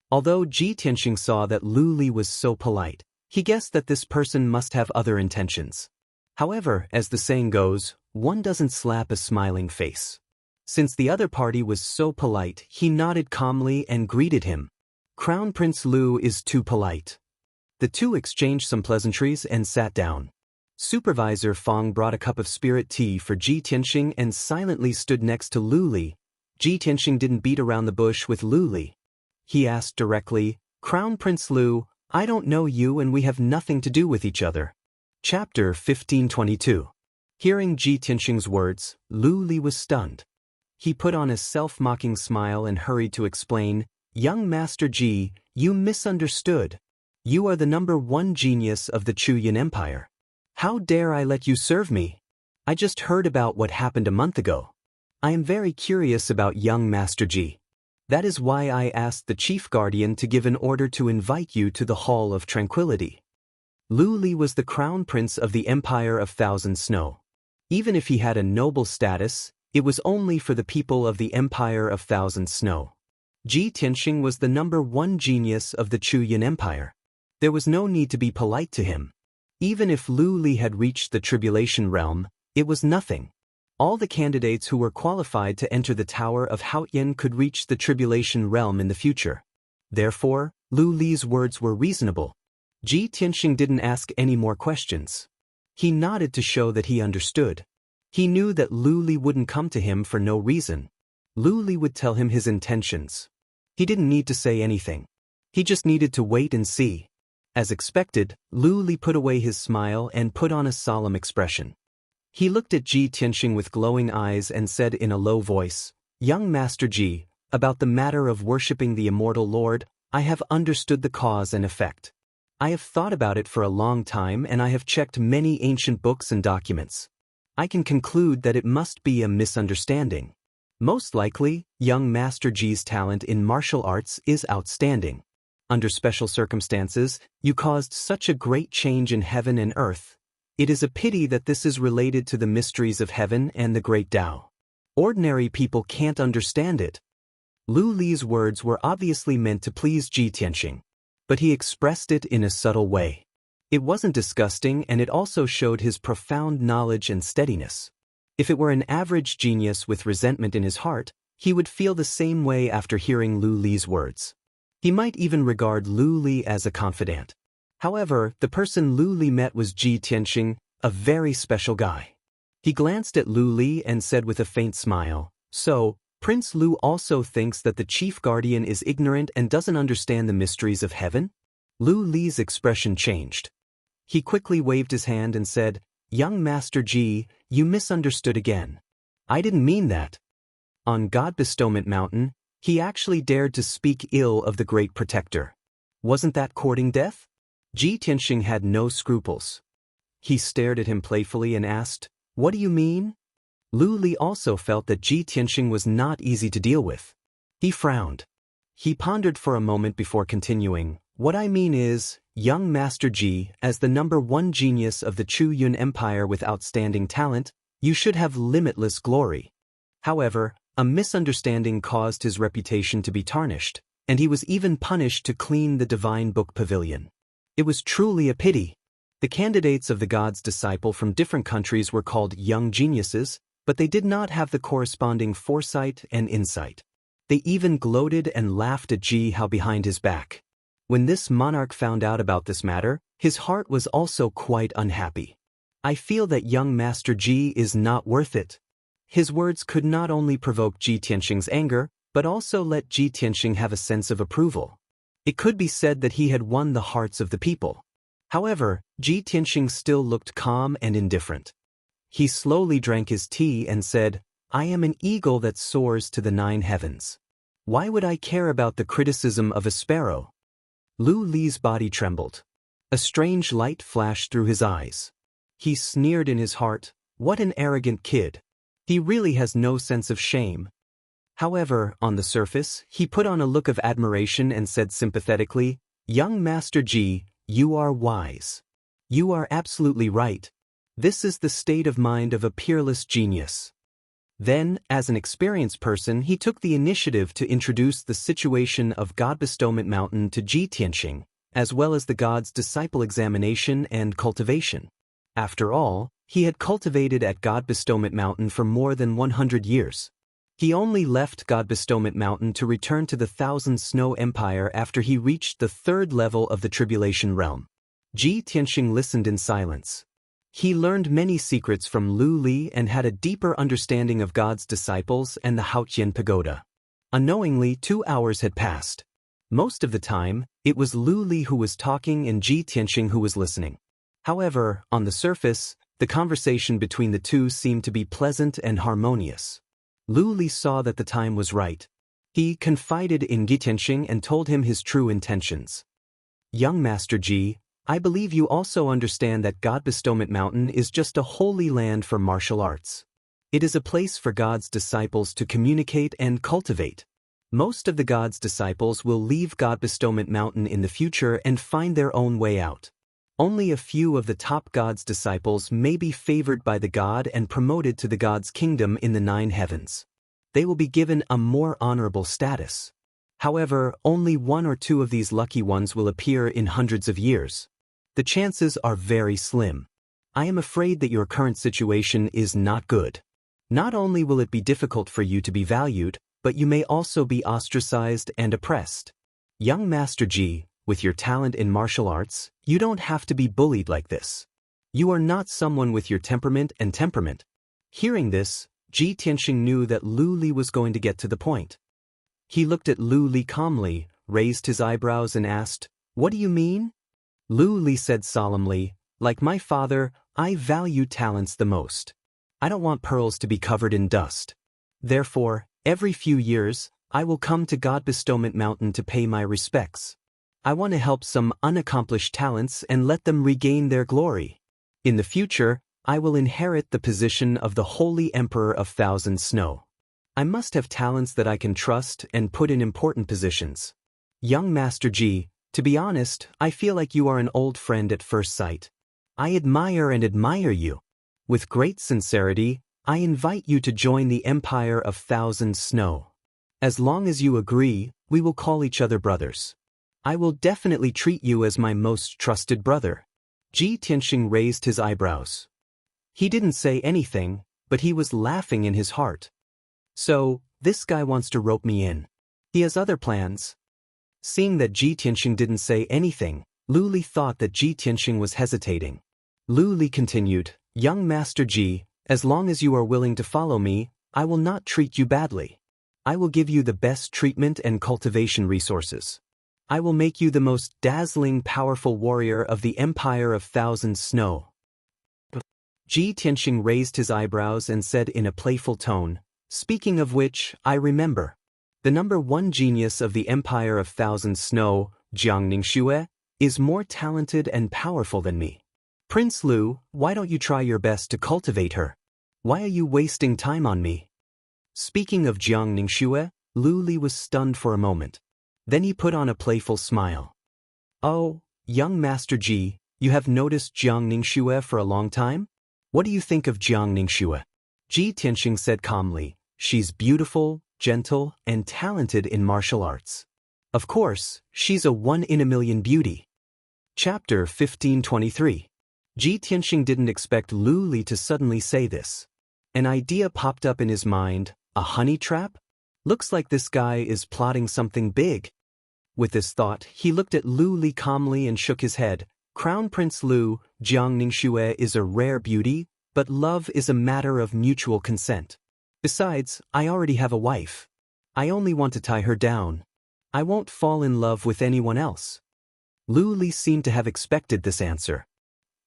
Although Ji Tianxing saw that Lu Li was so polite, he guessed that this person must have other intentions. However, as the saying goes, one doesn't slap a smiling face. Since the other party was so polite, he nodded calmly and greeted him. "Crown Prince Lu is too polite." The two exchanged some pleasantries and sat down. Supervisor Fong brought a cup of spirit tea for Ji Tianxing and silently stood next to Lu Li. Ji Tianxing didn't beat around the bush with Lu Li. He asked directly, "Crown Prince Lu, I don't know you and we have nothing to do with each other." Chapter 1522. Hearing Ji Tianxing's words, Lu Li was stunned. He put on a self-mocking smile and hurried to explain, "Young Master Ji, you misunderstood. You are the #1 genius of the Chuyan Empire. How dare I let you serve me? I just heard about what happened a month ago. I am very curious about young Master Ji. That is why I asked the Chief Guardian to give an order to invite you to the Hall of Tranquility." Lu Li was the Crown Prince of the Empire of Thousand Snow. Even if he had a noble status, it was only for the people of the Empire of Thousand Snow. Ji Tianxing was the #1 genius of the Chuyan Empire. There was no need to be polite to him. Even if Lu Li had reached the Tribulation Realm, it was nothing. All the candidates who were qualified to enter the Tower of Haotian could reach the Tribulation Realm in the future. Therefore, Lu Li's words were reasonable. Ji Tianxing didn't ask any more questions. He nodded to show that he understood. He knew that Lu Li wouldn't come to him for no reason. Lu Li would tell him his intentions. He didn't need to say anything. He just needed to wait and see. As expected, Lu Li put away his smile and put on a solemn expression. He looked at Ji Tianxing with glowing eyes and said in a low voice, "Young Master Ji, about the matter of worshipping the immortal Lord, I have understood the cause and effect. I have thought about it for a long time and I have checked many ancient books and documents. I can conclude that it must be a misunderstanding. Most likely, young Master Ji's talent in martial arts is outstanding. Under special circumstances, you caused such a great change in heaven and earth. It is a pity that this is related to the mysteries of heaven and the great Tao. Ordinary people can't understand it." Lu Li's words were obviously meant to please Ji Tianxing, but he expressed it in a subtle way. It wasn't disgusting and it also showed his profound knowledge and steadiness. If it were an average genius with resentment in his heart, he would feel the same way after hearing Lu Li's words. He might even regard Lu Li as a confidant. However, the person Lu Li met was Ji Tianxing, a very special guy. He glanced at Lu Li and said with a faint smile, "So, Prince Lu also thinks that the chief guardian is ignorant and doesn't understand the mysteries of heaven?" Lu Li's expression changed. He quickly waved his hand and said, "Young Master Ji, you misunderstood again. I didn't mean that." On God Bestowment Mountain, he actually dared to speak ill of the great protector. Wasn't that courting death? Ji Tianxing had no scruples. He stared at him playfully and asked, "What do you mean?" Lu Li also felt that Ji Tianxing was not easy to deal with. He frowned. He pondered for a moment before continuing, "What I mean is, young Master Ji, as the #1 genius of the Chu Yun Empire with outstanding talent, you should have limitless glory. However, a misunderstanding caused his reputation to be tarnished, and he was even punished to clean the Divine Book Pavilion. It was truly a pity. The candidates of the God's disciple from different countries were called young geniuses, but they did not have the corresponding foresight and insight. They even gloated and laughed at Ji Hao behind his back. When this monarch found out about this matter, his heart was also quite unhappy. I feel that young Master Ji is not worth it." His words could not only provoke Ji Tianxing's anger, but also let Ji Tianxing have a sense of approval. It could be said that he had won the hearts of the people. However, Ji Tianxing still looked calm and indifferent. He slowly drank his tea and said, "I am an eagle that soars to the 9 heavens. Why would I care about the criticism of a sparrow?" Lu Li's body trembled. A strange light flashed through his eyes. He sneered in his heart, "What an arrogant kid. He really has no sense of shame." However, on the surface, he put on a look of admiration and said sympathetically, "Young Master Ji, you are wise. You are absolutely right. This is the state of mind of a peerless genius." Then, as an experienced person, he took the initiative to introduce the situation of God Bestowment Mountain to Ji Tianxing, as well as the God's disciple examination and cultivation. After all, he had cultivated at God Bestowment Mountain for more than 100 years. He only left God Bestowment Mountain to return to the Thousand Snow Empire after he reached the 3rd level of the Tribulation Realm. Ji Tianxing listened in silence. He learned many secrets from Lu Li and had a deeper understanding of God's disciples and the Haotian Pagoda. Unknowingly, 2 hours had passed. Most of the time, it was Lu Li who was talking and Ji Tianxing who was listening. However, on the surface, the conversation between the two seemed to be pleasant and harmonious. Lu Li saw that the time was right. He confided in Ji Tianxing and told him his true intentions. "Young Master Ji, I believe you also understand that God Bestowment Mountain is just a holy land for martial arts. It is a place for God's disciples to communicate and cultivate. Most of the God's disciples will leave God Bestowment Mountain in the future and find their own way out. Only a few of the top God's disciples may be favored by the God and promoted to the God's kingdom in the 9 heavens. They will be given a more honorable status. However, only 1 or 2 of these lucky ones will appear in hundreds of years. The chances are very slim. I am afraid that your current situation is not good. Not only will it be difficult for you to be valued, but you may also be ostracized and oppressed. Young Master Ji, with your talent in martial arts, you don't have to be bullied like this. You are not someone with your temperament and temperament." Hearing this, Ji Tianxing knew that Lu Li was going to get to the point. He looked at Lu Li calmly, raised his eyebrows and asked, "What do you mean?" Lu Li said solemnly, "Like my father, I value talents the most. I don't want pearls to be covered in dust. Therefore, every few years, I will come to God Bestowment Mountain to pay my respects. I want to help some unaccomplished talents and let them regain their glory. In the future, I will inherit the position of the Holy Emperor of Thousand Snow. I must have talents that I can trust and put in important positions. Young Master Ji, to be honest, I feel like you are an old friend at first sight. I admire you. With great sincerity, I invite you to join the Empire of Thousand Snow. As long as you agree, we will call each other brothers. I will definitely treat you as my most trusted brother." Ji Tianxing raised his eyebrows. He didn't say anything, but he was laughing in his heart. So, this guy wants to rope me in. He has other plans. Seeing that Ji Tianxing didn't say anything, Lu Li thought that Ji Tianxing was hesitating. Lu Li continued, "Young Master Ji, as long as you are willing to follow me, I will not treat you badly. I will give you the best treatment and cultivation resources. I will make you the most dazzling, powerful warrior of the Empire of Thousand Snow." Ji Tianxing raised his eyebrows and said in a playful tone, "Speaking of which, I remember. The number one genius of the Empire of Thousand Snow, Jiang Ningxue, is more talented and powerful than me. Prince Lu, why don't you try your best to cultivate her? Why are you wasting time on me?" Speaking of Jiang Ningxue, Lu Li was stunned for a moment. Then he put on a playful smile. "Oh, young Master Ji, you have noticed Jiang Ningxue for a long time? What do you think of Jiang Ningxue?" Ji Tianxing said calmly, "She's beautiful, gentle, and talented in martial arts. Of course, she's a one-in-a-million beauty." Chapter 1523. Ji Tianxing didn't expect Lu Li to suddenly say this. An idea popped up in his mind, a honey trap? Looks like this guy is plotting something big. With this thought, he looked at Lu Li calmly and shook his head. "Crown Prince Lu, Jiang Ningxue is a rare beauty, but love is a matter of mutual consent. Besides, I already have a wife. I only want to tie her down. I won't fall in love with anyone else." Lu Li seemed to have expected this answer.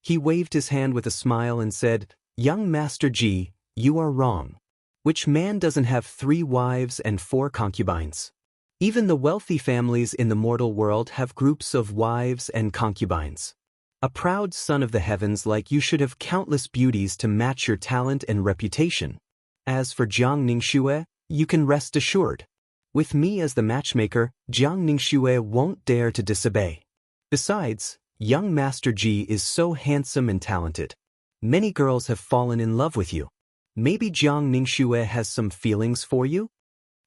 He waved his hand with a smile and said, "Young Master Ji, you are wrong. Which man doesn't have 3 wives and 4 concubines? Even the wealthy families in the mortal world have groups of wives and concubines. A proud son of the heavens like you should have countless beauties to match your talent and reputation. As for Jiang Ningxue, you can rest assured. With me as the matchmaker, Jiang Ningxue won't dare to disobey. Besides, young Master Ji is so handsome and talented. Many girls have fallen in love with you. Maybe Jiang Ningxue has some feelings for you?"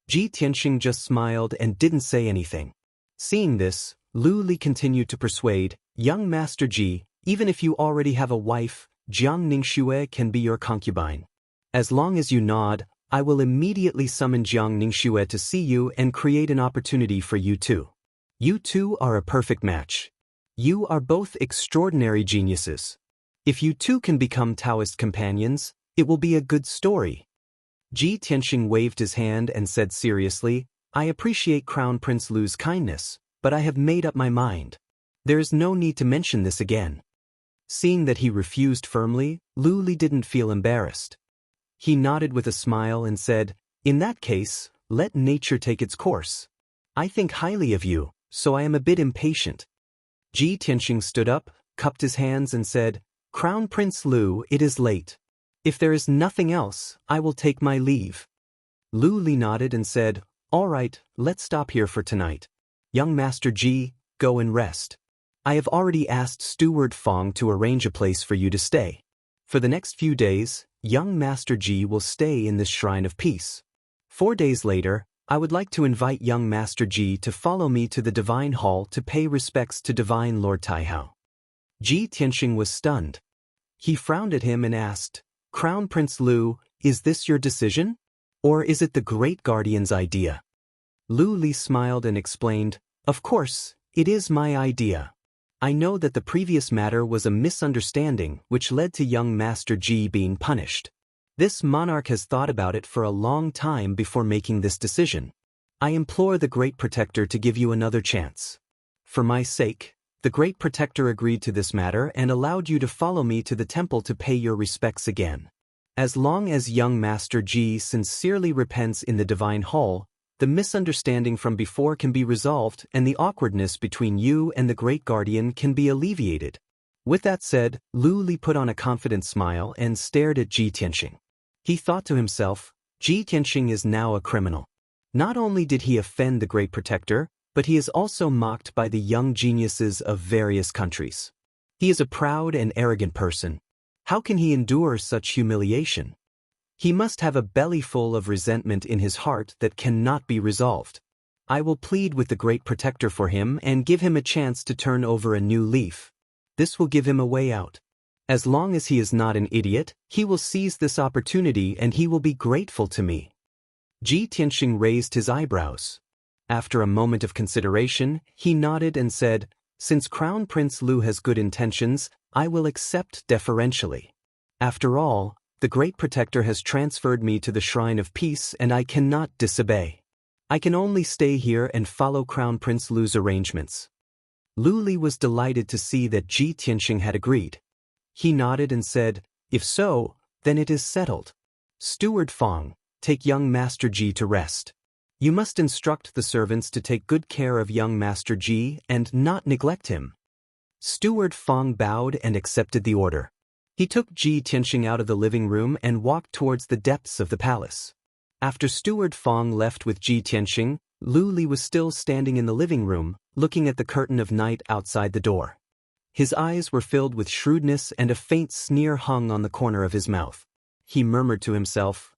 Ji Tianxing just smiled and didn't say anything. Seeing this, Lu Li continued to persuade, "Young Master Ji, even if you already have a wife, Jiang Ningxue can be your concubine. As long as you nod, I will immediately summon Jiang Ningxue to see you and create an opportunity for you two. You two are a perfect match. You are both extraordinary geniuses. If you two can become Taoist companions, it will be a good story." Ji Tianxing waved his hand and said seriously, "I appreciate Crown Prince Lu's kindness, but I have made up my mind. There is no need to mention this again." Seeing that he refused firmly, Lu Li didn't feel embarrassed. He nodded with a smile and said, "In that case, let nature take its course. I think highly of you, so I am a bit impatient." Ji Tianxing stood up, cupped his hands and said, "Crown Prince Lu, it is late. If there is nothing else, I will take my leave." Lu Li nodded and said, "All right, let's stop here for tonight. Young Master Ji, go and rest. I have already asked Steward Fong to arrange a place for you to stay. For the next few days, young Master Ji will stay in this shrine of peace. 4 days later, I would like to invite young Master Ji to follow me to the Divine Hall to pay respects to Divine Lord Taihao." Ji Tianxing was stunned. He frowned at him and asked, "Crown Prince Lu, is this your decision? Or is it the Great Guardian's idea?" Lu Li smiled and explained, "Of course, it is my idea. I know that the previous matter was a misunderstanding which led to young Master Ji being punished. This monarch has thought about it for a long time before making this decision. I implore the Great Protector to give you another chance. For my sake, the Great Protector agreed to this matter and allowed you to follow me to the temple to pay your respects again. As long as young Master Ji sincerely repents in the Divine Hall, the misunderstanding from before can be resolved and the awkwardness between you and the Great Guardian can be alleviated." With that said, Lu Li put on a confident smile and stared at Ji Tianxing. He thought to himself, Ji Tianxing is now a criminal. Not only did he offend the Great Protector, but he is also mocked by the young geniuses of various countries. He is a proud and arrogant person. How can he endure such humiliation? He must have a belly full of resentment in his heart that cannot be resolved. I will plead with the Great Protector for him and give him a chance to turn over a new leaf. This will give him a way out. As long as he is not an idiot, he will seize this opportunity and he will be grateful to me. Ji Tianxing raised his eyebrows. After a moment of consideration, he nodded and said, "Since Crown Prince Lu has good intentions, I will accept deferentially. After all, the Great Protector has transferred me to the Shrine of Peace and I cannot disobey. I can only stay here and follow Crown Prince Lu's arrangements." Lu Li was delighted to see that Ji Tianxing had agreed. He nodded and said, "If so, then it is settled. Steward Fong, take young Master Ji to rest. You must instruct the servants to take good care of young Master Ji and not neglect him." Steward Fong bowed and accepted the order. He took Ji Tianxing out of the living room and walked towards the depths of the palace. After Steward Fong left with Ji Tianxing, Lu Li was still standing in the living room, looking at the curtain of night outside the door. His eyes were filled with shrewdness and a faint sneer hung on the corner of his mouth. He murmured to himself,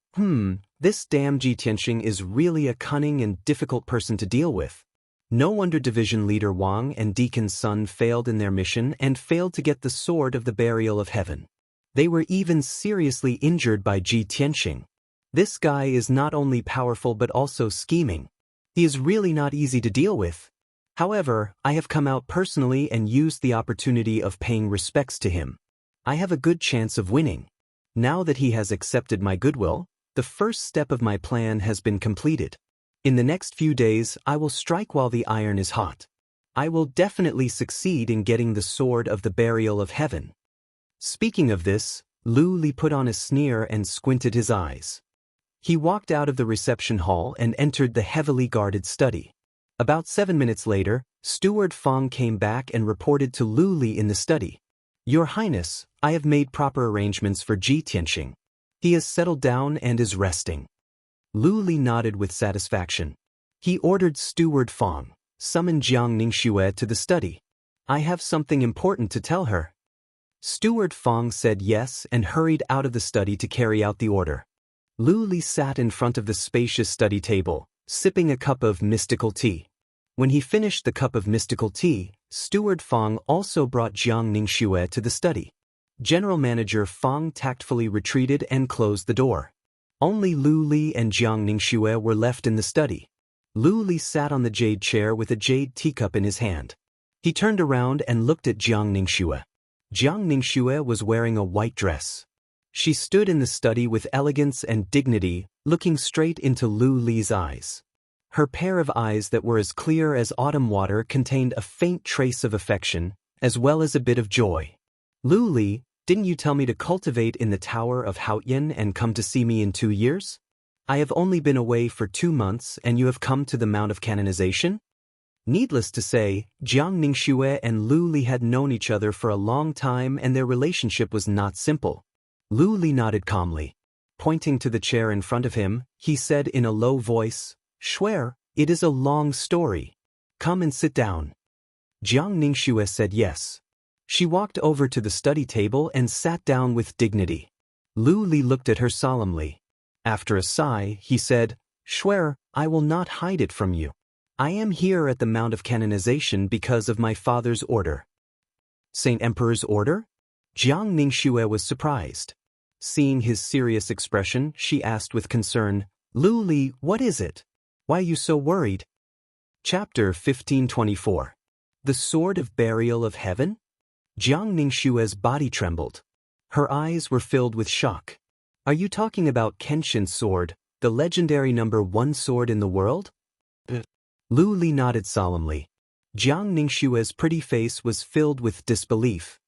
"This damn Ji Tianxing is really a cunning and difficult person to deal with. No wonder Division Leader Wang and Deacon Sun failed in their mission and failed to get the Sword of the Burial of Heaven. They were even seriously injured by Ji Tianxing. This guy is not only powerful but also scheming. He is really not easy to deal with. However, I have come out personally and used the opportunity of paying respects to him. I have a good chance of winning. Now that he has accepted my goodwill, the first step of my plan has been completed. In the next few days, I will strike while the iron is hot. I will definitely succeed in getting the Sword of the Burial of Heaven." Speaking of this, Lu Li put on a sneer and squinted his eyes. He walked out of the reception hall and entered the heavily guarded study. About 7 minutes later, Steward Fong came back and reported to Lu Li in the study. "Your Highness, I have made proper arrangements for Ji Tianxing. He has settled down and is resting." Lu Li nodded with satisfaction. He ordered Steward Fong, "Summon Jiang Ningxue to the study. I have something important to tell her." Steward Fong said yes and hurried out of the study to carry out the order. Lu Li sat in front of the spacious study table, sipping a cup of mystical tea. When he finished the cup of mystical tea, Steward Fong also brought Jiang Ningxue to the study. General Manager Fong tactfully retreated and closed the door. Only Lu Li and Jiang Ningxue were left in the study. Lu Li sat on the jade chair with a jade teacup in his hand. He turned around and looked at Jiang Ningxue. Jiang Ningxue was wearing a white dress. She stood in the study with elegance and dignity, looking straight into Lu Li's eyes. Her pair of eyes that were as clear as autumn water contained a faint trace of affection, as well as a bit of joy. "Lu Li, didn't you tell me to cultivate in the Tower of Haotian and come to see me in 2 years? I have only been away for 2 months and you have come to the Mount of Canonization?" Needless to say, Jiang Ningxue and Lu Li had known each other for a long time and their relationship was not simple. Lu Li nodded calmly. Pointing to the chair in front of him, he said in a low voice, "Swear, it is a long story. Come and sit down." Jiang Ningxue said yes. She walked over to the study table and sat down with dignity. Lu Li looked at her solemnly. After a sigh, he said, "Swear, I will not hide it from you. I am here at the Mount of Canonization because of my father's order." "Saint Emperor's order?" Jiang Ningxue was surprised. Seeing his serious expression, she asked with concern, "Lu Li, what is it? Why are you so worried?" Chapter 1524. The Sword of Burial of Heaven? Jiang Ningxue's body trembled. Her eyes were filled with shock. "Are you talking about Kenshin's sword, the legendary #1 sword in the world?" Lu Li nodded solemnly. Jiang Ningxue's pretty face was filled with disbelief.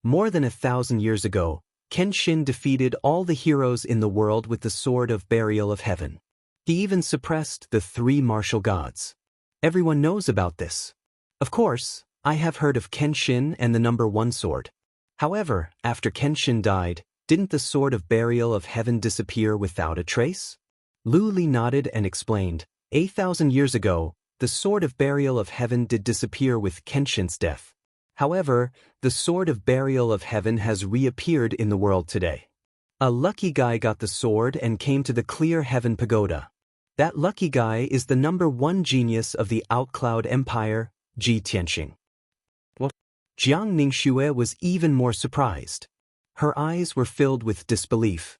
More than 1,000 years ago, Kenshin defeated all the heroes in the world with the Sword of Burial of Heaven. He even suppressed the 3 martial gods. Everyone knows about this. Of course, I have heard of Kenshin and the #1 sword. However, after Kenshin died, didn't the Sword of Burial of Heaven disappear without a trace? Lu Li nodded and explained, 8,000 years ago, the Sword of Burial of Heaven did disappear with Kenshin's death. However, the Sword of Burial of Heaven has reappeared in the world today. A lucky guy got the sword and came to the Clear Heaven Pagoda. That lucky guy is the #1 genius of the Outcloud Empire, Ji Tianxing. Jiang Ningxue was even more surprised. Her eyes were filled with disbelief.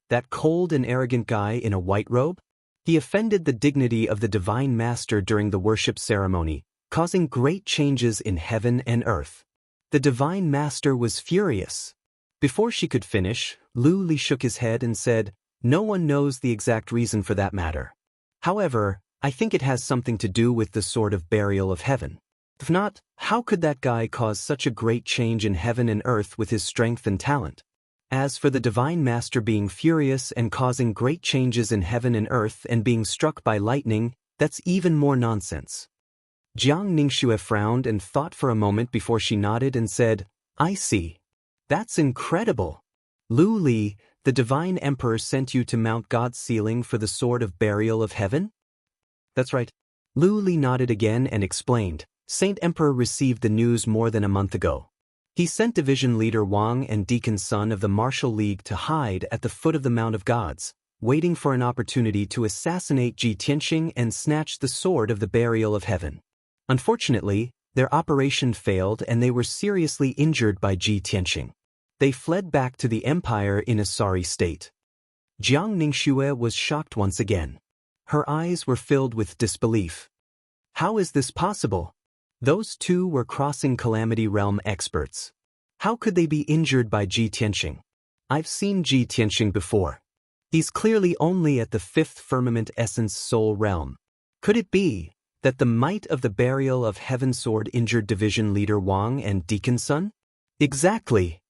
That cold and arrogant guy in a white robe? He offended the dignity of the Divine Master during the worship ceremony, causing great changes in heaven and earth. The Divine Master was furious. Before she could finish, Lu Li shook his head and said, "No one knows the exact reason for that matter. However, I think it has something to do with the sword of burial of heaven. If not, how could that guy cause such a great change in heaven and earth with his strength and talent? As for the Divine Master being furious and causing great changes in heaven and earth and being struck by lightning, that's even more nonsense." Jiang Ningxue frowned and thought for a moment before she nodded and said, "I see. That's incredible. Lu Li, the Divine Emperor sent you to mount God's ceiling for the sword of burial of heaven?" "That's right." Lu Li nodded again and explained, "Saint Emperor received the news more than a month ago. He sent Division Leader Wang and Deacon Sun of the Martial League to hide at the foot of the Mount of Gods, waiting for an opportunity to assassinate Ji Tianqing and snatch the sword of the burial of heaven. Unfortunately, their operation failed and they were seriously injured by Ji Tianqing. They fled back to the empire in a sorry state." Jiang Ningxue was shocked once again. Her eyes were filled with disbelief. How is this possible? Those two were crossing Calamity Realm experts. How could they be injured by Ji Tianqing? I've seen Ji Tianqing before. He's clearly only at the fifth firmament essence soul realm. Could it be that the might of the burial of heaven sword injured Division Leader Wang and Deacon Sun? Exactly.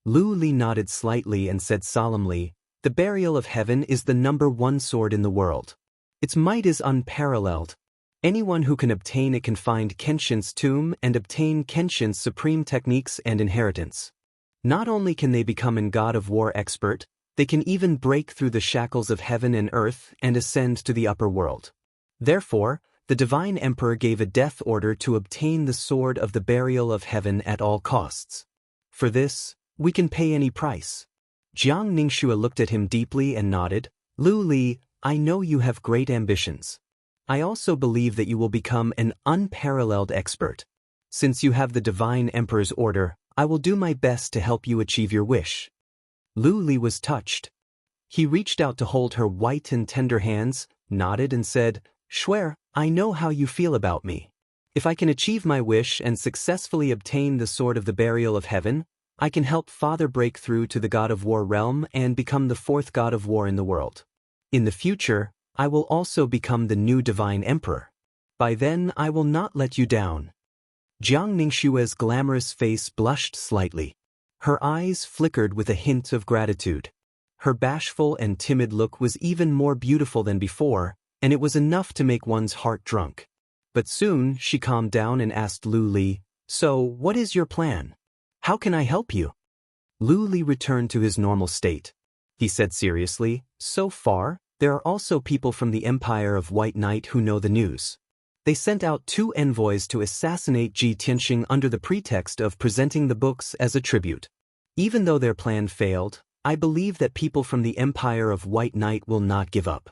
Lu Li nodded slightly and said solemnly, "The burial of heaven is the #1 sword in the world. Its might is unparalleled. Anyone who can obtain it can find Kenshin's tomb and obtain Kenshin's supreme techniques and inheritance. Not only can they become an God of War expert, they can even break through the shackles of heaven and earth and ascend to the upper world. Therefore, the Divine Emperor gave a death order to obtain the sword of the burial of heaven at all costs. For this, we can pay any price." Jiang Ningxue looked at him deeply and nodded. "Lu Li, I know you have great ambitions. I also believe that you will become an unparalleled expert. Since you have the Divine Emperor's order, I will do my best to help you achieve your wish." Lu Li was touched. He reached out to hold her white and tender hands, nodded and said, "Shuer, I know how you feel about me. If I can achieve my wish and successfully obtain the sword of the burial of heaven, I can help Father break through to the God of War realm and become the 4th God of War in the world. In the future, I will also become the new Divine Emperor. By then, I will not let you down." Jiang Ningxue's glamorous face blushed slightly. Her eyes flickered with a hint of gratitude. Her bashful and timid look was even more beautiful than before, and it was enough to make one's heart drunk. But soon, she calmed down and asked Lu Li, "So, what is your plan? How can I help you?" Lu Li returned to his normal state. He said seriously, "So far, there are also people from the Empire of White Knight who know the news. They sent out 2 envoys to assassinate Ji Tianqing under the pretext of presenting the books as a tribute. Even though their plan failed, I believe that people from the Empire of White Knight will not give up.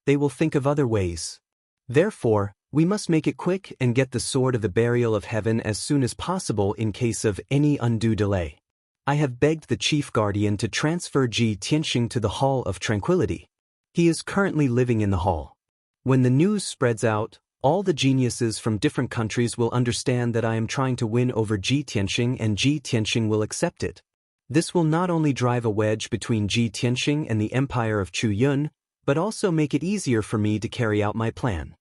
They will think of other ways. Therefore, we must make it quick and get the sword of the burial of heaven as soon as possible in case of any undue delay. I have begged the Chief Guardian to transfer Ji Tianqing to the Hall of Tranquility. He is currently living in the hall. When the news spreads out, all the geniuses from different countries will understand that I am trying to win over Ji Tianqing and Ji Tianqing will accept it. This will not only drive a wedge between Ji Tianqing and the Empire of Chu Yun, but also make it easier for me to carry out my plan."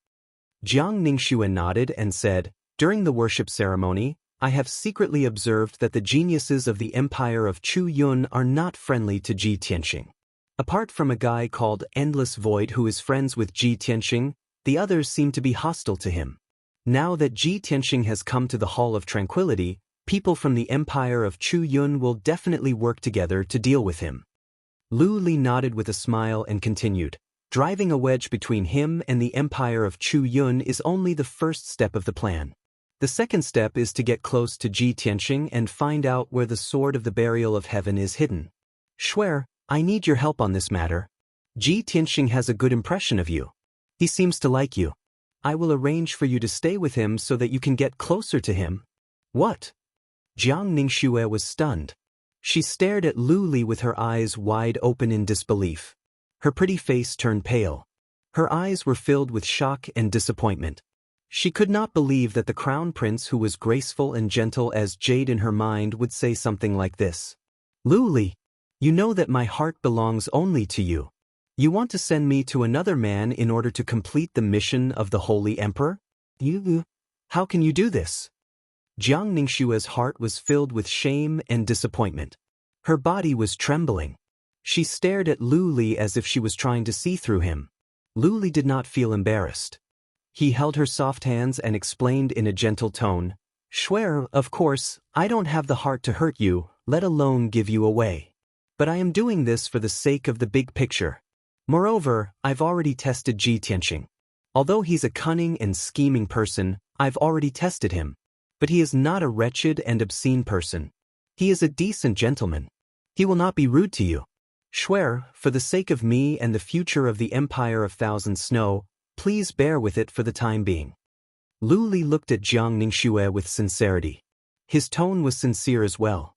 Jiang Ningxue nodded and said, "During the worship ceremony, I have secretly observed that the geniuses of the Empire of Chu Yun are not friendly to Ji Tianqing. Apart from a guy called Endless Void who is friends with Ji Tianqing, the others seem to be hostile to him. Now that Ji Tianqing has come to the Hall of Tranquility, people from the Empire of Chu Yun will definitely work together to deal with him." Lu Li nodded with a smile and continued, "Driving a wedge between him and the Empire of Chu Yun is only the first step of the plan. The second step is to get close to Ji Tianqing and find out where the sword of the burial of heaven is hidden. Shuer, I need your help on this matter. Ji Tianqing has a good impression of you. He seems to like you. I will arrange for you to stay with him so that you can get closer to him." "What?" Jiang Ningxue was stunned. She stared at Lu Li with her eyes wide open in disbelief. Her pretty face turned pale. Her eyes were filled with shock and disappointment. She could not believe that the crown prince, who was graceful and gentle as jade in her mind, would say something like this. Lu Li, you know that my heart belongs only to you. You want to send me to another man in order to complete the mission of the Holy Emperor? How can you do this? Jiang Ningxue's heart was filled with shame and disappointment. Her body was trembling. She stared at Lu Li as if she was trying to see through him. Lu Li did not feel embarrassed. He held her soft hands and explained in a gentle tone, Swear, of course, I don't have the heart to hurt you, let alone give you away. But I am doing this for the sake of the big picture. Moreover, I've already tested Ji Tianqing. Although he's a cunning and scheming person, I've already tested him. But he is not a wretched and obscene person. He is a decent gentleman. He will not be rude to you. Swear, for the sake of me and the future of the Empire of Thousand Snow, please bear with it for the time being. Lu Li looked at Jiang Ningxue with sincerity. His tone was sincere as well.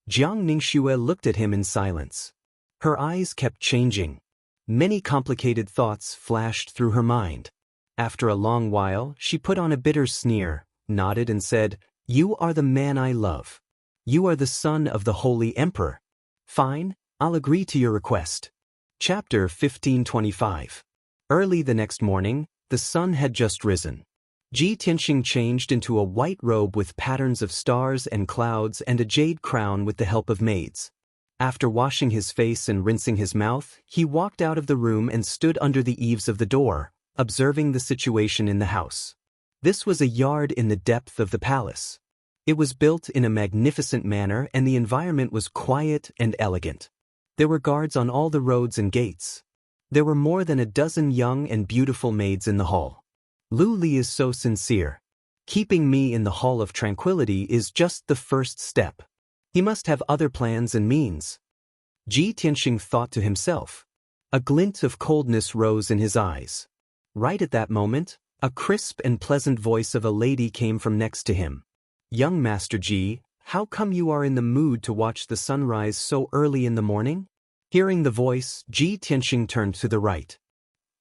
Jiang Ningxue looked at him in silence. Her eyes kept changing. Many complicated thoughts flashed through her mind. After a long while, she put on a bitter sneer, nodded and said, You are the man I love. You are the son of the Holy Emperor. Fine, I'll agree to your request. Chapter 1525. Early the next morning, the sun had just risen. Ji Tianqing changed into a white robe with patterns of stars and clouds and a jade crown with the help of maids. After washing his face and rinsing his mouth, he walked out of the room and stood under the eaves of the door, observing the situation in the house. This was a yard in the depth of the palace. It was built in a magnificent manner and the environment was quiet and elegant. There were guards on all the roads and gates. There were more than a dozen young and beautiful maids in the hall. Lu Li is so sincere. Keeping me in the Hall of Tranquility is just the first step. He must have other plans and means. Ji Tianqing thought to himself. A glint of coldness rose in his eyes. Right at that moment, a crisp and pleasant voice of a lady came from next to him. Young Master Ji, how come you are in the mood to watch the sunrise so early in the morning? Hearing the voice, Ji Tianqing turned to the right.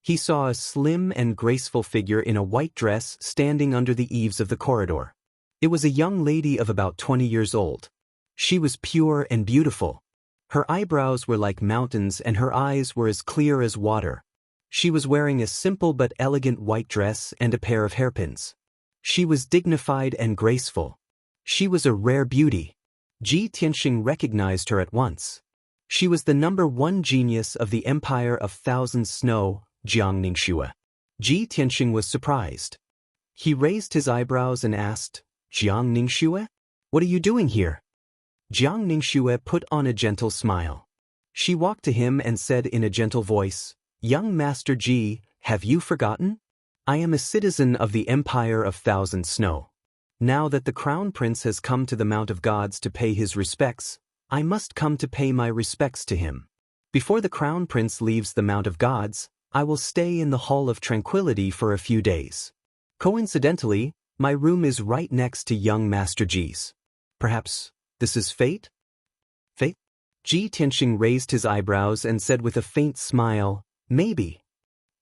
He saw a slim and graceful figure in a white dress standing under the eaves of the corridor. It was a young lady of about 20 years old. She was pure and beautiful. Her eyebrows were like mountains and her eyes were as clear as water. She was wearing a simple but elegant white dress and a pair of hairpins. She was dignified and graceful. She was a rare beauty. Ji Tianqing recognized her at once. She was the #1 genius of the Empire of Thousand Snow, Jiang Ningxue. Ji Tianqing was surprised. He raised his eyebrows and asked, Jiang Ningxue? What are you doing here? Jiang Ningxue put on a gentle smile. She walked to him and said in a gentle voice, Young Master Ji, have you forgotten? I am a citizen of the Empire of Thousand Snow. Now that the Crown Prince has come to the Mount of Gods to pay his respects, I must come to pay my respects to him. Before the Crown Prince leaves the Mount of Gods, I will stay in the Hall of Tranquility for a few days. Coincidentally, my room is right next to young Master Ji's. Perhaps this is fate? Fate? Ji Tianqing raised his eyebrows and said with a faint smile, Maybe.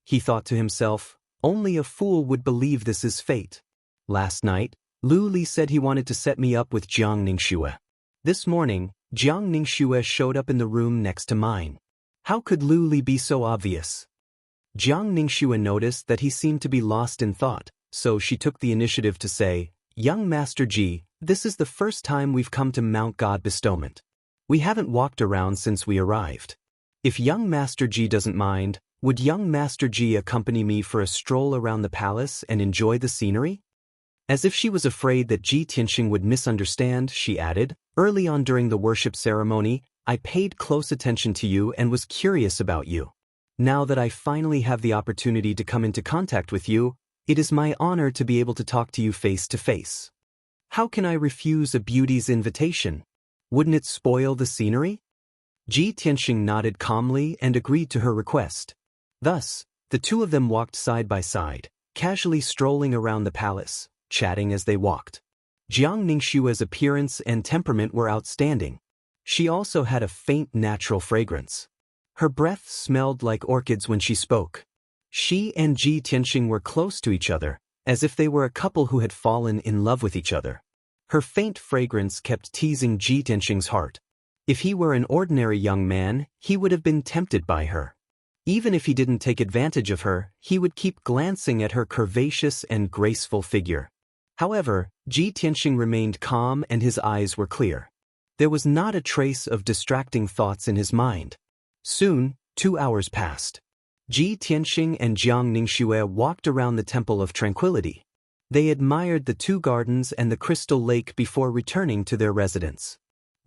He thought to himself, only a fool would believe this is fate. Last night, Lu Li said he wanted to set me up with Jiang Ningxue. This morning, Jiang Ningxue showed up in the room next to mine. How could Lu Li be so obvious? Jiang Ningxue noticed that he seemed to be lost in thought, so she took the initiative to say, Young Master Ji, this is the first time we've come to Mount God Bestowment. We haven't walked around since we arrived. If young Master Ji doesn't mind, would young Master Ji accompany me for a stroll around the palace and enjoy the scenery? As if she was afraid that Ji Tianqing would misunderstand, she added, Early on during the worship ceremony, I paid close attention to you and was curious about you. Now that I finally have the opportunity to come into contact with you, it is my honor to be able to talk to you face to face. How can I refuse a beauty's invitation? Wouldn't it spoil the scenery? Ji Tianqing nodded calmly and agreed to her request. Thus, the two of them walked side by side, casually strolling around the palace, chatting as they walked. Jiang Ningxue's appearance and temperament were outstanding. She also had a faint natural fragrance. Her breath smelled like orchids when she spoke. She and Ji Tianxing were close to each other, as if they were a couple who had fallen in love with each other. Her faint fragrance kept teasing Ji Tianxing's heart. If he were an ordinary young man, he would have been tempted by her. Even if he didn't take advantage of her, he would keep glancing at her curvaceous and graceful figure. However, Ji Tianxing remained calm and his eyes were clear. There was not a trace of distracting thoughts in his mind. Soon, 2 hours passed. Ji Tianxing and Jiang Ningxue walked around the Temple of Tranquility. They admired the 2 gardens and the crystal lake before returning to their residence.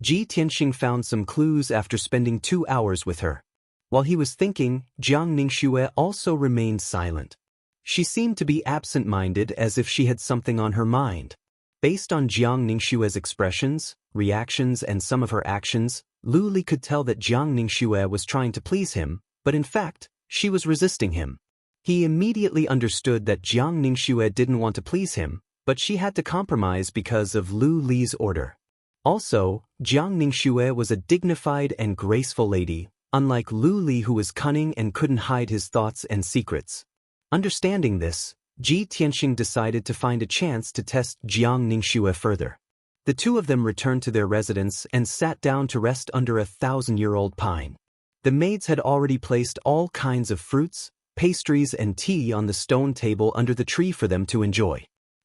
Ji Tianxing found some clues after spending 2 hours with her. While he was thinking, Jiang Ningxue also remained silent. She seemed to be absent-minded, as if she had something on her mind. Based on Jiang Ningxue's expressions, reactions and some of her actions, Lu Li could tell that Jiang Ningxue was trying to please him, but in fact, she was resisting him. He immediately understood that Jiang Ningxue didn't want to please him, but she had to compromise because of Lu Li's order. Also, Jiang Ningxue was a dignified and graceful lady, unlike Lu Li, who was cunning and couldn't hide his thoughts and secrets. Understanding this, Ji Tianxing decided to find a chance to test Jiang Ningxue further. The 2 of them returned to their residence and sat down to rest under a 1,000-year-old pine. The maids had already placed all kinds of fruits, pastries and tea on the stone table under the tree for them to enjoy.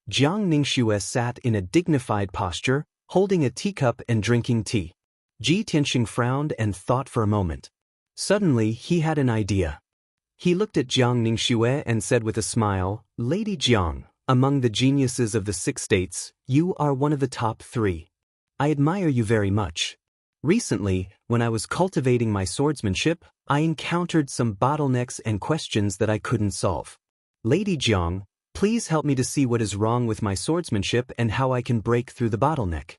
Jiang Ningxue sat in a dignified posture, holding a teacup and drinking tea. Ji Tianxing frowned and thought for a moment. Suddenly, he had an idea. He looked at Jiang Ningxue and said with a smile, "Lady Jiang, among the geniuses of the 6 states, you are one of the top 3. I admire you very much. Recently, when I was cultivating my swordsmanship, I encountered some bottlenecks and questions that I couldn't solve. Lady Jiang, please help me to see what is wrong with my swordsmanship and how I can break through the bottleneck."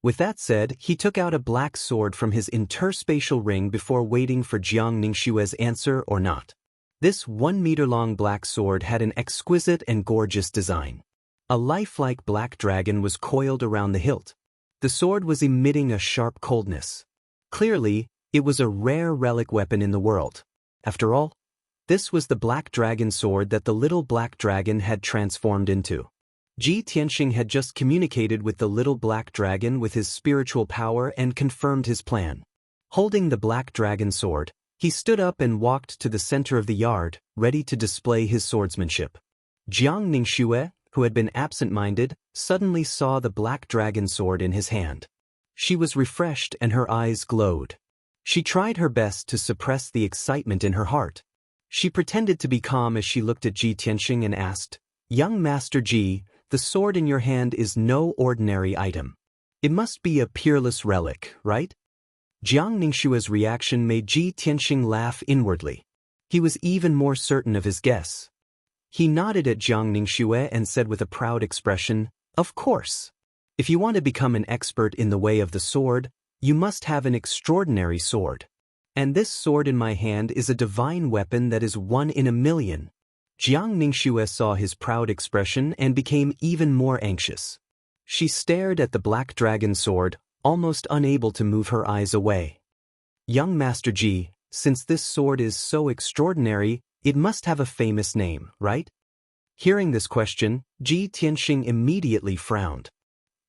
With that said, he took out a black sword from his interspatial ring before waiting for Jiang Ningxue's answer or not. This 1-meter-long black sword had an exquisite and gorgeous design. A lifelike black dragon was coiled around the hilt. The sword was emitting a sharp coldness. Clearly, it was a rare relic weapon in the world. After all, this was the black dragon sword that the little black dragon had transformed into. Ji Tianxing had just communicated with the little black dragon with his spiritual power and confirmed his plan. Holding the black dragon sword, he stood up and walked to the center of the yard, ready to display his swordsmanship. Jiang Ningxue, who had been absent-minded, suddenly saw the black dragon sword in his hand. She was refreshed and her eyes glowed. She tried her best to suppress the excitement in her heart. She pretended to be calm as she looked at Ji Tianxing and asked, "Young Master Ji, the sword in your hand is no ordinary item. It must be a peerless relic, right?" Jiang Ningxue's reaction made Ji Tianxing laugh inwardly. He was even more certain of his guess. He nodded at Jiang Ningxue and said with a proud expression, "Of course. If you want to become an expert in the way of the sword, you must have an extraordinary sword. And this sword in my hand is a divine weapon that is 1 in a million." Jiang Ningxue saw his proud expression and became even more anxious. She stared at the black dragon sword, almost unable to move her eyes away. "Young Master Ji, since this sword is so extraordinary, it must have a famous name, right?" Hearing this question, Ji Tianxing immediately frowned.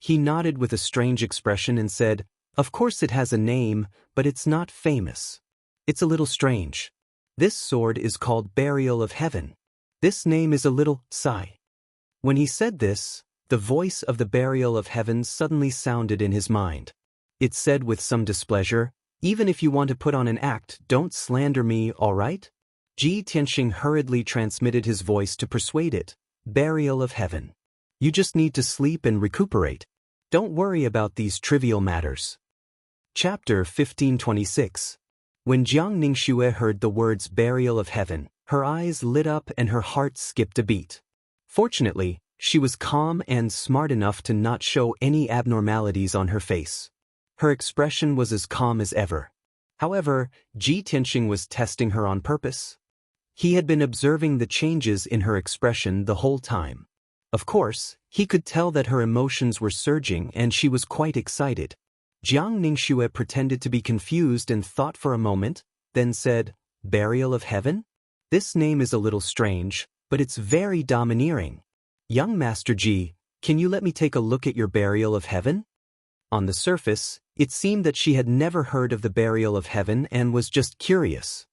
He nodded with a strange expression and said, "Of course it has a name, but it's not famous. It's a little strange. This sword is called Burial of Heaven. This name is a little sigh." When he said this, the voice of the Burial of Heaven suddenly sounded in his mind. It said with some displeasure, "Even if you want to put on an act, don't slander me, all right?" Ji Tianxing hurriedly transmitted his voice to persuade it. "Burial of Heaven. You just need to sleep and recuperate. Don't worry about these trivial matters." Chapter 1526. When Jiang Ningxue heard the words Burial of Heaven, her eyes lit up and her heart skipped a beat. Fortunately, she was calm and smart enough to not show any abnormalities on her face. Her expression was as calm as ever. However, Ji Tianxing was testing her on purpose. He had been observing the changes in her expression the whole time. Of course, he could tell that her emotions were surging and she was quite excited. Jiang Ningxue pretended to be confused and thought for a moment, then said, "Burial of Heaven? This name is a little strange, but it's very domineering. Young Master Ji, can you let me take a look at your Burial of Heaven?" On the surface, it seemed that she had never heard of the Burial of Heaven and was just curious.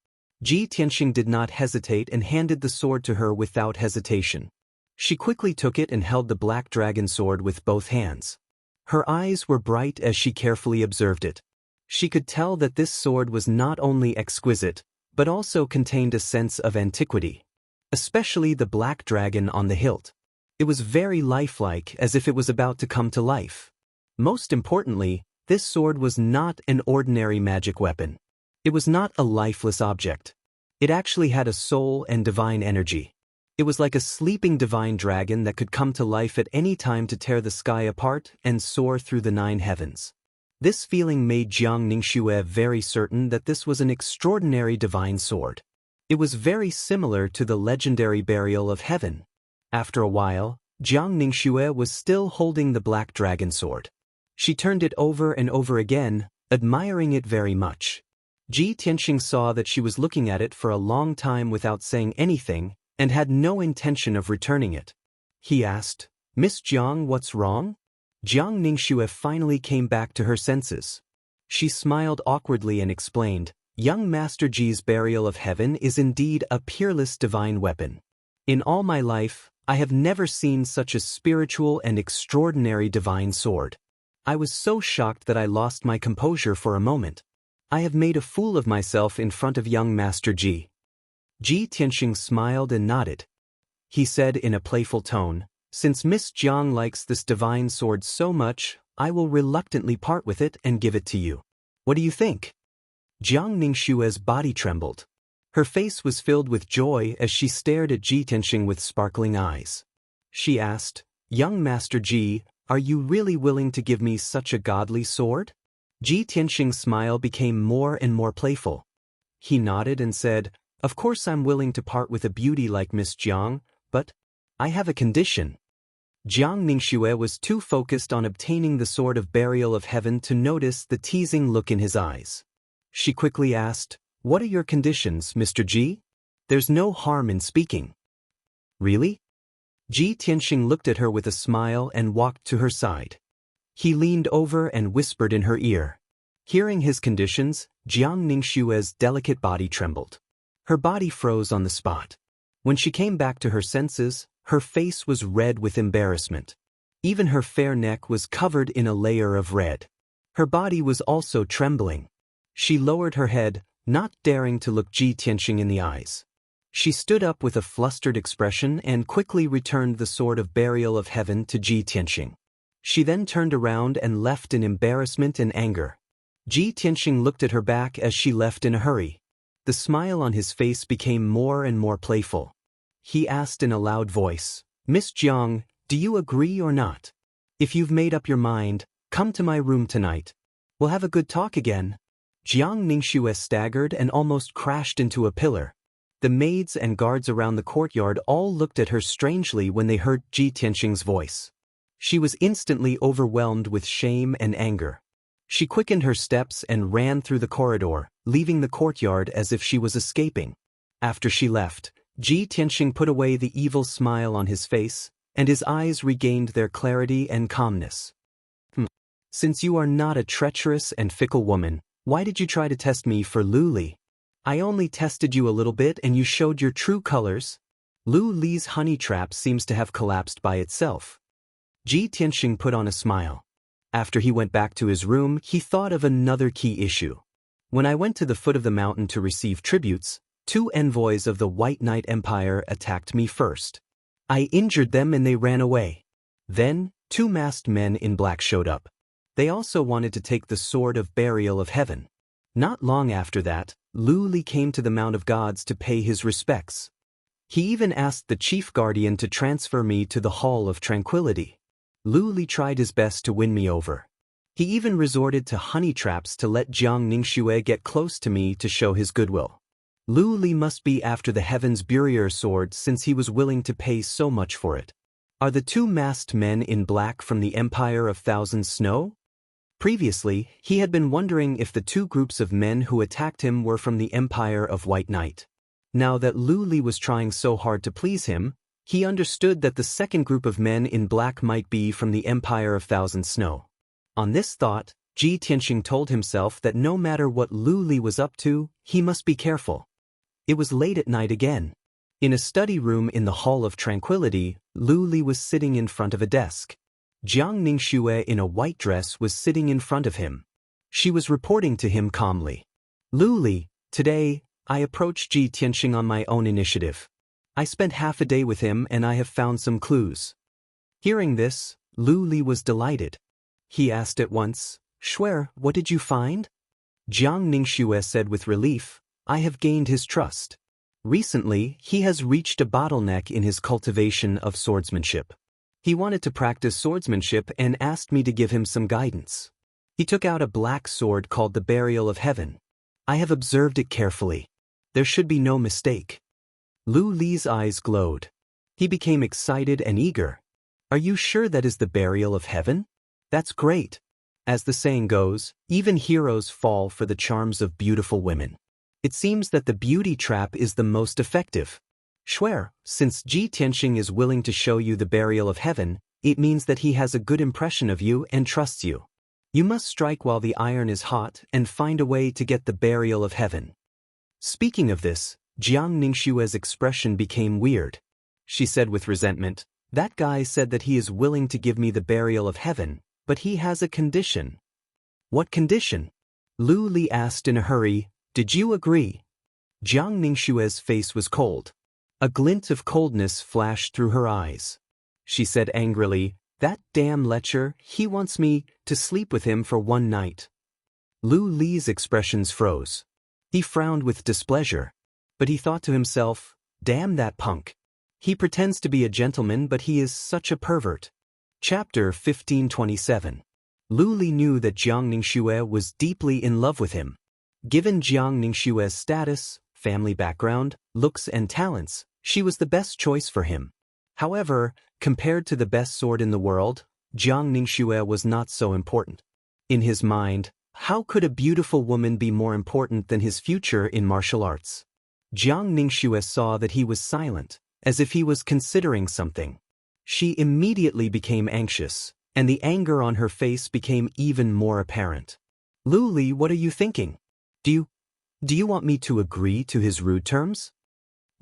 Ji Tianxing did not hesitate and handed the sword to her without hesitation. She quickly took it and held the black dragon sword with both hands. Her eyes were bright as she carefully observed it. She could tell that this sword was not only exquisite, but also contained a sense of antiquity. Especially the black dragon on the hilt. It was very lifelike, as if it was about to come to life. Most importantly, this sword was not an ordinary magic weapon. It was not a lifeless object. It actually had a soul and divine energy. It was like a sleeping divine dragon that could come to life at any time to tear the sky apart and soar through the 9 heavens. This feeling made Jiang Ningxue very certain that this was an extraordinary divine sword. It was very similar to the legendary Burial of Heaven. After a while, Jiang Ningxue was still holding the black dragon sword. She turned it over and over again, admiring it very much. Ji Tianxing saw that she was looking at it for a long time without saying anything, and had no intention of returning it. He asked, "Miss Jiang, what's wrong?" Jiang Ningxue finally came back to her senses. She smiled awkwardly and explained, "Young Master Ji's Burial of Heaven is indeed a peerless divine weapon. In all my life, I have never seen such a spiritual and extraordinary divine sword. I was so shocked that I lost my composure for a moment. I have made a fool of myself in front of young Master Ji." Ji Tianxing smiled and nodded. He said in a playful tone, "Since Miss Jiang likes this divine sword so much, I will reluctantly part with it and give it to you. What do you think?" Jiang Ningxue's body trembled. Her face was filled with joy as she stared at Ji Tianxing with sparkling eyes. She asked, "Young Master Ji, are you really willing to give me such a godly sword?" Ji Tianxing's smile became more and more playful. He nodded and said, "Of course I'm willing to part with a beauty like Miss Jiang, but I have a condition." Jiang Ningxue was too focused on obtaining the sword of Burial of Heaven to notice the teasing look in his eyes. She quickly asked, "What are your conditions, Mr. Ji? There's no harm in speaking." "Really?" Ji Tianxing looked at her with a smile and walked to her side. He leaned over and whispered in her ear. Hearing his conditions, Jiang Ningxue's delicate body trembled. Her body froze on the spot. When she came back to her senses, her face was red with embarrassment. Even her fair neck was covered in a layer of red. Her body was also trembling. She lowered her head, not daring to look Ji Tianxing in the eyes. She stood up with a flustered expression and quickly returned the sword of Burial of Heaven to Ji Tianxing. She then turned around and left in embarrassment and anger. Ji Tianxing looked at her back as she left in a hurry. The smile on his face became more and more playful. He asked in a loud voice, "Miss Jiang, do you agree or not? If you've made up your mind, come to my room tonight. We'll have a good talk again." Jiang Ningxue staggered and almost crashed into a pillar. The maids and guards around the courtyard all looked at her strangely when they heard Ji Tianxing's voice. She was instantly overwhelmed with shame and anger. She quickened her steps and ran through the corridor, leaving the courtyard as if she was escaping. After she left, Ji Tianxing put away the evil smile on his face, and his eyes regained their clarity and calmness. Since you are not a treacherous and fickle woman, why did you try to test me for Lu Li? I only tested you a little bit and you showed your true colors. Lu Li's honey trap seems to have collapsed by itself." Ji Tianxing put on a smile. After he went back to his room, he thought of another key issue. "When I went to the foot of the mountain to receive tributes, 2 envoys of the White Knight Empire attacked me first. I injured them and they ran away. Then, 2 masked men in black showed up. They also wanted to take the sword of Burial of Heaven. Not long after that, Lu Li came to the Mount of Gods to pay his respects. He even asked the chief guardian to transfer me to the Hall of Tranquility. Lu Li tried his best to win me over. He even resorted to honey traps to let Jiang Ningxue get close to me to show his goodwill. Lu Li must be after the Heaven's Burial sword since he was willing to pay so much for it. Are the 2 masked men in black from the Empire of Thousand Snow?" Previously, he had been wondering if the two groups of men who attacked him were from the Empire of White Knight. Now that Lu Li was trying so hard to please him, he understood that the second group of men in black might be from the Empire of Thousand Snow. On this thought, Ji Tianxing told himself that no matter what Lu Li was up to, he must be careful. It was late at night again. In a study room in the Hall of Tranquility, Lu Li was sitting in front of a desk. Jiang Ningxue in a white dress was sitting in front of him. She was reporting to him calmly. Lu Li, today, I approached Ji Tianxing on my own initiative. I spent half a day with him and I have found some clues. Hearing this, Lu Li was delighted. He asked at once, Shuer, what did you find? Jiang Ningxue said with relief, I have gained his trust. Recently, he has reached a bottleneck in his cultivation of swordsmanship. He wanted to practice swordsmanship and asked me to give him some guidance. He took out a black sword called the Burial of Heaven. I have observed it carefully. There should be no mistake. Lu Li's eyes glowed. He became excited and eager. Are you sure that is the Burial of Heaven? That's great. As the saying goes, even heroes fall for the charms of beautiful women. It seems that the beauty trap is the most effective. Shuer, since Ji Tianxing is willing to show you the Burial of Heaven, it means that he has a good impression of you and trusts you. You must strike while the iron is hot and find a way to get the Burial of Heaven. Speaking of this, Jiang Ningxue's expression became weird. She said with resentment, that guy said that he is willing to give me the Burial of Heaven, but he has a condition. What condition? Lu Li asked in a hurry, did you agree? Jiang Ningxue's face was cold. A glint of coldness flashed through her eyes. She said angrily, that damn lecher, he wants me to sleep with him for one night. Lu Li's expressions froze. He frowned with displeasure. But he thought to himself, damn that punk. He pretends to be a gentleman but he is such a pervert. Chapter 1527. Lu Li knew that Jiang Ningxue was deeply in love with him. Given Jiang Ningxue's status, family background, looks and talents, she was the best choice for him. However, compared to the best sword in the world, Jiang Ningxue was not so important. In his mind, how could a beautiful woman be more important than his future in martial arts? Jiang Ningxue saw that he was silent, as if he was considering something. She immediately became anxious, and the anger on her face became even more apparent. Lu Li, what are you thinking? Do you want me to agree to his rude terms?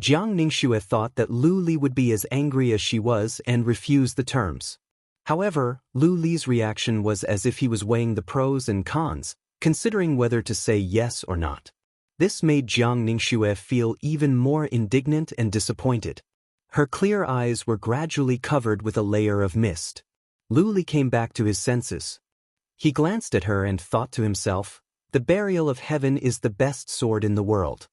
Jiang Ningxue thought that Lu Li would be as angry as she was and refuse the terms. However, Lu Li's reaction was as if he was weighing the pros and cons, considering whether to say yes or not. This made Jiang Ningxue feel even more indignant and disappointed. Her clear eyes were gradually covered with a layer of mist. Lu Li came back to his senses. He glanced at her and thought to himself, the Burial of Heaven is the best sword in the world.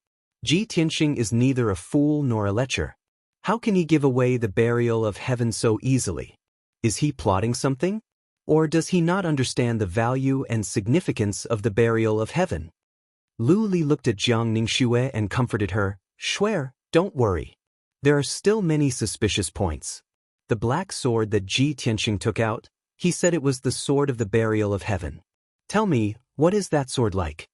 Ji Tianxing is neither a fool nor a lecher. How can he give away the Burial of Heaven so easily? Is he plotting something? Or does he not understand the value and significance of the Burial of Heaven? Lu Li looked at Jiang Ningxue and comforted her, Shuer, don't worry. There are still many suspicious points. The black sword that Ji Tianxing took out, he said it was the sword of the Burial of Heaven. Tell me, what is that sword like?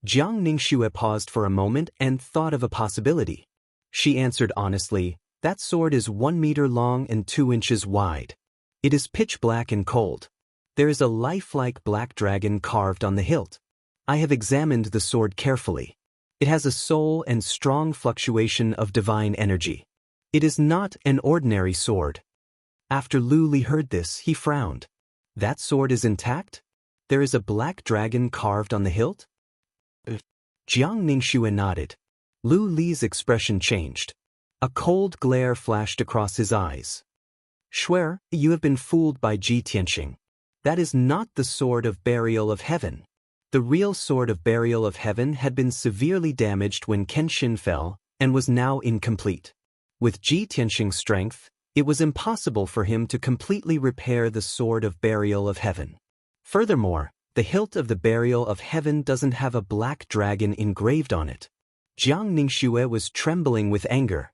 Jiang Ningxue paused for a moment and thought of a possibility. She answered honestly, that sword is 1 meter long and 2 inches wide. It is pitch black and cold. There is a lifelike black dragon carved on the hilt. I have examined the sword carefully. It has a soul and strong fluctuation of divine energy. It is not an ordinary sword. After Lu Li heard this, he frowned. That sword is intact? There is a black dragon carved on the hilt? Jiang Ningxue nodded. Lu Li's expression changed. A cold glare flashed across his eyes. Shuer, you have been fooled by Ji Tianxing. That is not the sword of Burial of Heaven. The real sword of Burial of Heaven had been severely damaged when Kenshin fell, and was now incomplete. With Ji Tianxing's strength, it was impossible for him to completely repair the sword of Burial of Heaven. Furthermore, the hilt of the Burial of Heaven doesn't have a black dragon engraved on it. Jiang Ningxue was trembling with anger.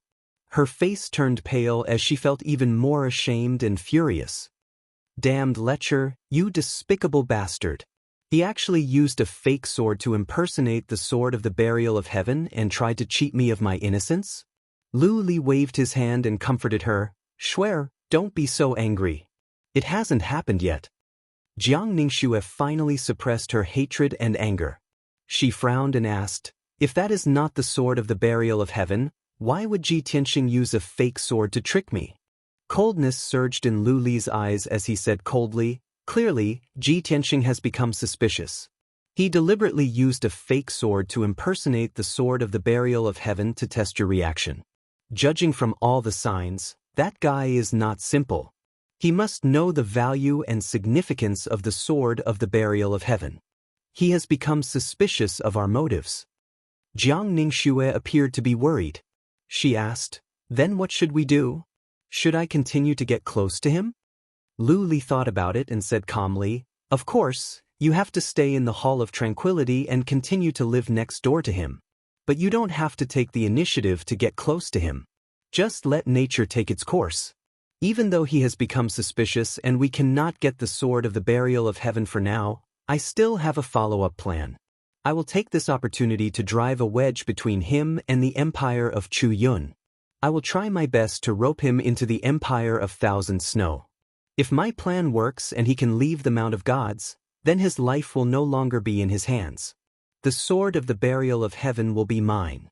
Her face turned pale as she felt even more ashamed and furious. Damned lecher, you despicable bastard. He actually used a fake sword to impersonate the sword of the burial of heaven and tried to cheat me of my innocence? Lu Li waved his hand and comforted her. Shuer, don't be so angry. It hasn't happened yet. Jiang Ningxue finally suppressed her hatred and anger. She frowned and asked, if that is not the sword of the burial of heaven, why would Ji Tianxing use a fake sword to trick me? Coldness surged in Lu Li's eyes as he said coldly, clearly, Ji Tianxing has become suspicious. He deliberately used a fake sword to impersonate the sword of the burial of heaven to test your reaction. Judging from all the signs, that guy is not simple. He must know the value and significance of the sword of the burial of heaven. He has become suspicious of our motives. Jiang Ningxue appeared to be worried. She asked, then what should we do? Should I continue to get close to him? Lu Li thought about it and said calmly, of course, you have to stay in the Hall of Tranquility and continue to live next door to him. But you don't have to take the initiative to get close to him. Just let nature take its course. Even though he has become suspicious and we cannot get the sword of the burial of heaven for now, I still have a follow-up plan. I will take this opportunity to drive a wedge between him and the empire of Chu Yun. I will try my best to rope him into the empire of Thousand Snow. If my plan works and he can leave the Mount of Gods, then his life will no longer be in his hands. The sword of the burial of heaven will be mine.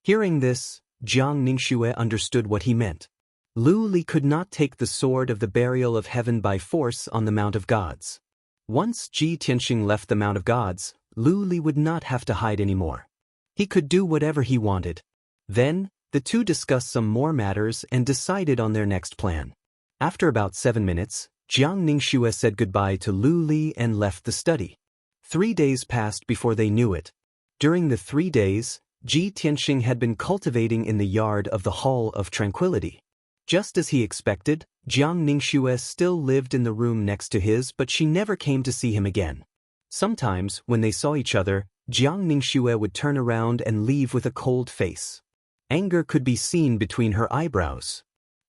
Hearing this, Jiang Ningxue understood what he meant. Lu Li could not take the sword of the burial of heaven by force on the Mount of Gods. Once Ji Tianxing left the Mount of Gods, Lu Li would not have to hide anymore. He could do whatever he wanted. Then, the two discussed some more matters and decided on their next plan. After about 7 minutes, Jiang Ningxue said goodbye to Lu Li and left the study. 3 days passed before they knew it. During the 3 days, Ji Tianxing had been cultivating in the yard of the Hall of Tranquility. Just as he expected, Jiang Ningxue still lived in the room next to his, but she never came to see him again. Sometimes, when they saw each other, Jiang Ningxue would turn around and leave with a cold face. Anger could be seen between her eyebrows.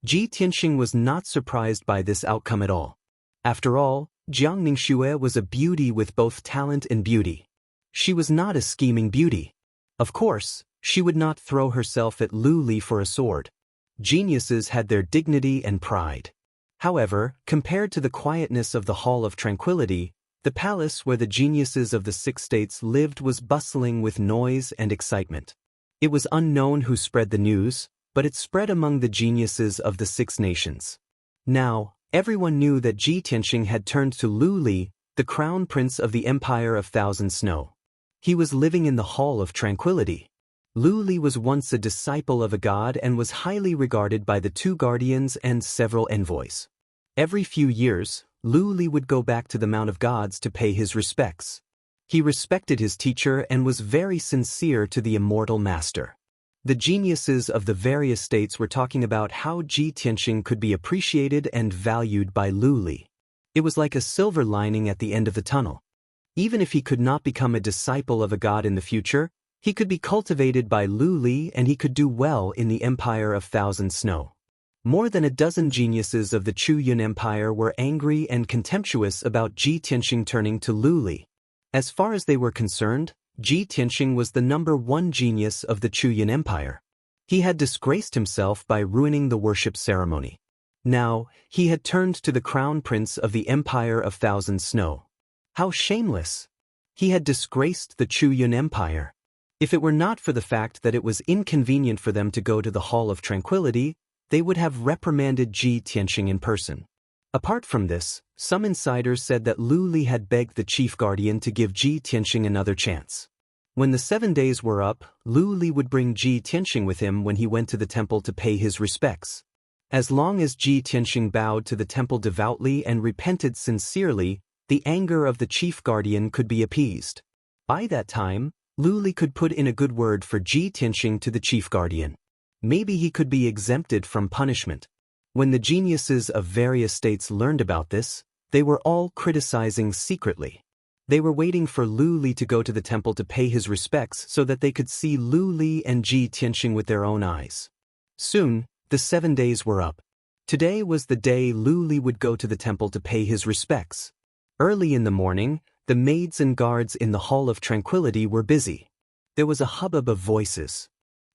Ji Tianxing was not surprised by this outcome at all. After all, Jiang Ningxue was a beauty with both talent and beauty. She was not a scheming beauty. Of course, she would not throw herself at Lu Li for a sword. Geniuses had their dignity and pride. However, compared to the quietness of the Hall of Tranquility, the palace where the geniuses of the 6 states lived was bustling with noise and excitement. It was unknown who spread the news, but it spread among the geniuses of the 6 nations. Now, everyone knew that Ji Tianxing had turned to Lu Li, the crown prince of the Empire of Thousand Snow. He was living in the Hall of Tranquility. Lu Li was once a disciple of a god and was highly regarded by the 2 guardians and several envoys. Every few years, Lu Li would go back to the Mount of Gods to pay his respects. He respected his teacher and was very sincere to the immortal master. The geniuses of the various states were talking about how Ji Tianxing could be appreciated and valued by Lu Li. It was like a silver lining at the end of the tunnel. Even if he could not become a disciple of a god in the future, he could be cultivated by Lu Li and he could do well in the Empire of Thousand Snow. More than a dozen geniuses of the Chu Yun Empire were angry and contemptuous about Ji Tianxing turning to Lu Li. As far as they were concerned, Ji Tianxing was the #1 genius of the Chu Yun Empire. He had disgraced himself by ruining the worship ceremony. Now, he had turned to the crown prince of the Empire of Thousand Snow. How shameless! He had disgraced the Chu Yun Empire. If it were not for the fact that it was inconvenient for them to go to the Hall of Tranquility, they would have reprimanded Ji Tianxing in person. Apart from this, some insiders said that Lu Li had begged the chief guardian to give Ji Tianxing another chance. When the 7 days were up, Lu Li would bring Ji Tianxing with him when he went to the temple to pay his respects. As long as Ji Tianxing bowed to the temple devoutly and repented sincerely, the anger of the chief guardian could be appeased. By that time, Lu Li could put in a good word for Ji Tianxing to the chief guardian. Maybe he could be exempted from punishment. When the geniuses of various states learned about this, they were all criticizing secretly. They were waiting for Lu Li to go to the temple to pay his respects so that they could see Lu Li and Ji Tianxing with their own eyes. Soon, the 7 days were up. Today was the day Lu Li would go to the temple to pay his respects. Early in the morning, the maids and guards in the Hall of Tranquility were busy. There was a hubbub of voices.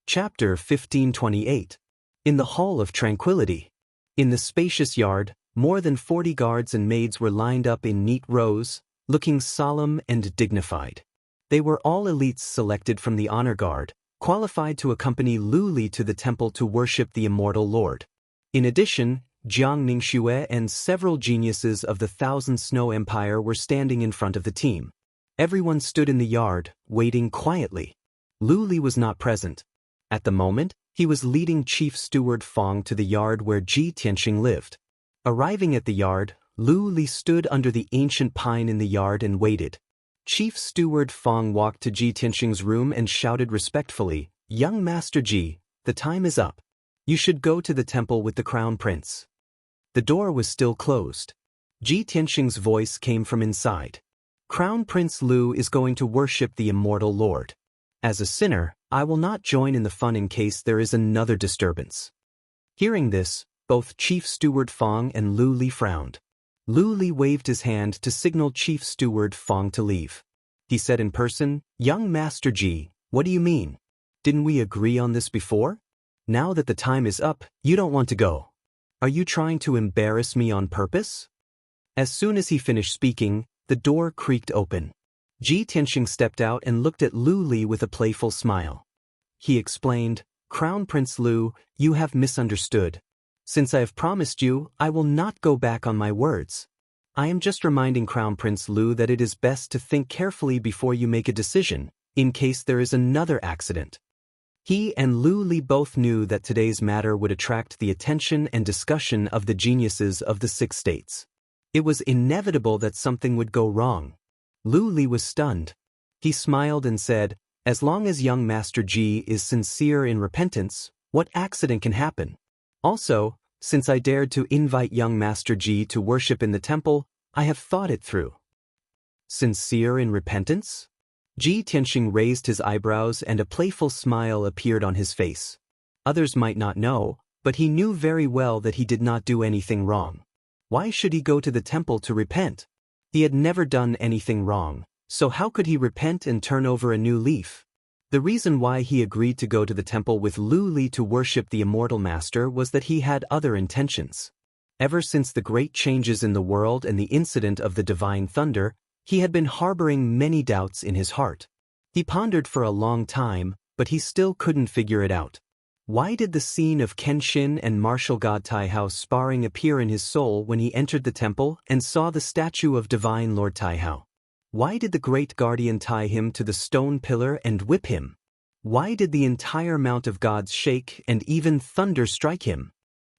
Chapter 1528. In the Hall of Tranquility. In the spacious yard, more than 40 guards and maids were lined up in neat rows, looking solemn and dignified. They were all elites selected from the honor guard, qualified to accompany Lu Li to the temple to worship the immortal Lord. In addition, Jiang Ningxue and several geniuses of the Thousand Snow Empire were standing in front of the team. Everyone stood in the yard, waiting quietly. Lu Li was not present. At the moment, he was leading Chief Steward Fong to the yard where Ji Tianxing lived. Arriving at the yard, Lu Li stood under the ancient pine in the yard and waited. Chief Steward Fong walked to Ji Tianxing's room and shouted respectfully, "Young Master Ji, the time is up. You should go to the temple with the Crown Prince." The door was still closed. Ji Tianxing's voice came from inside. "Crown Prince Lu is going to worship the immortal Lord. As a sinner, I will not join in the fun in case there is another disturbance." Hearing this, both Chief Steward Fong and Lu Li frowned. Lu Li waved his hand to signal Chief Steward Fong to leave. He said in person, "Young Master Ji, what do you mean? Didn't we agree on this before? Now that the time is up, you don't want to go. Are you trying to embarrass me on purpose?" As soon as he finished speaking, the door creaked open. Ji Tianxing stepped out and looked at Lu Li with a playful smile. He explained, "Crown Prince Lu, you have misunderstood. Since I have promised you, I will not go back on my words. I am just reminding Crown Prince Lu that it is best to think carefully before you make a decision, in case there is another accident." He and Lu Li both knew that today's matter would attract the attention and discussion of the geniuses of the 6 states. It was inevitable that something would go wrong. Lu Li was stunned. He smiled and said, "As long as young Master Ji is sincere in repentance, what accident can happen? Also, since I dared to invite young Master Ji to worship in the temple, I have thought it through." Sincere in repentance? Ji Tianxing raised his eyebrows and a playful smile appeared on his face. Others might not know, but he knew very well that he did not do anything wrong. Why should he go to the temple to repent? He had never done anything wrong, so how could he repent and turn over a new leaf? The reason why he agreed to go to the temple with Lu Li to worship the immortal master was that he had other intentions. Ever since the great changes in the world and the incident of the divine thunder, he had been harboring many doubts in his heart. He pondered for a long time, but he still couldn't figure it out. Why did the scene of Kenshin and martial god Taihao sparring appear in his soul when he entered the temple and saw the statue of divine Lord Taihao? Why did the great guardian tie him to the stone pillar and whip him? Why did the entire Mount of Gods shake and even thunder strike him?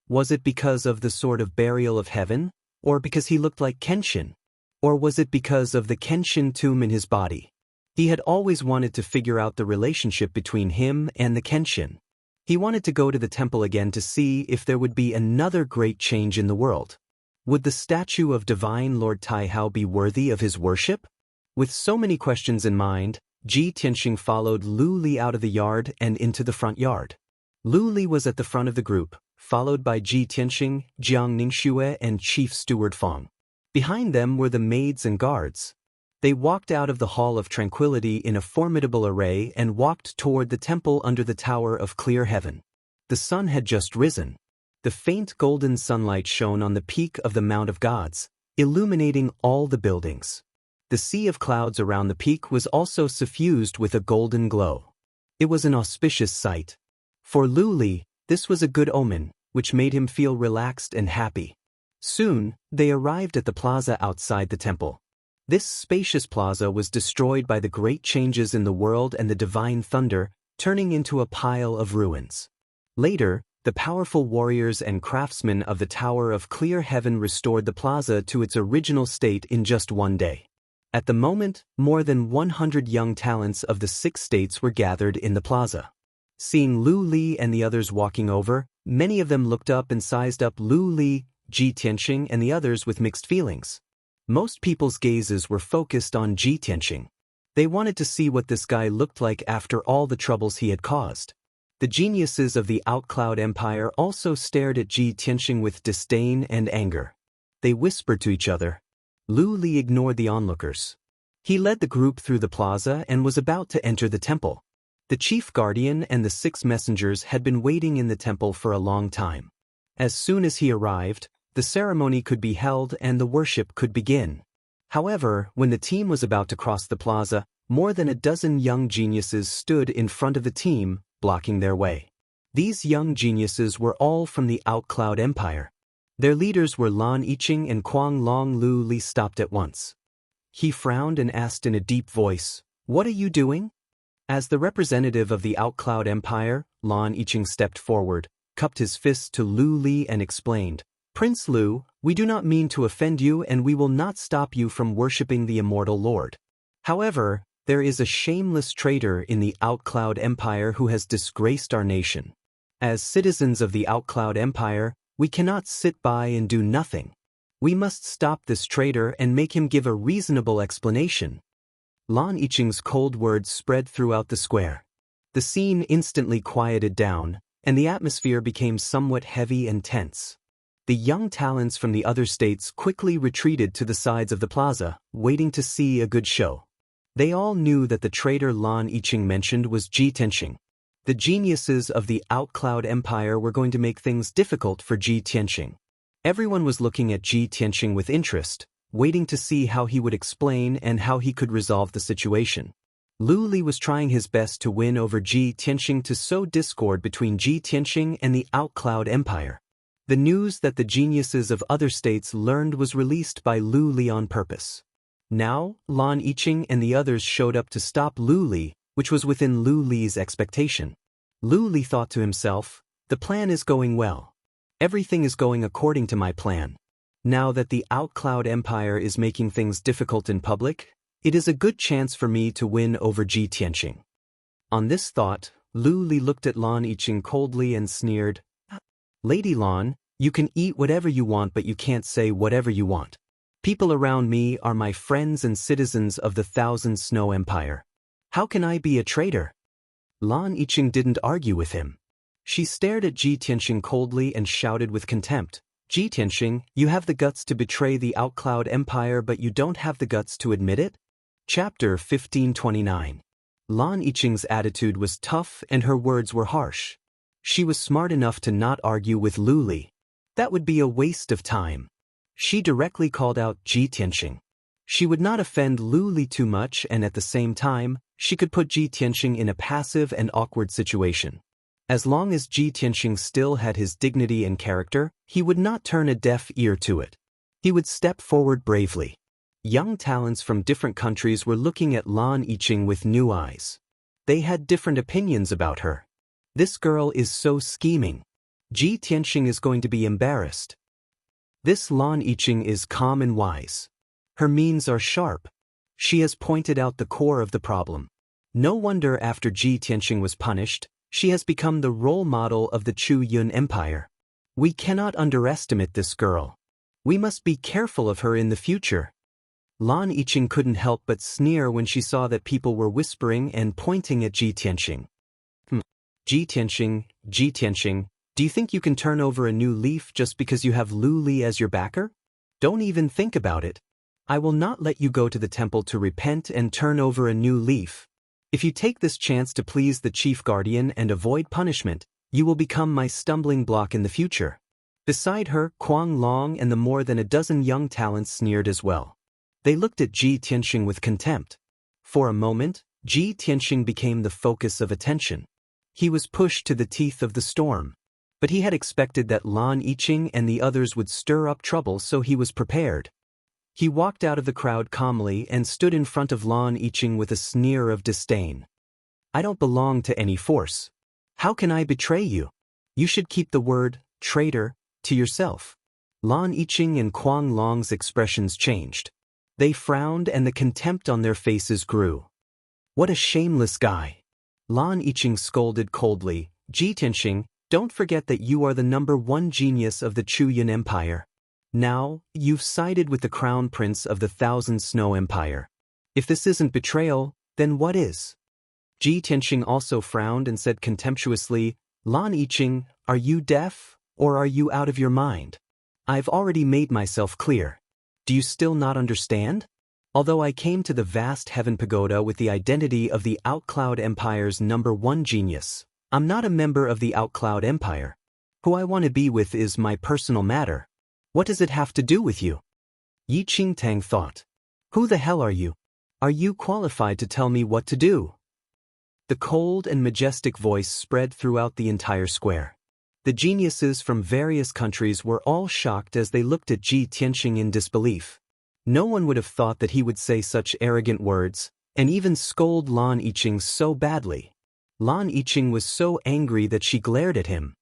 Was it because of the sort of burial of heaven, or because he looked like Kenshin? Or was it because of the Kenshin tomb in his body? He had always wanted to figure out the relationship between him and the Kenshin. He wanted to go to the temple again to see if there would be another great change in the world. Would the statue of divine Lord Taihao be worthy of his worship? With so many questions in mind, Ji Tianxing followed Lu Li out of the yard and into the front yard. Lu Li was at the front of the group, followed by Ji Tianxing, Jiang Ningxue, and Chief Steward Fong. Behind them were the maids and guards. They walked out of the Hall of Tranquility in a formidable array and walked toward the temple under the Tower of Clear Heaven. The sun had just risen. The faint golden sunlight shone on the peak of the Mount of Gods, illuminating all the buildings. The sea of clouds around the peak was also suffused with a golden glow. It was an auspicious sight. For Lu Li, this was a good omen, which made him feel relaxed and happy. Soon, they arrived at the plaza outside the temple. This spacious plaza was destroyed by the great changes in the world and the divine thunder, turning into a pile of ruins. Later, the powerful warriors and craftsmen of the Tower of Clear Heaven restored the plaza to its original state in just one day. At the moment, more than 100 young talents of the 6 states were gathered in the plaza. Seeing Lu Li and the others walking over, many of them looked up and sized up Lu Li, Ji Tianxing, and the others with mixed feelings. Most people's gazes were focused on Ji Tianxing. They wanted to see what this guy looked like after all the troubles he had caused. The geniuses of the Outcloud Empire also stared at Ji Tianxing with disdain and anger. They whispered to each other. Lu Li ignored the onlookers. He led the group through the plaza and was about to enter the temple. The chief guardian and the 6 messengers had been waiting in the temple for a long time. As soon as he arrived, the ceremony could be held and the worship could begin. However, when the team was about to cross the plaza, more than a dozen young geniuses stood in front of the team, blocking their way. These young geniuses were all from the Outcloud Empire. Their leaders were Lan Yiqing and Kuang Long. Lu Li stopped at once. He frowned and asked in a deep voice, "What are you doing?" As the representative of the Outcloud Empire, Lan Yiqing stepped forward, cupped his fist to Lu Li and explained, "Prince Lu, we do not mean to offend you and we will not stop you from worshipping the immortal Lord. However, there is a shameless traitor in the Outcloud Empire who has disgraced our nation. As citizens of the Outcloud Empire, we cannot sit by and do nothing. We must stop this traitor and make him give a reasonable explanation." Lan Yiqing's cold words spread throughout the square. The scene instantly quieted down, and the atmosphere became somewhat heavy and tense. The young talents from the other states quickly retreated to the sides of the plaza, waiting to see a good show. They all knew that the traitor Lan Yiqing mentioned was Ji Tianxing. The geniuses of the Outcloud Empire were going to make things difficult for Ji Tianxing. Everyone was looking at Ji Tianxing with interest, waiting to see how he would explain and how he could resolve the situation. Lu Li was trying his best to win over Ji Tianxing to sow discord between Ji Tianxing and the Outcloud Empire. The news that the geniuses of other states learned was released by Lu Li on purpose. Now, Lan Yiqing and the others showed up to stop Lu Li, which was within Lu Li's expectation. Lu Li thought to himself, "The plan is going well. Everything is going according to my plan. Now that the Outcloud Empire is making things difficult in public, it is a good chance for me to win over Ji Tianxing." On this thought, Lu Li looked at Lan Yiqing coldly and sneered, "Lady Lan, you can eat whatever you want but you can't say whatever you want. People around me are my friends and citizens of the Thousand Snow Empire. How can I be a traitor?" Lan Yiqing didn't argue with him. She stared at Ji Tianxing coldly and shouted with contempt, "Ji Tianxing, you have the guts to betray the Outcloud Empire but you don't have the guts to admit it?" Chapter 1529. Lan Yiqing's attitude was tough and her words were harsh. She was smart enough to not argue with Lu Li. That would be a waste of time. She directly called out Ji Tianxing. She would not offend Lu Li too much and at the same time, she could put Ji Tianxing in a passive and awkward situation. As long as Ji Tianxing still had his dignity and character, he would not turn a deaf ear to it. He would step forward bravely. Young talents from different countries were looking at Lan Yiqing with new eyes. They had different opinions about her. This girl is so scheming. Ji Tianxing is going to be embarrassed. This Lan Yiqing is calm and wise. Her means are sharp. She has pointed out the core of the problem. No wonder after Ji Tianxing was punished, she has become the role model of the Chu Yun Empire. We cannot underestimate this girl. We must be careful of her in the future. Lan Yiqing couldn't help but sneer when she saw that people were whispering and pointing at Ji Tianxing. Ji Tianxing, do you think you can turn over a new leaf just because you have Lu Li as your backer? Don't even think about it. I will not let you go to the temple to repent and turn over a new leaf. If you take this chance to please the chief guardian and avoid punishment, you will become my stumbling block in the future." Beside her, Kuang Long and the more than a dozen young talents sneered as well. They looked at Ji Tianxing with contempt. For a moment, Ji Tianxing became the focus of attention. He was pushed to the teeth of the storm. But he had expected that Lan Yiqing and the others would stir up trouble, so he was prepared. He walked out of the crowd calmly and stood in front of Lan Yiqing with a sneer of disdain. "I don't belong to any force. How can I betray you? You should keep the word, traitor, to yourself." Lan Yiqing and Kuang Long's expressions changed. They frowned and the contempt on their faces grew. "What a shameless guy." Lan Yiqing scolded coldly, "Ji Tianxing, don't forget that you are the #1 genius of the Chu Yun Empire. Now, you've sided with the crown prince of the Thousand Snow Empire. If this isn't betrayal, then what is?" Ji Tianxing also frowned and said contemptuously, Lan Yiqing, are you deaf, or are you out of your mind? I've already made myself clear. Do you still not understand? Although I came to the vast heaven pagoda with the identity of the Outcloud Empire's #1 genius, I'm not a member of the Outcloud Empire. Who I want to be with is my personal matter. What does it have to do with you? Yi Qingtang thought. Who the hell are you? Are you qualified to tell me what to do? The cold and majestic voice spread throughout the entire square. The geniuses from various countries were all shocked as they looked at Ji Tianxing in disbelief. No one would have thought that he would say such arrogant words, and even scold Lan Yiqing so badly. Lan Yiqing was so angry that she glared at him.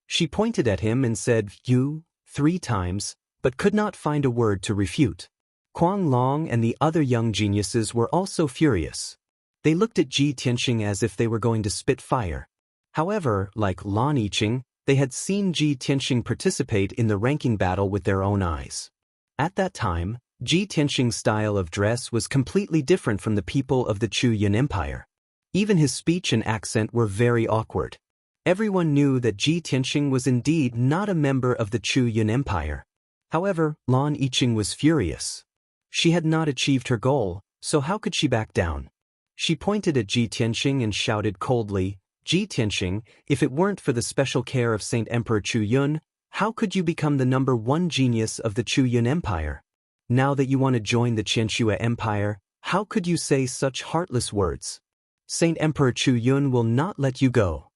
She pointed at him and said, you, 3 times, but could not find a word to refute. Kuang Long and the other young geniuses were also furious. They looked at Ji Tianxing as if they were going to spit fire. However, like Lan Yiqing, they had seen Ji Tianxing participate in the ranking battle with their own eyes. At that time, Ji Tianxing's style of dress was completely different from the people of the Chu Yun Empire. Even his speech and accent were very awkward. Everyone knew that Ji Tianxing was indeed not a member of the Chu Yun Empire. However, Lan Yiqing was furious. She had not achieved her goal, so how could she back down? She pointed at Ji Tianxing and shouted coldly, Ji Tianxing, if it weren't for the special care of Saint Emperor Chu Yun, how could you become the #1 genius of the Chu Yun Empire? Now that you want to join the Qianxue Empire, how could you say such heartless words? Saint Emperor Chu Yun will not let you go.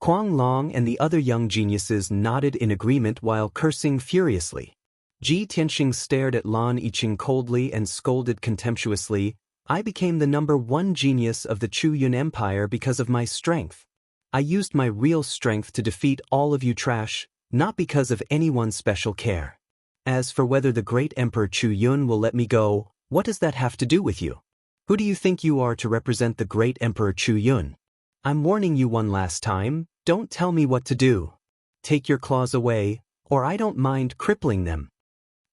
Kuang Long and the other young geniuses nodded in agreement while cursing furiously. Ji Tianxing stared at Lan Yiqing coldly and scolded contemptuously, I became the #1 genius of the Chu Yun Empire because of my strength. I used my real strength to defeat all of you trash, not because of anyone's special care. As for whether the great Emperor Chu Yun will let me go, what does that have to do with you? Who do you think you are to represent the great Emperor Chu Yun? I'm warning you one last time, don't tell me what to do. Take your claws away, or I don't mind crippling them.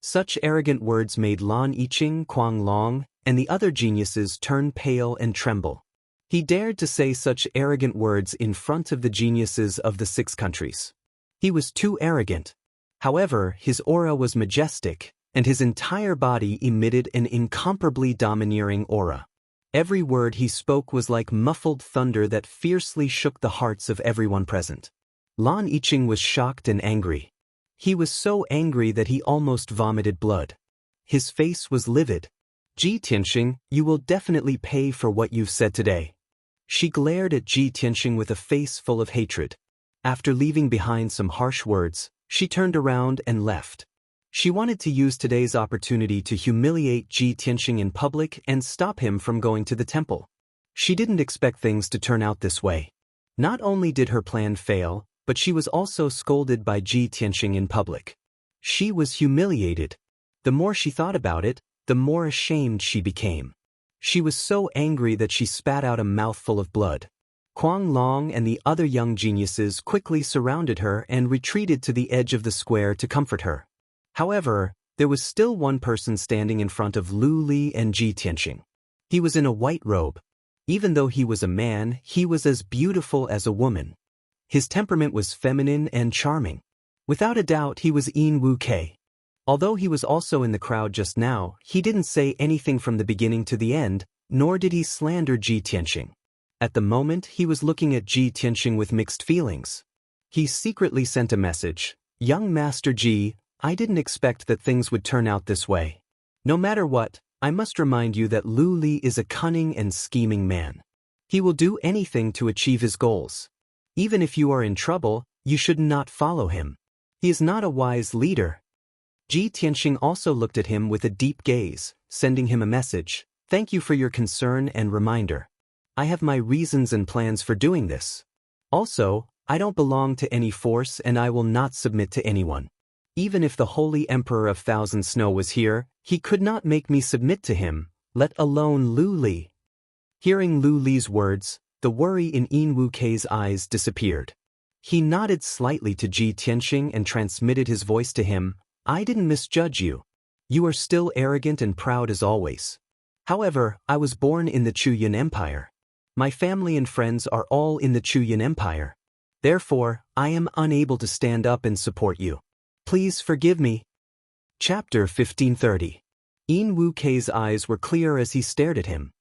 Such arrogant words made Lan Yiqing, Kuang Long, and the other geniuses turn pale and tremble. He dared to say such arrogant words in front of the geniuses of the 6 countries. He was too arrogant. However, his aura was majestic, and his entire body emitted an incomparably domineering aura. Every word he spoke was like muffled thunder that fiercely shook the hearts of everyone present. Lan Yiqing was shocked and angry. He was so angry that he almost vomited blood. His face was livid. Ji Tianxing, you will definitely pay for what you've said today. She glared at Ji Tianxing with a face full of hatred. After leaving behind some harsh words, she turned around and left. She wanted to use today's opportunity to humiliate Ji Tianxing in public and stop him from going to the temple. She didn't expect things to turn out this way. Not only did her plan fail, but she was also scolded by Ji Tianxing in public. She was humiliated. The more she thought about it, the more ashamed she became. She was so angry that she spat out a mouthful of blood. Kuang Long and the other young geniuses quickly surrounded her and retreated to the edge of the square to comfort her. However, there was still one person standing in front of Lu Li and Ji Tianxing. He was in a white robe. Even though he was a man, he was as beautiful as a woman. His temperament was feminine and charming. Without a doubt, he was Yin Wu Kei. Although he was also in the crowd just now, he didn't say anything from the beginning to the end, nor did he slander Ji Tianxing. At the moment, he was looking at Ji Tianxing with mixed feelings. He secretly sent a message, Young Master Ji, I didn't expect that things would turn out this way. No matter what, I must remind you that Lu Li is a cunning and scheming man. He will do anything to achieve his goals. Even if you are in trouble, you should not follow him. He is not a wise leader. Ji Tianxing also looked at him with a deep gaze, sending him a message, Thank you for your concern and reminder. I have my reasons and plans for doing this. Also, I don't belong to any force and I will not submit to anyone. Even if the Holy Emperor of Thousand Snow was here, he could not make me submit to him, let alone Lu Li. Hearing Lu Li's words, the worry in Yin Wu Kei's eyes disappeared. He nodded slightly to Ji Tianxing and transmitted his voice to him, I didn't misjudge you. You are still arrogant and proud as always. However, I was born in the Chu Yun Empire. My family and friends are all in the Chuyan Empire. Therefore, I am unable to stand up and support you. Please forgive me. Chapter 1530. Yin Wu Kei's eyes were clear as he stared at him.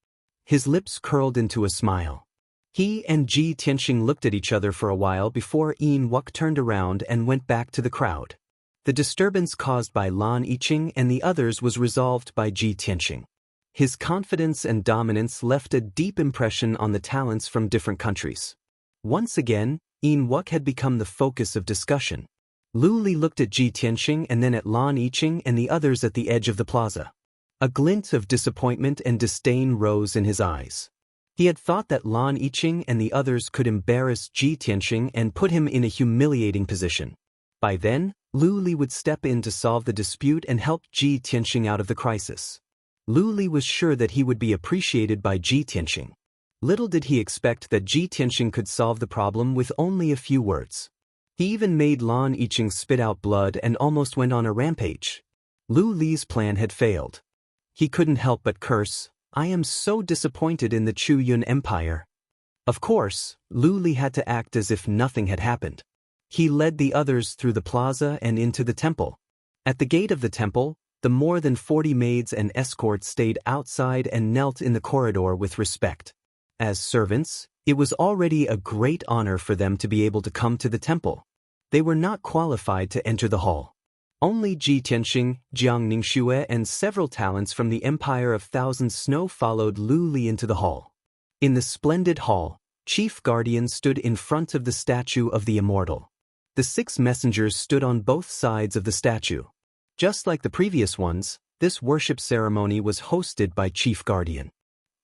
His lips curled into a smile. He and Ji Tianxing looked at each other for a while before Yin Wuk turned around and went back to the crowd. The disturbance caused by Lan Yiqing and the others was resolved by Ji Tianxing. His confidence and dominance left a deep impression on the talents from different countries. Once again, Yin Wuk had become the focus of discussion. Lu Li looked at Ji Tianxing and then at Lan Yiqing and the others at the edge of the plaza. A glint of disappointment and disdain rose in his eyes. He had thought that Lan Yiqing and the others could embarrass Ji Tianxing and put him in a humiliating position. By then, Lu Li would step in to solve the dispute and help Ji Tianxing out of the crisis. Lu Li was sure that he would be appreciated by Ji Tianxing. Little did he expect that Ji Tianxing could solve the problem with only a few words. He even made Lan Yiqing spit out blood and almost went on a rampage. Lu Li's plan had failed. He couldn't help but curse, "I am so disappointed in the Chuyan Empire." Of course, Lu Li had to act as if nothing had happened. He led the others through the plaza and into the temple. At the gate of the temple, the more than 40 maids and escorts stayed outside and knelt in the corridor with respect. As servants, it was already a great honor for them to be able to come to the temple. They were not qualified to enter the hall. Only Ji Tianxing, Jiang Ningxue and several talents from the Empire of Thousand Snow followed Lu Li into the hall. In the splendid hall, Chief Guardian stood in front of the statue of the Immortal. The 6 messengers stood on both sides of the statue. Just like the previous ones, this worship ceremony was hosted by Chief Guardian.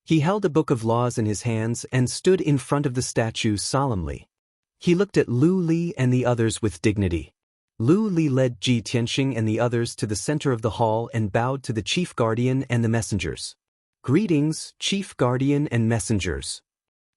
He held a book of laws in his hands and stood in front of the statue solemnly. He looked at Lu Li and the others with dignity. Lu Li led Ji Tianxing and the others to the center of the hall and bowed to the Chief Guardian and the messengers. "Greetings, Chief Guardian and messengers."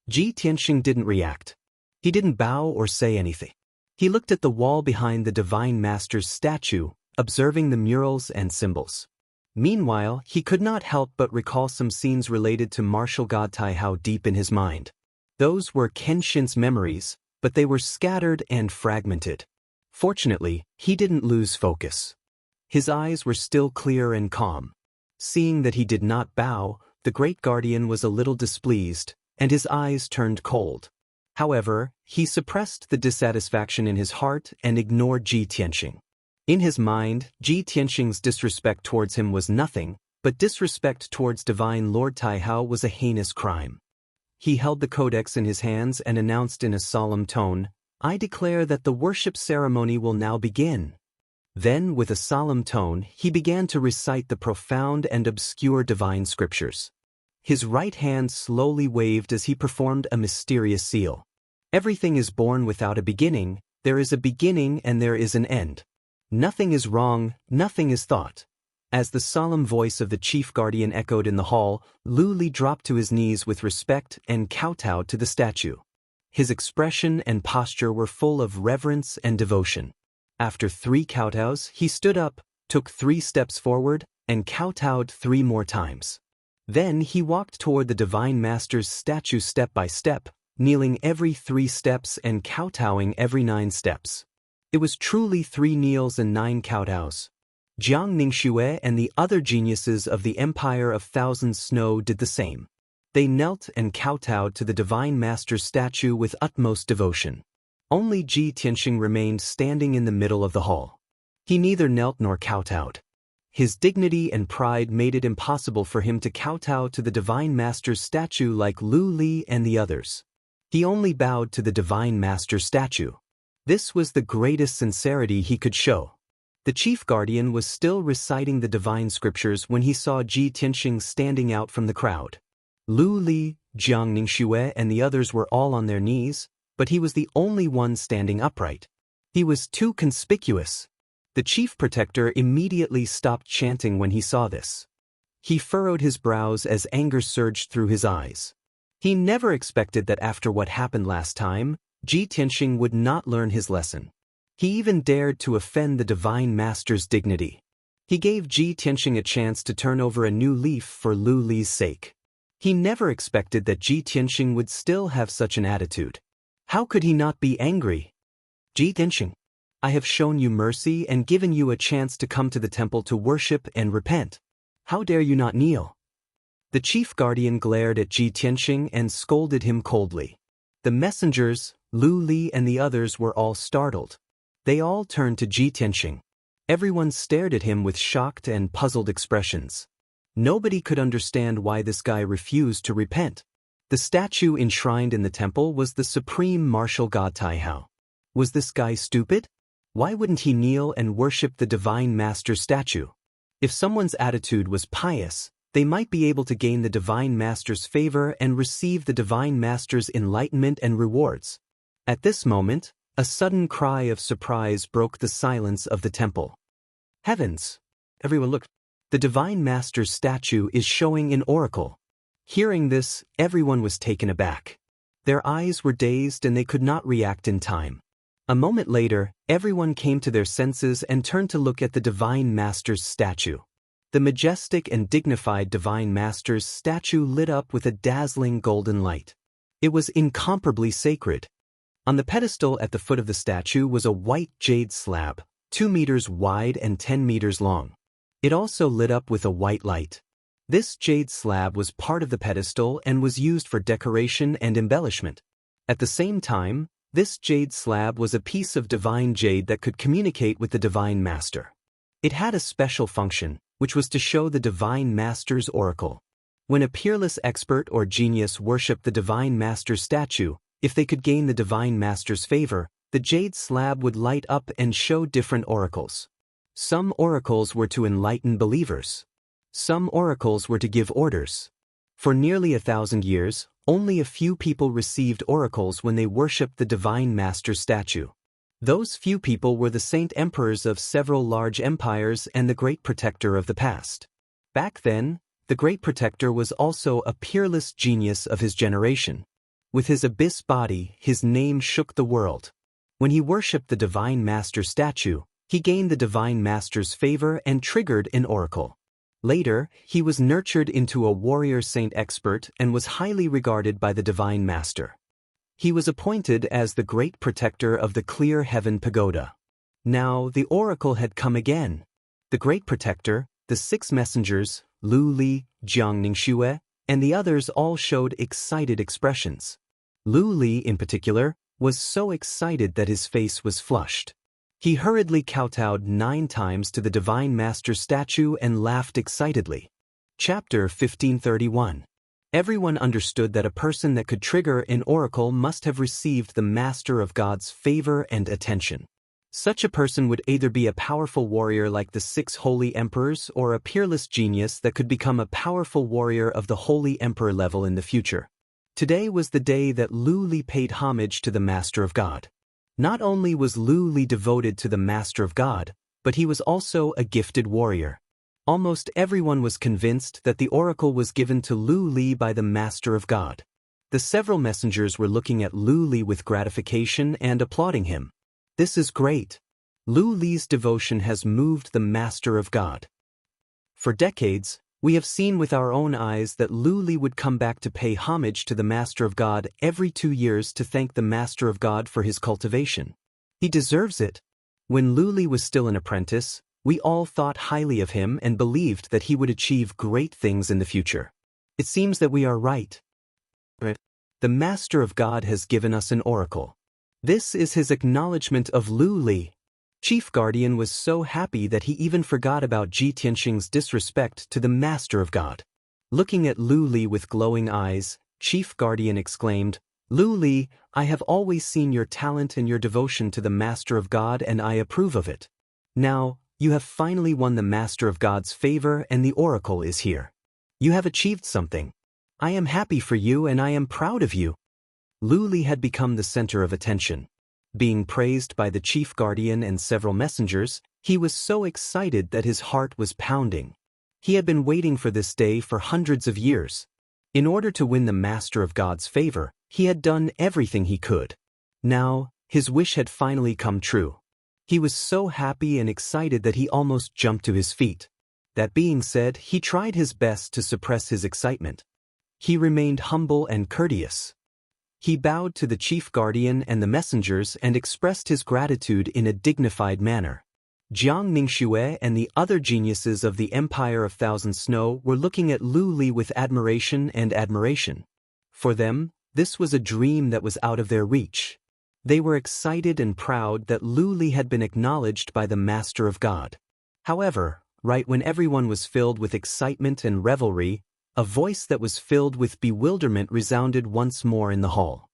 Ji Tianxing didn't react. He didn't bow or say anything. He looked at the wall behind the Divine Master's statue, observing the murals and symbols. Meanwhile, he could not help but recall some scenes related to martial god Taihao deep in his mind. Those were Kenshin's memories, but they were scattered and fragmented. Fortunately, he didn't lose focus. His eyes were still clear and calm. Seeing that he did not bow, the great guardian was a little displeased, and his eyes turned cold. However, he suppressed the dissatisfaction in his heart and ignored Ji Tianxing. In his mind, Ji Tianxing's disrespect towards him was nothing, but disrespect towards Divine Lord Taihao was a heinous crime. He held the codex in his hands and announced in a solemn tone, "I declare that the worship ceremony will now begin." Then, with a solemn tone, he began to recite the profound and obscure divine scriptures. His right hand slowly waved as he performed a mysterious seal. Everything is born without a beginning, there is a beginning and there is an end. Nothing is wrong, nothing is thought. As the solemn voice of the Chief Guardian echoed in the hall, Lu Li dropped to his knees with respect and kowtowed to the statue. His expression and posture were full of reverence and devotion. After 3 kowtows, he stood up, took 3 steps forward, and kowtowed 3 more times. Then he walked toward the Divine Master's statue step by step, kneeling every 3 steps and kowtowing every 9 steps. It was truly 3 kneels and 9 kowtows. Jiang Ningxue and the other geniuses of the Empire of Thousand Snow did the same. They knelt and kowtowed to the Divine Master's statue with utmost devotion. Only Ji Tianxing remained standing in the middle of the hall. He neither knelt nor kowtowed. His dignity and pride made it impossible for him to kowtow to the Divine Master's statue like Lu Li and the others. He only bowed to the Divine Master's statue. This was the greatest sincerity he could show. The Chief Guardian was still reciting the divine scriptures when he saw Ji Tianxing standing out from the crowd. Lu Li, Jiang Ningxue and the others were all on their knees, but he was the only one standing upright. He was too conspicuous. The Chief Protector immediately stopped chanting when he saw this. He furrowed his brows as anger surged through his eyes. He never expected that after what happened last time, Ji Tianxing would not learn his lesson. He even dared to offend the Divine Master's dignity. He gave Ji Tianxing a chance to turn over a new leaf for Lu Li's sake. He never expected that Ji Tianxing would still have such an attitude. How could he not be angry? Ji Tianxing, I have shown you mercy and given you a chance to come to the temple to worship and repent. How dare you not kneel? The chief guardian glared at Ji Tianxing and scolded him coldly. The messengers, Lu Li and the others were all startled. They all turned to Ji Tianxing. Everyone stared at him with shocked and puzzled expressions. Nobody could understand why this guy refused to repent. The statue enshrined in the temple was the supreme martial god Taihao. Was this guy stupid? Why wouldn't he kneel and worship the divine master's statue? If someone's attitude was pious, they might be able to gain the divine master's favor and receive the divine master's enlightenment and rewards. At this moment, a sudden cry of surprise broke the silence of the temple. Heavens! Everyone looked. The divine master's statue is showing an oracle. Hearing this, everyone was taken aback. Their eyes were dazed and they could not react in time. A moment later, everyone came to their senses and turned to look at the divine master's statue. The majestic and dignified divine master's statue lit up with a dazzling golden light. It was incomparably sacred. On the pedestal at the foot of the statue was a white jade slab, 2 meters wide and 10 meters long. It also lit up with a white light. This jade slab was part of the pedestal and was used for decoration and embellishment. At the same time, this jade slab was a piece of divine jade that could communicate with the divine master. It had a special function, which was to show the divine master's oracle. When a peerless expert or genius worshipped the divine master's statue, if they could gain the divine master's favor, the jade slab would light up and show different oracles. Some oracles were to enlighten believers. Some oracles were to give orders. For nearly 1,000 years, only a few people received oracles when they worshipped the divine master's statue. Those few people were the saint emperors of several large empires and the great protector of the past. Back then, the great protector was also a peerless genius of his generation. With his abyss body, his name shook the world. When he worshipped the divine master statue, he gained the divine master's favor and triggered an oracle. Later, he was nurtured into a warrior saint expert and was highly regarded by the divine master. He was appointed as the great protector of the clear heaven pagoda. Now the oracle had come again. The great protector, the 6 messengers, Lu Li, Jiang Ningxue, and the others all showed excited expressions. Lu Li, in particular, was so excited that his face was flushed. He hurriedly kowtowed 9 times to the divine master's statue and laughed excitedly. Chapter 1531. Everyone understood that a person that could trigger an oracle must have received the master of God's favor and attention. Such a person would either be a powerful warrior like the 6 holy emperors or a peerless genius that could become a powerful warrior of the holy emperor level in the future. Today was the day that Lu Li paid homage to the master of God. Not only was Lu Li devoted to the master of God, but he was also a gifted warrior. Almost everyone was convinced that the oracle was given to Lu Li by the master of God. The several messengers were looking at Lu Li with gratification and applauding him. This is great. Lu Li's devotion has moved the master of God. For decades, we have seen with our own eyes that Lu Li would come back to pay homage to the master of God every 2 years to thank the master of God for his cultivation. He deserves it. When Lu Li was still an apprentice, we all thought highly of him and believed that he would achieve great things in the future. It seems that we are right. The master of God has given us an oracle. This is his acknowledgement of Lu Li. Chief Guardian was so happy that he even forgot about Ji Tianxing's disrespect to the Master of God. Looking at Lu Li with glowing eyes, Chief Guardian exclaimed, "Lu Li, I have always seen your talent and your devotion to the Master of God and I approve of it. Now, you have finally won the Master of God's favor and the oracle is here. You have achieved something. I am happy for you and I am proud of you." Lu Li had become the center of attention. Being praised by the chief guardian and several messengers, he was so excited that his heart was pounding. He had been waiting for this day for hundreds of years. In order to win the Master of God's favor, he had done everything he could. Now, his wish had finally come true. He was so happy and excited that he almost jumped to his feet. That being said, he tried his best to suppress his excitement. He remained humble and courteous. He bowed to the chief guardian and the messengers and expressed his gratitude in a dignified manner. Jiang Ningxue and the other geniuses of the Empire of Thousand Snow were looking at Lu Li with admiration and admiration. For them, this was a dream that was out of their reach. They were excited and proud that Lu Li had been acknowledged by the Master of God. However, right when everyone was filled with excitement and revelry, a voice that was filled with bewilderment resounded once more in the hall.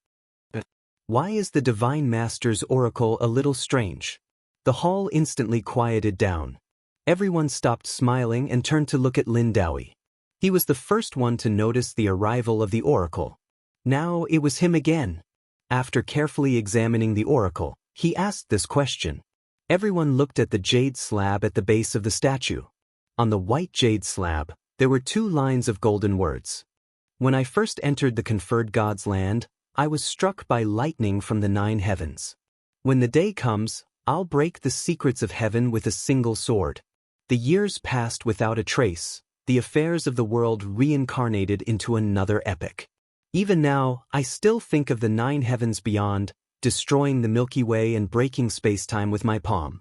Why is the Divine Master's oracle a little strange? The hall instantly quieted down. Everyone stopped smiling and turned to look at Lin Dowie. He was the first one to notice the arrival of the oracle. Now it was him again. After carefully examining the oracle, he asked this question. Everyone looked at the jade slab at the base of the statue. On the white jade slab, there were 2 lines of golden words. When I first entered the conferred God's land, I was struck by lightning from the 9 heavens. When the day comes, I'll break the secrets of heaven with a single sword. The years passed without a trace. The affairs of the world reincarnated into another epic. Even now, I still think of the 9 heavens beyond, destroying the Milky Way and breaking space-time with my palm.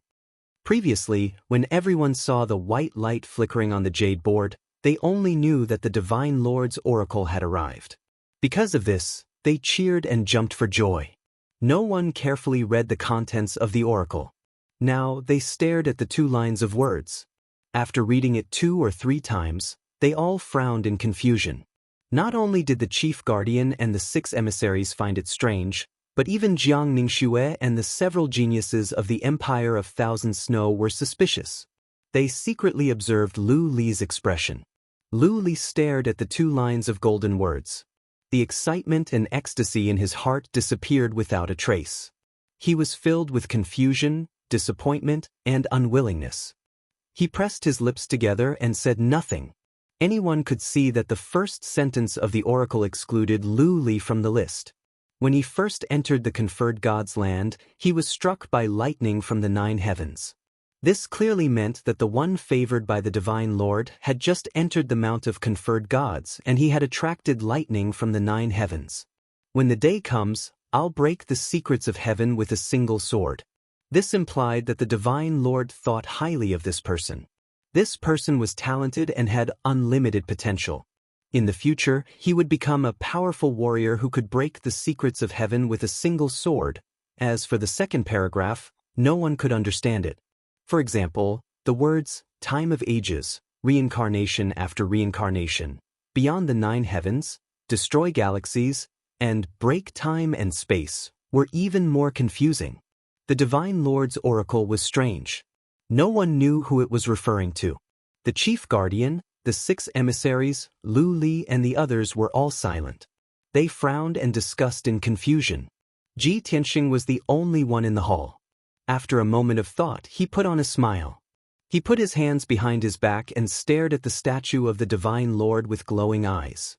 Previously, when everyone saw the white light flickering on the jade board, they only knew that the Divine Lord's oracle had arrived. Because of this, they cheered and jumped for joy. No one carefully read the contents of the oracle. Now they stared at the 2 lines of words. After reading it 2 or 3 times, they all frowned in confusion. Not only did the chief guardian and the 6 emissaries find it strange, but even Jiang Ningxue and the several geniuses of the Empire of Thousand Snow were suspicious. They secretly observed Lu Li's expression. Lu Li stared at the 2 lines of golden words. The excitement and ecstasy in his heart disappeared without a trace. He was filled with confusion, disappointment, and unwillingness. He pressed his lips together and said nothing. Anyone could see that the first sentence of the oracle excluded Lu Li from the list. When he first entered the conferred God's land, he was struck by lightning from the 9 heavens. This clearly meant that the one favored by the Divine Lord had just entered the Mount of Conferred Gods, and he had attracted lightning from the 9 heavens. When the day comes, I'll break the secrets of heaven with a single sword. This implied that the Divine Lord thought highly of this person. This person was talented and had unlimited potential. In the future, he would become a powerful warrior who could break the secrets of heaven with a single sword. As for the second paragraph, no one could understand it. For example, the words, time of ages, reincarnation after reincarnation, beyond the 9 heavens, destroy galaxies, and break time and space, were even more confusing. The Divine Lord's oracle was strange. No one knew who it was referring to. The chief guardian, the 6 emissaries, Lu Li and the others were all silent. They frowned and discussed in confusion. Ji Tianxing was the only one in the hall. After a moment of thought, he put on a smile. He put his hands behind his back and stared at the statue of the Divine Lord with glowing eyes.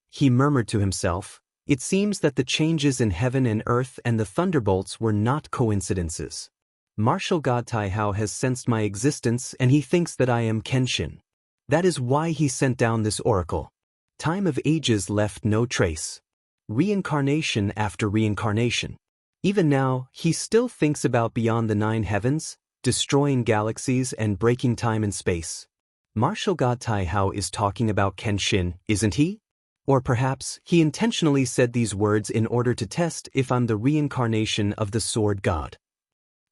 He murmured to himself, "It seems that the changes in heaven and earth and the thunderbolts were not coincidences. Martial God Taihao has sensed my existence and he thinks that I am Kenshin. That is why he sent down this oracle. Time of ages left no trace. Reincarnation after reincarnation. Even now, he still thinks about beyond the 9 heavens, destroying galaxies and breaking time and space. Martial God Taihao is talking about Kenshin, isn't he? Or perhaps he intentionally said these words in order to test if I'm the reincarnation of the Sword God."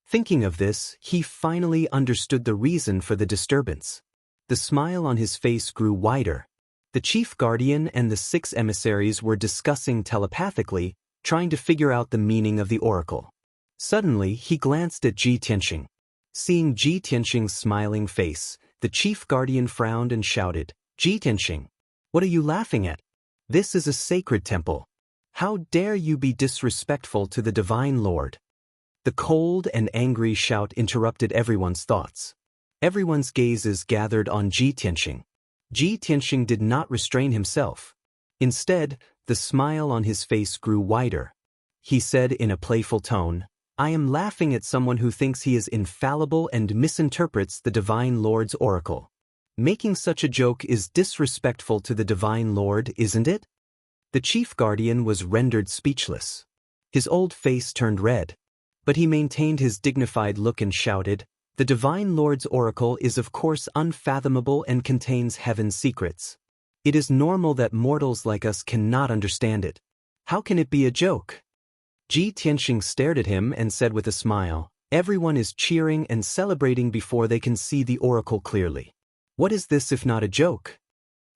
Thinking of this, he finally understood the reason for the disturbance. The smile on his face grew wider. The chief guardian and the 6 emissaries were discussing telepathically, trying to figure out the meaning of the oracle. Suddenly, he glanced at Ji Tianxing. Seeing Ji Tianxing's smiling face, the chief guardian frowned and shouted, "Ji Tianxing, what are you laughing at? This is a sacred temple. How dare you be disrespectful to the Divine Lord?" The cold and angry shout interrupted everyone's thoughts. Everyone's gazes gathered on Ji Tianxing. Ji Tianxing did not restrain himself. Instead, the smile on his face grew wider. He said in a playful tone, "I am laughing at someone who thinks he is infallible and misinterprets the Divine Lord's oracle. Making such a joke is disrespectful to the Divine Lord, isn't it?" The chief guardian was rendered speechless. His old face turned red, but he maintained his dignified look and shouted, "The Divine Lord's oracle is of course unfathomable and contains heaven's secrets. It is normal that mortals like us cannot understand it. How can it be a joke?" Ji Tianxing stared at him and said with a smile, "Everyone is cheering and celebrating before they can see the oracle clearly. What is this if not a joke?"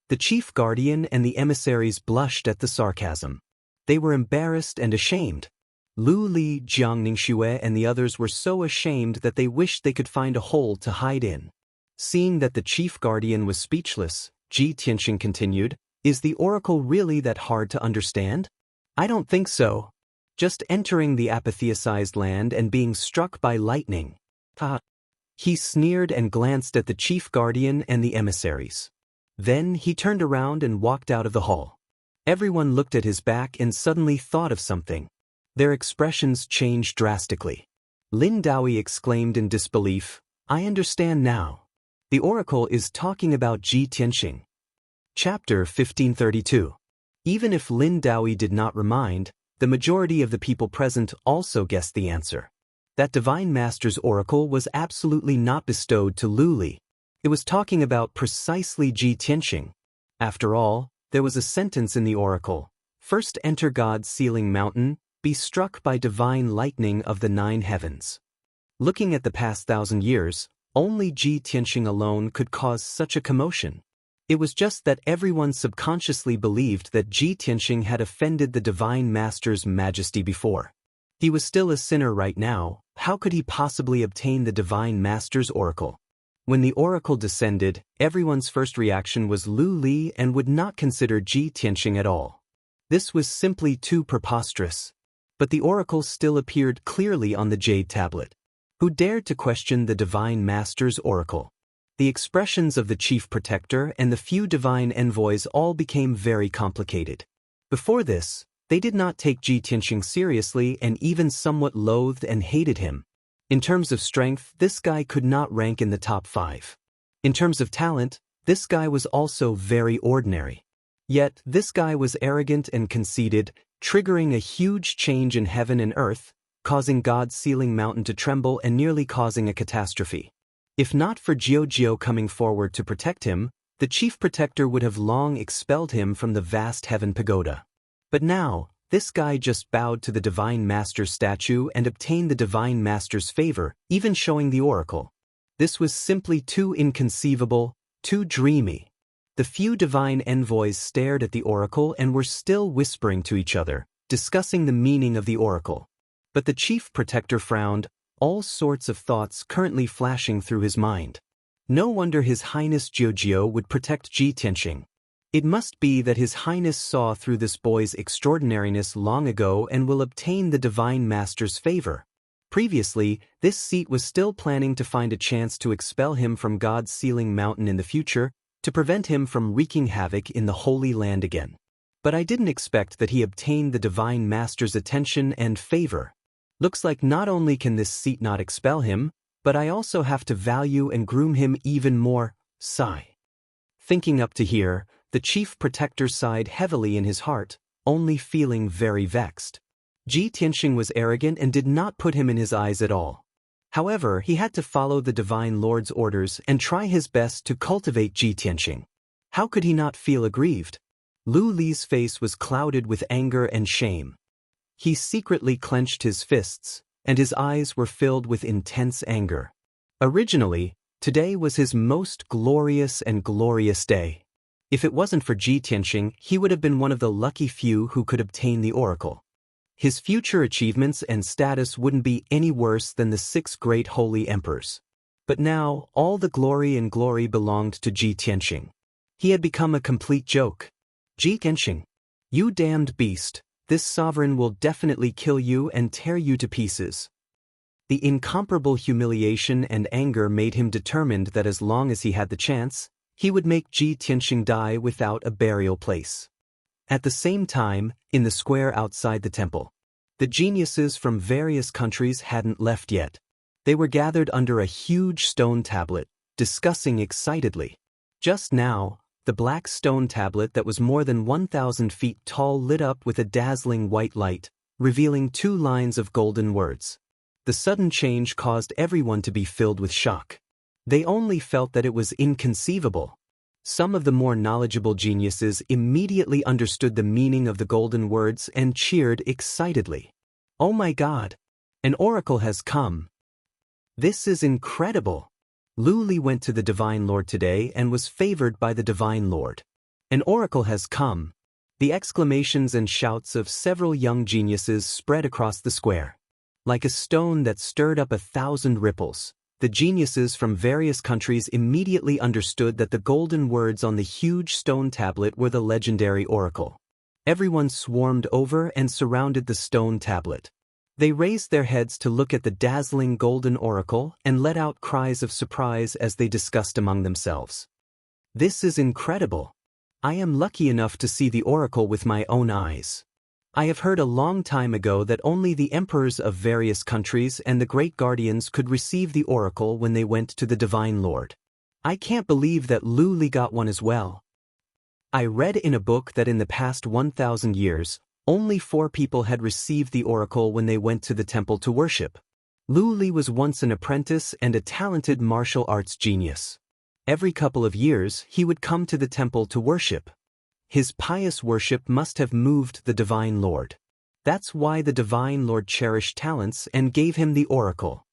The chief guardian and the emissaries blushed at the sarcasm. They were embarrassed and ashamed. Lu Li, Jiang Ningxue and the others were so ashamed that they wished they could find a hole to hide in. Seeing that the chief guardian was speechless, Ji Tianxing continued, "Is the oracle really that hard to understand? I don't think so. Just entering the apotheosized land and being struck by lightning." He sneered and glanced at the chief guardian and the emissaries. Then he turned around and walked out of the hall. Everyone looked at his back and suddenly thought of something. Their expressions changed drastically. Lin Daoyi exclaimed in disbelief, "I understand now. The oracle is talking about Ji Tianxing." Chapter 1532. Even if Lin Daoyi did not remind, the majority of the people present also guessed the answer. That Divine Master's oracle was absolutely not bestowed to Lu Li. It was talking about precisely Ji Tianxing. After all, there was a sentence in the oracle, "First enter God's sealing mountain, be struck by divine lightning of the 9 heavens." Looking at the past 1,000 years, only Ji Tianxing alone could cause such a commotion. It was just that everyone subconsciously believed that Ji Tianxing had offended the Divine Master's majesty before. He was still a sinner right now. How could he possibly obtain the Divine Master's oracle? When the oracle descended, everyone's first reaction was Lu Li and would not consider Ji Tianxing at all. This was simply too preposterous. But the oracle still appeared clearly on the jade tablet. Who dared to question the Divine Master's oracle? The expressions of the chief protector and the few divine envoys all became very complicated. Before this, they did not take Ji Tianxing seriously and even somewhat loathed and hated him. In terms of strength, this guy could not rank in the top 5. In terms of talent, this guy was also very ordinary. Yet, this guy was arrogant and conceited, triggering a huge change in heaven and earth, causing God's sealing mountain to tremble and nearly causing a catastrophe. If not for Jiao coming forward to protect him, the chief protector would have long expelled him from the vast heaven pagoda. But now, this guy just bowed to the Divine Master's statue and obtained the Divine Master's favor, even showing the oracle. This was simply too inconceivable, too dreamy. The few divine envoys stared at the oracle and were still whispering to each other, discussing the meaning of the oracle. But the chief protector frowned, all sorts of thoughts currently flashing through his mind. No wonder His Highness Jiao would protect Ji Tianxing. It must be that His Highness saw through this boy's extraordinariness long ago and will obtain the Divine Master's favor. Previously, this seat was still planning to find a chance to expel him from God's sealing mountain in the future, to prevent him from wreaking havoc in the Holy Land again. But I didn't expect that he obtained the Divine Master's attention and favor. Looks like not only can this seat not expel him, but I also have to value and groom him even more. Sigh. Thinking up to here, the chief protector sighed heavily in his heart, only feeling very vexed. Ji Tianxing was arrogant and did not put him in his eyes at all. However, he had to follow the Divine Lord's orders and try his best to cultivate Ji Tianxing. How could he not feel aggrieved? Lu Li's face was clouded with anger and shame. He secretly clenched his fists, and his eyes were filled with intense anger. Originally, today was his most glorious day. If it wasn't for Ji Tianxing, he would have been one of the lucky few who could obtain the oracle. His future achievements and status wouldn't be any worse than the 6 great holy emperors. But now, all the glory belonged to Ji Tianxing. He had become a complete joke. Ji Tianxing, you damned beast, this sovereign will definitely kill you and tear you to pieces. The incomparable humiliation and anger made him determined that as long as he had the chance, he would make Ji Tianxing die without a burial place. At the same time, in the square outside the temple, the geniuses from various countries hadn't left yet. They were gathered under a huge stone tablet, discussing excitedly. Just now, The black stone tablet that was more than 1,000 feet tall lit up with a dazzling white light, revealing 2 lines of golden words. The sudden change caused everyone to be filled with shock. They only felt that it was inconceivable. Some of the more knowledgeable geniuses immediately understood the meaning of the golden words and cheered excitedly. "Oh my God! An oracle has come! This is incredible! Lu Li went to the Divine Lord today and was favored by the Divine Lord. An oracle has come!" The exclamations and shouts of several young geniuses spread across the square. Like a stone that stirred up 1,000 ripples, the geniuses from various countries immediately understood that the golden words on the huge stone tablet were the legendary oracle. Everyone swarmed over and surrounded the stone tablet. They raised their heads to look at the dazzling golden oracle and let out cries of surprise as they discussed among themselves. "This is incredible! I am lucky enough to see the oracle with my own eyes. I have heard a long time ago that only the emperors of various countries and the great guardians could receive the oracle when they went to the Divine Lord. I can't believe that Lu Li got one as well. I read in a book that in the past 1,000 years, only 4 people had received the oracle when they went to the temple to worship. Lu Li was once an apprentice and a talented martial arts genius. Every couple of years, he would come to the temple to worship. His pious worship must have moved the Divine Lord. That's why the Divine Lord cherished talents and gave him the oracle.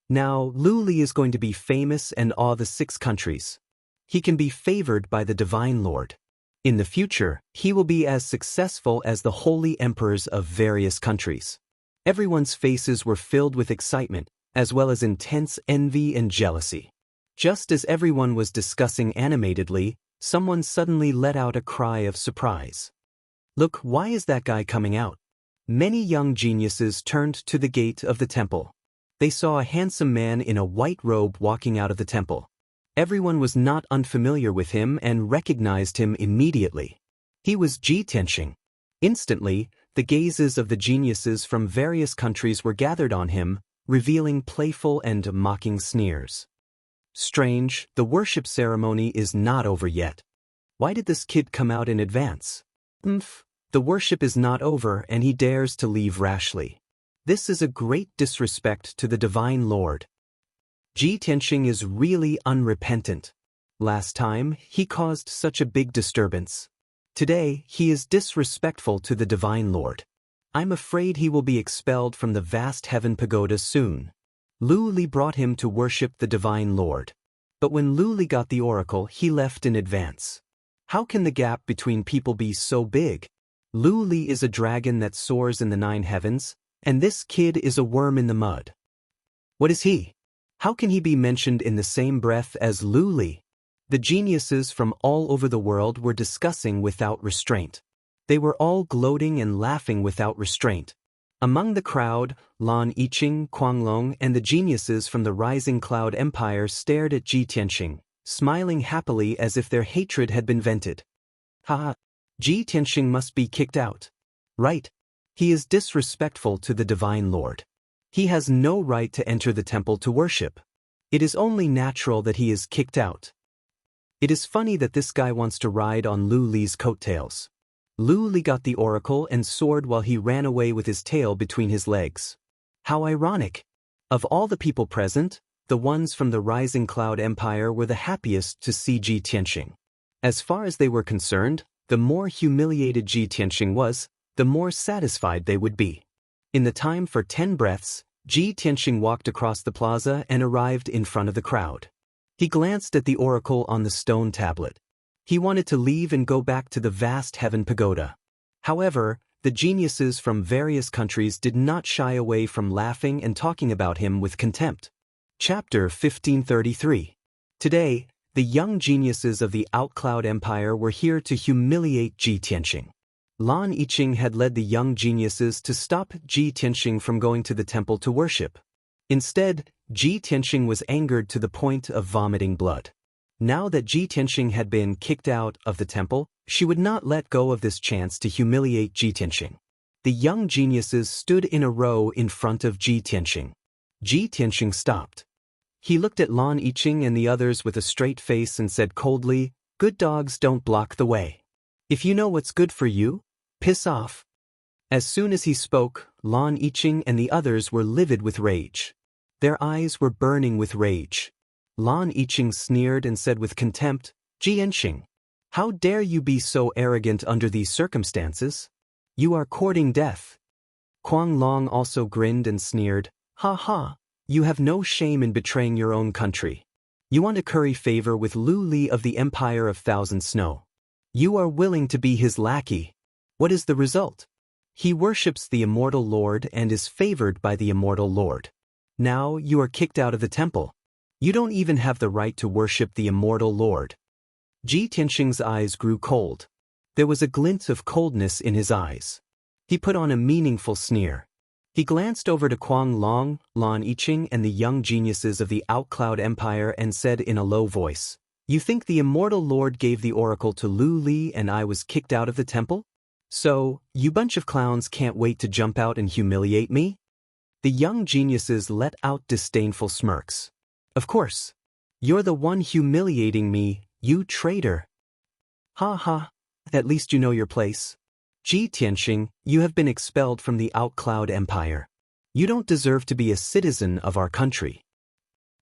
Now, Lu Li is going to be famous and awe the 6 countries. He can be favored by the Divine Lord. In the future, he will be as successful as the holy emperors of various countries." Everyone's faces were filled with excitement, as well as intense envy and jealousy. Just as everyone was discussing animatedly, someone suddenly let out a cry of surprise. "Look, why is that guy coming out?" Many young geniuses turned to the gate of the temple. They saw a handsome man in a white robe walking out of the temple. Everyone was not unfamiliar with him and recognized him immediately. He was Ji Tianxing. Instantly, the gazes of the geniuses from various countries were gathered on him, revealing playful and mocking sneers. "Strange, the worship ceremony is not over yet. Why did this kid come out in advance? The worship is not over and he dares to leave rashly. This is a great disrespect to the Divine Lord. Ji Tianxing is really unrepentant. Last time, he caused such a big disturbance. Today, he is disrespectful to the Divine Lord. I'm afraid he will be expelled from the vast heaven pagoda soon." Lu Li brought him to worship the Divine Lord. But when Lu Li got the oracle, he left in advance. How can the gap between people be so big? Lu Li is a dragon that soars in the 9 heavens, and this kid is a worm in the mud. What is he? How can he be mentioned in the same breath as Lu Li? The geniuses from all over the world were discussing without restraint. They were all gloating and laughing without restraint. Among the crowd, Lan Yiqing, Guanglong, and the geniuses from the Rising Cloud Empire stared at Ji Tianxing, smiling happily as if their hatred had been vented. "Ha! Ji Tianxing must be kicked out. Right. He is disrespectful to the Divine Lord. He has no right to enter the temple to worship. It is only natural that he is kicked out. It is funny that this guy wants to ride on Lu Li's coattails." Lu Li got the oracle and soared while he ran away with his tail between his legs. How ironic! Of all the people present, the ones from the Rising Cloud Empire were the happiest to see Ji Tianxing. As far as they were concerned, the more humiliated Ji Tianxing was, the more satisfied they would be. In the time for 10 breaths, Ji Tianxing walked across the plaza and arrived in front of the crowd. He glanced at the oracle on the stone tablet. He wanted to leave and go back to the vast heaven pagoda. However, the geniuses from various countries did not shy away from laughing and talking about him with contempt. Chapter 1533. Today, the young geniuses of the Outcloud Empire were here to humiliate Ji Tianxing. Lan Yiqing had led the young geniuses to stop Ji Tianxing from going to the temple to worship. Instead, Ji Tianxing was angered to the point of vomiting blood. Now that Ji Tianxing had been kicked out of the temple, she would not let go of this chance to humiliate Ji Tianxing. The young geniuses stood in a row in front of Ji Tianxing. Ji Tianxing stopped. He looked at Lan Yiqing and the others with a straight face and said coldly, Good dogs don't block the way. If you know what's good for you, piss off. As soon as he spoke, Lan Yiqing and the others were livid with rage. Their eyes were burning with rage. Lan Yiqing sneered and said with contempt, Jianxing, how dare you be so arrogant under these circumstances? You are courting death. Kuang Long also grinned and sneered, ha ha, you have no shame in betraying your own country. You want to curry favor with Lu Li of the Empire of Thousand Snow. You are willing to be his lackey. What is the result? He worships the immortal Lord and is favored by the immortal Lord. Now you are kicked out of the temple. You don't even have the right to worship the immortal Lord. Ji Tianxing's eyes grew cold. There was a glint of coldness in his eyes. He put on a meaningful sneer. He glanced over to Kuang Long, Lan Yiqing and the young geniuses of the Outcloud Empire and said in a low voice, You think the immortal Lord gave the oracle to Lu Li and I was kicked out of the temple? So, you bunch of clowns can't wait to jump out and humiliate me? The young geniuses let out disdainful smirks. Of course. You're the one humiliating me, you traitor. Ha ha, at least you know your place. Ji Tianxing, you have been expelled from the Outcloud Empire. You don't deserve to be a citizen of our country.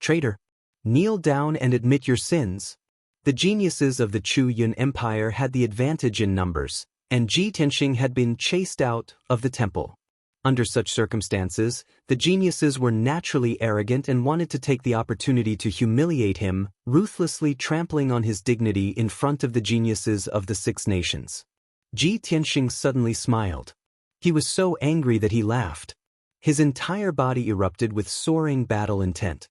Traitor, kneel down and admit your sins. The geniuses of the Chu Yun Empire had the advantage in numbers, and Ji Tianxing had been chased out of the temple. Under such circumstances, the geniuses were naturally arrogant and wanted to take the opportunity to humiliate him, ruthlessly trampling on his dignity in front of the geniuses of the Six Nations. Ji Tianxing suddenly smiled. He was so angry that he laughed. His entire body erupted with soaring battle intent.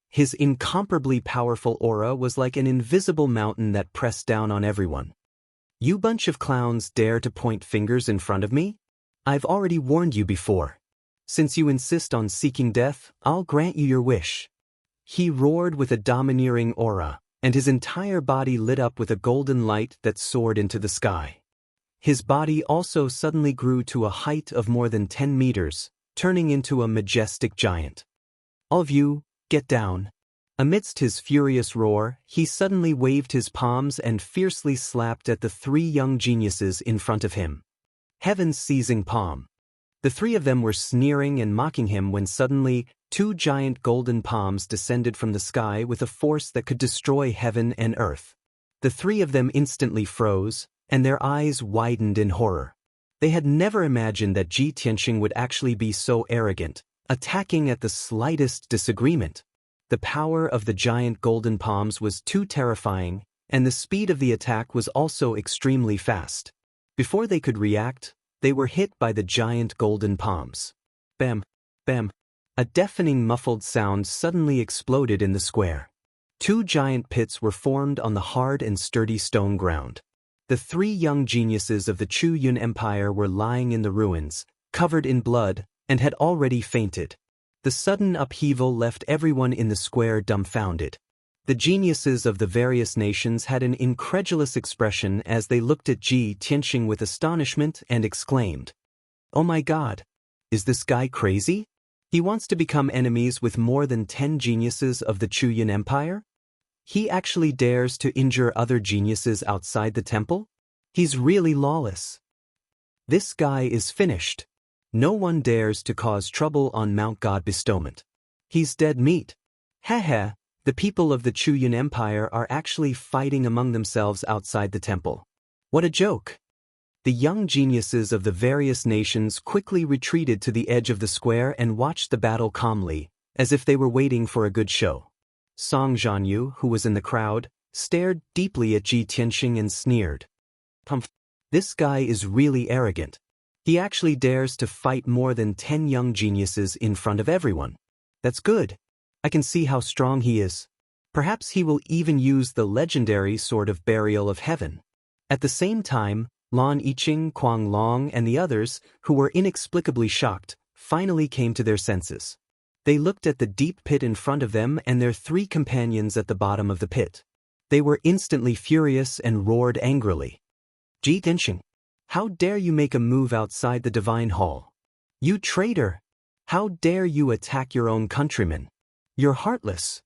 His incomparably powerful aura was like an invisible mountain that pressed down on everyone. You bunch of clowns dare to point fingers in front of me? I've already warned you before. Since you insist on seeking death, I'll grant you your wish. He roared with a domineering aura, and his entire body lit up with a golden light that soared into the sky. His body also suddenly grew to a height of more than 10 meters, turning into a majestic giant. All of you, get down. Amidst his furious roar, he suddenly waved his palms and fiercely slapped at the three young geniuses in front of him. Heaven's seizing palm. The three of them were sneering and mocking him when suddenly, two giant golden palms descended from the sky with a force that could destroy heaven and earth. The three of them instantly froze, and their eyes widened in horror. They had never imagined that Ji Tianxing would actually be so arrogant, attacking at the slightest disagreement. The power of the giant golden palms was too terrifying, and the speed of the attack was also extremely fast. Before they could react, they were hit by the giant golden palms. Bam, bam. A deafening muffled sound suddenly exploded in the square. Two giant pits were formed on the hard and sturdy stone ground. The three young geniuses of the Chu Yun Empire were lying in the ruins, covered in blood, and had already fainted. The sudden upheaval left everyone in the square dumbfounded. The geniuses of the various nations had an incredulous expression as they looked at Ji Tianxing with astonishment and exclaimed, Oh my God! Is this guy crazy? He wants to become enemies with more than 10 geniuses of the Chu Yun Empire? He actually dares to injure other geniuses outside the temple? He's really lawless. This guy is finished. No one dares to cause trouble on Mount God Bestowment. He's dead meat. Heh. The people of the Chu Yun Empire are actually fighting among themselves outside the temple. What a joke! The young geniuses of the various nations quickly retreated to the edge of the square and watched the battle calmly, as if they were waiting for a good show. Song Zhanyu, who was in the crowd, stared deeply at Ji Tianxing and sneered. Humph! This guy is really arrogant. He actually dares to fight more than 10 young geniuses in front of everyone. That's good. I can see how strong he is. Perhaps he will even use the legendary Sword of Burial of Heaven. At the same time, Lan Yiqing, Kuang Long, and the others, who were inexplicably shocked, finally came to their senses. They looked at the deep pit in front of them and their three companions at the bottom of the pit. They were instantly furious and roared angrily. Ji Tianxing, how dare you make a move outside the divine hall? You traitor! How dare you attack your own countrymen? You're heartless.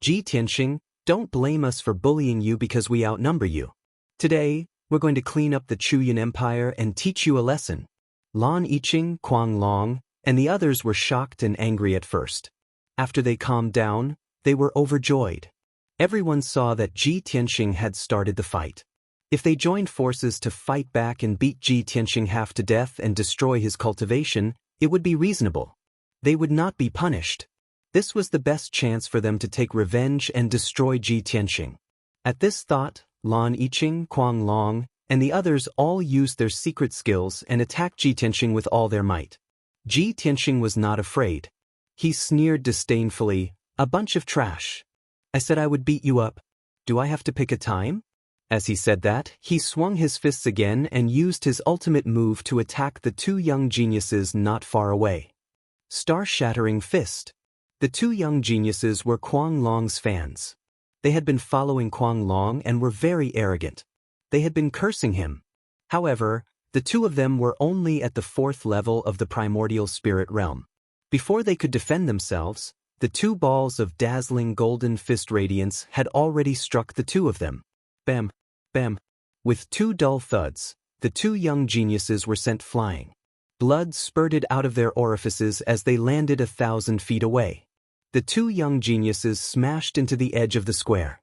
Ji Tianxing, Don't blame us for bullying you because we outnumber you. Today, we're going to clean up the Chuyan Empire and teach you a lesson. Lan Yiqing, Kuang Long, and the others were shocked and angry at first. After they calmed down, they were overjoyed. Everyone saw that Ji Tianxing had started the fight. If they joined forces to fight back and beat Ji Tianxing half to death and destroy his cultivation, it would be reasonable. They would not be punished. This was the best chance for them to take revenge and destroy Ji Tianxing. At this thought, Lan Yiqing, Kuang Long, and the others all used their secret skills and attacked Ji Tianxing with all their might. Ji Tianxing was not afraid. He sneered disdainfully, "A bunch of trash. I said I would beat you up. Do I have to pick a time?" As he said that, he swung his fists again and used his ultimate move to attack the two young geniuses not far away. Star-shattering fist. The two young geniuses were Kuang Long's fans. They had been following Kuang Long and were very arrogant. They had been cursing him. However, the two of them were only at the 4th level of the primordial spirit realm. Before they could defend themselves, the two balls of dazzling golden fist radiance had already struck the two of them. Bam, bam. With two dull thuds, the two young geniuses were sent flying. Blood spurted out of their orifices as they landed 1,000 feet away. The two young geniuses smashed into the edge of the square.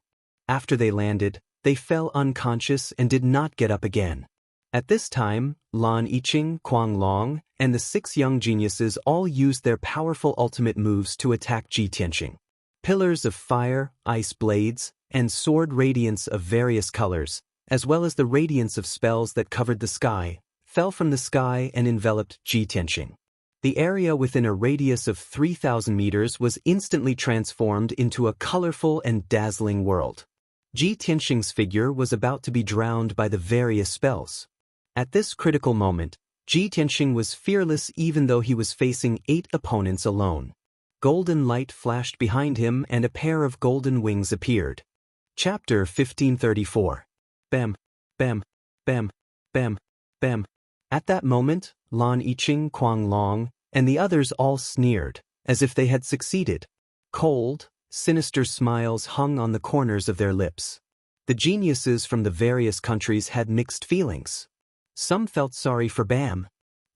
After they landed, they fell unconscious and did not get up again. At this time, Lan Yiqing, Kuang Long, and the 6 young geniuses all used their powerful ultimate moves to attack Ji Tianxing. Pillars of fire, ice blades, and sword radiance of various colors, as well as the radiance of spells that covered the sky, fell from the sky and enveloped Ji Tianxing. The area within a radius of 3,000 meters was instantly transformed into a colorful and dazzling world. Ji Tianxing's figure was about to be drowned by the various spells. At this critical moment, Ji Tianxing was fearless even though he was facing 8 opponents alone. Golden light flashed behind him and a pair of golden wings appeared. Chapter 1534. Bam, bam, bam, bam, bam. At that moment, Lan Yiqing, Kuang Long, and the others all sneered, as if they had succeeded. Cold, sinister smiles hung on the corners of their lips. The geniuses from the various countries had mixed feelings. Some felt sorry for Bam.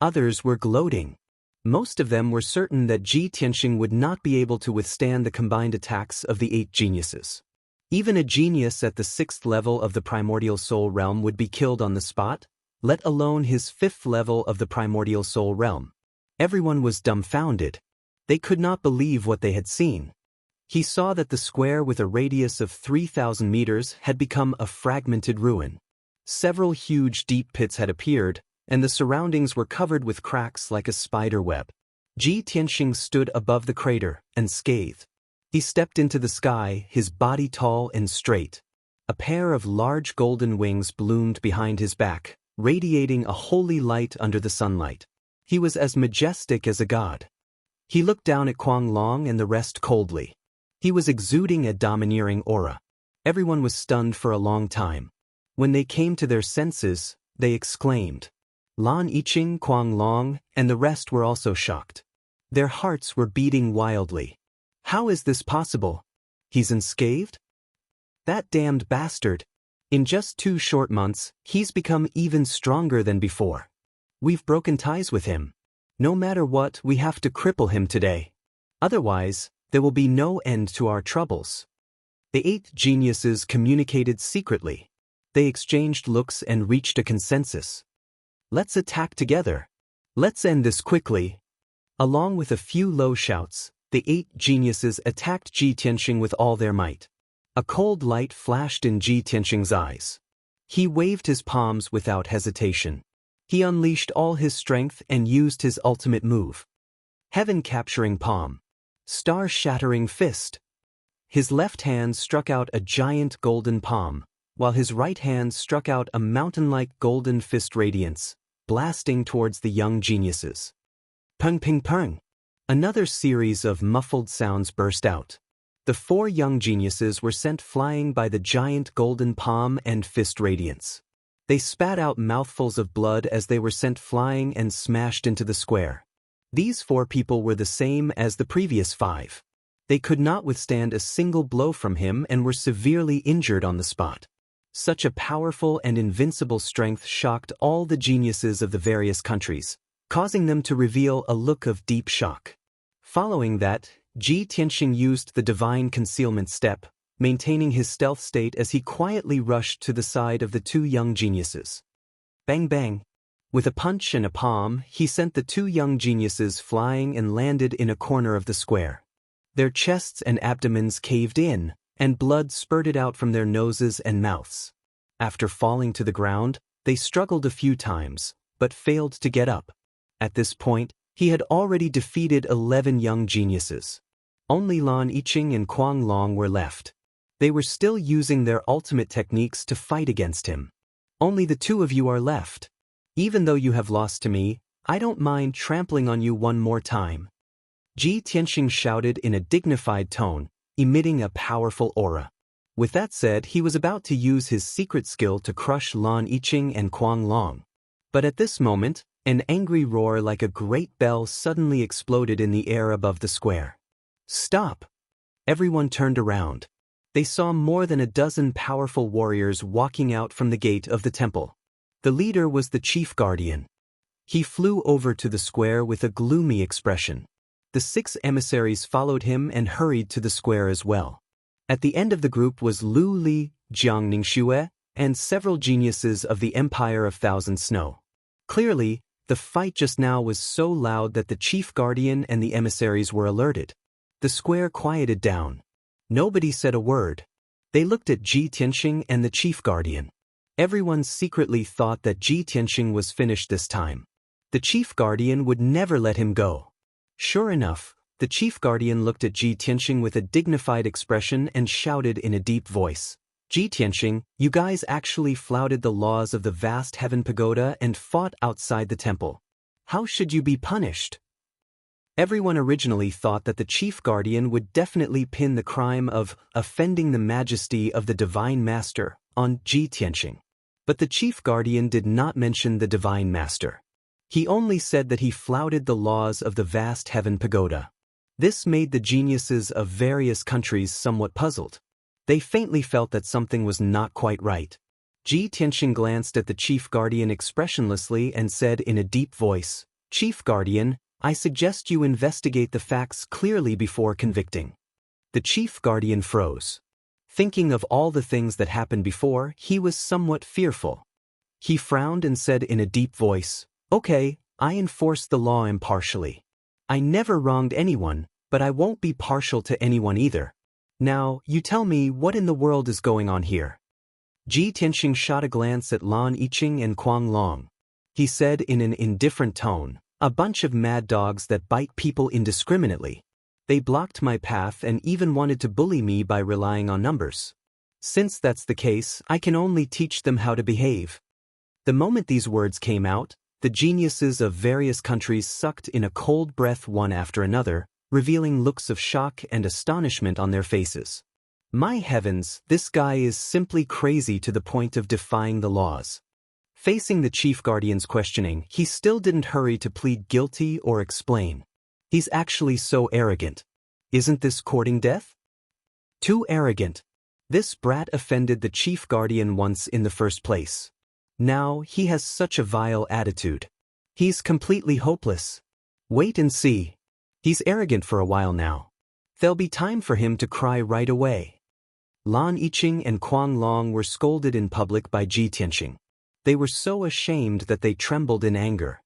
Others were gloating. Most of them were certain that Ji Tianxing would not be able to withstand the combined attacks of the 8 geniuses. Even a genius at the 6th level of the primordial soul realm would be killed on the spot, let alone his 5th level of the primordial soul realm. Everyone was dumbfounded. They could not believe what they had seen. He saw that the square with a radius of 3,000 meters had become a fragmented ruin. Several huge deep pits had appeared, and the surroundings were covered with cracks like a spider web. Ji Tianxing stood above the crater, unscathed. He stepped into the sky, his body tall and straight. A pair of large golden wings bloomed behind his back, radiating a holy light under the sunlight. He was as majestic as a god. He looked down at Kuang Long and the rest coldly. He was exuding a domineering aura. Everyone was stunned for a long time. When they came to their senses, they exclaimed. Lan Yiqing, Kuang Long, and the rest were also shocked. Their hearts were beating wildly. How is this possible? He's unscathed? That damned bastard. In just 2 short months, he's become even stronger than before. We've broken ties with him. No matter what, we have to cripple him today. Otherwise, there will be no end to our troubles. The 8 geniuses communicated secretly. They exchanged looks and reached a consensus. Let's attack together. Let's end this quickly. Along with a few low shouts, the 8 geniuses attacked Ji Tianxing with all their might. A cold light flashed in Ji Tianxing's eyes. He waved his palms without hesitation. He unleashed all his strength and used his ultimate move. Heaven-capturing palm. Star-shattering fist. His left hand struck out a giant golden palm, while his right hand struck out a mountain-like golden fist radiance, blasting towards the young geniuses. Pung ping pung. Another series of muffled sounds burst out. The 4 young geniuses were sent flying by the giant golden palm and fist radiance. They spat out mouthfuls of blood as they were sent flying and smashed into the square. These 4 people were the same as the previous 5. They could not withstand a single blow from him and were severely injured on the spot. Such a powerful and invincible strength shocked all the geniuses of the various countries, causing them to reveal a look of deep shock. Following that, Ji Tianxing used the divine concealment step, maintaining his stealth state as he quietly rushed to the side of the two young geniuses. Bang bang! With a punch and a palm, he sent the two young geniuses flying and landed in a corner of the square. Their chests and abdomens caved in, and blood spurted out from their noses and mouths. After falling to the ground, they struggled a few times, but failed to get up. At this point, he had already defeated 11 young geniuses. Only Lan Yiqing and Kuang Long were left. They were still using their ultimate techniques to fight against him. Only the two of you are left. Even though you have lost to me, I don't mind trampling on you one more time. Ji Tianxing shouted in a dignified tone, emitting a powerful aura. With that said, he was about to use his secret skill to crush Lan Yiqing and Kuang Long. But at this moment, an angry roar like a great bell suddenly exploded in the air above the square. Stop! Everyone turned around. They saw more than a dozen powerful warriors walking out from the gate of the temple. The leader was the chief guardian. He flew over to the square with a gloomy expression. The 6 emissaries followed him and hurried to the square as well. At the end of the group was Lu Li, Jiang Ningxue, and several geniuses of the Empire of Thousand Snow. Clearly, the fight just now was so loud that the chief guardian and the emissaries were alerted. The square quieted down. Nobody said a word. They looked at Ji Tianxing and the chief guardian. Everyone secretly thought that Ji Tianxing was finished this time. The chief guardian would never let him go. Sure enough, the chief guardian looked at Ji Tianxing with a dignified expression and shouted in a deep voice, Ji Tianxing, you guys actually flouted the laws of the vast heaven pagoda and fought outside the temple. How should you be punished? Everyone originally thought that the chief guardian would definitely pin the crime of offending the majesty of the divine master on Ji Tianxing. But the chief guardian did not mention the divine master. He only said that he flouted the laws of the vast heaven pagoda. This made the geniuses of various countries somewhat puzzled. They faintly felt that something was not quite right. Ji Tianxing glanced at the chief guardian expressionlessly and said in a deep voice, Chief Guardian, I suggest you investigate the facts clearly before convicting. The chief guardian froze. Thinking of all the things that happened before, he was somewhat fearful. He frowned and said in a deep voice, Okay, I enforce the law impartially. I never wronged anyone, but I won't be partial to anyone either. Now, you tell me what in the world is going on here. Ji Tianxing shot a glance at Lan Yiqing and Kuang Long. He said in an indifferent tone, a bunch of mad dogs that bite people indiscriminately. They blocked my path and even wanted to bully me by relying on numbers. Since that's the case, I can only teach them how to behave. The moment these words came out, the geniuses of various countries sucked in a cold breath one after another, revealing looks of shock and astonishment on their faces. My heavens, this guy is simply crazy to the point of defying the laws. Facing the chief guardian's questioning, he still didn't hurry to plead guilty or explain. He's actually so arrogant. Isn't this courting death? Too arrogant. This brat offended the chief guardian once in the first place. Now he has such a vile attitude. He's completely hopeless. Wait and see. He's arrogant for a while now. There'll be time for him to cry right away. Lan Yiqing and Kuang Long were scolded in public by Ji Tianxing. They were so ashamed that they trembled in anger.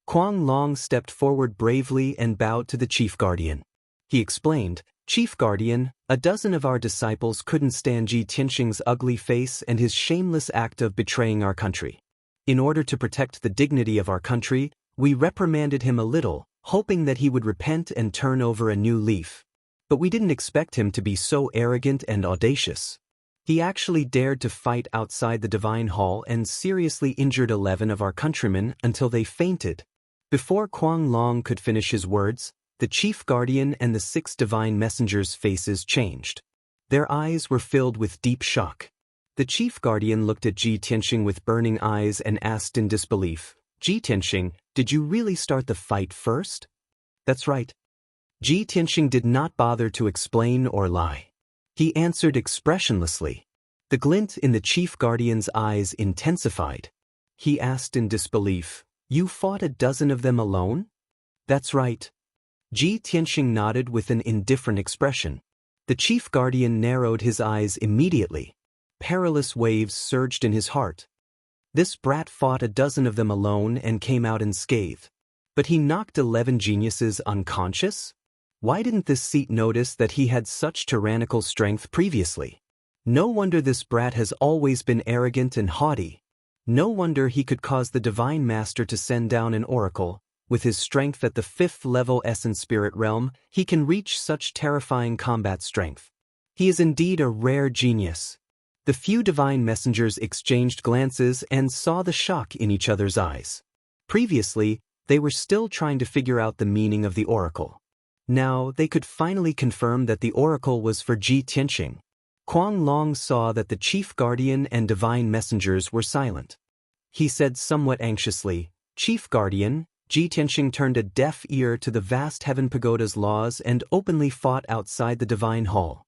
Kuang Long stepped forward bravely and bowed to the chief guardian. He explained, Chief Guardian, a dozen of our disciples couldn't stand Ji Tianxing's ugly face and his shameless act of betraying our country. In order to protect the dignity of our country, we reprimanded him a little, hoping that he would repent and turn over a new leaf. But we didn't expect him to be so arrogant and audacious. He actually dared to fight outside the divine hall and seriously injured 11 of our countrymen until they fainted. Before Kuang Long could finish his words, the chief guardian and the 6 divine messengers' faces changed. Their eyes were filled with deep shock. The chief guardian looked at Ji Tianxing with burning eyes and asked in disbelief, Ji Tianxing, did you really start the fight first? That's right. Ji Tianxing did not bother to explain or lie. He answered expressionlessly. The glint in the chief guardian's eyes intensified. He asked in disbelief, "You fought a dozen of them alone?" "That's right." Ji Tianxing nodded with an indifferent expression. The chief guardian narrowed his eyes immediately. Perilous waves surged in his heart. This brat fought a dozen of them alone and came out unscathed. But he knocked 11 geniuses unconscious? Why didn't this seat notice that he had such tyrannical strength previously? No wonder this brat has always been arrogant and haughty. No wonder he could cause the Divine Master to send down an oracle. With his strength at the 5th level Essence Spirit Realm, he can reach such terrifying combat strength. He is indeed a rare genius. The few divine messengers exchanged glances and saw the shock in each other's eyes. Previously, they were still trying to figure out the meaning of the oracle. Now, they could finally confirm that the oracle was for Ji Tianxing. Kuang Long saw that the chief guardian and divine messengers were silent. He said somewhat anxiously, "Chief guardian." Ji Tianxing turned a deaf ear to the vast heaven pagoda's laws and openly fought outside the divine hall.